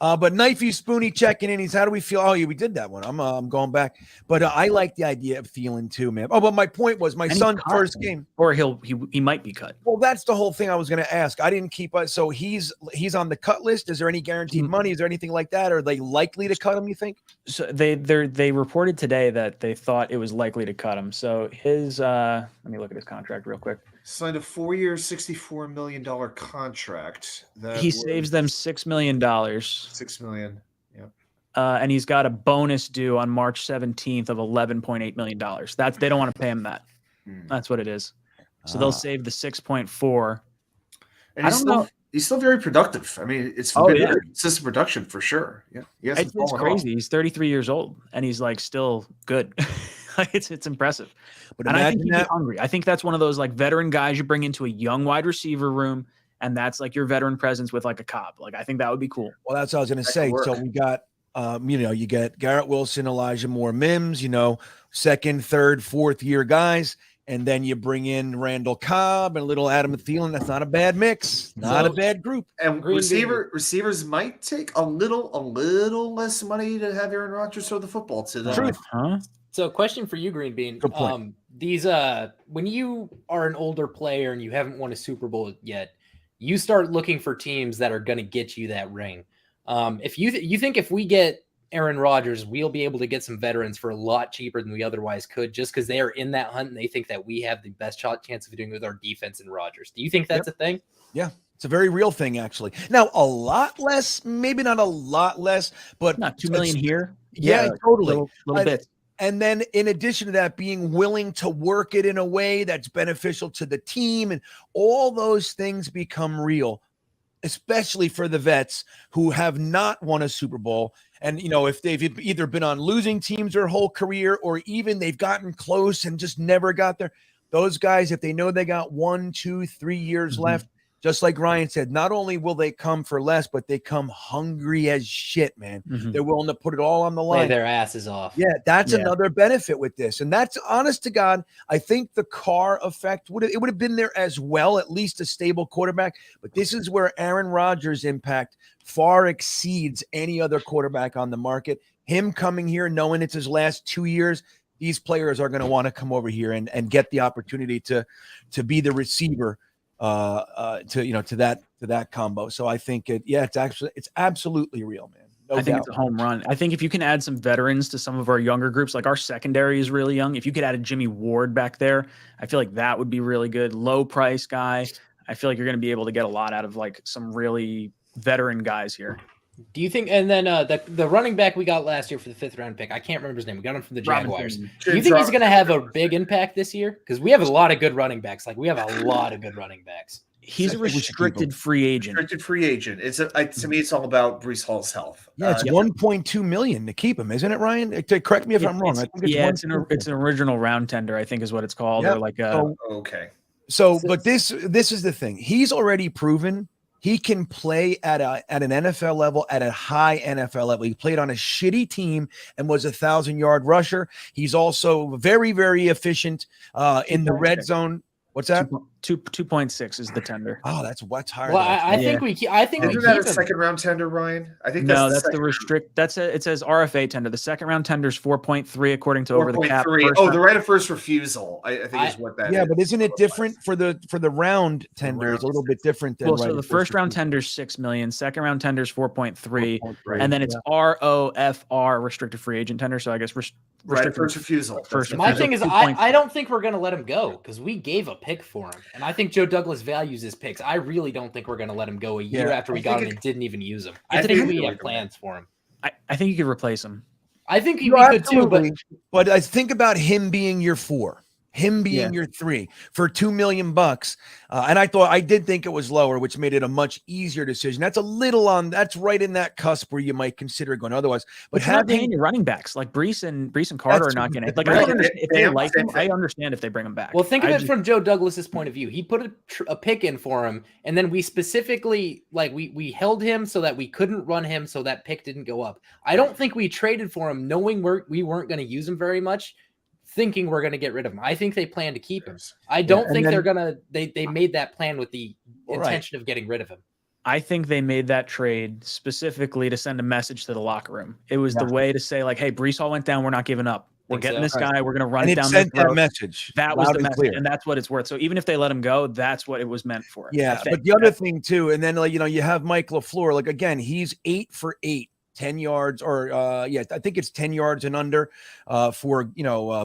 But Knifey Spoony checking in. He's how do we feel? Oh, yeah, we did that one. I'm going back. But I like the idea of Thielen too, man. Oh, but my point was my son's first game. Or he might be cut. Well, that's the whole thing I was going to ask. I didn't keep it. So he's on the cut list. Is there any guaranteed money? Is there anything like that? Are they likely to cut him, you think? So they reported today that they thought it was likely to cut him. So his let me look at his contract real quick. Signed a 4-year, $64 million contract. He saves them $6 million. $6 million. Yeah. And he's got a bonus due on March 17th of $11.8 million. That's they don't want to pay him that. That's what it is. So they'll save the 6.4. And he's still very productive. I mean, it's consistent production for sure. Yeah. It's crazy. He's 33 years old and he's like still good. It's impressive. But and I think he's hungry. I think that's one of those like veteran guys you bring into a young wide receiver room, and that's like your veteran presence with like a Cobb. Like I think that would be cool. Well, that's what I was going to say. So we got, you get Garrett Wilson, Elijah Moore, Mims. Second, third, fourth year guys, and then you bring in Randall Cobb and little Adam Thielen. That's not a bad mix. Not a bad group. And receivers might take a little less money to have Aaron Rodgers throw the football to them. Truth. Huh? So, question for you, GreenBean. Good point. These when you are an older player and you haven't won a Super Bowl yet, you start looking for teams that are going to get you that ring. If you think if we get Aaron Rodgers, we'll be able to get some veterans for a lot cheaper than we otherwise could, just because they are in that hunt and they think that we have the best chance of doing it with our defense and Rodgers. Do you think that's a thing? Yeah. It's a very real thing, actually. Now, a lot less, maybe not a lot less, but not 2 million here. Yeah, totally. Little bit. And then in addition to that, being willing to work it in a way that's beneficial to the team, and all those things become real, especially for the vets who have not won a Super Bowl. And, if they've either been on losing teams their whole career, or even they've gotten close and just never got there, those guys, if they know they got 1, 2, 3 years left, just like Ryan said, not only will they come for less, but they come hungry as shit, man. They're willing to put it all on the line. Play their asses off. Yeah, that's another benefit with this. And that's, honest to God, I think the Carr effect would have been there as well, at least a stable quarterback. But this is where Aaron Rodgers' impact far exceeds any other quarterback on the market. Him coming here, knowing it's his last 2 years, these players are going to want to come over here and get the opportunity to be the receiver to that combo. So I think it's absolutely real, man. I think it's a home run. I think if you can add some veterans to some of our younger groups, like our secondary is really young. If you could add a Jimmy Ward back there, I feel like that would be really good. Low price guy. I feel like you're going to be able to get a lot out of like some really veteran guys here. Do you think? And then the running back we got last year for the 5th round pick, I can't remember his name. We got him from the Jaguars. Do you think he's going to have a big impact this year? Because we have a lot of good running backs. Like we have a lot of good running backs. He's a restricted free agent. Restricted free agent. To me, it's all about Breece Hall's health. Yeah, it's $1.2 million to keep him, isn't it, Ryan? Correct me if I'm wrong. I think it's an original round tender, I think is what it's called. Yep. Or like okay. So, but this is the thing. He's already proven he can play at an NFL level, at a high NFL level. He played on a shitty team and was 1,000-yard rusher. He's also very, very efficient in the red zone. What's that? 2.6 is the tender. Oh, that's what's hard. Well, I think we keep that a second round tender, Ryan? I think that's the restrict. It says RFA tender. The second round tender is 4.3 according to over the cap. The right of first refusal. I think is what that is. Yeah, but isn't it different for the round tender? It's a little bit different than so the first round tender is 6 million. Second round tender is 4.3, and then it's ROFR restricted free agent tender. So I guess right of first refusal. My thing is, I don't think we're going to let him go because we gave a pick for him, and I think Joe Douglas values his picks. I really don't think we're going to let him go a year after we got him and didn't even use him. I think we have plans for him. I think you could replce him. I think we could too, but I think about him being your 4. Him being your 3 for $2 million. And I did think it was lower, which made it a much easier decision. That's that's right in that cusp where you might consider going otherwise. But you're not paying your running backs like Breece and Carter are not going to. Like I understand if they like him, I understand if they bring him back. Well, think of it from Joe Douglas's point of view. He put a pick in for him, and then we specifically we held him so that we couldn't run him, so that pick didn't go up. I don't think we traded for him knowing we weren't going to use him very much, thinking we're going to get rid of him. I think they plan to keep him. I don't think they're going to, they made that plan with the intention of getting rid of him. I think they made that trade specifically to send a message to the locker room. It was the way to say, like, hey, Brees Hall went down. We're not giving up. We're getting this guy. We're going to run it down. Sent that message. That was loud the and message, clear. and that's what it's worth. So even if they let him go, that's what it was meant for. Yeah, but the other thing too, and then like you have Mike LaFleur. Like again, he's 8 for 8, 10 yards, or I think it's 10 yards and under for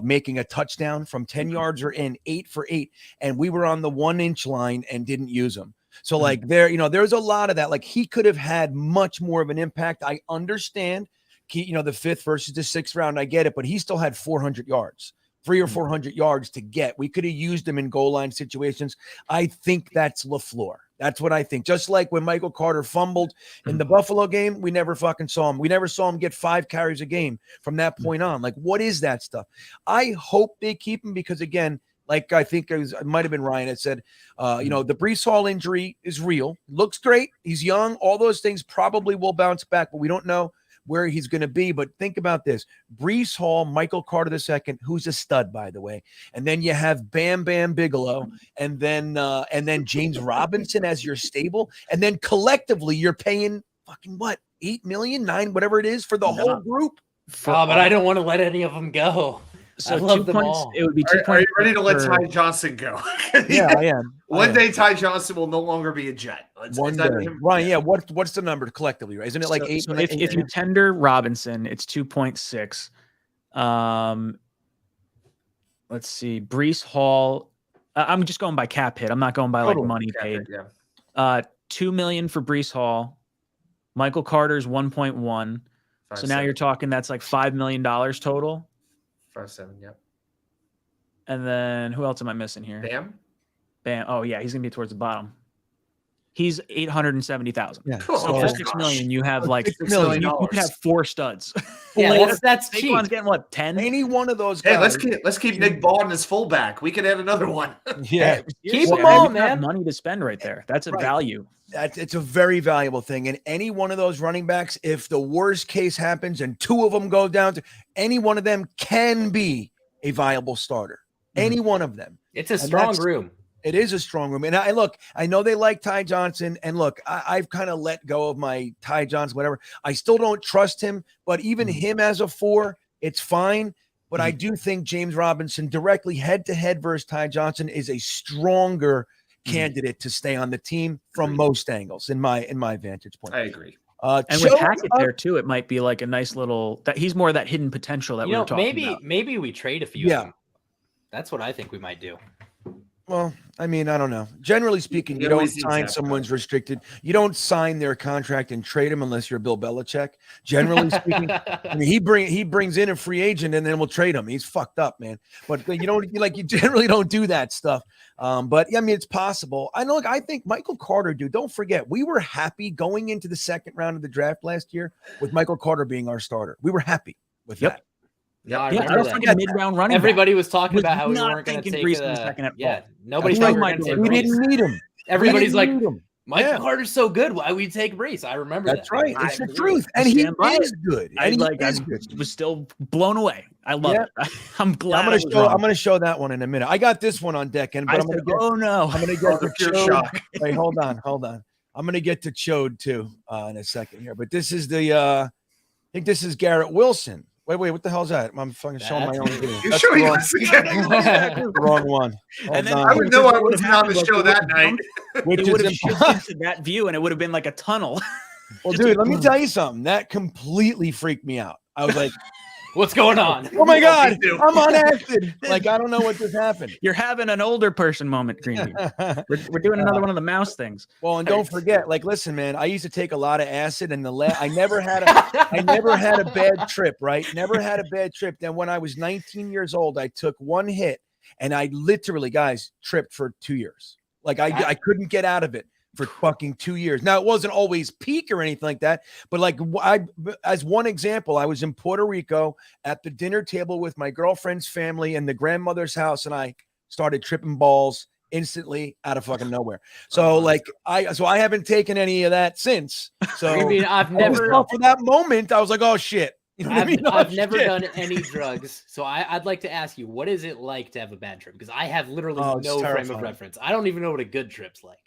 making a touchdown from 10 yards or in, 8 for 8, and we were on the 1 inch line and didn't use him. So like there's a lot of that. Like he could have had much more of an impact. I understand. The 5th versus the 6th round, I get it, but he still had 400 yards, 300 or 400 yards to get. We could have used him in goal line situations. I think that's LaFleur. That's what I think. Just like when Michael Carter fumbled in the Buffalo game, we never fucking saw him. We never saw him get 5 carries a game from that point on. Like, what is that stuff? I hope they keep him because, again, like I think it might have been Ryan that said, the Brees Hall injury is real. Looks great. He's young. All those things probably will bounce back, but we don't know where he's going to be. But think about this: Brees Hall, Michael Carter II, who's a stud, by the way, and then you have Bam Bam Bigelow, and then James Robinson as your stable, and then collectively you're paying fucking what, 8 million, 9, whatever it is for the whole group. But I don't want to let any of them go. So I love 2 them points. all. It would be 2 points. Are you ready to let Ty Johnson go? Yeah, I am. One day Ty Johnson will no longer be a Jet. One day. Ryan, yeah. What's the number collectively? Right? Isn't it like 8? So if you tender Robinson, it's 2.6. Let's see. Brees Hall. I'm just going by cap hit. I'm not going by like money paid. Yeah. 2 million for Brees Hall. Michael Carter's 1.1. So now you're talking that's like $5 million total. 5.7. Yep. And then who else am I missing here? Bam. Oh yeah, he's gonna be towards the bottom. He's 870,000. Yeah. So for 6 million, you have like 6 million. You could have 4 studs. Yeah, that's cheap. Saquon's getting what, 10? Any one of those guys. Hey, let's keep Nick Baldwin as fullback. We could add another one. Yeah, keep them all, You have man. money to spend right there. That's a value. It's a very valuable thing. And any one of those running backs, if the worst case happens and 2 of them go down, any one of them can be a viable starter. Any one of them. It's a strong room. It is a strong room. And I know they like Ty Johnson. And look, I've kind of let go of my Ty Johnson, whatever. I still don't trust him, but even him as a 4, it's fine. But I do think James Robinson directly head to head versus Ty Johnson is a stronger candidate to stay on the team from most angles in my vantage point. I agree. And with Hackett there too, it might be like a nice little that he's more of that hidden potential that we were talking about. Maybe we trade a few of them. That's what I think we might do. Well, I mean, I don't know. Generally speaking, you don't sign someone's restricted. You don't sign their contract and trade them unless you're Bill Belichick. Generally speaking, I mean, he brings in a free agent and then we'll trade him. He's fucked up, man. But you generally don't do that stuff. But I mean, it's possible. I think Michael Carter, dude, don't forget, we were happy going into the 2nd round of the draft last year with Michael Carter being our starter. We were happy with that. Yeah, I was thinking mid-round running. Everybody was talking about how we weren't going to take Brees in the second. Yeah, nobody thought we were going to take We Brees. didn't need him. Everybody's like, Michael Carter's so good. Why would we take Brees? I remember That's that. right. It's the truth. And he is good. I was still blown away. I love it. I'm glad. I'm going to show that one in a minute. I got this one on deck, but I'm going to get. Oh no! I'm going to get the pure shock. Wait, hold on. I'm going to get to Chode too in a second here. But this is I think this is Garrett Wilson. Wait, what the hell is that? I'm fucking showing my own video. You're showing us again. The wrong one. And then I would know I wasn't on the show that night. It would have shifted to that view, and it would have been like a tunnel. Well, dude, let me tell you something. That completely freaked me out. I was like, what's going on? Oh my God, I'm on acid. Like, I don't know what just happened. You're having an older person moment, GreenBean. We're doing another one of the mouse things. Well, and don't forget, like, listen, man, I used to take a lot of acid, and I never had a bad trip, right? Never had a bad trip. Then when I was 19 years old, I took one hit, and I literally, guys, tripped for 2 years. Like, I couldn't get out of it for fucking 2 years. Now, it wasn't always peak or anything like that, but like as one example, I was in Puerto Rico at the dinner table with my girlfriend's family in the grandmother's house, and I started tripping balls instantly out of fucking nowhere. So I haven't taken any of that since. So I've never for that moment, I was like, oh shit. You know what I mean? I've never done any drugs, so I'd like to ask you, what is it like to have a bad trip? Because I have literally no frame of reference. I don't even know what a good trip's like.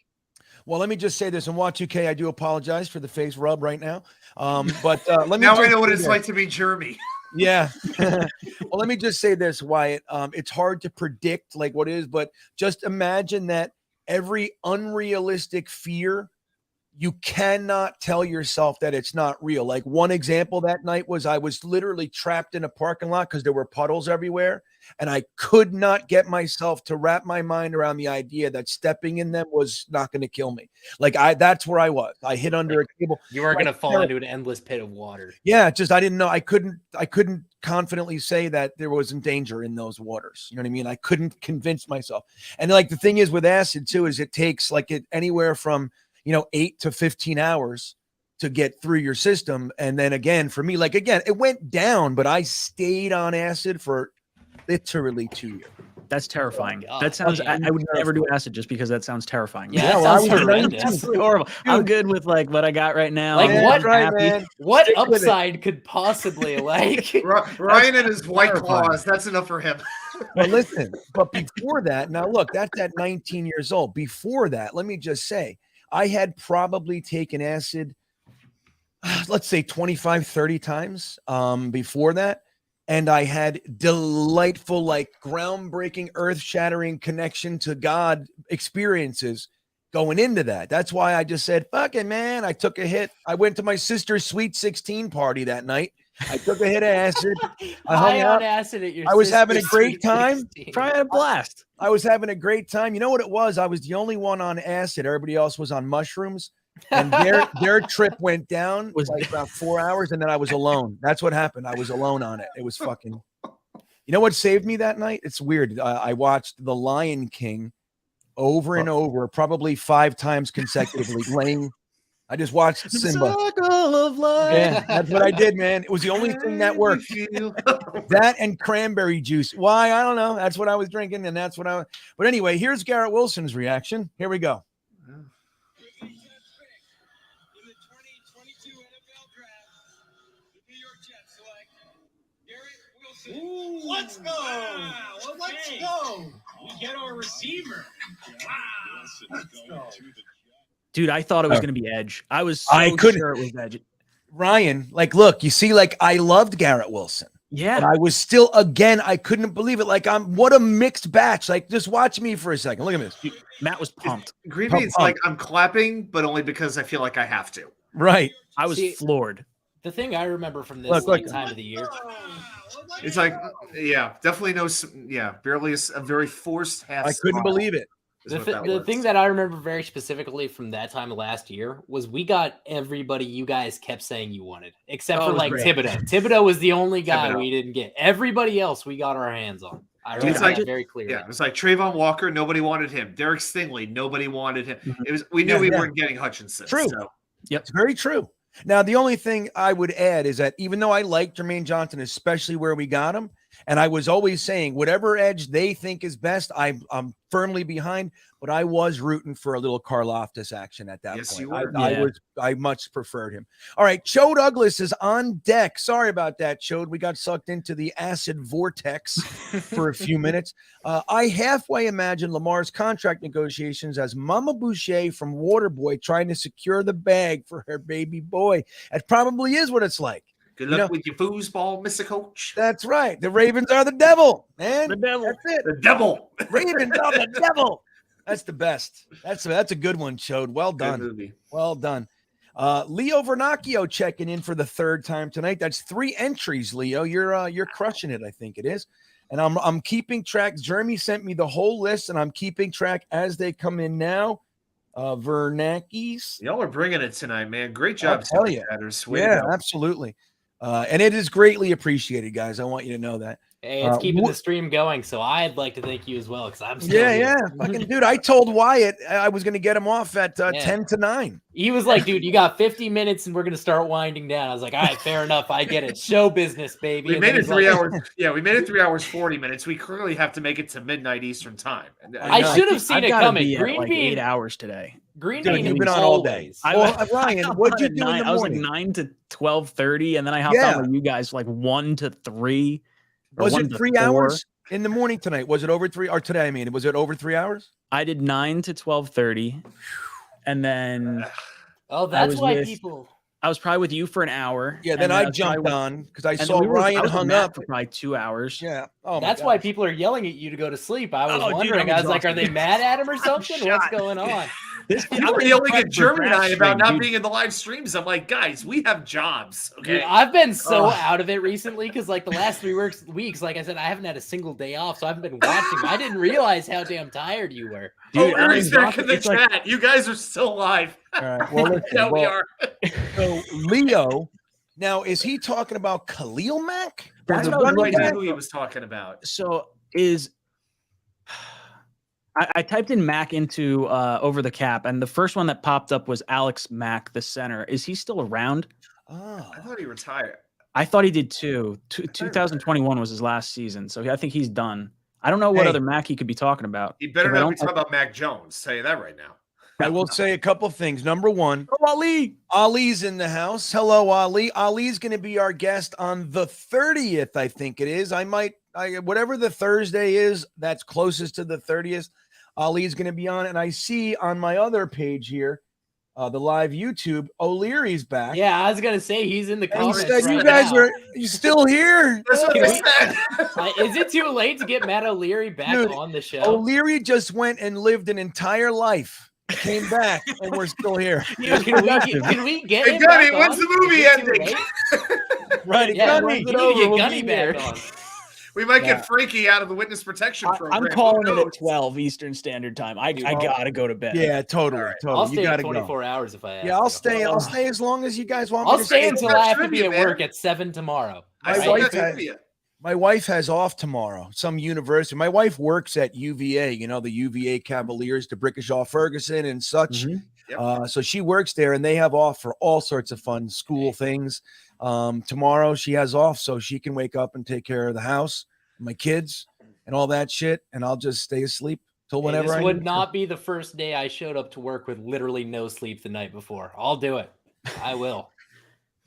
Well, let me just say this, and Watch UK, I do apologize for the face rub right now. But let me Now just I know what say it's this. like to be Jeremy. Yeah. Well, let me just say this, Wyatt. It's hard to predict like what is, but just imagine that every unrealistic fear, you cannot tell yourself that it's not real. Like one example that night was I was literally trapped in a parking lot because there were puddles everywhere. And I could not get myself to wrap my mind around the idea that stepping in them was not going to kill me. Like that's where I was. I hid under a table. You are Like, going to fall into an endless pit of water. yeah, just I didn't know. I couldn't confidently say that there wasn't danger in those waters. You know what I mean? I couldn't convince myself. And like the thing is with acid too, is it takes like anywhere from 8 to 15 hours to get through your system. And then again, for me, like again, it went down, but I stayed on acid for literally 2 years. That's terrifying. Oh, that sounds. I would never do acid just because that sounds terrifying. Yeah, that sounds horrendous. Absolutely horrible. I'm good with like what I got right now. Like I'm what? happy. man. What Stick with it. upside could possibly like? Ryan and his white terrifying. claws. That's enough for him. Well, listen, but before that, now look, that's at 19 years old. Before that, let me just say, I had probably taken acid, let's say 25, 30 times before that. And I had delightful, like groundbreaking, earth-shattering connection to God experiences going into that. That's why I just said, fuck it, man. I took a hit. I went to my sister's Sweet 16 party that night. I took a hit of acid. I hung High out. on acid at your I was having a sister's great Sweet time. 16. Probably had a blast. I was having a great time. You know what it was? I was the only one on acid. Everybody else was on mushrooms. And their trip went down like about 4 hours, and then I was alone. That's what happened. I was alone on it. It was fucking. You know what saved me that night? It's weird. I watched The Lion King over and over, probably 5 times consecutively. I just watched Simba. Circle of life. Yeah, that's what I did, man. It was the only thing that worked. That and cranberry juice. Why? I don't know. That's what I was drinking, and that's what I. But anyway, here's Garrett Wilson's reaction. Here we go. Let's go. Let's go. We get our receiver. Wow. Let's go. Dude, I thought it was going to be Edge. I was so I couldn't- sure it was Edge. Ryan, like, look, you see, like, I loved Garrett Wilson. Yeah. And I was still, again, I couldn't believe it. Like, what a mixed batch. Like, just watch me for a second. Look at this. Matt was pumped. GreenBean's like, I'm clapping, but only because I feel like I have to. Right. I was floored. The thing I remember from this Look. time of the year. It's like, yeah, definitely barely a very forced half. I couldn't believe it. The thing that I remember very specifically from that time last year was we got everybody you guys kept saying you wanted, except for like great. Thibodeau. Thibodeau was the only guy Thibodeau. we didn't get. Everybody else we got our hands on. I remember It's like- that very clearly. Yeah, it was like Trayvon Walker, nobody wanted him. Derek Stingley, nobody wanted him. It was we knew we weren't getting Hutchinson. True. So. Yep. It's very true. Now, the only thing I would add is that even though I like Jermaine Johnson, especially where we got him, and I was always saying whatever edge they think is best, I'm firmly behind. But I was rooting for a little Karlaftis action at that Yes, point. you were. I much preferred him. All right, Chode Douglas is on deck. Sorry about that, Chode. We got sucked into the acid vortex for a few minutes. I halfway imagine Lamar's contract negotiations as Mama Boucher from Waterboy trying to secure the bag for her baby boy. That probably is what it's like. Good luck with your foosball, Mr. Coach. That's right. The Ravens are the devil, man. The devil. That's it. The devil. Ravens are the devil. That's the best. That's a good one, Chode. Well done. Good movie. Well done. Leo Vernacchio checking in for the 3rd time tonight. That's 3 entries, Leo. You're crushing it, I think it is. And I'm keeping track. Jeremy sent me the whole list, and I'm keeping track as they come in now. Vernackis. Y'all are bringing it tonight, man. Great job. I'll tell you. Yeah, absolutely. And it is greatly appreciated, guys. I want you to know that. Hey, it's keeping the stream going, so I'd like to thank you as well because I'm still yeah. Fucking dude, I told Wyatt I was going to get him off at 10 to 9. He was like, dude, you got 50 minutes and we're going to start winding down. I was like, all right, fair enough. I get it. Show business, baby. We And made then it he's 3 like- hours. Yeah, we made it 3 hours, 40 minutes. We clearly have to make it to midnight Eastern time. I should have seen I've it gotta coming. be at, Green like Bean 8 hours today. Green Dude, Bean you've been is on all day. always. Well, Ryan, what'd you do in the I was like morning? 9 to 12:30, and then I hopped on with you guys like 1 to 3. or Was 1 it to 3 4. hours in the morning tonight? Was it over 3 or today? I mean, was it over 3 hours? I did 9 to 12:30, and then Oh, I that's was why with- people. I was probably with you for an hour. Yeah, and then I was jumped probably on because I and saw we were- I Ryan was with hung Matt up. for probably 2 hours. Yeah. Oh my That's why gosh. people are yelling at you to go to sleep. I was Oh, dude, wondering. I'm I was like, are they exhausted. mad at him or something? What's shot. going on? You were yelling at Jeremy and I about not being in the live streams. I'm like, guys, we have jobs. Okay. Dude, I've been so out of it recently because, like, the last 3 weeks, like I said, I haven't had a single day off, so I haven't been watching. I didn't realize how damn tired you were. Dude, I'm Larry's back in the exhausted. It's chat. You guys are still live. All right. Well, listen, Yeah, we well, are. So Leo, now is he talking about Khalil Mack? That's The what I was running I back? knew who he was talking about. So I typed in Mac into over the cap, and the first one that popped up was Alex Mack, the center. Is he still around? Oh. I thought he retired. I thought he did too. 2021 was his last season, so I think he's done. I don't know what Hey. other Mac he could be talking about. He better 'cause I not be don't- talking about Mac Jones. Tell you that right now. I will say a couple things. Number one, Oh, Ali. Ali's in the house. Hello, Ali. Ali's going to be our guest on the 30th, I think it is. Whatever the Thursday is, that's closest to the 30th. Ali's going to be on. And I see on my other page here, the live YouTube, O'Leary's back. Yeah, I was gonna say he's in the And he comments. said, right you guys now. are you still here? That's what Can I we- said. Is it too late to get Matt O'Leary back Dude, on the show? O'Leary just went and lived an entire life, came back, and we're still here. Dude, can we get Hey, him Gunny, back when's on? the movie Is it too ending? late? Right, Yeah, Gunny. you need to get Gunny back on. We might Yeah. get Frankie out of the witness protection program. I'm Who calling it knows? at 12 Eastern Standard Time. I gotta go to bed. Yeah, totally, All right. totally. I'll You stay gotta 24 go. hours if I have Yeah, I'll to. stay. I'll stay as long as you guys want me I'll to stay stay. until It's I have to be trivia, at man. work at 7 tomorrow. I My saw wife that had- trivia. My wife has off tomorrow, some university. My wife works at UVA, the UVA Cavaliers, to Brickishaw Ferguson and such. Yep. So she works there, and they have off for all sorts of fun school things. Tomorrow she has off, so she can wake up and take care of the house, my kids, and all that shit. And I'll just stay asleep till Hey, whenever this I would need not be the first day I showed up to work with literally no sleep the night before. I'll do it. I will.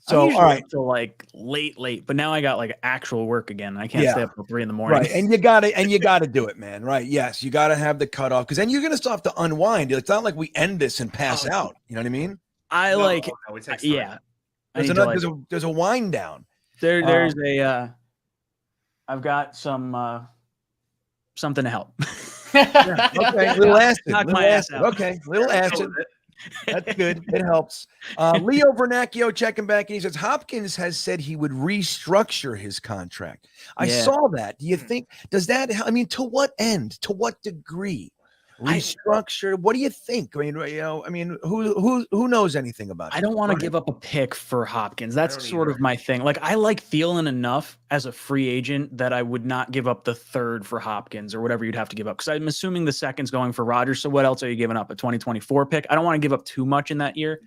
So, I'm usually all right. up till like late, but now I got like actual work again. I can't Yeah. stay up till 3 in the morning. Right, and you gotta do it, man. Right? Yes, you gotta have the cutoff because then you're gonna still have to unwind. It's not like we end this and pass out. You know what I mean? I No, like, no, it takes time. yeah. I There's need to, another, like- there's a wind down. there's I've got some something to help. Okay, little acid. Knock Little my ass acid. out. Okay, little acid. That's good. It helps. Leo Vernacchio checking back. And he says Hopkins has said he would restructure his contract. I Yeah. saw that. Do you think does that? I mean, to what end? To what degree? Restructure. What do you think? I mean, who knows anything about it? I don't want to give up a pick for Hopkins. That's don't sort of either. my thing. Like I like Thielen enough as a free agent that I would not give up the third for Hopkins or whatever you'd have to give up. Because I'm assuming the second's going for Rodgers. So what else are you giving up? A 2024 pick? I don't want to give up too much in that year.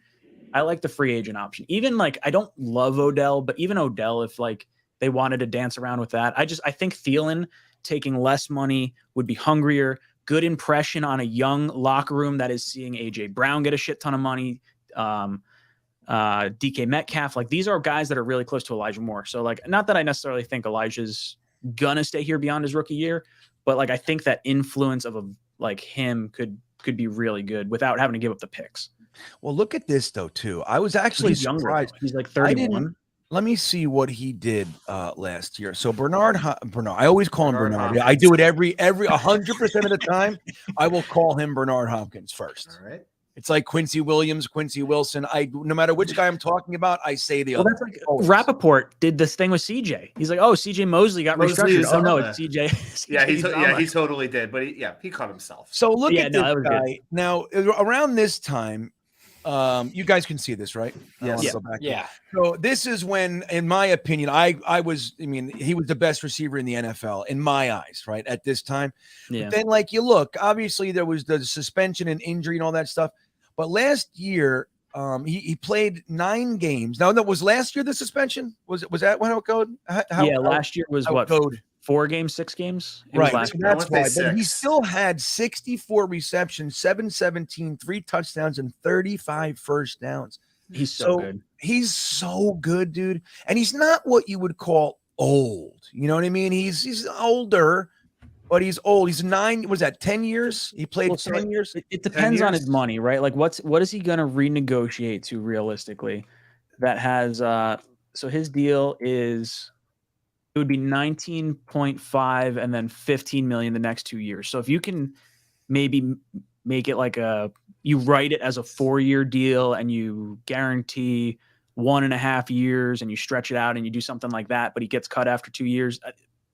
I like the free agent option. Even like I don't love Odell, but even Odell, if like they wanted to dance around with that, I think Thielen taking less money would be hungrier. Good impression on a young locker room that is seeing AJ Brown get a shit ton of money. DK Metcalf, like these are guys that are really close to Elijah Moore. So like, not that I necessarily think Elijah's gonna stay here beyond his rookie year, but like I think that influence of like him could be really good without having to give up the picks. Well, look at this though too. I was actually He's younger. surprised. He's like I 31. didn't. Let me see what he did last year. So Bernard. I always call him Bernard Bernard. I do it every 100% of the time. I will call him Bernard Hopkins first. All right. It's like Quincy Williams, Quincy Wilson. No matter which guy I'm talking about, I say the Well, other. that's like Always. Rappaport did this thing with CJ. He's like, oh, CJ Mosley got Mosley restructured. is Oh no, on it's CJ. Yeah, CJ he totally did, but he caught himself. So look Yeah, at no, this that was guy. good. Now, around this time, you guys can see this, right? I don't wanna Yes. go back. Yeah. So this is when, in my opinion, he was the best receiver in the NFL in my eyes, right? At this time. Yeah. But then like you look, obviously there was the suspension and injury and all that stuff. But last year, he played 9 games. Now, that was last year the suspension? Was that when it goes? Last year was what? 4 games, 6 games? It was Right. last So year. that's why. But he still had 64 receptions, 717, 3 touchdowns, and 35 first downs. He's so good. He's so good, dude. And he's not what you would call old. You know what I mean? He's older, but he's old. He's 9. Was that 10 years? He played Well, so 10 years. It depends on his money, right? Like, what is he going to renegotiate to realistically? That has so his deal is it would be 19.5 and then 15 million the next 2 years. So if you can maybe make it like you write it as a 4-year deal and you guarantee 1.5 years and you stretch it out and you do something like that, but he gets cut after 2 years.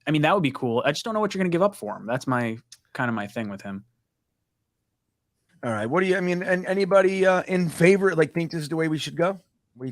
I mean, that would be cool. I just don't know what you're going to give up for him. That's my thing with him. All right. What do you? I mean, and anybody in favor? Like, think this is the way we should go?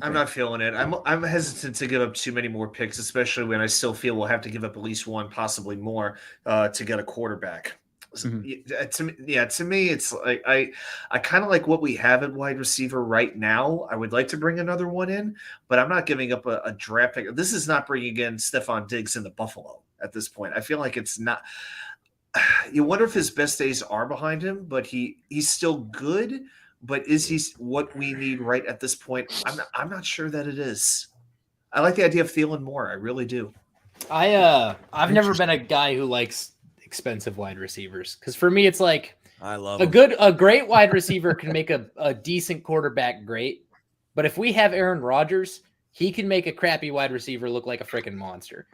I'm not feeling it. I'm hesitant to give up too many more picks, especially when I still feel we'll have to give up at least one, possibly more, to get a quarterback. Mm-hmm. To me, it's like I kind of like what we have at wide receiver right now. I would like to bring another one in, but I'm not giving up a draft pick. This is not bringing in Stephon Diggs in the Buffalo at this point. I feel like it's not. You wonder if his best days are behind him, but he's still good. But is he what we need right at this point? I'm not sure that it is. I like the idea of Thielen more. I really do. I've never been a guy who likes expensive wide receivers, because for me it's like I love a great wide receiver can make a decent quarterback great, but if we have Aaron Rodgers, he can make a crappy wide receiver look like a freaking monster.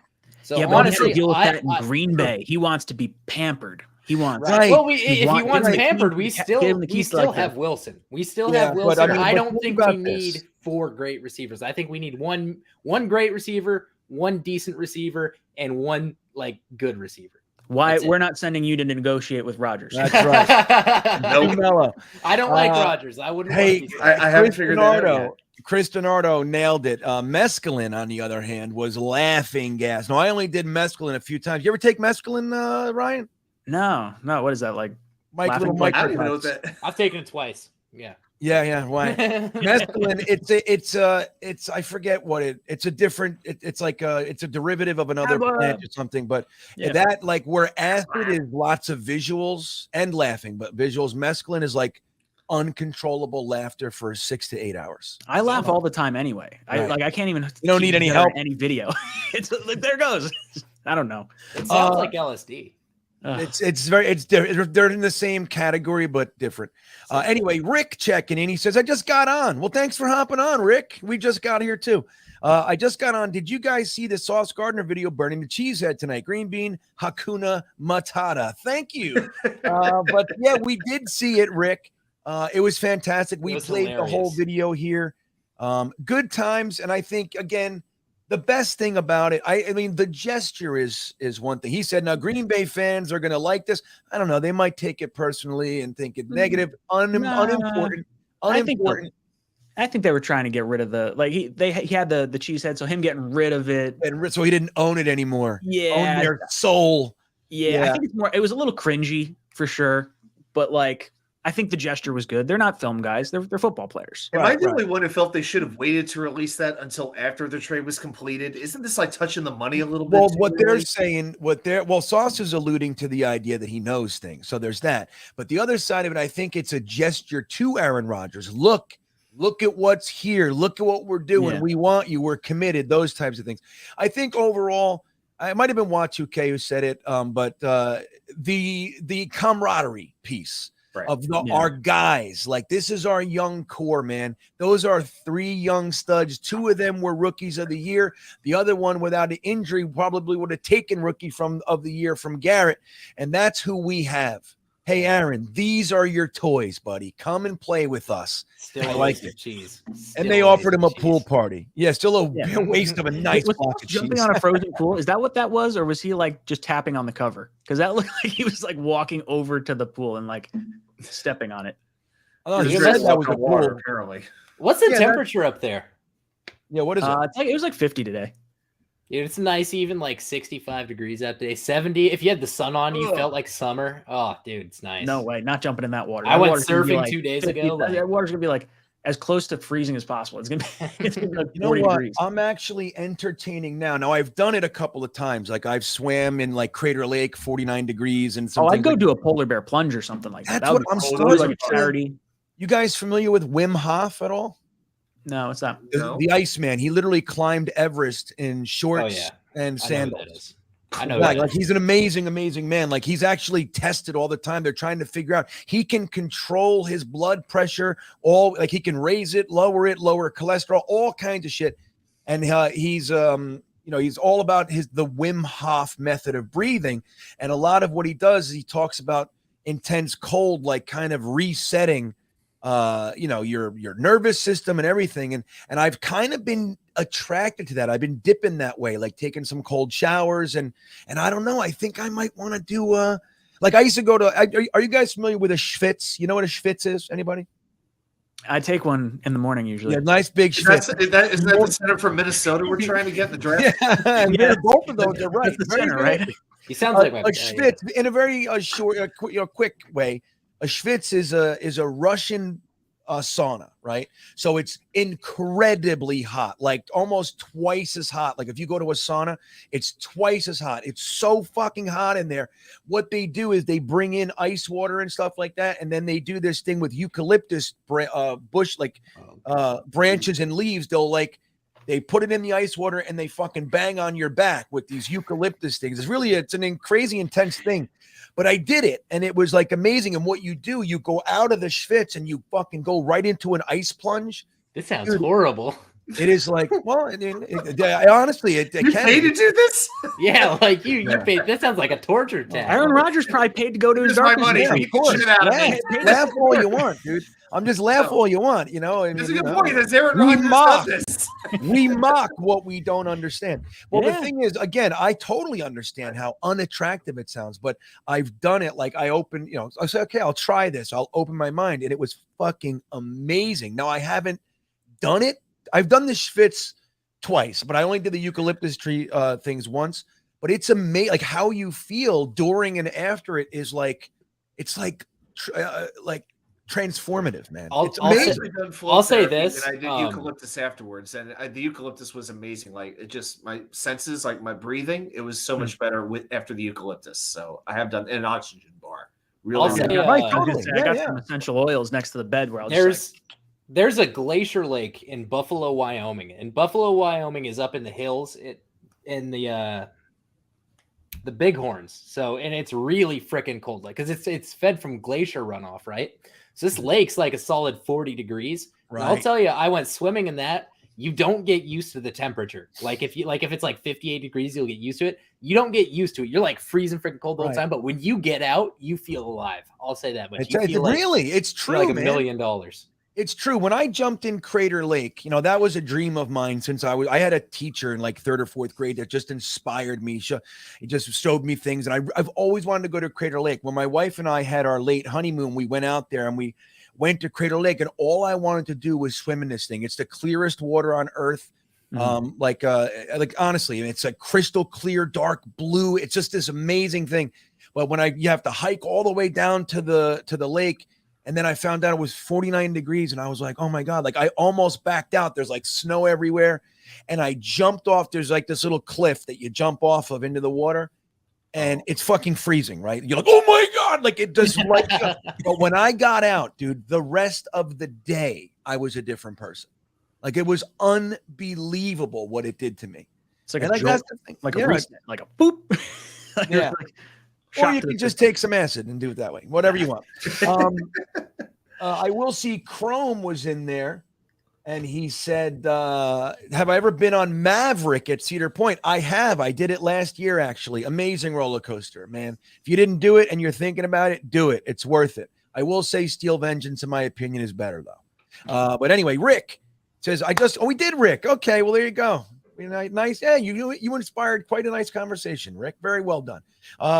So yeah, but honestly, deal with that in Green Bay. He wants to be pampered. He wants right. Well, if he wants pampered, we still have Wilson. We still have Wilson. I don't think we need 4 great receivers. I think we need one great receiver, one decent receiver, and one like good receiver. Why we're not sending you to negotiate with Rodgers? That's right. No, I don't like Rodgers. I wouldn't. Hey, I haven't figured that out yet. Chris Donardo nailed it. Mescaline, on the other hand, was laughing gas. No, I only did mescaline a few times. You ever take mescaline, Ryan? No. What is that like? Mike, I don't even know what that. I've taken it twice. Yeah. Yeah. Why? Mescaline. It's I forget what it's a different. It's like it's a derivative of another plant or something. But that like where acid is lots of visuals and laughing, but visuals. Mescaline is like uncontrollable laughter for 6 to 8 hours. I laugh all the time anyway. Right. I can't even. You don't need any help. Any video. It's like, there goes. I don't know. It sounds like LSD. They're in the same category but different. Anyway, Rick checking in. He says, "I just got on." Well, thanks for hopping on, Rick. We just got here too. I just got on. Did you guys see the Sauce Gardner video burning the cheesehead tonight? Green bean, Hakuna Matata. Thank you. But yeah, we did see it, Rick. It was fantastic. We played the whole video here. Good times. And I think, again, the best thing about it, I mean, the gesture is one thing. He said, now Green Bay fans are going to like this. I don't know. They might take it personally and think it negative, unimportant. I think they were trying to get rid of he had the cheesehead, so him getting rid of it. And so he didn't own it anymore. Yeah. Own their soul. Yeah. I think it was a little cringy for sure. But I think the gesture was good. They're not film guys. They're football players. Am I the only one who felt they should have waited to release that until after the trade was completed? Isn't this like touching the money a little bit? Well, what they're saying, Sauce is alluding to the idea that he knows things. So there's that. But the other side of it, I think it's a gesture to Aaron Rodgers. Look at what's here. Look at what we're doing. Yeah. We want you. We're committed. Those types of things. I think overall, it might have been Wat2K who said it, but the camaraderie piece. Of our guys, like this is our young core, man. Those are 3 young studs. 2 of them were rookies of the year. The other one, without an injury, probably would have taken rookie of the year from Garrett, and that's who we have. Hey, Aaron, these are your toys, buddy. Come and play with us. Still I like it. Cheese. And they offered him a pool party. Yeah, still a waste of a nice block of jumping cheese. on a frozen pool. Is that what that was, or was he just tapping on the cover? Because that looked like he was walking over to the pool and stepping on it. Oh, he said that was a water, pool. apparently. What's the temperature up there? Yeah, what is it? It was 50 today. Dude, it's nice, even 65 degrees out today. 70. If you had the sun on, you felt like summer. Oh, dude, it's nice. No way, not jumping in that water. I went surfing 2 days ago. That water's gonna be as close to freezing as possible. It's gonna be 40 degrees. I'm actually entertaining now. Now I've done it a couple of times. I've swam in Crater Lake, 49 degrees, and something. I'd go do a polar bear plunge or something like that. That's what I'm starting. Saturday. You guys familiar with Wim Hof at all? No, it's not. The Iceman. He literally climbed Everest in shorts and sandals. I know. Like he's an amazing man. Like he's actually tested all the time. They're trying to figure out he can control his blood pressure, like he can raise it, lower cholesterol, all kinds of shit. And he's he's all about the Wim Hof method of breathing. And a lot of what he does is he talks about intense cold, like kind of resetting your nervous system and everything. And I've kind of been attracted to that. I've been dipping that way, like taking some cold showers and I don't know, I think I might want to do like I used to go to, are you guys familiar with a schwitz? You know what a schwitz is? Anybody? I take one in the morning usually. Yeah, nice big schwitz. Is that the center from Minnesota we're trying to get in the draft? Yeah, both of those are right. That's the center, right? He sounds like a schwitz in a very short, quick way. A schwitz is a Russian sauna, right? So it's incredibly hot, like almost twice as hot. Like if you go to a sauna, it's twice as hot. It's so fucking hot in there. What they do is they bring in ice water and stuff like that, and then they do this thing with eucalyptus bush, like branches and leaves. They put it in the ice water and they fucking bang on your back with these eucalyptus things. It's an crazy intense thing. But I did it, and it was like amazing. And what you do, you go out of the schwitz and you fucking go right into an ice plunge. This sounds horrible. It is like, well, I honestly, it you can paid to do this? Yeah, like you paid. That sounds like a torture tag. Aaron Rodgers probably paid to go to his Here's my Darkness money. game. Beat the shit out of me. Laugh all you want, dude. I'm just laugh all you want, That's a good point. Has Aaron Rodgers done this? We mock what we don't understand. Well, the thing is, again, I totally understand how unattractive it sounds, but I've done it. Like I opened, I said, okay, I'll try this. I'll open my mind, and it was fucking amazing. Now I haven't done it. I've done the schwitz twice, but I only did the eucalyptus tree things once. But it's amazing, like how you feel during and after it is like, it's like transformative, man. It's amazing. I'll say this. And I did eucalyptus afterwards, and the eucalyptus was amazing. Like it just my senses, like my breathing, it was so much better after the eucalyptus. So I have done an oxygen bar. Really, I got some essential oils next to the bed where There's a glacier lake in Buffalo, Wyoming, and Buffalo, Wyoming is up in the hills in the Bighorns. So, and it's really freaking cold, like because it's fed from glacier runoff, right? So this lake's like a solid 40 degrees. Right. I'll tell you, I went swimming in that. You don't get used to the temperature. Like if it's like 58 degrees, you'll get used to it. You don't get used to it. You're like freezing freaking cold all the time. But when you get out, you feel alive. I'll say that much. It's true, like $1 man. million. It's true. When I jumped in Crater Lake, that was a dream of mine since I had a teacher in like 3rd or 4th grade that just inspired me. He just showed me things. And I've always wanted to go to Crater Lake. When my wife and I had our late honeymoon, we went out there and we went to Crater Lake, and all I wanted to do was swim in this thing. It's the clearest water on earth. Like honestly, it's a crystal clear, dark blue. It's just this amazing thing. But when you have to hike all the way down to the lake, and then I found out it was 49 degrees, and I was like, oh my God, like I almost backed out. There's like snow everywhere. And I jumped off. There's like this little cliff that you jump off of into the water, and it's fucking freezing, right? You're like, oh my God, like it just lights up. But when I got out, dude, the rest of the day, I was a different person. Like it was unbelievable what it did to me. It's like a reset, like a boop. Yeah. Or you can just take some acid and do it that way, whatever you want. I will see Chrome was in there, and he said, have I ever been on Maverick at Cedar Point? I have. I did it last year, actually. Amazing roller coaster, man. If you didn't do it and you're thinking about it, do it. It's worth it. I will say Steel Vengeance, in my opinion, is better, though. But anyway, Rick says, we did, Rick. Okay, well, there you go. Nice. Yeah, you inspired quite a nice conversation, Rick. Very well done.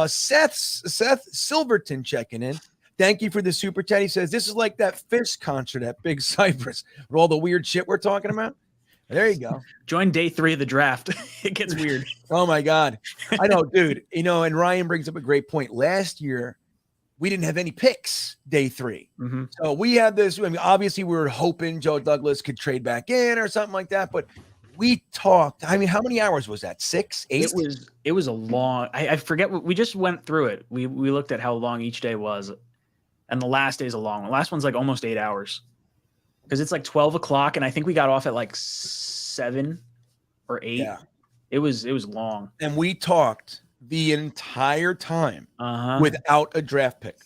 Seth Silverton checking in. Thank you for the super chat. He says, this is like that Fish concert at Big Cypress with all the weird shit we're talking about. There you go. Join day 3 of the draft. It gets weird. Oh my God. I know, dude. And Ryan brings up a great point. Last year, we didn't have any picks day 3. Mm-hmm. So we had this. I mean, obviously we were hoping Joe Douglas could trade back in or something like that, but we talked. I mean, how many hours was that? 6, 8? It was a long. I forget. We just went through it. We looked at how long each day was, and the last day's a long one. The last one's like almost 8 hours, because it's like 12 o'clock, and I think we got off at like 7 or 8. Yeah. It was long. And we talked the entire time without a draft pick.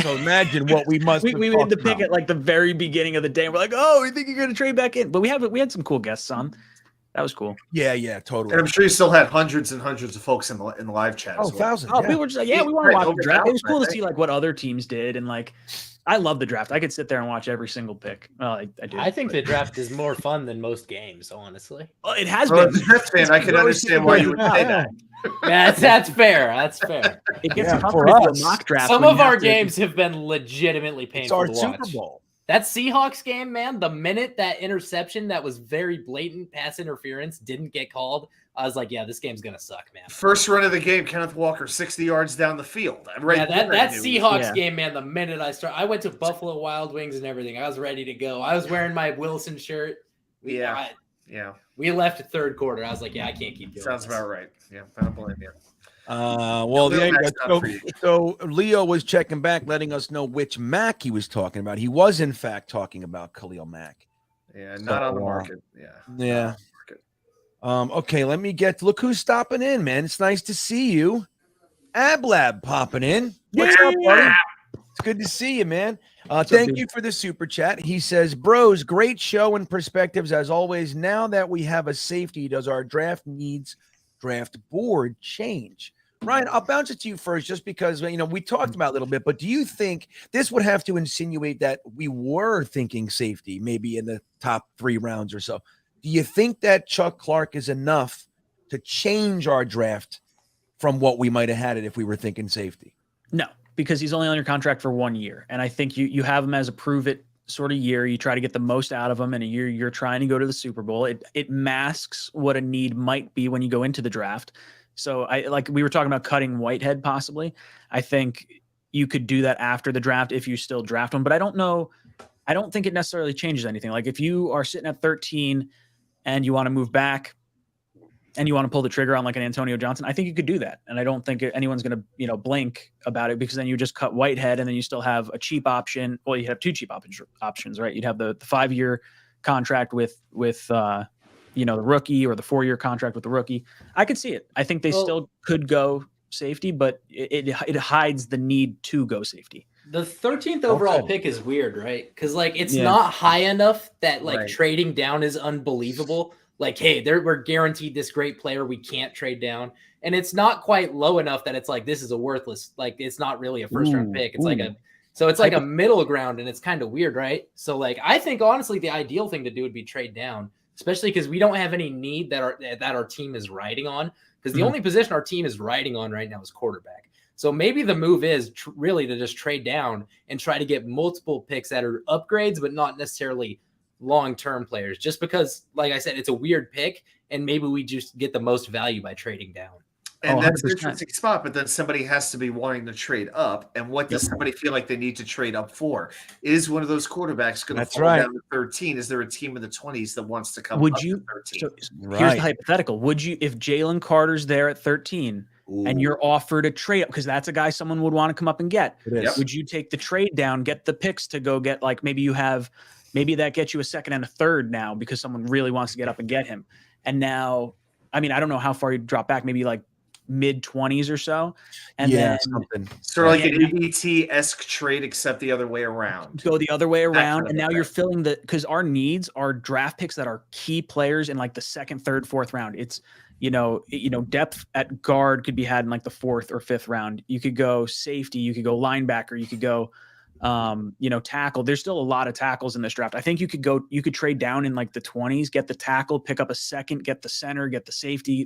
So imagine what we must. We made the pick at like the very beginning of the day. We're like, oh, we think you're going to trade back in, but we had some cool guests on. That was cool. Yeah, totally. And I'm sure you still had hundreds and hundreds of folks in the live chat. Oh, thousands. Oh, people were just like, we want to watch the draft. It was cool to see like what other teams did, and like, I love the draft. I could sit there and watch every single pick. Well, I do. I think the draft is more fun than most games, honestly. Well, it has Well, been. as a Jets fan, I can understand why you would say that. Yeah, that's fair. That's fair. It gets tougher for to do a us. mock draft. Some when of you our have to- games have been legitimately painful It's our to watch. Super Bowl. That Seahawks game, man, the minute that interception that was very blatant pass interference didn't get called, I was like, yeah, this game's going to suck, man. First run of the game, Kenneth Walker, 60 yards down the field. Yeah, that then I knew. Seahawks game, man, the minute I went to Buffalo Wild Wings and everything. I was ready to go. I was wearing my Wilson shirt. Yeah. We left the third quarter. I was like, yeah, I can't keep doing Sounds this. about right. Yeah, I don't blame you. Well, there you go. So Leo was checking back, letting us know which Mac he was talking about. He was, in fact, talking about Khalil Mack. Yeah, not on the market. Yeah. Okay, let me look who's stopping in, man. It's nice to see you. Ablab popping in. What's up, buddy? It's good to see you, man. Thank you for the super chat. He says, bros, great show and perspectives as always. Now that we have a safety, does our draft board change? Ryan, I'll bounce it to you first just because, we talked about it a little bit, but do you think this would have to insinuate that we were thinking safety maybe in the top 3 rounds or so? Do you think that Chuck Clark is enough to change our draft from what we might have had it if we were thinking safety? No, because he's only on your contract for 1 year. And I think you have him as a prove it sort of year. You try to get the most out of him in a year you're trying to go to the Super Bowl. It masks what a need might be when you go into the draft. So we were talking about cutting Whitehead possibly. I think you could do that after the draft if you still draft him, but I don't think it necessarily changes anything. Like if you are sitting at 13 and you want to move back and you want to pull the trigger on like an Antonio Johnson, I think you could do that. And I don't think anyone's going to, blink about it, because then you just cut Whitehead and then you still have a cheap option. Well, you have 2 cheap options, right? You'd have the 5-year contract with the rookie, or the 4-year contract with the rookie. I could see it. I think they still could go safety, but it hides the need to go safety. The 13th overall pick is weird, right? Because it's not high enough that trading down is unbelievable. Like, hey, we're guaranteed this great player. We can't trade down. And it's not quite low enough that it's like, this is a worthless, it's not really a first round pick. It's like a middle ground, and it's kind of weird, right? So I think honestly, the ideal thing to do would be trade down, especially because we don't have any need that our team is riding on. Because the only position our team is riding on right now is quarterback. So maybe the move is really to just trade down and try to get multiple picks that are upgrades, but not necessarily long-term players, just because, like I said, it's a weird pick, and maybe we just get the most value by trading down. And that's an interesting spot, but then somebody has to be wanting to trade up. And what does somebody feel like they need to trade up for? Is one of those quarterbacks going to fall down to 13? Is there a team in the 20s that wants to come up to 13? So here's the hypothetical. Would you, if Jalen Carter's there at 13 and you're offered a trade up, because that's a guy someone would want to come up and get, would you take the trade down, get the picks to go get, maybe that gets you a second and a third now because someone really wants to get up and get him. And now, I don't know how far you drop back, maybe mid-20s or so. And then something sort of like an ABT-esque trade, except the other way around. Go the other way around. And now you're filling because our needs are draft picks that are key players in the second, third, fourth round. It's, depth at guard could be had in the 4th or 5th round. You could go safety, you could go linebacker, you could go tackle. There's still a lot of tackles in this draft. I think you could trade down in the 20s, get the tackle, pick up a second, get the center, get the safety.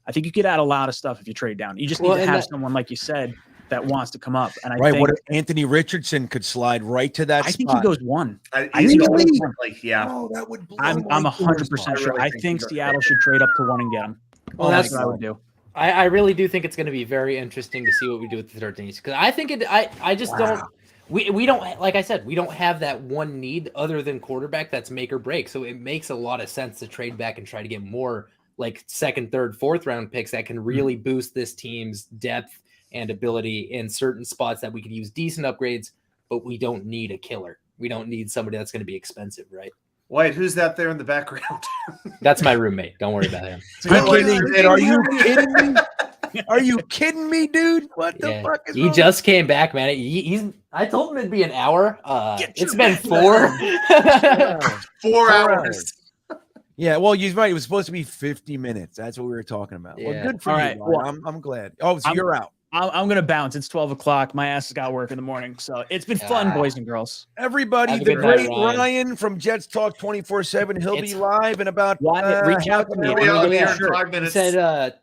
I think you could add a lot of stuff if you trade down. You just need to have someone, like you said, that wants to come up. And I think, what if Anthony Richardson could slide right to that spot? I think he goes 1. Oh, that would blow I'm 100% sure. I think Seattle should trade up to 1 and get him. Well, that's what I would do. I really do think it's going to be very interesting to see what we do with the 13th, because I think I just don't. We don't, like I said, we don't have that one need other than quarterback that's make or break. So it makes a lot of sense to trade back and try to get more 2nd, 3rd, 4th round picks that can really boost this team's depth and ability in certain spots that we could use decent upgrades, but we don't need a killer. We don't need somebody that's going to be expensive, right? Wyatt, who's that there in the background? That's my roommate. Don't worry about him. Are you kidding me? Are you kidding me, dude? What the fuck is He wrong? just came back, man. He's. I told him it'd be an hour. It's been 4. 4 hours. Yeah, well, you're right. It was supposed to be 50 minutes. That's what we were talking about. Well, Yeah. good for All you. right, Ryan. well, I'm glad. Oh, so you're out. I'm gonna bounce. It's 12 o'clock. My ass has got work in the morning, so it's been fun, boys and girls. Everybody, Have a the good night, great Ryan from Jets Talk 24/7. He'll be live in about reach out to me. half an We'll be hour. on here in Sure. 5 He minutes. said,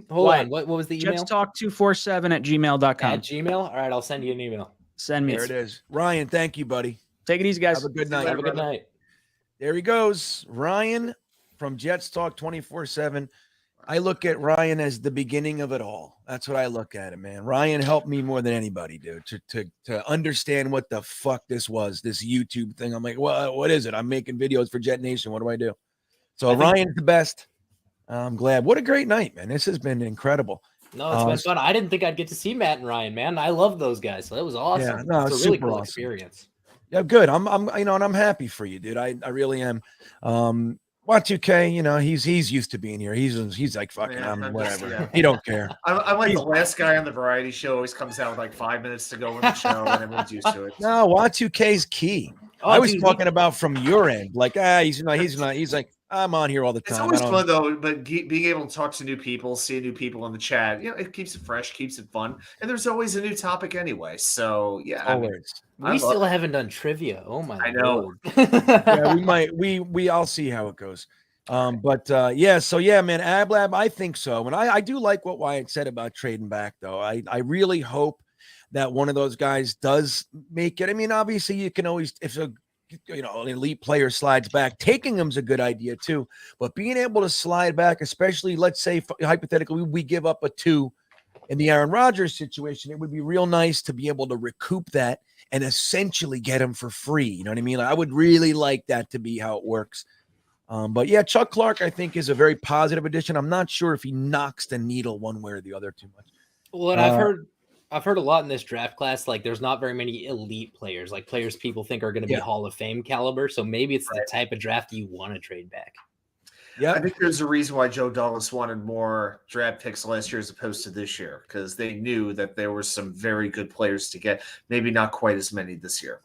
hold Why? on. What was the email? jetstalk247@gmail.com. At Gmail. All right, I'll send you an email. Send me. There it is. Ryan, thank you, buddy. Take it easy, guys. Have a good night. Have a good night. There he goes. Ryan from Jets Talk 24/7. I look at Ryan as the beginning of it all. That's what I look at it, man. Ryan helped me more than anybody, dude, to understand what the fuck this was, this YouTube thing. I'm like, well, what is it? I'm making videos for Jetnation. What do I do? So Ryan's the best. I'm glad. What a great night, man. This has been incredible. No, it's been fun. I didn't think I'd get to see Matt and Ryan, man. I love those guys. So that was awesome. Yeah, no, it's it's a really super cool awesome. experience. Yeah, good. I'm and I'm happy for you, dude. I really am. Y2K, he's used to being here. He's like fucking whatever. He don't care. I'm like the last guy on the variety show. Always comes out with like 5 minutes to go in the show, and everyone's used to it. No, Y2K's key. I was talking about from your end, like he's not. He's like, I'm on here all the time. It's always fun though, but being able to talk to new people, see new people in the chat, it keeps it fresh, keeps it fun, and there's always a new topic anyway. So yeah, always. We still haven't done trivia. Oh my! I know. Yeah, we might. I'll see how it goes. Yeah. So yeah, man, Ablab, I think so, and I do like what Wyatt said about trading back, though. I really hope that one of those guys does make it. I mean, obviously, you can always if an elite player slides back, taking them's a good idea too. But being able to slide back, especially let's say hypothetically we give up a 2 in the Aaron Rodgers situation, it would be real nice to be able to recoup that and essentially get him for free. You know what I mean? I would really like that to be how it works. But yeah, Chuck Clark, I think, is a very positive addition. I'm not sure if he knocks the needle one way or the other too much. Well, and I've heard a lot in this draft class. Like, there's not very many elite players, like players people think are going to be Hall of Fame caliber. So maybe it's the type of draft you want to trade back. Yeah, I think there's a reason why Joe Douglas wanted more draft picks last year as opposed to this year, because they knew that there were some very good players to get. Maybe not quite as many this year.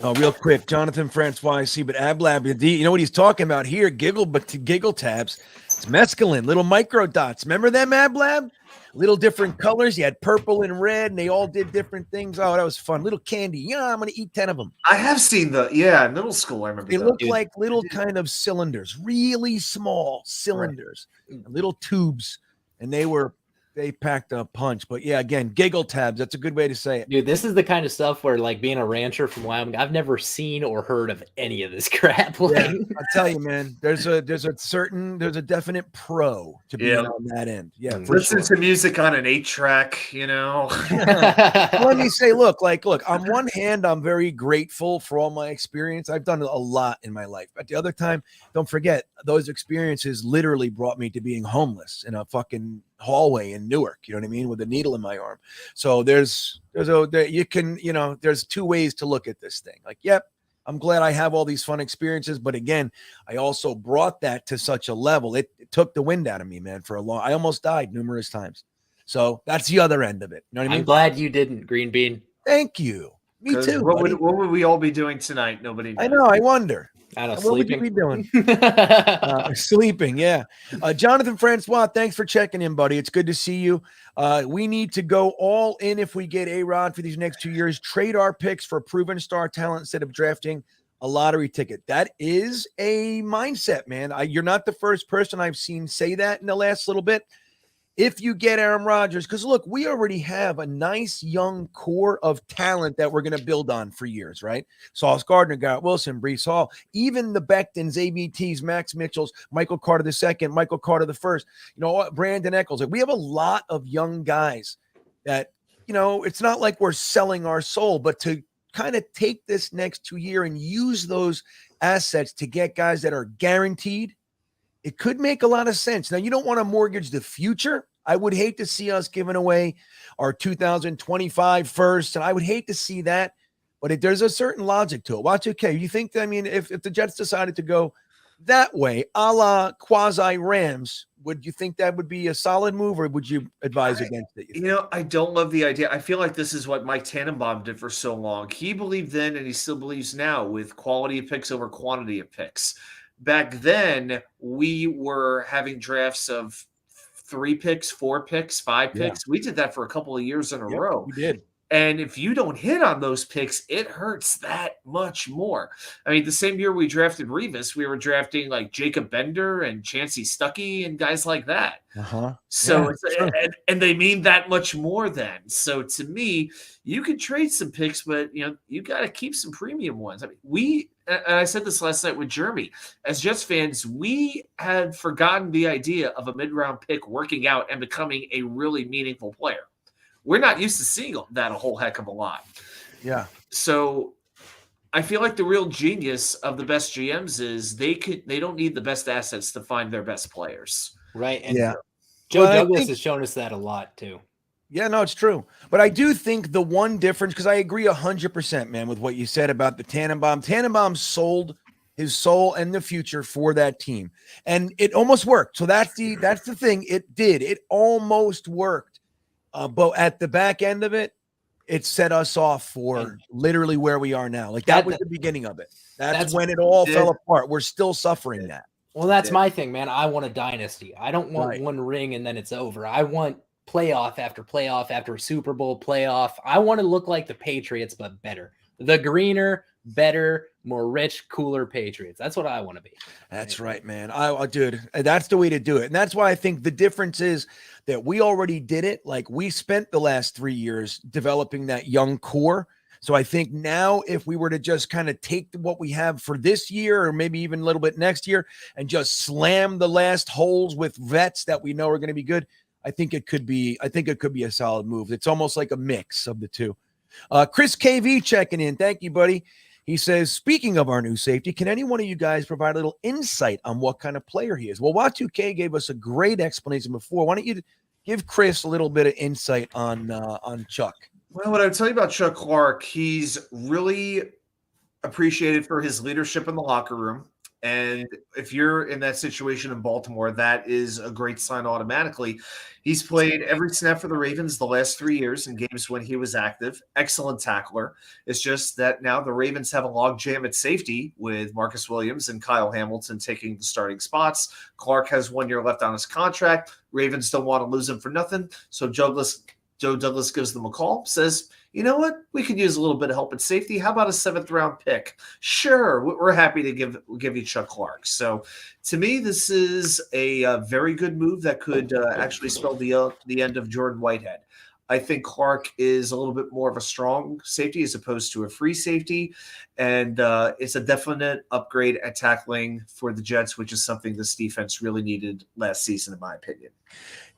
Oh, real quick, Jonathan Francois, I see, but Ablab, you know what he's talking about here? Giggle tabs. It's mescaline, little micro dots. Remember them, Ablab? Little different colors. You had purple and red, and they all did different things. Oh, that was fun. Little candy. Yeah, I'm going to eat 10 of them. I have seen in middle school. I remember they look like little kind of cylinders, really small cylinders, little tubes, and they packed a punch. But yeah, again, giggle tabs. That's a good way to say it. Dude, this is the kind of stuff where, like, being a rancher from Wyoming, I've never seen or heard of any of this crap. Like, Yeah, I'll tell you, man, there's a definite pro to be on that end. Yeah. Listen to music on an 8-track, Let me say, look, on one hand, I'm very grateful for all my experience. I've done a lot in my life. But the other time, don't forget, those experiences literally brought me to being homeless in a fucking hallway in Newark, you know what I mean, with a needle in my arm. So there's two ways to look at this thing. Like, yep, I'm glad I have all these fun experiences, but again, I also brought that to such a level. It took the wind out of me, man, I almost died numerous times. So that's the other end of it. You know what I mean? I'm glad you didn't, Green Bean. Thank you. Me too. What would we all be doing tonight? Nobody knows. I know. I wonder. I don't know, what would you be doing? Sleeping, yeah. Jonathan Francois, thanks for checking in, buddy. It's good to see you. We need to go all in if we get A-Rod for these next 2 years. Trade our picks for proven star talent instead of drafting a lottery ticket. That is a mindset, man. You're not the first person I've seen say that in the last little bit. If you get Aaron Rodgers, because look, we already have a nice young core of talent that we're going to build on for years, right? Sauce Gardner, Garrett Wilson, Breece Hall, even the Bectons, ABTs, Max Mitchells, Michael Carter II, Michael Carter I, Brandon Eccles. Like, we have a lot of young guys that, it's not like we're selling our soul, but to kind of take this next 2 year and use those assets to get guys that are guaranteed, it could make a lot of sense. Now, you don't want to mortgage the future. I would hate to see us giving away our 2025 first, and I would hate to see that, but there's a certain logic to it. Watch, okay, you think, if the Jets decided to go that way, a la quasi-Rams, would you think that would be a solid move, or would you advise against it? You know, I don't love the idea. I feel like this is what Mike Tannenbaum did for so long. He believed then, and he still believes now, with quality of picks over quantity of picks. Back then, we were having drafts of 3 picks, 4 picks, 5 picks. We did that for a couple of years in a row. We did. And if you don't hit on those picks, it hurts that much more. I mean, the same year we drafted Revis, we were drafting like Jacob Bender and Chancey Stuckey and guys like that. So, and they mean that much more then. So to me, you could trade some picks, but you got to keep some premium ones. I mean, and I said this last night with Jeremy, as Jets fans, we had forgotten the idea of a mid-round pick working out and becoming a really meaningful player. We're not used to seeing that a whole heck of a lot. Yeah. So I feel like the real genius of the best GMs is they don't need the best assets to find their best players. Right. And Joe Douglas has shown us that a lot too. Yeah, no, it's true. But I do think the one difference, because I agree 100%, man, with what you said about the Tannenbaum. Tannenbaum sold his soul and the future for that team, and it almost worked. So that's the thing. It did. It almost worked. But at the back end of it, it set us off for literally where we are now. Like that was the beginning of it. That's when it all fell apart. We're still suffering that. Well, that's my thing, man. I want a dynasty. I don't want one ring and then it's over. I want playoff after playoff after Super Bowl playoff. I want to look like the Patriots, but better. The greener, better, more rich, cooler Patriots. That's what I want to be. That's right, man. Dude, that's the way to do it. And that's why I think the difference is that we already did it. Like we spent the last 3 years developing that young core. So I think now if we were to just kind of take what we have for this year or maybe even a little bit next year and just slam the last holes with vets that we know are going to be good, I think it could be a solid move. It's almost like a mix of the two. Chris KV checking in. Thank you, buddy. He says, speaking of our new safety, can any one of you guys provide a little insight on what kind of player he is? Well, Watu-K gave us a great explanation before. Why don't you give Chris a little bit of insight on Chuck? Well, what I would tell you about Chuck Clark, he's really appreciated for his leadership in the locker room. And if you're in that situation in Baltimore, that is a great sign automatically. He's played every snap for the Ravens the last 3 years in games when he was active. Excellent tackler. It's just that now the Ravens have a logjam at safety with Marcus Williams and Kyle Hamilton taking the starting spots. Clark has 1 year left on his contract. Ravens don't want to lose him for nothing. So Joe Douglas gives them a call, says, you know what? We could use a little bit of help at safety. How about a 7th round pick? Sure. We're happy to give you Chuck Clark. So to me, this is a very good move that could actually spell the end of Jordan Whitehead. I think Clark is a little bit more of a strong safety as opposed to a free safety. And it's a definite upgrade at tackling for the Jets, which is something this defense really needed last season, in my opinion.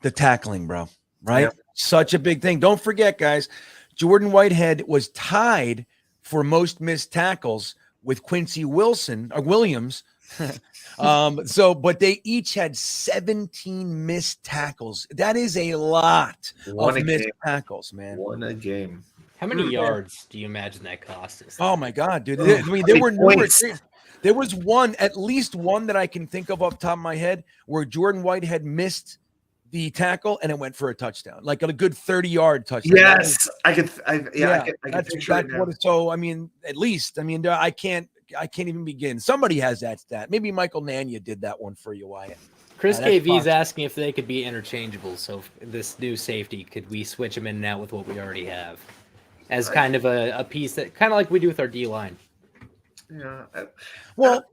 The tackling, bro. Right? Yep. Such a big thing. Don't forget, guys, Jordan Whitehead was tied for most missed tackles with Quincy Williams. But they each had 17 missed tackles. That is a lot of missed tackles, man. One a game. How many yards do you imagine that cost us? Oh my God, dude. I mean, there were numerous. There was at least one that I can think of off the top of my head where Jordan Whitehead missed the tackle and it went for a touchdown, like a good 30-yard touchdown. Yes, I can picture it now. So I mean, at least I can't even begin. Somebody has that stat. Maybe Michael Nania did that one for you, Wyatt. Chris KV is asking if they could be interchangeable. So this new safety, could we switch them in and out with what we already have as kind of a piece that kind of like we do with our D line? Yeah. Well,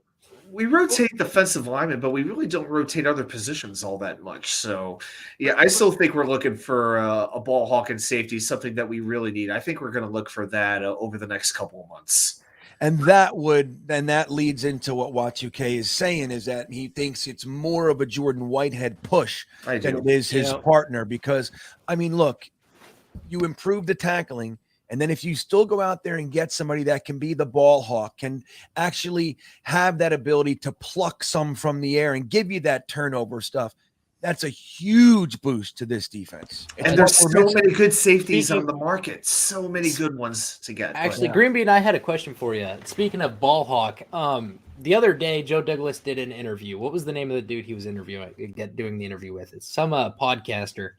we rotate defensive linemen, but we really don't rotate other positions all that much. So, yeah, I still think we're looking for a ball hawk and safety, something that we really need. I think we're going to look for that over the next couple of months. And that leads into what Watu-K is saying, is that he thinks it's more of a Jordan Whitehead push than it is his partner. Because, I mean, look, you improve the tackling, and then if you still go out there and get somebody that can be the ball hawk, can actually have that ability to pluck some from the air and give you that turnover stuff, that's a huge boost to this defense. And there's so many good safeties on the market. So many good ones to get. Actually, GreenBean, I had a question for you. Speaking of ball hawk, the other day, Joe Douglas did an interview. What was the name of the dude he was doing the interview with? It's some podcaster,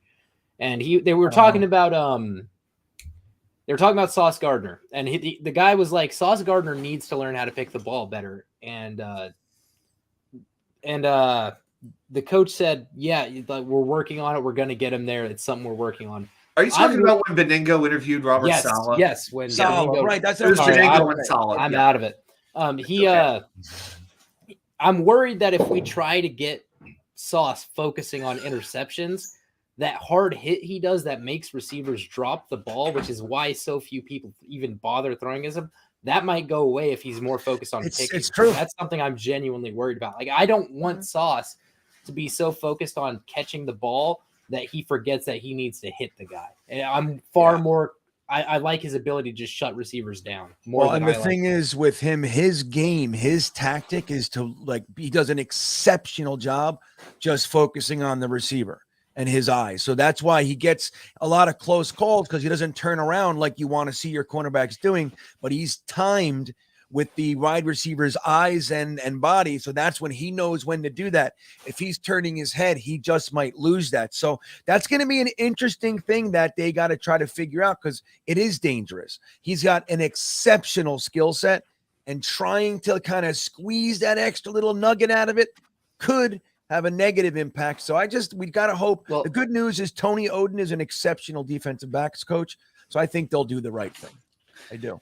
and they were talking about Sauce Gardner, and the guy was like, Sauce Gardner needs to learn how to pick the ball better, and the coach said, yeah, we're working on it. We're going to get him there. It's something we're working on. Are you talking about when Beningo interviewed Robert Saleh? Yes, when Saleh, right? That's Beningo and Saleh. I'm out of it. I'm worried that if we try to get Sauce focusing on interceptions, that hard hit he does that makes receivers drop the ball, which is why so few people even bother throwing at him. That might go away if he's more focused on picking. It's true. That's something I'm genuinely worried about. Like, I don't want Sauce to be so focused on catching the ball that he forgets that he needs to hit the guy. And I'm far more. I like his ability to just shut receivers down more. Well, and the thing is with him, his game, his tactic is to he does an exceptional job just focusing on the receiver and his eyes. So that's why he gets a lot of close calls, because he doesn't turn around like you want to see your cornerbacks doing, but he's timed with the wide receiver's eyes and body. So that's when he knows when to do that. If he's turning his head, he just might lose that. So that's going to be an interesting thing that they got to try to figure out, because it is dangerous. He's got an exceptional skill set, and trying to kind of squeeze that extra little nugget out of it could have a negative impact. So we got to hope. Well, the good news is Tony Oden is an exceptional defensive backs coach. So I think they'll do the right thing. I do.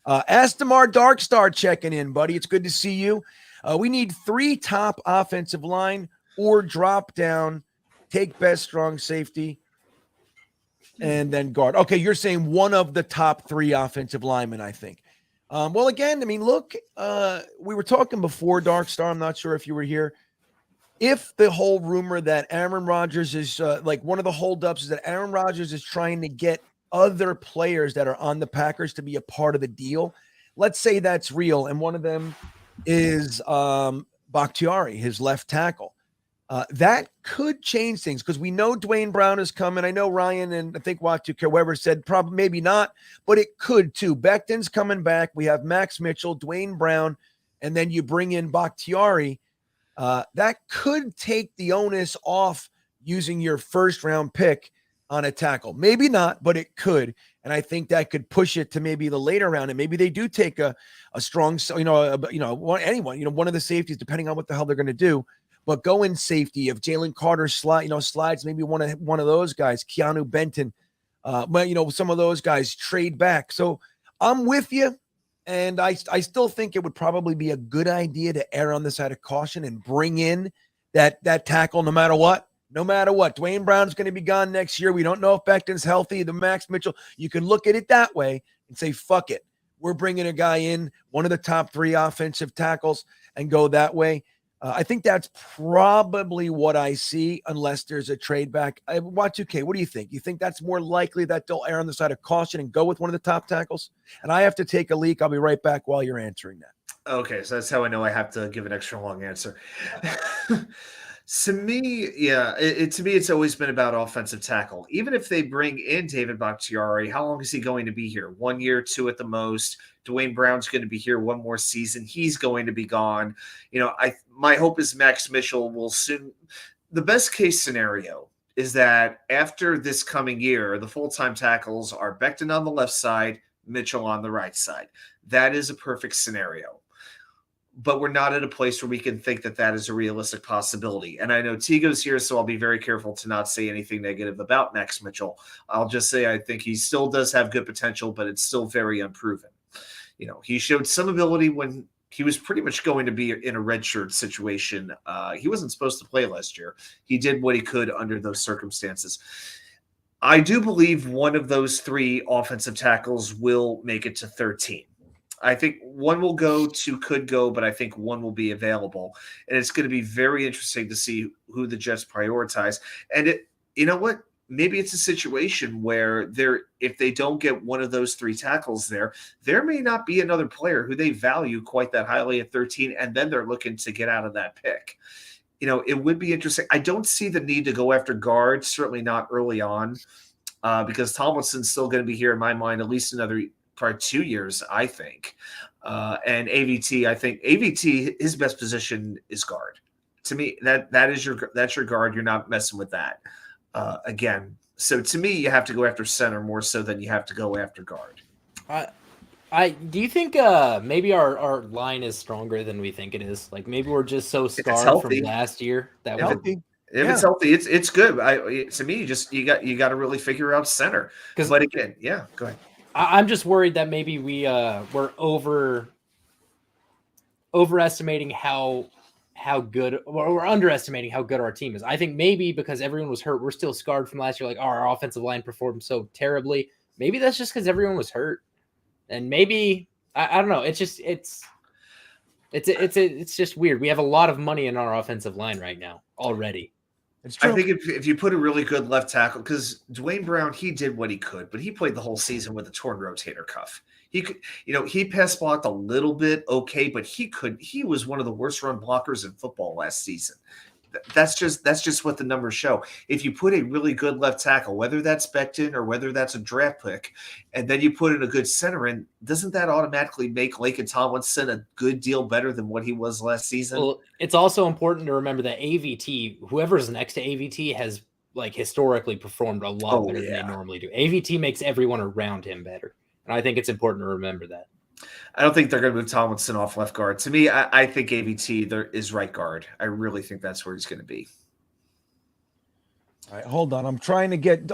Astamar Darkstar checking in, buddy. It's good to see you. We need 3 top offensive line or drop down, take best strong safety, and then guard. Okay, you're saying one of the top 3 offensive linemen, I think. Well, again, I mean, look, we were talking before, Darkstar. I'm not sure if you were here. If the whole rumor that Aaron Rodgers is one of the holdups is that Aaron Rodgers is trying to get other players that are on the Packers to be a part of the deal. Let's say that's real. And one of them is Bakhtiari, his left tackle. That could change things, because we know Dwayne Brown is coming. I know Ryan and I think Weber said probably maybe not, but it could too. Becton's coming back. We have Max Mitchell, Dwayne Brown, and then you bring in Bakhtiari. That could take the onus off using your first round pick on a tackle. Maybe not, but it could. And I think that could push it to maybe the later round. And maybe they do take a strong, one of the safeties, depending on what the hell they're going to do. But go in safety. If Jalen Carter slides, maybe one of those guys, Keanu Benton, some of those guys trade back. So I'm with you. And I still think it would probably be a good idea to err on the side of caution and bring in that tackle no matter what. No matter what, Dwayne Brown's going to be gone next year. We don't know if Becton's healthy. The Max Mitchell, you can look at it that way and say, fuck it. We're bringing a guy in, one of the top 3 offensive tackles, and go that way. I think that's probably what I see, unless there's a trade back. Y2K, what do you think? You think that's more likely that they'll err on the side of caution and go with one of the top tackles? And I have to take a leak. I'll be right back while you're answering that. Okay, so that's how I know I have to give an extra long answer. To me, it's always been about offensive tackle. Even if they bring in David Bakhtiari, how long is he going to be here? 1 year, 2 at the most. Dwayne Brown's going to be here 1 more season. He's going to be gone. My hope is Max Mitchell will soon. The best case scenario is that after this coming year, the full-time tackles are Becton on the left side, Mitchell on the right side. That is a perfect scenario. But we're not at a place where we can think that is a realistic possibility. And I know Tigo's here, so I'll be very careful to not say anything negative about Max Mitchell. I'll just say I think he still does have good potential, but it's still very unproven. He showed some ability when he was pretty much going to be in a redshirt situation. He wasn't supposed to play last year. He did what he could under those circumstances. I do believe one of those 3 offensive tackles will make it to 13. I think one could go, but I think one will be available. And it's going to be very interesting to see who the Jets prioritize. And you know what? Maybe it's a situation where if they don't get one of those 3 tackles there may not be another player who they value quite that highly at 13, and then they're looking to get out of that pick. It would be interesting. I don't see the need to go after guards, certainly not early on, because Tomlinson's still going to be here in my mind at least another probably 2 years, I think. And AVT, I think AVT, his best position is guard. To me, that's your guard. You're not messing with that. Again, so to me, you have to go after center more so than you have to go after guard. Do you think maybe our line is stronger than we think it is? Like maybe we're just so scarred from last year that if it's healthy, it's good. To me, you got to really figure out center. But again, yeah, go ahead. I'm just worried that maybe we're overestimating how good, or we're underestimating how good our team is. I think maybe because everyone was hurt, we're still scarred from last year. Like our offensive line performed so terribly. Maybe that's just because everyone was hurt. And maybe I don't know. It's just weird. We have a lot of money in our offensive line right now already. It's true. I think if you put a really good left tackle, because Dwayne Brown, he did what he could, but he played the whole season with a torn rotator cuff. He could, he pass blocked a little bit, okay, but he was one of the worst run blockers in football last season. That's just what the numbers show. If you put a really good left tackle, whether that's Becton or whether that's a draft pick, and then you put in a good center in, doesn't that automatically make Laken Tomlinson a good deal better than what he was last season? Well, it's also important to remember that AVT, whoever's next to AVT, has like historically performed a lot better than they normally do. AVT makes everyone around him better, and I think it's important to remember that. I don't think they're going to move Tomlinson off left guard. To me, I think AVT there is right guard. I really think that's where he's going to be. All right, hold on. I'm trying to get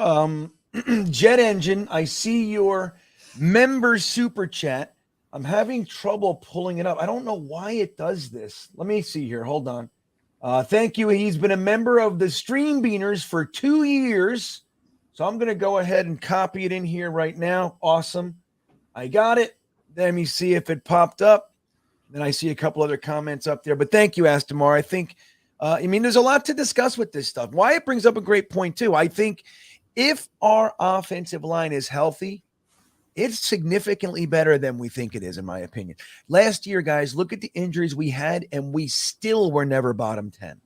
Jet Engine. I see your member super chat. I'm having trouble pulling it up. I don't know why it does this. Let me see here. Hold on. Thank you. He's been a member of the Stream Beaners for 2 years. So I'm going to go ahead and copy it in here right now. Awesome. I got it. Let me see if it popped up. Then I see a couple other comments up there. But thank you, Astamar. I think, there's a lot to discuss with this stuff. Wyatt brings up a great point, too. I think if our offensive line is healthy, it's significantly better than we think it is, in my opinion. Last year, guys, look at the injuries we had, and we still were never bottom 10.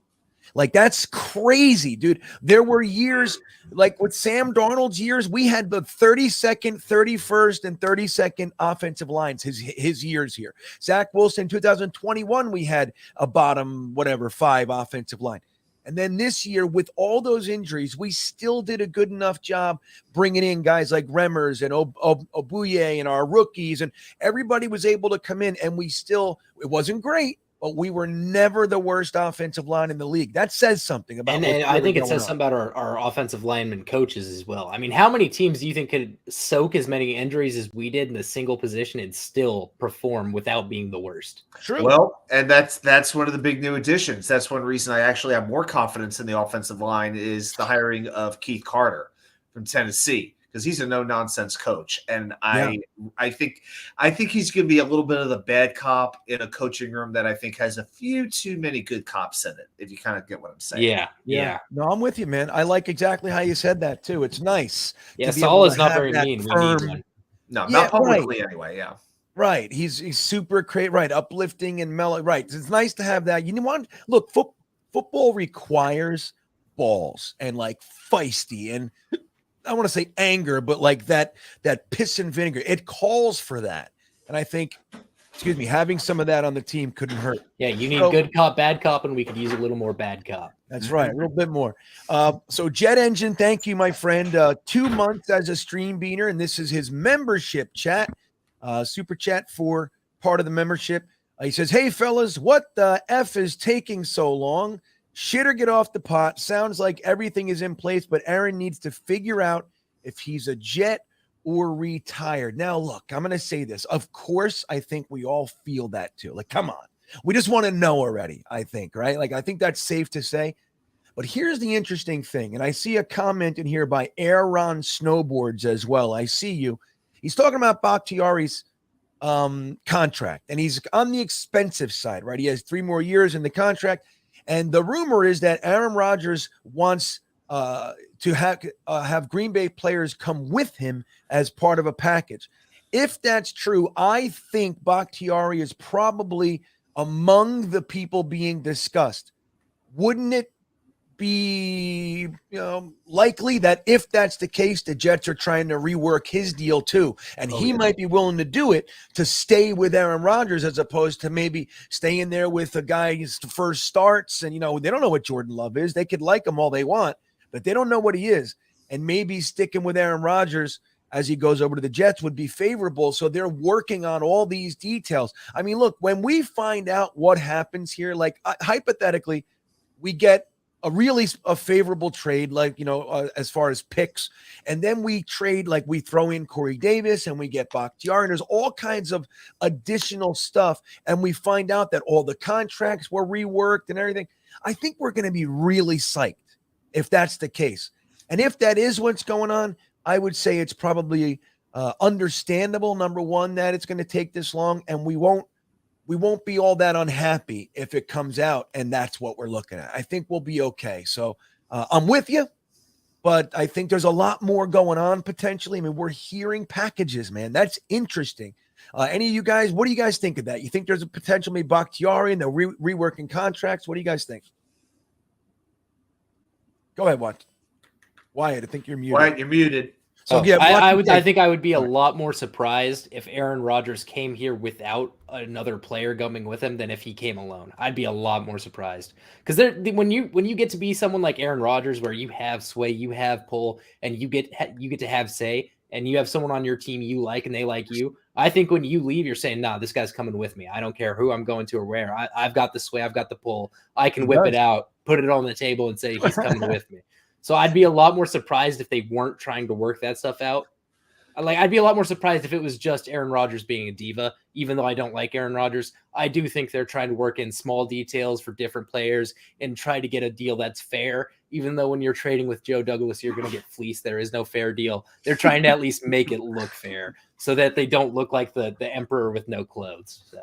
Like, that's crazy, dude. There were years, like with Sam Darnold's years, we had the 32nd, 31st, and 32nd offensive lines, his years here. Zach Wilson, 2021, we had a bottom, 5 offensive line. And then this year, with all those injuries, we still did a good enough job bringing in guys like Remmers and Obuye and our rookies, and everybody was able to come in, and it wasn't great, but we were never the worst offensive line in the league. That says something about. And I think it says something about our offensive lineman coaches as well. I mean, how many teams do you think could soak as many injuries as we did in a single position and still perform without being the worst? True. Well, and that's one of the big new additions. That's one reason I actually have more confidence in the offensive line is the hiring of Keith Carter from Tennessee, because he's a no-nonsense coach. And I think he's going to be a little bit of the bad cop in a coaching room that I think has a few too many good cops in it, if you kind of get what I'm saying. Yeah. No, I'm with you, man. I like exactly how you said that, too. It's nice. Yeah, Saul is not very mean. We need one. No, not publicly anyway, yeah. Right. He's super great, right, uplifting and mellow. Right. It's nice to have that. Look, football requires balls and, like, feisty and – I want to say anger, but like that piss and vinegar, it calls for that. And I think, having some of that on the team couldn't hurt. Yeah, you need good cop, bad cop, and we could use a little more bad cop. That's right, a little bit more. So Jet Engine, thank you, my friend. 2 months as a Stream Beaner, and this is his membership chat, super chat for part of the membership. He says, "Hey fellas, what the F is taking so long? Shit or get off the pot. Sounds like everything is in place, but Aaron needs to figure out if he's a Jet or retired." Now, look, I'm going to say this. Of course, I think we all feel that too. Like, come on. We just want to know already, I think, right? Like, I think that's safe to say. But here's the interesting thing, and I see a comment in here by Aaron Snowboards as well. I see you. He's talking about Bakhtiari's contract, and he's on the expensive side, right? He has 3 more years in the contract. And the rumor is that Aaron Rodgers wants to have Green Bay players come with him as part of a package. If that's true, I think Bakhtiari is probably among the people being discussed. Wouldn't it be likely that if that's the case, the Jets are trying to rework his deal too. And he might be willing to do it to stay with Aaron Rodgers as opposed to maybe staying there with a guy who's first starts. And, they don't know what Jordan Love is. They could like him all they want, but they don't know what he is. And maybe sticking with Aaron Rodgers as he goes over to the Jets would be favorable. So they're working on all these details. I mean, look, when we find out what happens here, like hypothetically, we get a favorable trade, like, as far as picks. And then we trade, like we throw in Corey Davis and we get Bakhtiari, and there's all kinds of additional stuff. And we find out that all the contracts were reworked and everything. I think we're going to be really psyched if that's the case. And if that is what's going on, I would say it's probably understandable, number one, that it's going to take this long, and we won't be all that unhappy if it comes out and that's what we're looking at. I think we'll be okay. So I'm with you, but I think there's a lot more going on potentially. I mean, we're hearing packages, man. That's interesting. Any of you guys, what do you guys think of that? You think there's a potential maybe Bakhtiari and they're reworking contracts? What do you guys think? Go ahead, Wyatt, I think you're muted. Wyatt, you're muted. So I think I would be a lot more surprised if Aaron Rodgers came here without another player coming with him than if he came alone. I'd be a lot more surprised because when you get to be someone like Aaron Rodgers, where you have sway, you have pull, and you get to have say, and you have someone on your team you like and they like you. I think when you leave, you're saying, "Nah, this guy's coming with me. I don't care who I'm going to or where. I've got the sway, I've got the pull. I can whip it out, put it on the table, and say he's coming with me." So I'd be a lot more surprised if they weren't trying to work that stuff out. I'd be a lot more surprised if it was just Aaron Rodgers being a diva, even though I don't like Aaron Rodgers. I do think they're trying to work in small details for different players and try to get a deal that's fair, even though when you're trading with Joe Douglas, you're going to get fleeced. There is no fair deal. They're trying to at least make it look fair so that they don't look like the emperor with no clothes. So.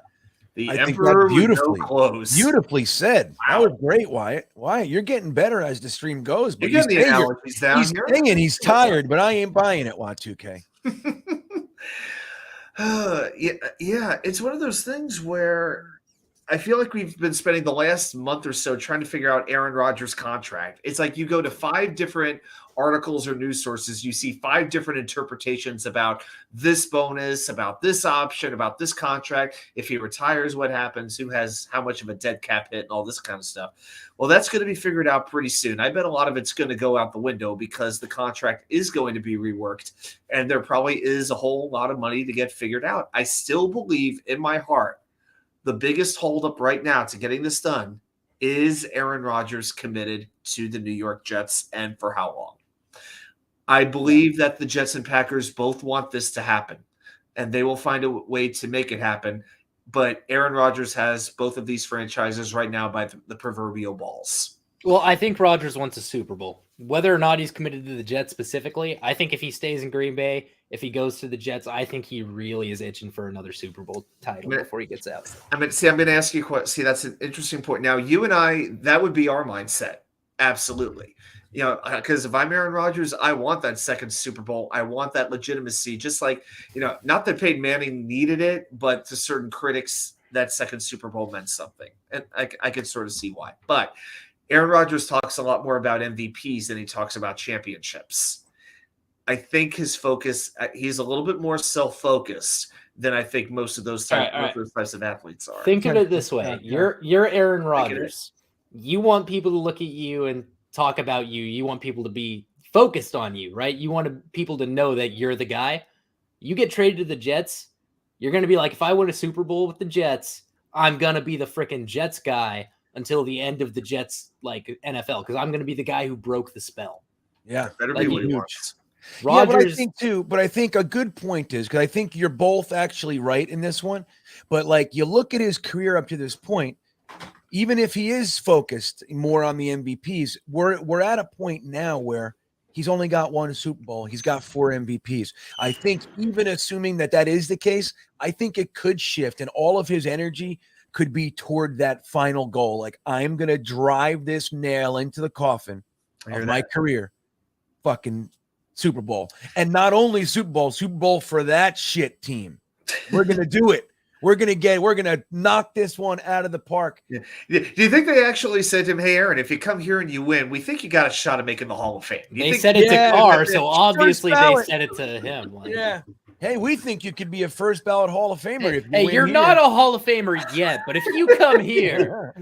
The emperor with no clothes. Beautifully said. Wow. That was great, Wyatt. Wyatt, you're getting better as the stream goes. But he's saying he's tired, but I ain't buying it, Y2K. Yeah, it's one of those things where I feel like we've been spending the last month or so trying to figure out Aaron Rodgers' contract. It's like you go to 5 different articles or news sources, you see 5 different interpretations about this bonus, about this option, about this contract. If he retires, what happens? Who has how much of a dead cap hit and all this kind of stuff. Well, that's going to be figured out pretty soon. I bet a lot of it's going to go out the window because the contract is going to be reworked and there probably is a whole lot of money to get figured out. I still believe in my heart the biggest holdup right now to getting this done is Aaron Rodgers committed to the New York Jets, and for how long. I believe that the Jets and Packers both want this to happen, and they will find a way to make it happen. But Aaron Rodgers has both of these franchises right now by the proverbial balls. Well, I think Rodgers wants a Super Bowl. Whether or not he's committed to the Jets specifically, I think if he stays in Green Bay, if he goes to the Jets, I think he really is itching for another Super Bowl title before he gets out. I'm going to ask you a question. See, that's an interesting point. Now, you and I, that would be our mindset. Absolutely. Because if I'm Aaron Rodgers, I want that second Super Bowl. I want that legitimacy. Just like, not that Peyton Manning needed it, but to certain critics, that second Super Bowl meant something. And I can sort of see why. But Aaron Rodgers talks a lot more about MVPs than he talks about championships. I think his focus, he's a little bit more self-focused than I think most of those types of athletes are. Think of it this way. You're Aaron Rodgers. You want people to look at you and talk about you. You want people to be focused on you, right? You want people to know that you're the guy. You get traded to the Jets, you're going to be like, if I win a Super Bowl with the Jets, I'm going to be the freaking Jets guy until the end of the Jets NFL, because I'm going to be the guy who broke the spell. Yeah, better be what he wants. Rodgers, but I think a good point is, because I think you're both actually right in this one, but you look at his career up to this point, even if he is focused more on the MVPs, we're at a point now where he's only got 1 Super Bowl. He's got 4 MVPs. I think even assuming that is the case, I think it could shift and all of his energy could be toward that final goal. Like, I'm going to drive this nail into the coffin of my career. Fucking Super Bowl. And not only Super Bowl for that shit team. We're going to do it. We're gonna knock this one out of the park. Yeah. Do you think they actually said to him, "Hey, Aaron, if you come here and you win, we think you got a shot at making the Hall of Fame"? They said it to Carr, so obviously they said it to him. Like, yeah. Hey, we think you could be a first ballot Hall of Famer. If you hey, win you're here. not a Hall of Famer yet, but if you come here,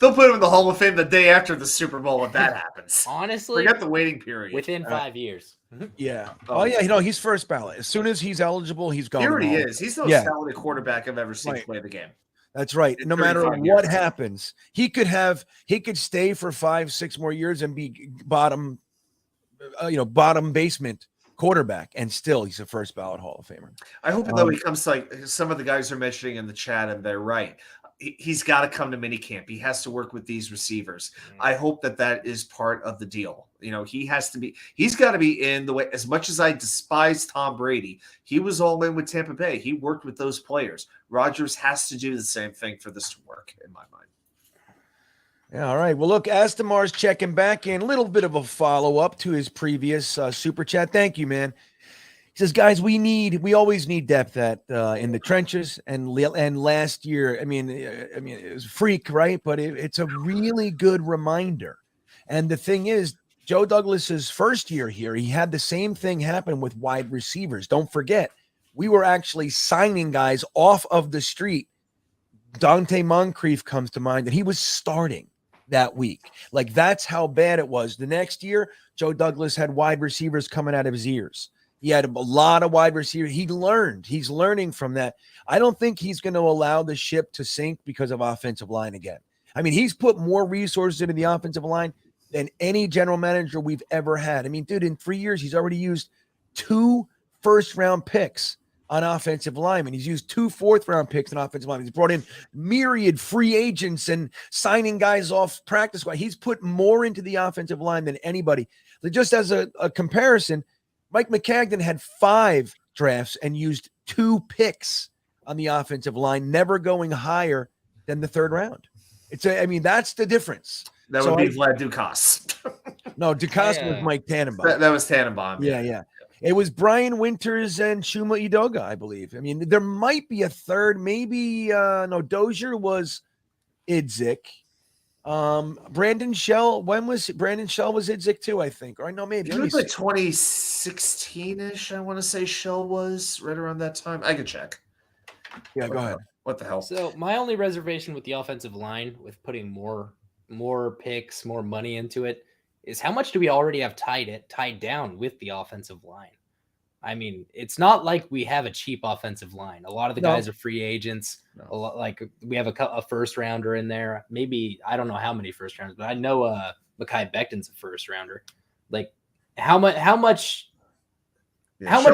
they'll put him in the Hall of Fame the day after the Super Bowl if that happens. Honestly, forget the waiting period. Within 5 years. Yeah. Oh yeah. He's first ballot. As soon as he's eligible, he's gone. He already is. He's the most talented quarterback I've ever seen play the game. That's right. No matter what happens, he could stay for 5-6 more years and be bottom basement quarterback, and still he's a first ballot Hall of Famer. I hope though he comes like some of the guys are mentioning in the chat, and they're right. He's got to come to minicamp. He has to work with these receivers. I hope that is part of the deal. He's got to be in the way. As much as I despise Tom Brady, he was all in with Tampa Bay. He worked with those players. Rodgers has to do the same thing for this to work, in my mind. Yeah, all right. Well, look, Astamar's checking back in. A little bit of a follow-up to his previous super chat. Thank you, man. He says, guys, we always need depth in the trenches. And last year, I mean, it was a freak, right? But it's a really good reminder. And the thing is, Joe Douglas's first year here, he had the same thing happen with wide receivers. Don't forget, we were actually signing guys off of the street. Dante Moncrief comes to mind, and he was starting that week. Like, that's how bad it was. The next year, Joe Douglas had wide receivers coming out of his ears. He had a lot of wide receivers. He learned. He's learning from that. I don't think he's going to allow the ship to sink because of offensive line again. I mean, he's put more resources into the offensive line than any general manager we've ever had. I mean, dude, in 3 years, he's already used 2 first-round picks on offensive linemen. He's used 2 fourth-round picks on offensive linemen. He's brought in myriad free agents and signing guys off practice squad. He's put more into the offensive line than anybody. Just as a comparison, Mike McCagnon had 5 drafts and used 2 picks on the offensive line, never going higher than the 3rd round. That's the difference. That would be Vlad Dukas. No, Dukas was Mike Tannenbaum. That was Tannenbaum. Yeah. It was Brian Winters and Shuma Idoga, I believe. I mean, there might be a 3rd. Maybe Dozier was Idzik. Brandon Shell. When was Brandon Shell was Idzik too? I think, or no, maybe it was like 2016-ish. I want to say Shell was right around that time. I can check. Yeah, go ahead. What the hell? So my only reservation with the offensive line, with putting more picks, more money into it, is how much do we already have tied down with the offensive line? I mean, it's not like we have a cheap offensive line. A lot of the guys are free agents. A lot, like we have a first rounder in there. Maybe I don't know how many first rounders, but I know Mekhi Becton's a first rounder. Like how much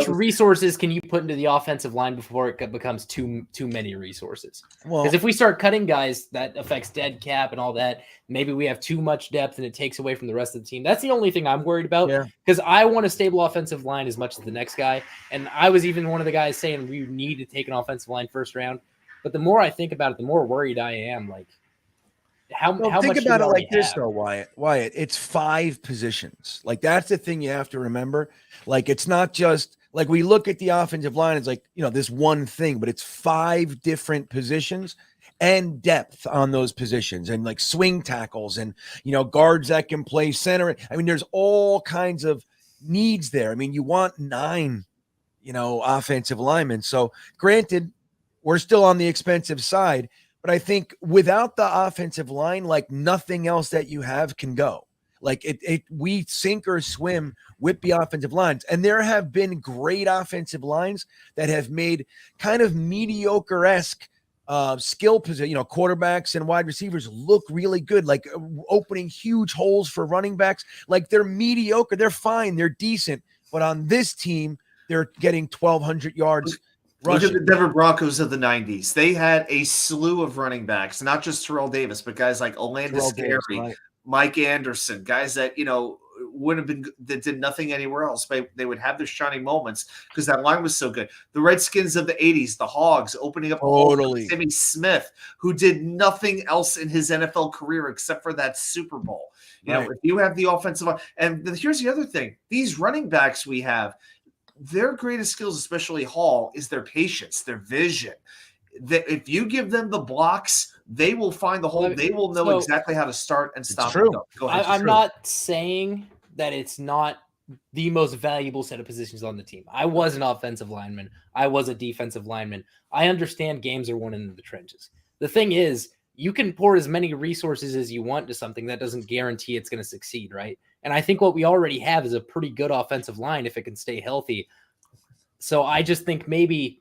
resources can you put into the offensive line before it becomes too many resources? Because if we start cutting guys, that affects dead cap and all that. Maybe we have too much depth and it takes away from the rest of the team. That's the only thing I'm worried about. Because I want a stable offensive line as much as the next guy. And I was even one of the guys saying we need to take an offensive line first round. But the more I think about it, the more worried I am. Like how much think about it like this have? though, Wyatt, it's 5 positions. Like that's the thing you have to remember. Like it's not just like we look at the offensive line, it's like, this one thing, but it's 5 different positions and depth on those positions, and like swing tackles and guards that can play center. I mean, there's all kinds of needs there. I mean, you want 9 offensive linemen. So granted, we're still on the expensive side, but I think without the offensive line, like nothing else that you have can go. Like we sink or swim with the offensive lines. And there have been great offensive lines that have made kind of mediocre-esque skill position, quarterbacks and wide receivers look really good, like opening huge holes for running backs. Like they're mediocre. They're fine. They're decent. But on this team, they're getting 1,200 yards. Look at the Denver Broncos of the 90s. They had a slew of running backs, not just Terrell Davis, but guys like Olandis Gary, right. Mike Anderson, guys that, would have been that did nothing anywhere else. But they would have their shining moments because that line was so good. The Redskins of the 80s, the Hogs, opening up Timmy Smith, who did nothing else in his NFL career except for that Super Bowl. You know, if you have the offensive line, and here's the other thing: these running backs we have, their greatest skills, especially Hall, is their patience, their vision. if you give them the blocks, they will find the hole. They will know exactly how to start and stop. true. Go ahead. I'm not saying that it's not the most valuable set of positions on the team. I was an offensive lineman. I was a defensive lineman. I understand games are won in the trenches. The thing is, you can pour as many resources as you want to something that doesn't guarantee it's going to succeed, right? And I think what we already have is a pretty good offensive line if it can stay healthy. So I just think maybe,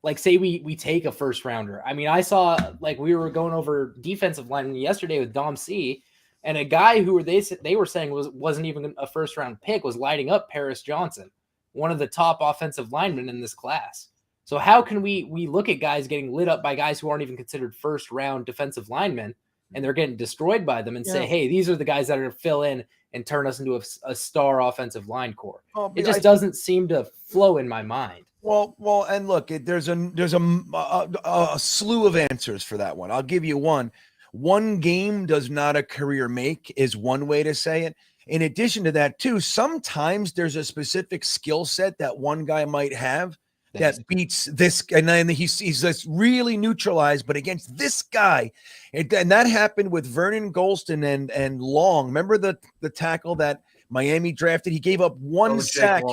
like, say we take a first rounder. I mean, I saw, like, we were going over defensive linemen yesterday with Dom C, and a guy who they were saying wasn't even a first round pick was lighting up Paris Johnson, one of the top offensive linemen in this class. So how can we look at guys getting lit up by guys who aren't even considered first round defensive linemen, and they're getting destroyed by them, and say, hey, these are the guys that are going to fill in and turn us into a star offensive line core? It just doesn't seem to flow in my mind. Well, and look, there's a slew of answers for that one. I'll give you one. One game does not a career make is one way to say it. In addition to that, too, sometimes there's a specific skill set that one guy might have that beats this, and then he's just really neutralized, but against this guy. And that happened with Vernon Golston and Long. Remember the tackle that Miami drafted? He gave up one sack.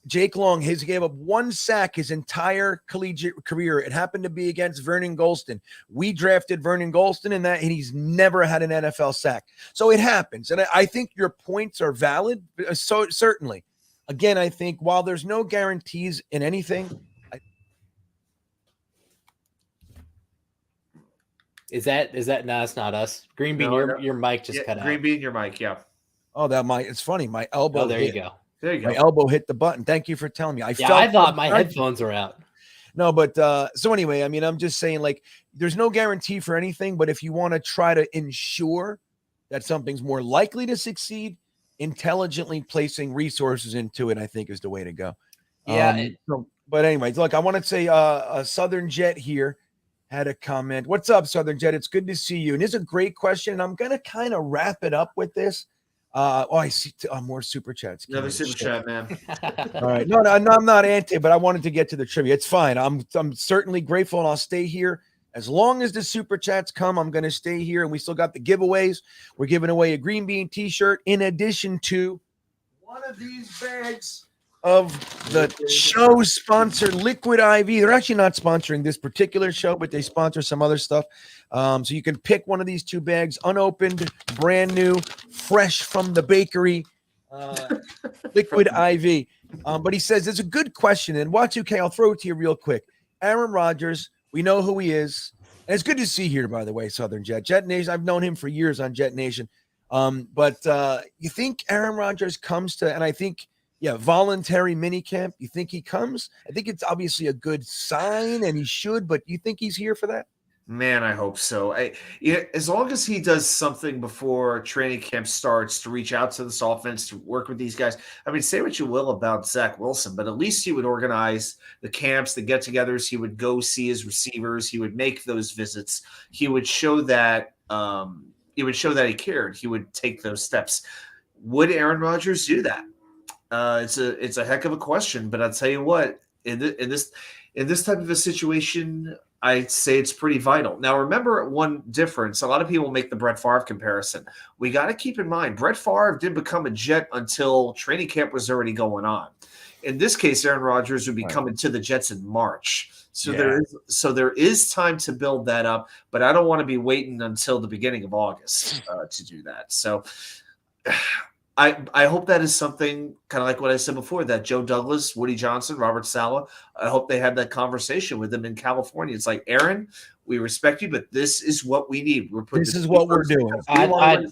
Jake Long, he gave up one sack his entire collegiate career. It happened to be against Vernon Golston. We drafted Vernon Golston and he's never had an NFL sack. So it happens. And I think your points are valid. So certainly. Again, I think while there's no guarantees in anything, Is that no, it's not us. GreenBean, your mic just cut out. GreenBean, your mic, yeah. Oh, that mic. It's funny. My elbow. Oh, there you go. There you go. My elbow hit the button. Thank you for telling me. I thought my headphones were out. No, but so anyway, I mean, I'm just saying, like, there's no guarantee for anything, but if you want to try to ensure that something's more likely to succeed, intelligently placing resources into it, I think, is the way to go. Yeah. But anyways, look, I want to say a Southern Jet here had a comment. What's up, Southern Jet? It's good to see you. And this is a great question. And I'm going to kind of wrap it up with this. I see more super chats. Another super chat, man. All right. No, I'm not anti, but I wanted to get to the trivia. It's fine. I'm certainly grateful, and I'll stay here. As long as the super chats come, I'm going to stay here, and we still got the giveaways. We're giving away a GreenBean t-shirt in addition to one of these bags of the show sponsor Liquid IV. They're actually not sponsoring this particular show, but they sponsor some other stuff. So you can pick one of these two bags, unopened, brand new, fresh from the bakery, Liquid IV. But he says, it's a good question. And Y2K, I'll throw it to you real quick. Aaron Rodgers, we know who he is. And it's good to see here, by the way, Southern Jet. Jetnation, I've known him for years on Jetnation. But you think Aaron Rodgers comes to, and I think, voluntary minicamp, you think he comes? I think it's obviously a good sign, and he should, but you think he's here for that? Man, I hope so. As long as he does something before training camp starts to reach out to this offense, to work with these guys. I mean, say what you will about Zach Wilson, but at least he would organize the camps, the get-togethers. He would go see his receivers. He would make those visits. He would show that he cared. He would take those steps. Would Aaron Rodgers do that? It's a heck of a question, but I'll tell you what, in this type of a situation, I'd say it's pretty vital. Now, remember one difference. A lot of people make the Brett Favre comparison. We got to keep in mind, Brett Favre didn't become a Jet until training camp was already going on. In this case, Aaron Rodgers would be coming to the Jets in March. So there is time to build that up, but I don't want to be waiting until the beginning of August to do that. So I hope that is something kind of like what I said before, that Joe Douglas, Woody Johnson, Robert Saleh, I hope they had that conversation with them in California. It's like, Aaron, we respect you, but this is what we need. This is what we're doing.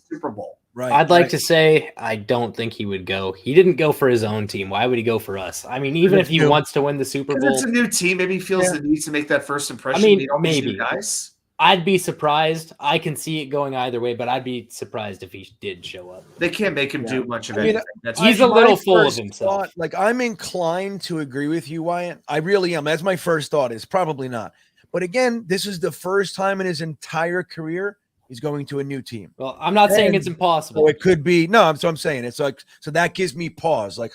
Super Bowl. Right. I'd like to say I don't think he would go. He didn't go for his own team. Why would he go for us? I mean, even if he wants to win the Super Bowl. It's a new team. Maybe he feels the need to make that first impression. I mean, maybe. Guys. I'd be surprised. I can see it going either way, but I'd be surprised if he did show up. They can't make him do much of anything. He's a little full of himself. I'm inclined to agree with you, Wyatt. I really am. That's my first thought. Is probably not. But again, this is the first time in his entire career he's going to a new team. Well, I'm not saying it's impossible. So it could be. No, so I'm saying it's like, so that gives me pause. Like,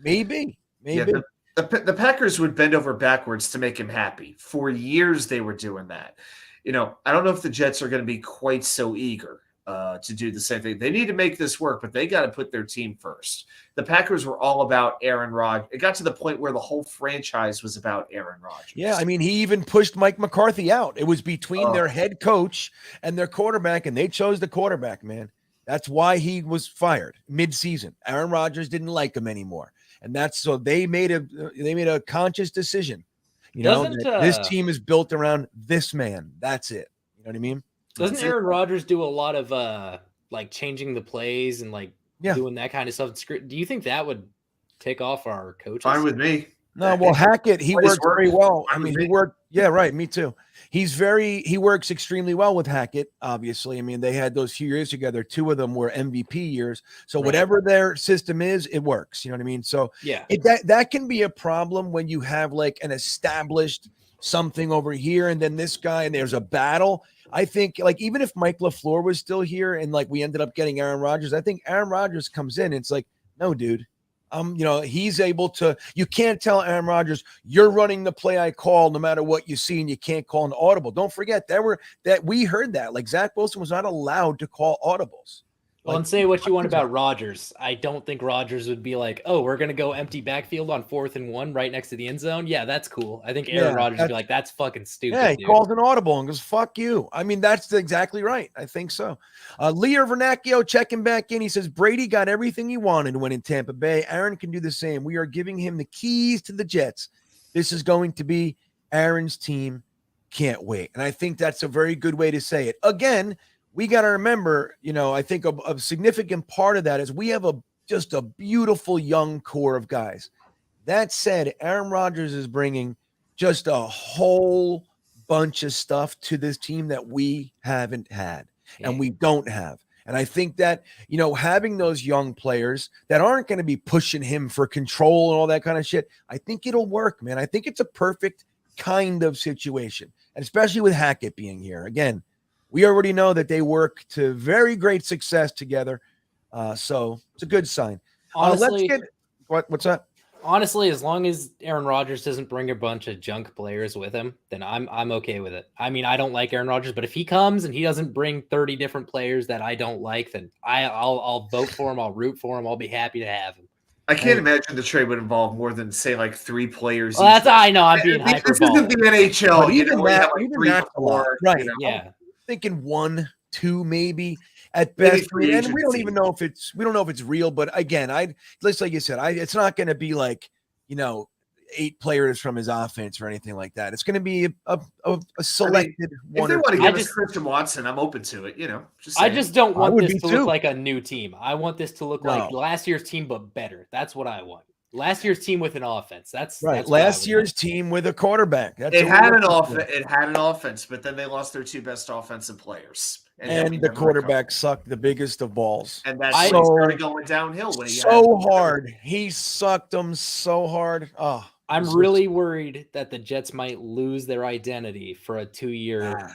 maybe. Yeah, the Packers would bend over backwards to make him happy. For years, they were doing that. I don't know if the Jets are going to be quite so eager to do the same thing. They need to make this work, but they got to put their team first. The Packers were all about Aaron Rodgers. It got to the point where the whole franchise was about Aaron Rodgers. Yeah, I mean, he even pushed Mike McCarthy out. It was between their head coach and their quarterback, and they chose the quarterback, man. That's why he was fired mid-season. Aaron Rodgers didn't like him anymore. And that's so they made a conscious decision. This team is built around this man. That's it. You know what I mean? Doesn't Aaron Rodgers do a lot of like changing the plays and like doing that kind of stuff? Do you think that would tick off our coaches? Fine with me. No, well, Hackett, he works very well. I mean, he worked. Yeah, right. Me too. He works extremely well with Hackett, obviously. I mean, they had those few years together. 2 of them were MVP years. So whatever their system is, it works. You know what I mean? So that can be a problem when you have like an established something over here and then this guy and there's a battle. I think like even if Mike LaFleur was still here and like we ended up getting Aaron Rodgers, I think Aaron Rodgers comes in and it's like, no, dude. He's able to, you can't tell Aaron Rodgers, you're running the play I call no matter what you see, and you can't call an audible. Don't forget we heard that. Like Zach Wilson was not allowed to call audibles. Well, and say what you want about Rodgers. I don't think Rodgers would be like, oh, we're going to go empty backfield on 4th and 1 right next to the end zone. Yeah, that's cool. I think Aaron Rodgers would be like, that's fucking stupid. Yeah, he calls an audible and goes, fuck you. I mean, that's exactly right. I think so. Leo Vernacchio checking back in. He says, Brady got everything he wanted when in Tampa Bay. Aaron can do the same. We are giving him the keys to the Jets. This is going to be Aaron's team. Can't wait. And I think that's a very good way to say it. Again, we got to remember, I think a significant part of that is we have just a beautiful young core of guys. That said, Aaron Rodgers is bringing just a whole bunch of stuff to this team that we haven't had and we don't have. And I think that, having those young players that aren't going to be pushing him for control and all that kind of shit, I think it'll work, man. I think it's a perfect kind of situation, and especially with Hackett being here. Again, we already know that they work to very great success together. So it's a good sign. Honestly, what's that? Honestly, as long as Aaron Rodgers doesn't bring a bunch of junk players with him, then I'm okay with it. I mean, I don't like Aaron Rodgers, but if he comes and he doesn't bring 30 different players that I don't like, then I'll vote for him. I'll root for him. I'll be happy to have him. I can't imagine the trade would involve more than say like 3 players. Well, I know I'm being hyperbolic. This isn't the NHL. But even that, like even 3, that's 4, right? Yeah. Thinking 1, 2, maybe at best. And we don't even know if it's real. But again, just like you said, it's not going to be like 8 players from his offense or anything like that. It's going to be a selected one. If they want to give us Christian Watson, I'm open to it. I just don't want this to look like a new team. I want this to look like last year's team, but better. That's what I want. Last year's team with an offense. That's right. Last year's team with a quarterback. It had an offense, but then they lost their 2 best offensive players. And the quarterback sucked the biggest of balls. And that's when he started going downhill. When hard. He sucked them so hard. Oh, I'm really worried that the Jets might lose their identity for a 2-year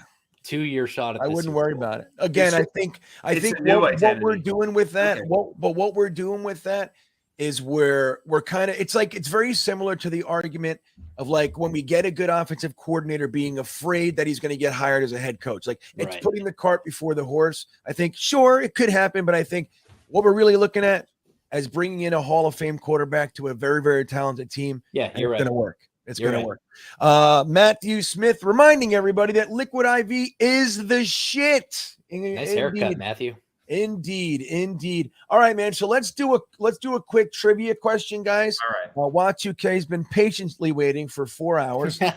shot at I this wouldn't Super worry Bowl. about it. Again, I think what we're doing with that, what we're doing with that is we're kind of, it's very similar to the argument of like when we get a good offensive coordinator being afraid that he's going to get hired as a head coach. Like it's putting the cart before the horse. I think, sure, it could happen, but I think what we're really looking at as bringing in a Hall of Fame quarterback to a very, very talented team. Yeah, you're right. It's going to work. It's going to work. Matthew Smith reminding everybody that Liquid IV is the shit. Nice haircut, Matthew. Indeed. All right, man. So let's do a quick trivia question, guys. All right. Wat2K has been patiently waiting for 4 hours. That's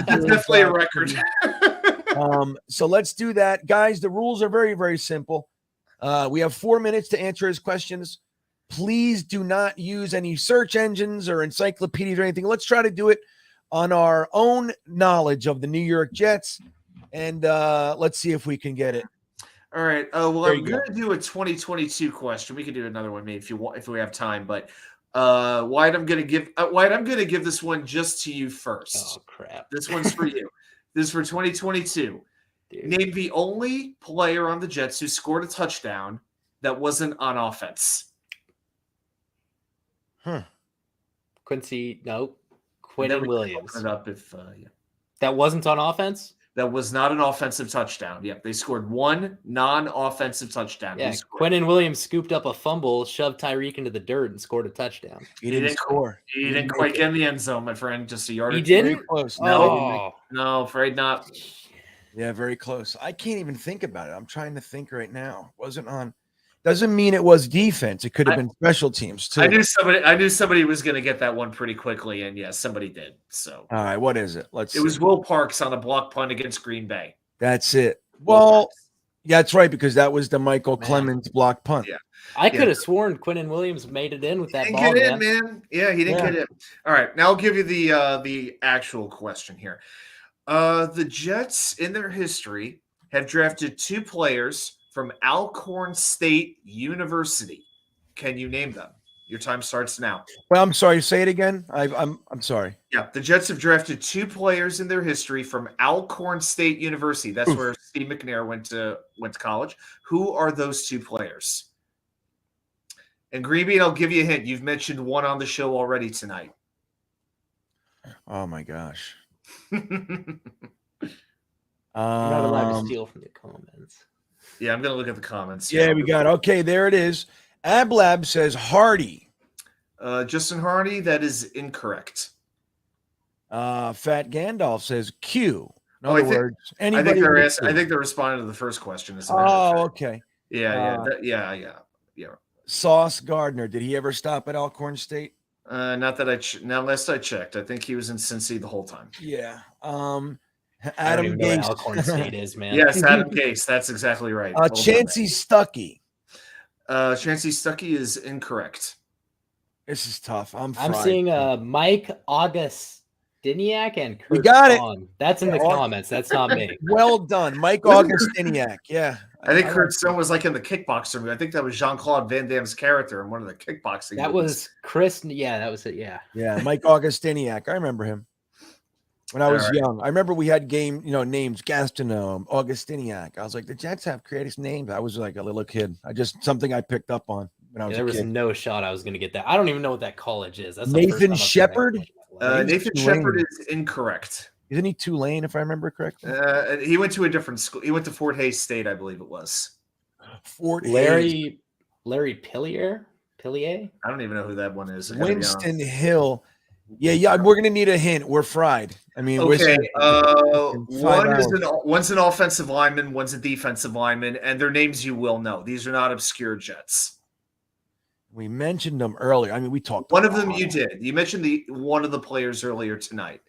definitely a record. So let's do that, guys. The rules are very, very simple. We have 4 minutes to answer his questions. Please do not use any search engines or encyclopedias or anything. Let's try to do it on our own knowledge of the New York Jets, and let's see if we can get it. All right. Well, I'm going to do a 2022 question. We can do another one, maybe if we have time. But Wyatt, I'm going to give this one just to you first. Oh crap! This one's for you. This is for 2022. Dude. Name the only player on the Jets who scored a touchdown that wasn't on offense. Quincy, nope. Quentin Williams. Open it up if That wasn't on offense? that was not an offensive touchdown. Yep, they scored one non-offensive touchdown. Yeah, Quentin Williams scooped up a fumble, shoved Tyreek into the dirt, and scored a touchdown. He didn't score. He didn't quite get in the end zone, my friend. Just a yard. He didn't? Very close. No, afraid not. Yeah, very close. I can't even think about it. I'm trying to think right now. Wasn't on. Doesn't mean it was defense. It could have been special teams too. I knew somebody was going to get that one pretty quickly, and yes, somebody did. So, all right, what is it? It was Will Parks on a block punt against Green Bay. That's it. Well, yeah, that's right, because that was the Michael Clemens block punt. Yeah, I could have sworn Quentin Williams made it in with that he ball. didn't get in, man. Yeah, he didn't get in. All right, now I'll give you the actual question here. The Jets, in their history, have drafted 2 players from Alcorn State University. Can you name them? Your time starts now. Well, I'm sorry. Say it again. I'm sorry. Yeah, the Jets have drafted 2 players in their history from Alcorn State University. That's where Steve McNair went to college. Who are those 2 players? And GreenBean, I'll give you a hint. You've mentioned one on the show already tonight. Oh my gosh. You're not allowed to steal from the comments. Yeah, I'm going to look at the comments. Yeah, we got okay. There it is. Ablab says Hardy. Justin Hardy, that is incorrect. Fat Gandalf says Q. In I other think, words, I think anybody. they're responding to the first question. As a matter of Oh, fact. okay. Yeah. Sauce Gardner. Did he ever stop at Alcorn State? Not that last I checked. I think he was in Cincy the whole time. Yeah. I don't Adam even know what Gase. Alcorn State is, man. Yes, Adam Gase. That's exactly right. Chancey Stuckey. Chancey Stuckey is incorrect. This is tough. I'm seeing Mike Augustiniak and Kurt We got it. Stone. That's in the comments. That's not me. Well done, Mike Augustiniak. Yeah. I think Kurt Stone was like in the kickboxer movie. I think that was Jean-Claude Van Damme's character in one of the kickboxing That movies. was Chris. Yeah, that was it. Yeah. Yeah, Mike Augustiniak. I remember him when I was All right. young. I remember we had names Gastonome, Augustiniak. I was like, the Jets have creative names. I was like a little kid. Something I picked up on when I was There a was kid. no shot I was going to get that. I don't even know what that college is. That's the first time Nathan I've heard Shepard. that. Nathan Tulane. Shepard is incorrect. Isn't he Tulane, if I remember correctly? He went to a different school. He went to Fort Hays State, I believe it was. Fort Hays. Larry Pillier? I don't even know who that one is. I gotta be Winston honest. Hill. Yeah. We're gonna need a hint. We're fried. I mean, Okay. in 5 hours. One's an offensive lineman, one's a defensive lineman, and their names you will know. These are not obscure Jets. We mentioned them earlier. I mean, we talked. One of them you did. You mentioned one of the players earlier tonight.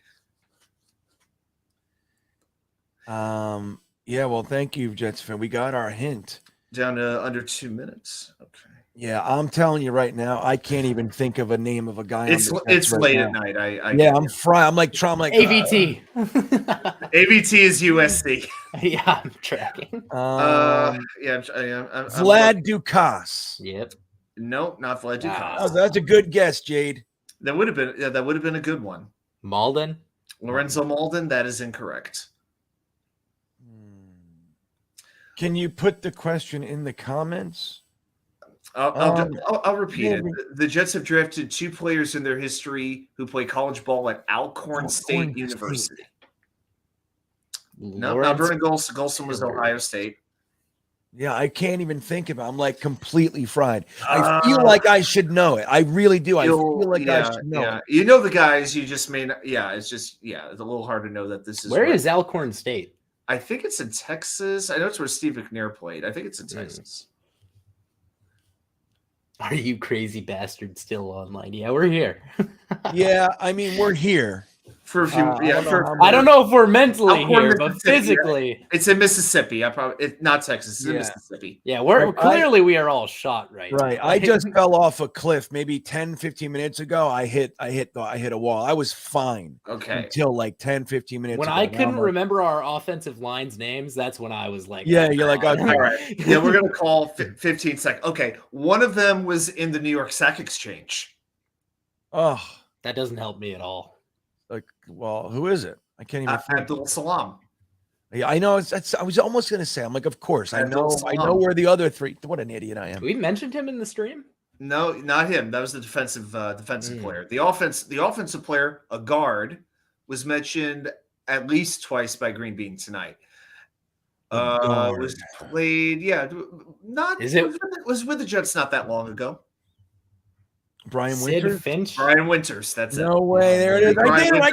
Yeah. Well, thank you, Jets fan. We got our hint. Down to under 2 minutes. Okay. Yeah, I'm telling you right now, I can't even think of a name of a guy. It's late at night. I'm fried. I'm like AVT. AVT is USC. Yeah, I'm tracking. I'm Vlad Dukas. Yep. No, not Vlad Dukas. Oh, that's a good guess, Jade. That would have been a good one. Malden. Lorenzo Malden. That is incorrect. Can you put the question in the comments? I'll repeat it. The Jets have drafted 2 players in their history who play college ball at Alcorn State University. No, not Vernon Golson was Ohio State. Yeah, I can't even think about it. I'm like completely fried. I feel like I should know it. I really do. I feel like I should know it. You know the guys, you just may not. Yeah, it's just, it's a little hard to know that this is. Where is Alcorn State? I think it's in Texas. I know it's where Steve McNair played. I think it's in Texas. Are you crazy bastards still online? Yeah, we're here. Yeah, I mean, we're here. For a few, I don't know if we're mentally here, but physically. It's in Mississippi. Not Texas. It's in Mississippi. Yeah, we are all shot right. Right. I just fell off a cliff maybe 10, 15 minutes ago. I hit a wall. I was fine. Okay. Until like 10, 15 minutes when ago. I couldn't remember our offensive line's names, that's when I was like, yeah, you're like, all right. Yeah, we're going to call 15 seconds. Okay. One of them was in the New York Sack Exchange. Oh, that doesn't help me at all. Like, well, who is it? I can't even think. Abdul Salam. Yeah, I know. I was almost going to say. I'm like, of course. I know where the other 3. What an idiot I am. We mentioned him in the stream. No, not him. That was the defensive player. The offensive player, a guard, was mentioned at least twice by GreenBean tonight. Was played, was with the Jets not that long ago. Brian Sid Winters? Finch? Brian Winters, that's it. No way. There it is. I Brian did it. I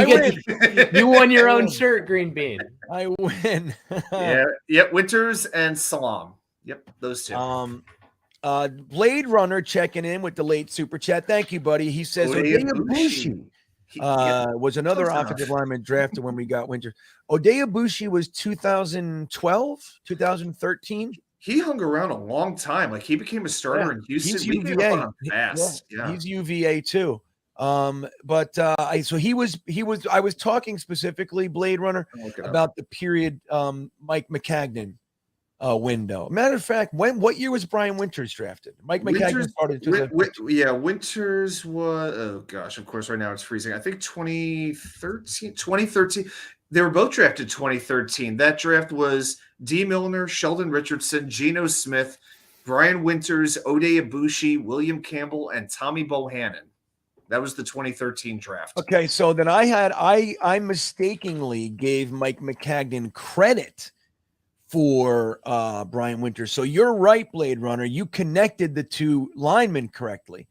Winters. got it. You won your own shirt, GreenBean. I win. Yeah, Winters and Salam. Yep, those two. Blade Runner checking in with the late super chat. Thank you, buddy. He says Odeyabushi was another offensive lineman drafted when we got Winters. Odeyabushi was 2012, 2013. He hung around a long time. Like he became a starter in Houston. He's UVA. He's UVA too. So he was. I was talking specifically, Blade Runner, about the period Mike McCagnon window. Matter of fact, what year was Brian Winters drafted? Mike McCagnon started. Winters was. Oh gosh, of course. Right now it's freezing. I think 2013. They were both drafted 2013. That draft was D. Milner, Sheldon Richardson, Geno Smith, Brian Winters, Odeyabushi, William Campbell, and Tommy Bohannon. That was the 2013 draft. Okay, so then I mistakenly gave Mike McCagnon credit for Brian Winters. So you're right, Blade Runner. You connected the two linemen correctly,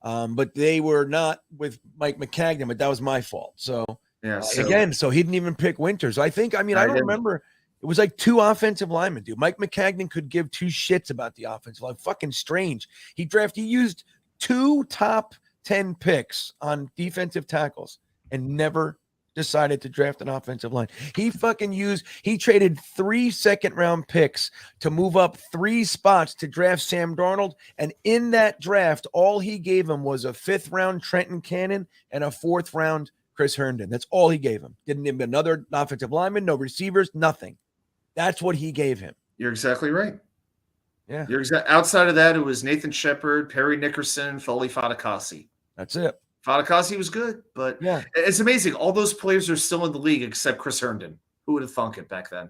but they were not with Mike McCagnon. But that was my fault. So. Yeah. So he didn't even pick Winters. I don't remember. It was like two offensive linemen, dude. Mike McCagnon could give two shits about the offensive line. Fucking strange. He used 2 top 10 picks on defensive tackles and never decided to draft an offensive line. He traded 3 second-round picks to move up 3 spots to draft Sam Darnold. And in that draft, all he gave him was a 5th-round Trenton Cannon and a 4th-round Chris Herndon. That's all he gave him. Didn't give him another offensive lineman, no receivers, nothing. That's what he gave him. You're exactly right. Yeah. Outside of that, it was Nathan Shepard, Perry Nickerson, Foley Fatukasi. That's it. Fatukasi was good, but it's amazing. All those players are still in the league except Chris Herndon. Who would have thunk it back then?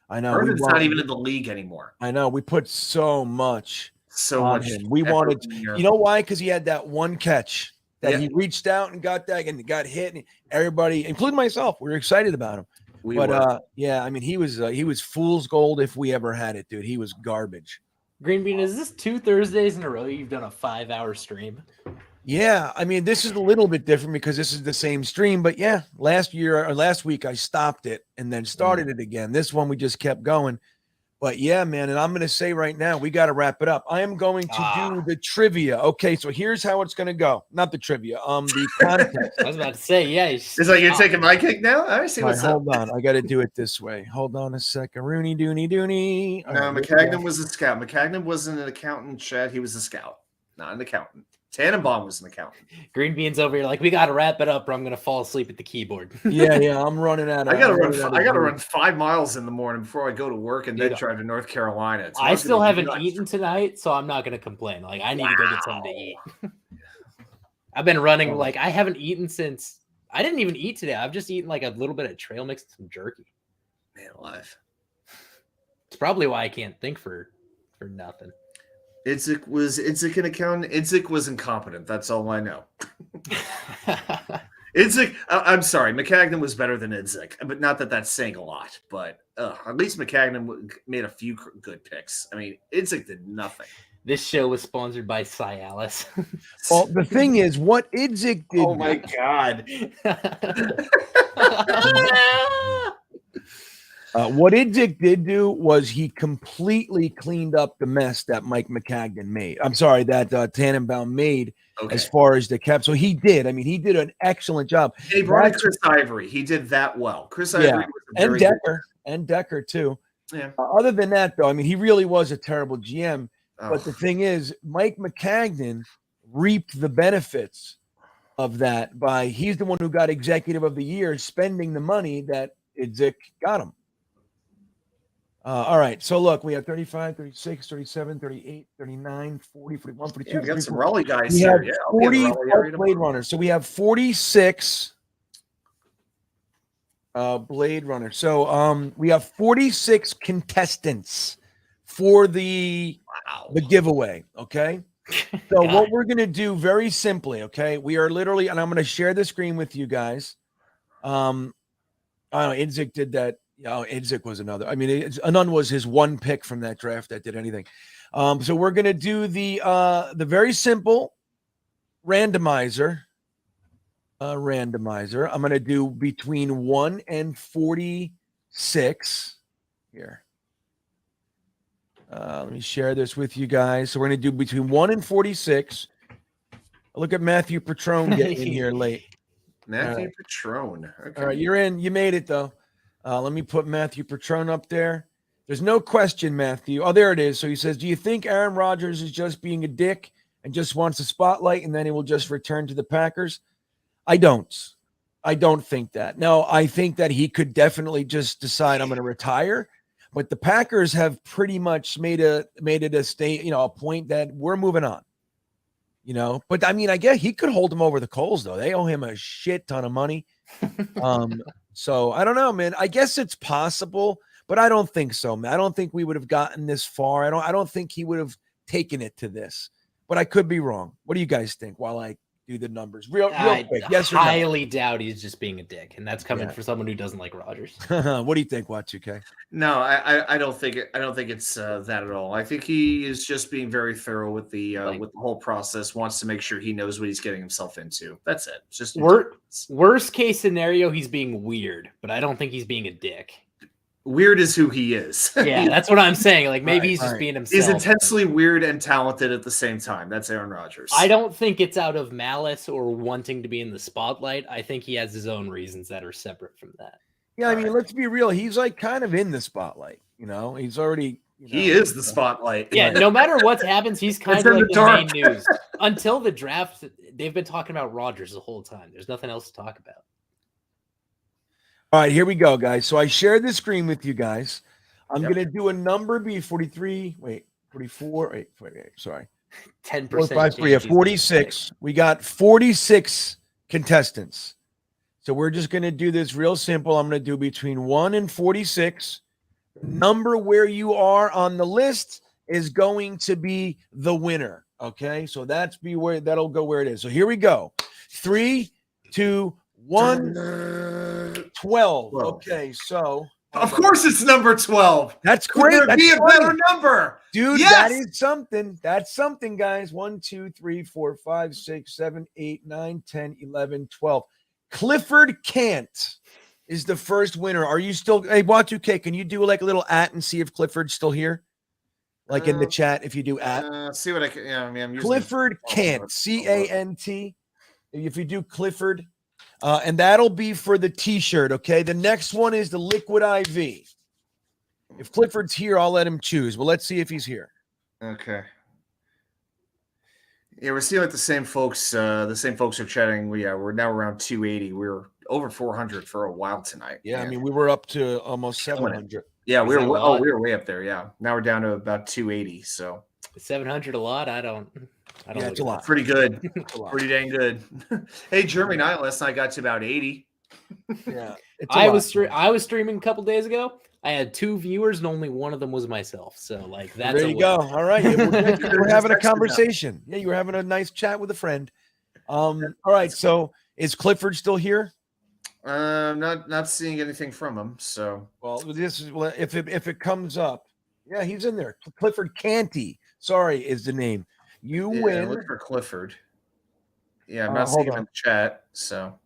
I know. Herndon's not even in the league anymore. I know. We put so much on him. We wanted, you know why? Because he had that one catch. That he reached out and got that and got hit, and everybody, including myself, we were excited about him. He was fool's gold if we ever had it, dude. He was garbage. GreenBean, is this 2 Thursdays in a row you've done a 5-hour stream? Yeah, this is a little bit different because this is the same stream, but yeah, last week I stopped it and then started it again. This one we just kept going. But yeah, man, and I'm going to say right now, we got to wrap it up. I am going to do the trivia. Okay, so here's how it's going to go. Not the trivia, the context. I was about to say, yeah. It's like you're taking my cake now? I see what's up. Hold on. I got to do it this way. Hold on a second. Rooney, dooney. No, McCagnon was a scout. McCagnon wasn't an accountant, Chad. He was a scout, not an accountant. Tannenbaum was an accountant. GreenBean's over here like, we got to wrap it up or I'm going to fall asleep at the keyboard. Yeah, I'm running out. I got to run 5 miles in the morning before I go to work and then drive to North Carolina. I still haven't eaten tonight, so I'm not going to complain. Like, I need to go get something to eat. I've been running, I haven't eaten since, I didn't even eat today. I've just eaten like a little bit of trail mix and some jerky. Man alive. It's probably why I can't think for nothing. Idzik an accountant? Idzik was incompetent. That's all I know. Idzik, I'm sorry. McCagnon was better than Idzik, but not that that's saying a lot. But at least McCagnon made a few good picks. Idzik did nothing. This show was sponsored by Cialis. Well, the thing is, what Idzik did. Oh my God. What Idzik did do was he completely cleaned up the mess that Mike McCagnon made. I'm sorry, that Tannenbaum made as far as the cap. So he did. He did an excellent job. He brought in Chris Ivory. He did that well. Chris Ivory was and Decker too. Yeah. Other than that, though, he really was a terrible GM. Oh. But the thing is, Mike McCagnon reaped the benefits of that by he's the one who got Executive of the Year, spending the money that Idzik got him. All right. So look, we have 35, 36, 37, 38, 39, 40, 41, 42. Yeah, we got some Raleigh guys here. Yeah, 40 Blade Runners. So we have 46 Blade Runner. So we have 46 contestants for the Wow. The giveaway. Okay. So what we're going to do very simply, okay, we are literally, and I'm going to share the screen with you guys. I don't know, Idzik did that. Idzik was another. I mean, Anun was his one pick from that draft that did anything. So we're going to do the very simple randomizer. I'm going to do between 1 and 46 here. Let me share this with you guys. So we're going to do between 1 and 46. Look at Matthew Petrone getting in here late. Matthew Petrone. Okay. All right, you're in. You made it, though. Let me put Matthew Petrone up there. There's no question, Matthew. Oh, there it is. So he says, do you think Aaron Rodgers is just being a dick and just wants a spotlight and then he will just return to the Packers? I don't think that. No, I think that he could definitely just decide I'm going to retire. But the Packers have pretty much made it a state, a point that we're moving on. But I mean, I guess he could hold them over the coals, though. They owe him a shit ton of money. So I don't know, man. I guess it's possible, but I don't think so, man. I don't think we would have gotten this far. I don't think he would have taken it to this, but I could be wrong. What do you guys think while I do the numbers real quick? Yes or no? Highly doubt he's just being a dick, and that's coming for someone who doesn't like Rodgers. What do you think, Y2K? No, I don't think it's that at all. I think he is just being very thorough with the whole process. Wants to make sure he knows what he's getting himself into. That's it. It's just worst case scenario, he's being weird, but I don't think he's being a dick. Weird is who he is. Yeah, that's what I'm saying. Like maybe he's just being himself. He's intensely weird and talented at the same time. That's Aaron Rodgers. I don't think it's out of malice or wanting to be in the spotlight. I think he has his own reasons that are separate from that. Yeah, I mean, let's be real. He's like kind of in the spotlight. He's already. He is the spotlight. Yeah, no matter what happens, he's kind of like the main news. Until the draft, they've been talking about Rodgers the whole time. There's nothing else to talk about. All right, here we go, guys. So I shared the screen with you guys. I'm going to do a number be 43. Wait, 44. Wait, sorry. 10%. 46. We got 46 contestants. So we're just going to do this real simple. I'm going to do between 1 and 46. The number where you are on the list is going to be the winner. Okay, so that'll go where it is. So here we go. 3, 2, 1, 12. Okay, so of course it's number 12. That's Could great. there That's be a funny. better number, dude. Yes! That is something. That's something, guys. 1, 2, 3, 4, 5, 6, 7, 8, 9, 10, 11, 12. Clifford Kent is the first winner. Are you still? Hey, Y2K, can you do like a little @ and see if Clifford's still here? Like in the chat, if you do @ see what I can. Yeah, I mean, I'm using Clifford Kent, CANT. If you do Clifford. And that'll be for the t-shirt, okay? The next one is the Liquid IV. If Clifford's here, I'll let him choose. Well, let's see if he's here. Okay. Yeah, we're seeing like the same folks. The same folks are chatting. We're now around 280. We were over 400 for a while tonight. Yeah, I mean, we were up to almost 700. Yeah, we were way up there. Yeah, now we're down to about 280. So 700 a lot. I don't. Yeah, it's a lot. Pretty good. Pretty dang good. Hey, Jeremy Knight last night got to about 80. Yeah, I was streaming a couple days ago. I had 2 viewers and only one of them was myself. So like that's there you go. All right, we're having a conversation. Yeah, you were having a nice chat with a friend. All right, so is Clifford still here? Not seeing anything from him. So well, this is if it comes up, yeah, he's in there. Clifford Canty, sorry, is the name. You win. Look for Clifford. Yeah, I'm not seeing him in the chat. So,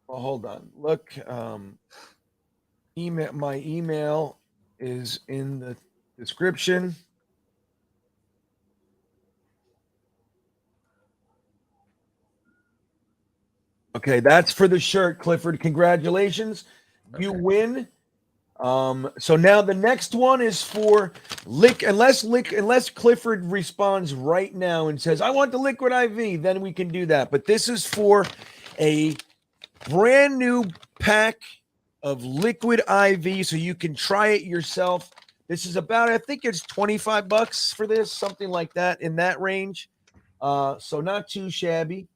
well, hold on. Look, my email is in the description. Okay, that's for the shirt, Clifford. Congratulations, you win. So now the next one is for unless Clifford responds right now and says, I want the Liquid IV, then we can do that. But this is for a brand new pack of Liquid IV, so you can try it yourself. This is about, I think it's $25 for this, something like that, in that range. So not too shabby.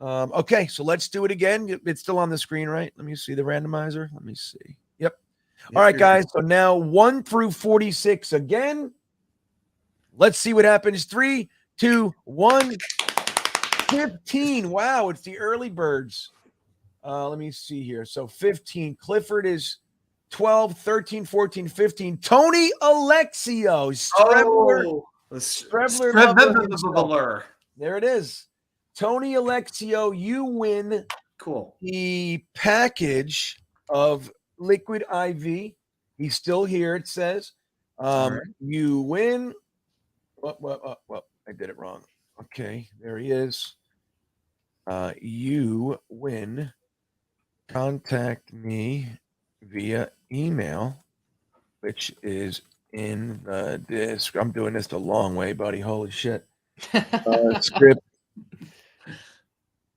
Okay, so let's do it again. It's still on the screen, right? Let me see the randomizer. Let me see. Yep. All right, guys. So now 1 through 46 again. Let's see what happens. 3, 2, 1. 15. Wow, it's the early birds. Let me see here. So 15. Clifford is 12, 13, 14, 15. Tony Alexio. Strebler. Strebler. There it is. Tony Alexio, you win the package of Liquid IV. He's still here, it says. You win. Well, I did it wrong. Okay, there he is. You win. Contact me via email, which is in the disc. I'm doing this the long way, buddy. Holy shit. Script.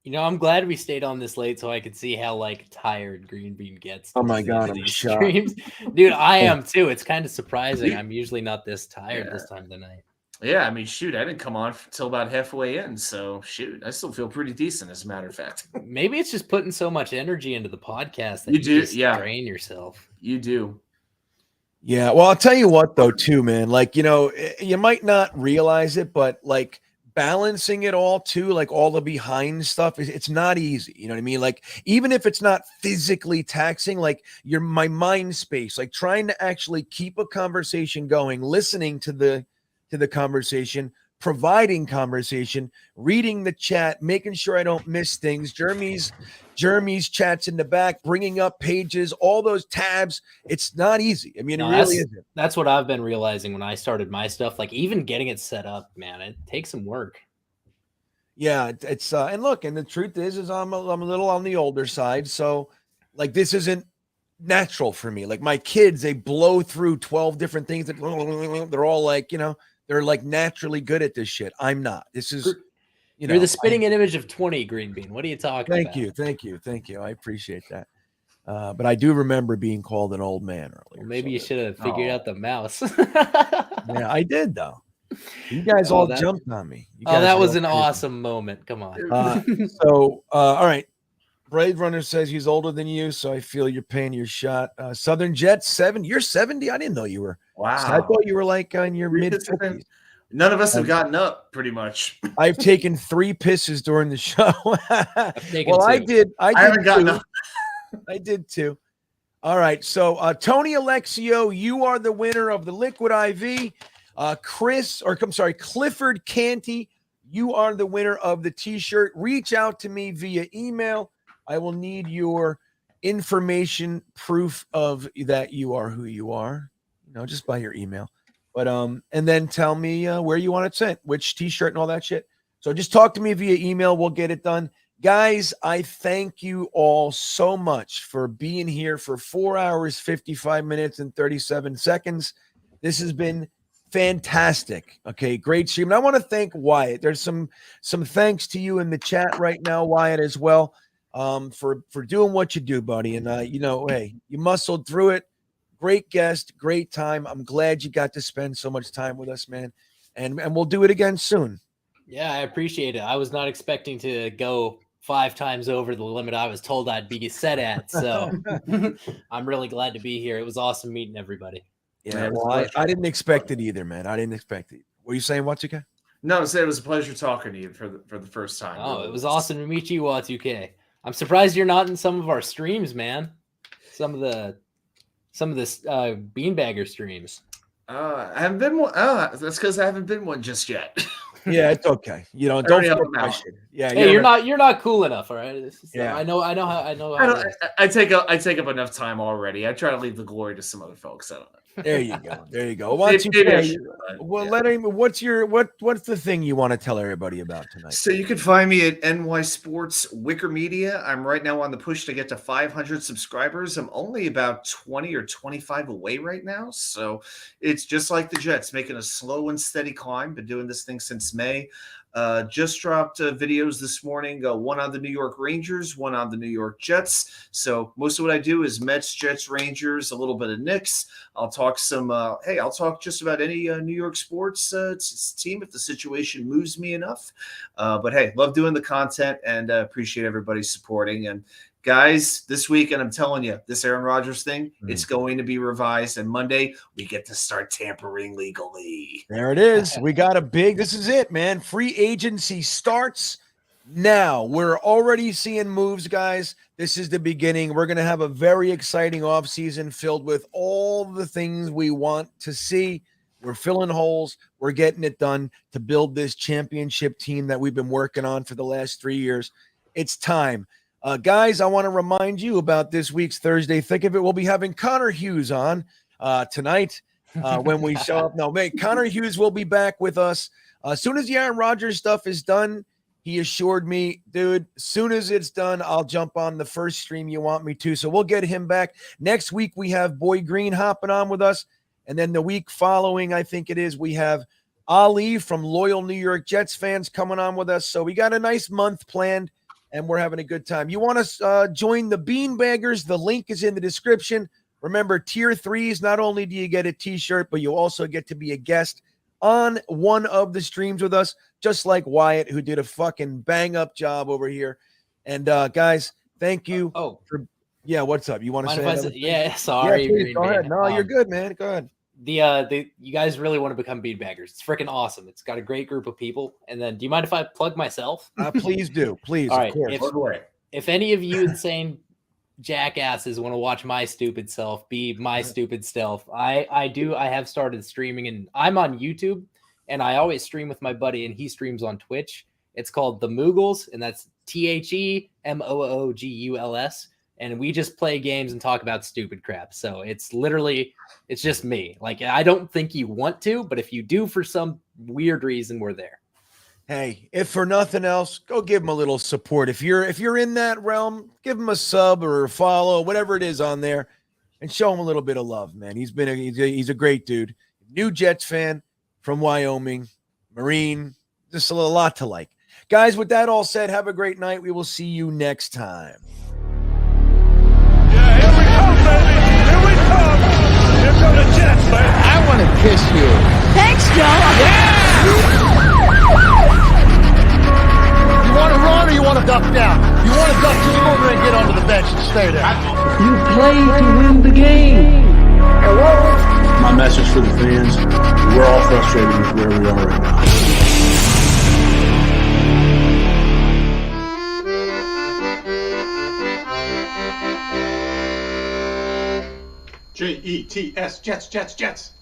You know, I'm glad we stayed on this late so I could see how like tired GreenBean gets. Oh my God, I'm these shocked. streams. Dude, I am too. It's kind of surprising. I'm usually not this tired this time of the night. Yeah, I mean, shoot, I didn't come on until about halfway in, so shoot, I still feel pretty decent, as a matter of fact. Maybe it's just putting so much energy into the podcast that You do, just yeah. drain yourself. You do. Yeah, well, I'll tell you what, though, too, man. Like, you know, you might not realize it, but like balancing it all, too, like all the behind stuff, it's not easy. You know what I mean? Like, even if it's not physically taxing, like my mind space, like trying to actually keep a conversation going, listening to the conversation, providing conversation, reading the chat, making sure I don't miss things. Jeremy's chats in the back, bringing up pages, all those tabs. It's not easy. I mean, it really isn't. That's what I've been realizing when I started my stuff. Like even getting it set up, man, it takes some work. Yeah, it's and look, and the truth is I'm a little on the older side, so like this isn't natural for me. Like my kids, they blow through 12 different things that they're all like, you know, they're like naturally good at this shit. I'm not. This is, you know, You're the spitting image of 20, GreenBean. What are you talking about? Thank you. I appreciate that. But I do remember being called an old man earlier. Well, maybe you should have figured out the mouse. Yeah, I did though. You guys all jumped on me. That was an awesome moment. Come on. All right. Brave Runner says he's older than you, so I feel you're paying your shot. Southern Jets 7. You're 70. I didn't know you were. Wow. I thought you were like in your mid 50s. None of us have gotten up, pretty much. I've taken 3 pisses during the show. Well, I did. I haven't gotten up. I did too. All right. So Tony Alexio, you are the winner of the Liquid IV. Clifford Canty, you are the winner of the t-shirt. Reach out to me via email. I will need your information, proof of that you are who you are, you know, just by your email. But and then tell me where you want it sent, which t-shirt and all that shit. So just talk to me via email. We'll get it done. Guys, I thank you all so much for being here for 4 hours, 55 minutes, and 37 seconds. This has been fantastic. Okay, great stream. And I want to thank Wyatt. There's some thanks to you in the chat right now, Wyatt, as well, for doing what you do, buddy. And you know, hey, you muscled through it. Great guest, great time. I'm glad you got to spend so much time with us, man. And we'll do it again soon. Yeah, I appreciate it. I was not expecting to go 5 times over the limit I was told I'd be set at. So I'm really glad to be here. It was awesome meeting everybody. Yeah, well, I didn't expect it either, man. I didn't expect it. What are you saying, Watsuka? No, it was a pleasure talking to you for the first time. Oh, it was awesome to meet you, Watsuka. I'm surprised you're not in some of our streams, man. Some of this beanbagger streams. I haven't been one. Oh, that's because I haven't been one just yet. Yeah, it's okay. You know, don't feel pressure. Yeah, hey, you're not cool enough. All right. Yeah, I know. I take up enough time already. I try to leave the glory to some other folks. I don't know. There you go. What's the thing you want to tell everybody about tonight? So you can find me at NY Sports Wicker Media. I'm right now on the push to get to 500 subscribers. I'm only about 20 or 25 away right now. So it's just like the Jets, making a slow and steady climb. Been doing this thing since May. Just dropped videos this morning, one on the New York Rangers, one on the New York Jets. So most of what I do is Mets, Jets, Rangers, a little bit of Knicks. I'll talk some. I'll talk just about any New York sports team if the situation moves me enough. But hey, love doing the content and appreciate everybody supporting. And guys, this week, and I'm telling you, this Aaron Rodgers thing, it's going to be revised. And Monday, we get to start tampering legally. There it is. We got a big. This is it, man. Free agency starts now. We're already seeing moves, guys. This is the beginning. We're going to have a very exciting offseason filled with all the things we want to see. We're filling holes. We're getting it done to build this championship team that we've been working on for the last 3 years. It's time. Guys, I want to remind you about this week's Thursday Think of It. We'll be having Conor Hughes on tonight when we show up. No, mate, Conor Hughes will be back with us. As soon as the Aaron Rodgers stuff is done, he assured me, dude, as soon as it's done, I'll jump on the first stream you want me to. So we'll get him back. Next week, we have Boy Green hopping on with us. And then the week following, I think it is, we have Ali from Loyal New York Jets fans coming on with us. So we got a nice month planned, and we're having a good time. You want to join the Beanbaggers? The link is in the description. Remember, tier 3s, not only do you get a t-shirt, but you also get to be a guest on one of the streams with us, just like Wyatt, who did a fucking bang-up job over here. And, guys, thank you. Yeah, what's up? You want to say yeah, sorry. Yeah, please, go ahead. No, you're good, man. Go ahead. You guys really want to become Beanbaggers. It's freaking awesome. It's got a great group of people. And then do you mind if I plug myself? Please do. Please, All of right. course. If any of you insane jackasses want to watch my stupid self be my stupid self, I have started streaming, and I'm on YouTube, and I always stream with my buddy, and he streams on Twitch. It's called The Moogles, and that's TheMooguls, and we just play games and talk about stupid crap. So it's just me. Like, I don't think you want to, but if you do for some weird reason, we're there. Hey, if for nothing else, go give him a little support. If you're in that realm, give him a sub or a follow, whatever it is on there, and show him a little bit of love, man. He's a great dude. New Jets fan from Wyoming, Marine, just a lot to like. Guys, with that all said, have a great night. We will see you next time. Here we come. Here come the Jets, man. I want to kiss you. Thanks, Joe. Yeah. You want to run or you want to duck down? You want to duck, just go over and get onto the bench and stay there. You play to win the game. My message for the fans, we're all frustrated with where we are right now. Jets, Jets, Jets.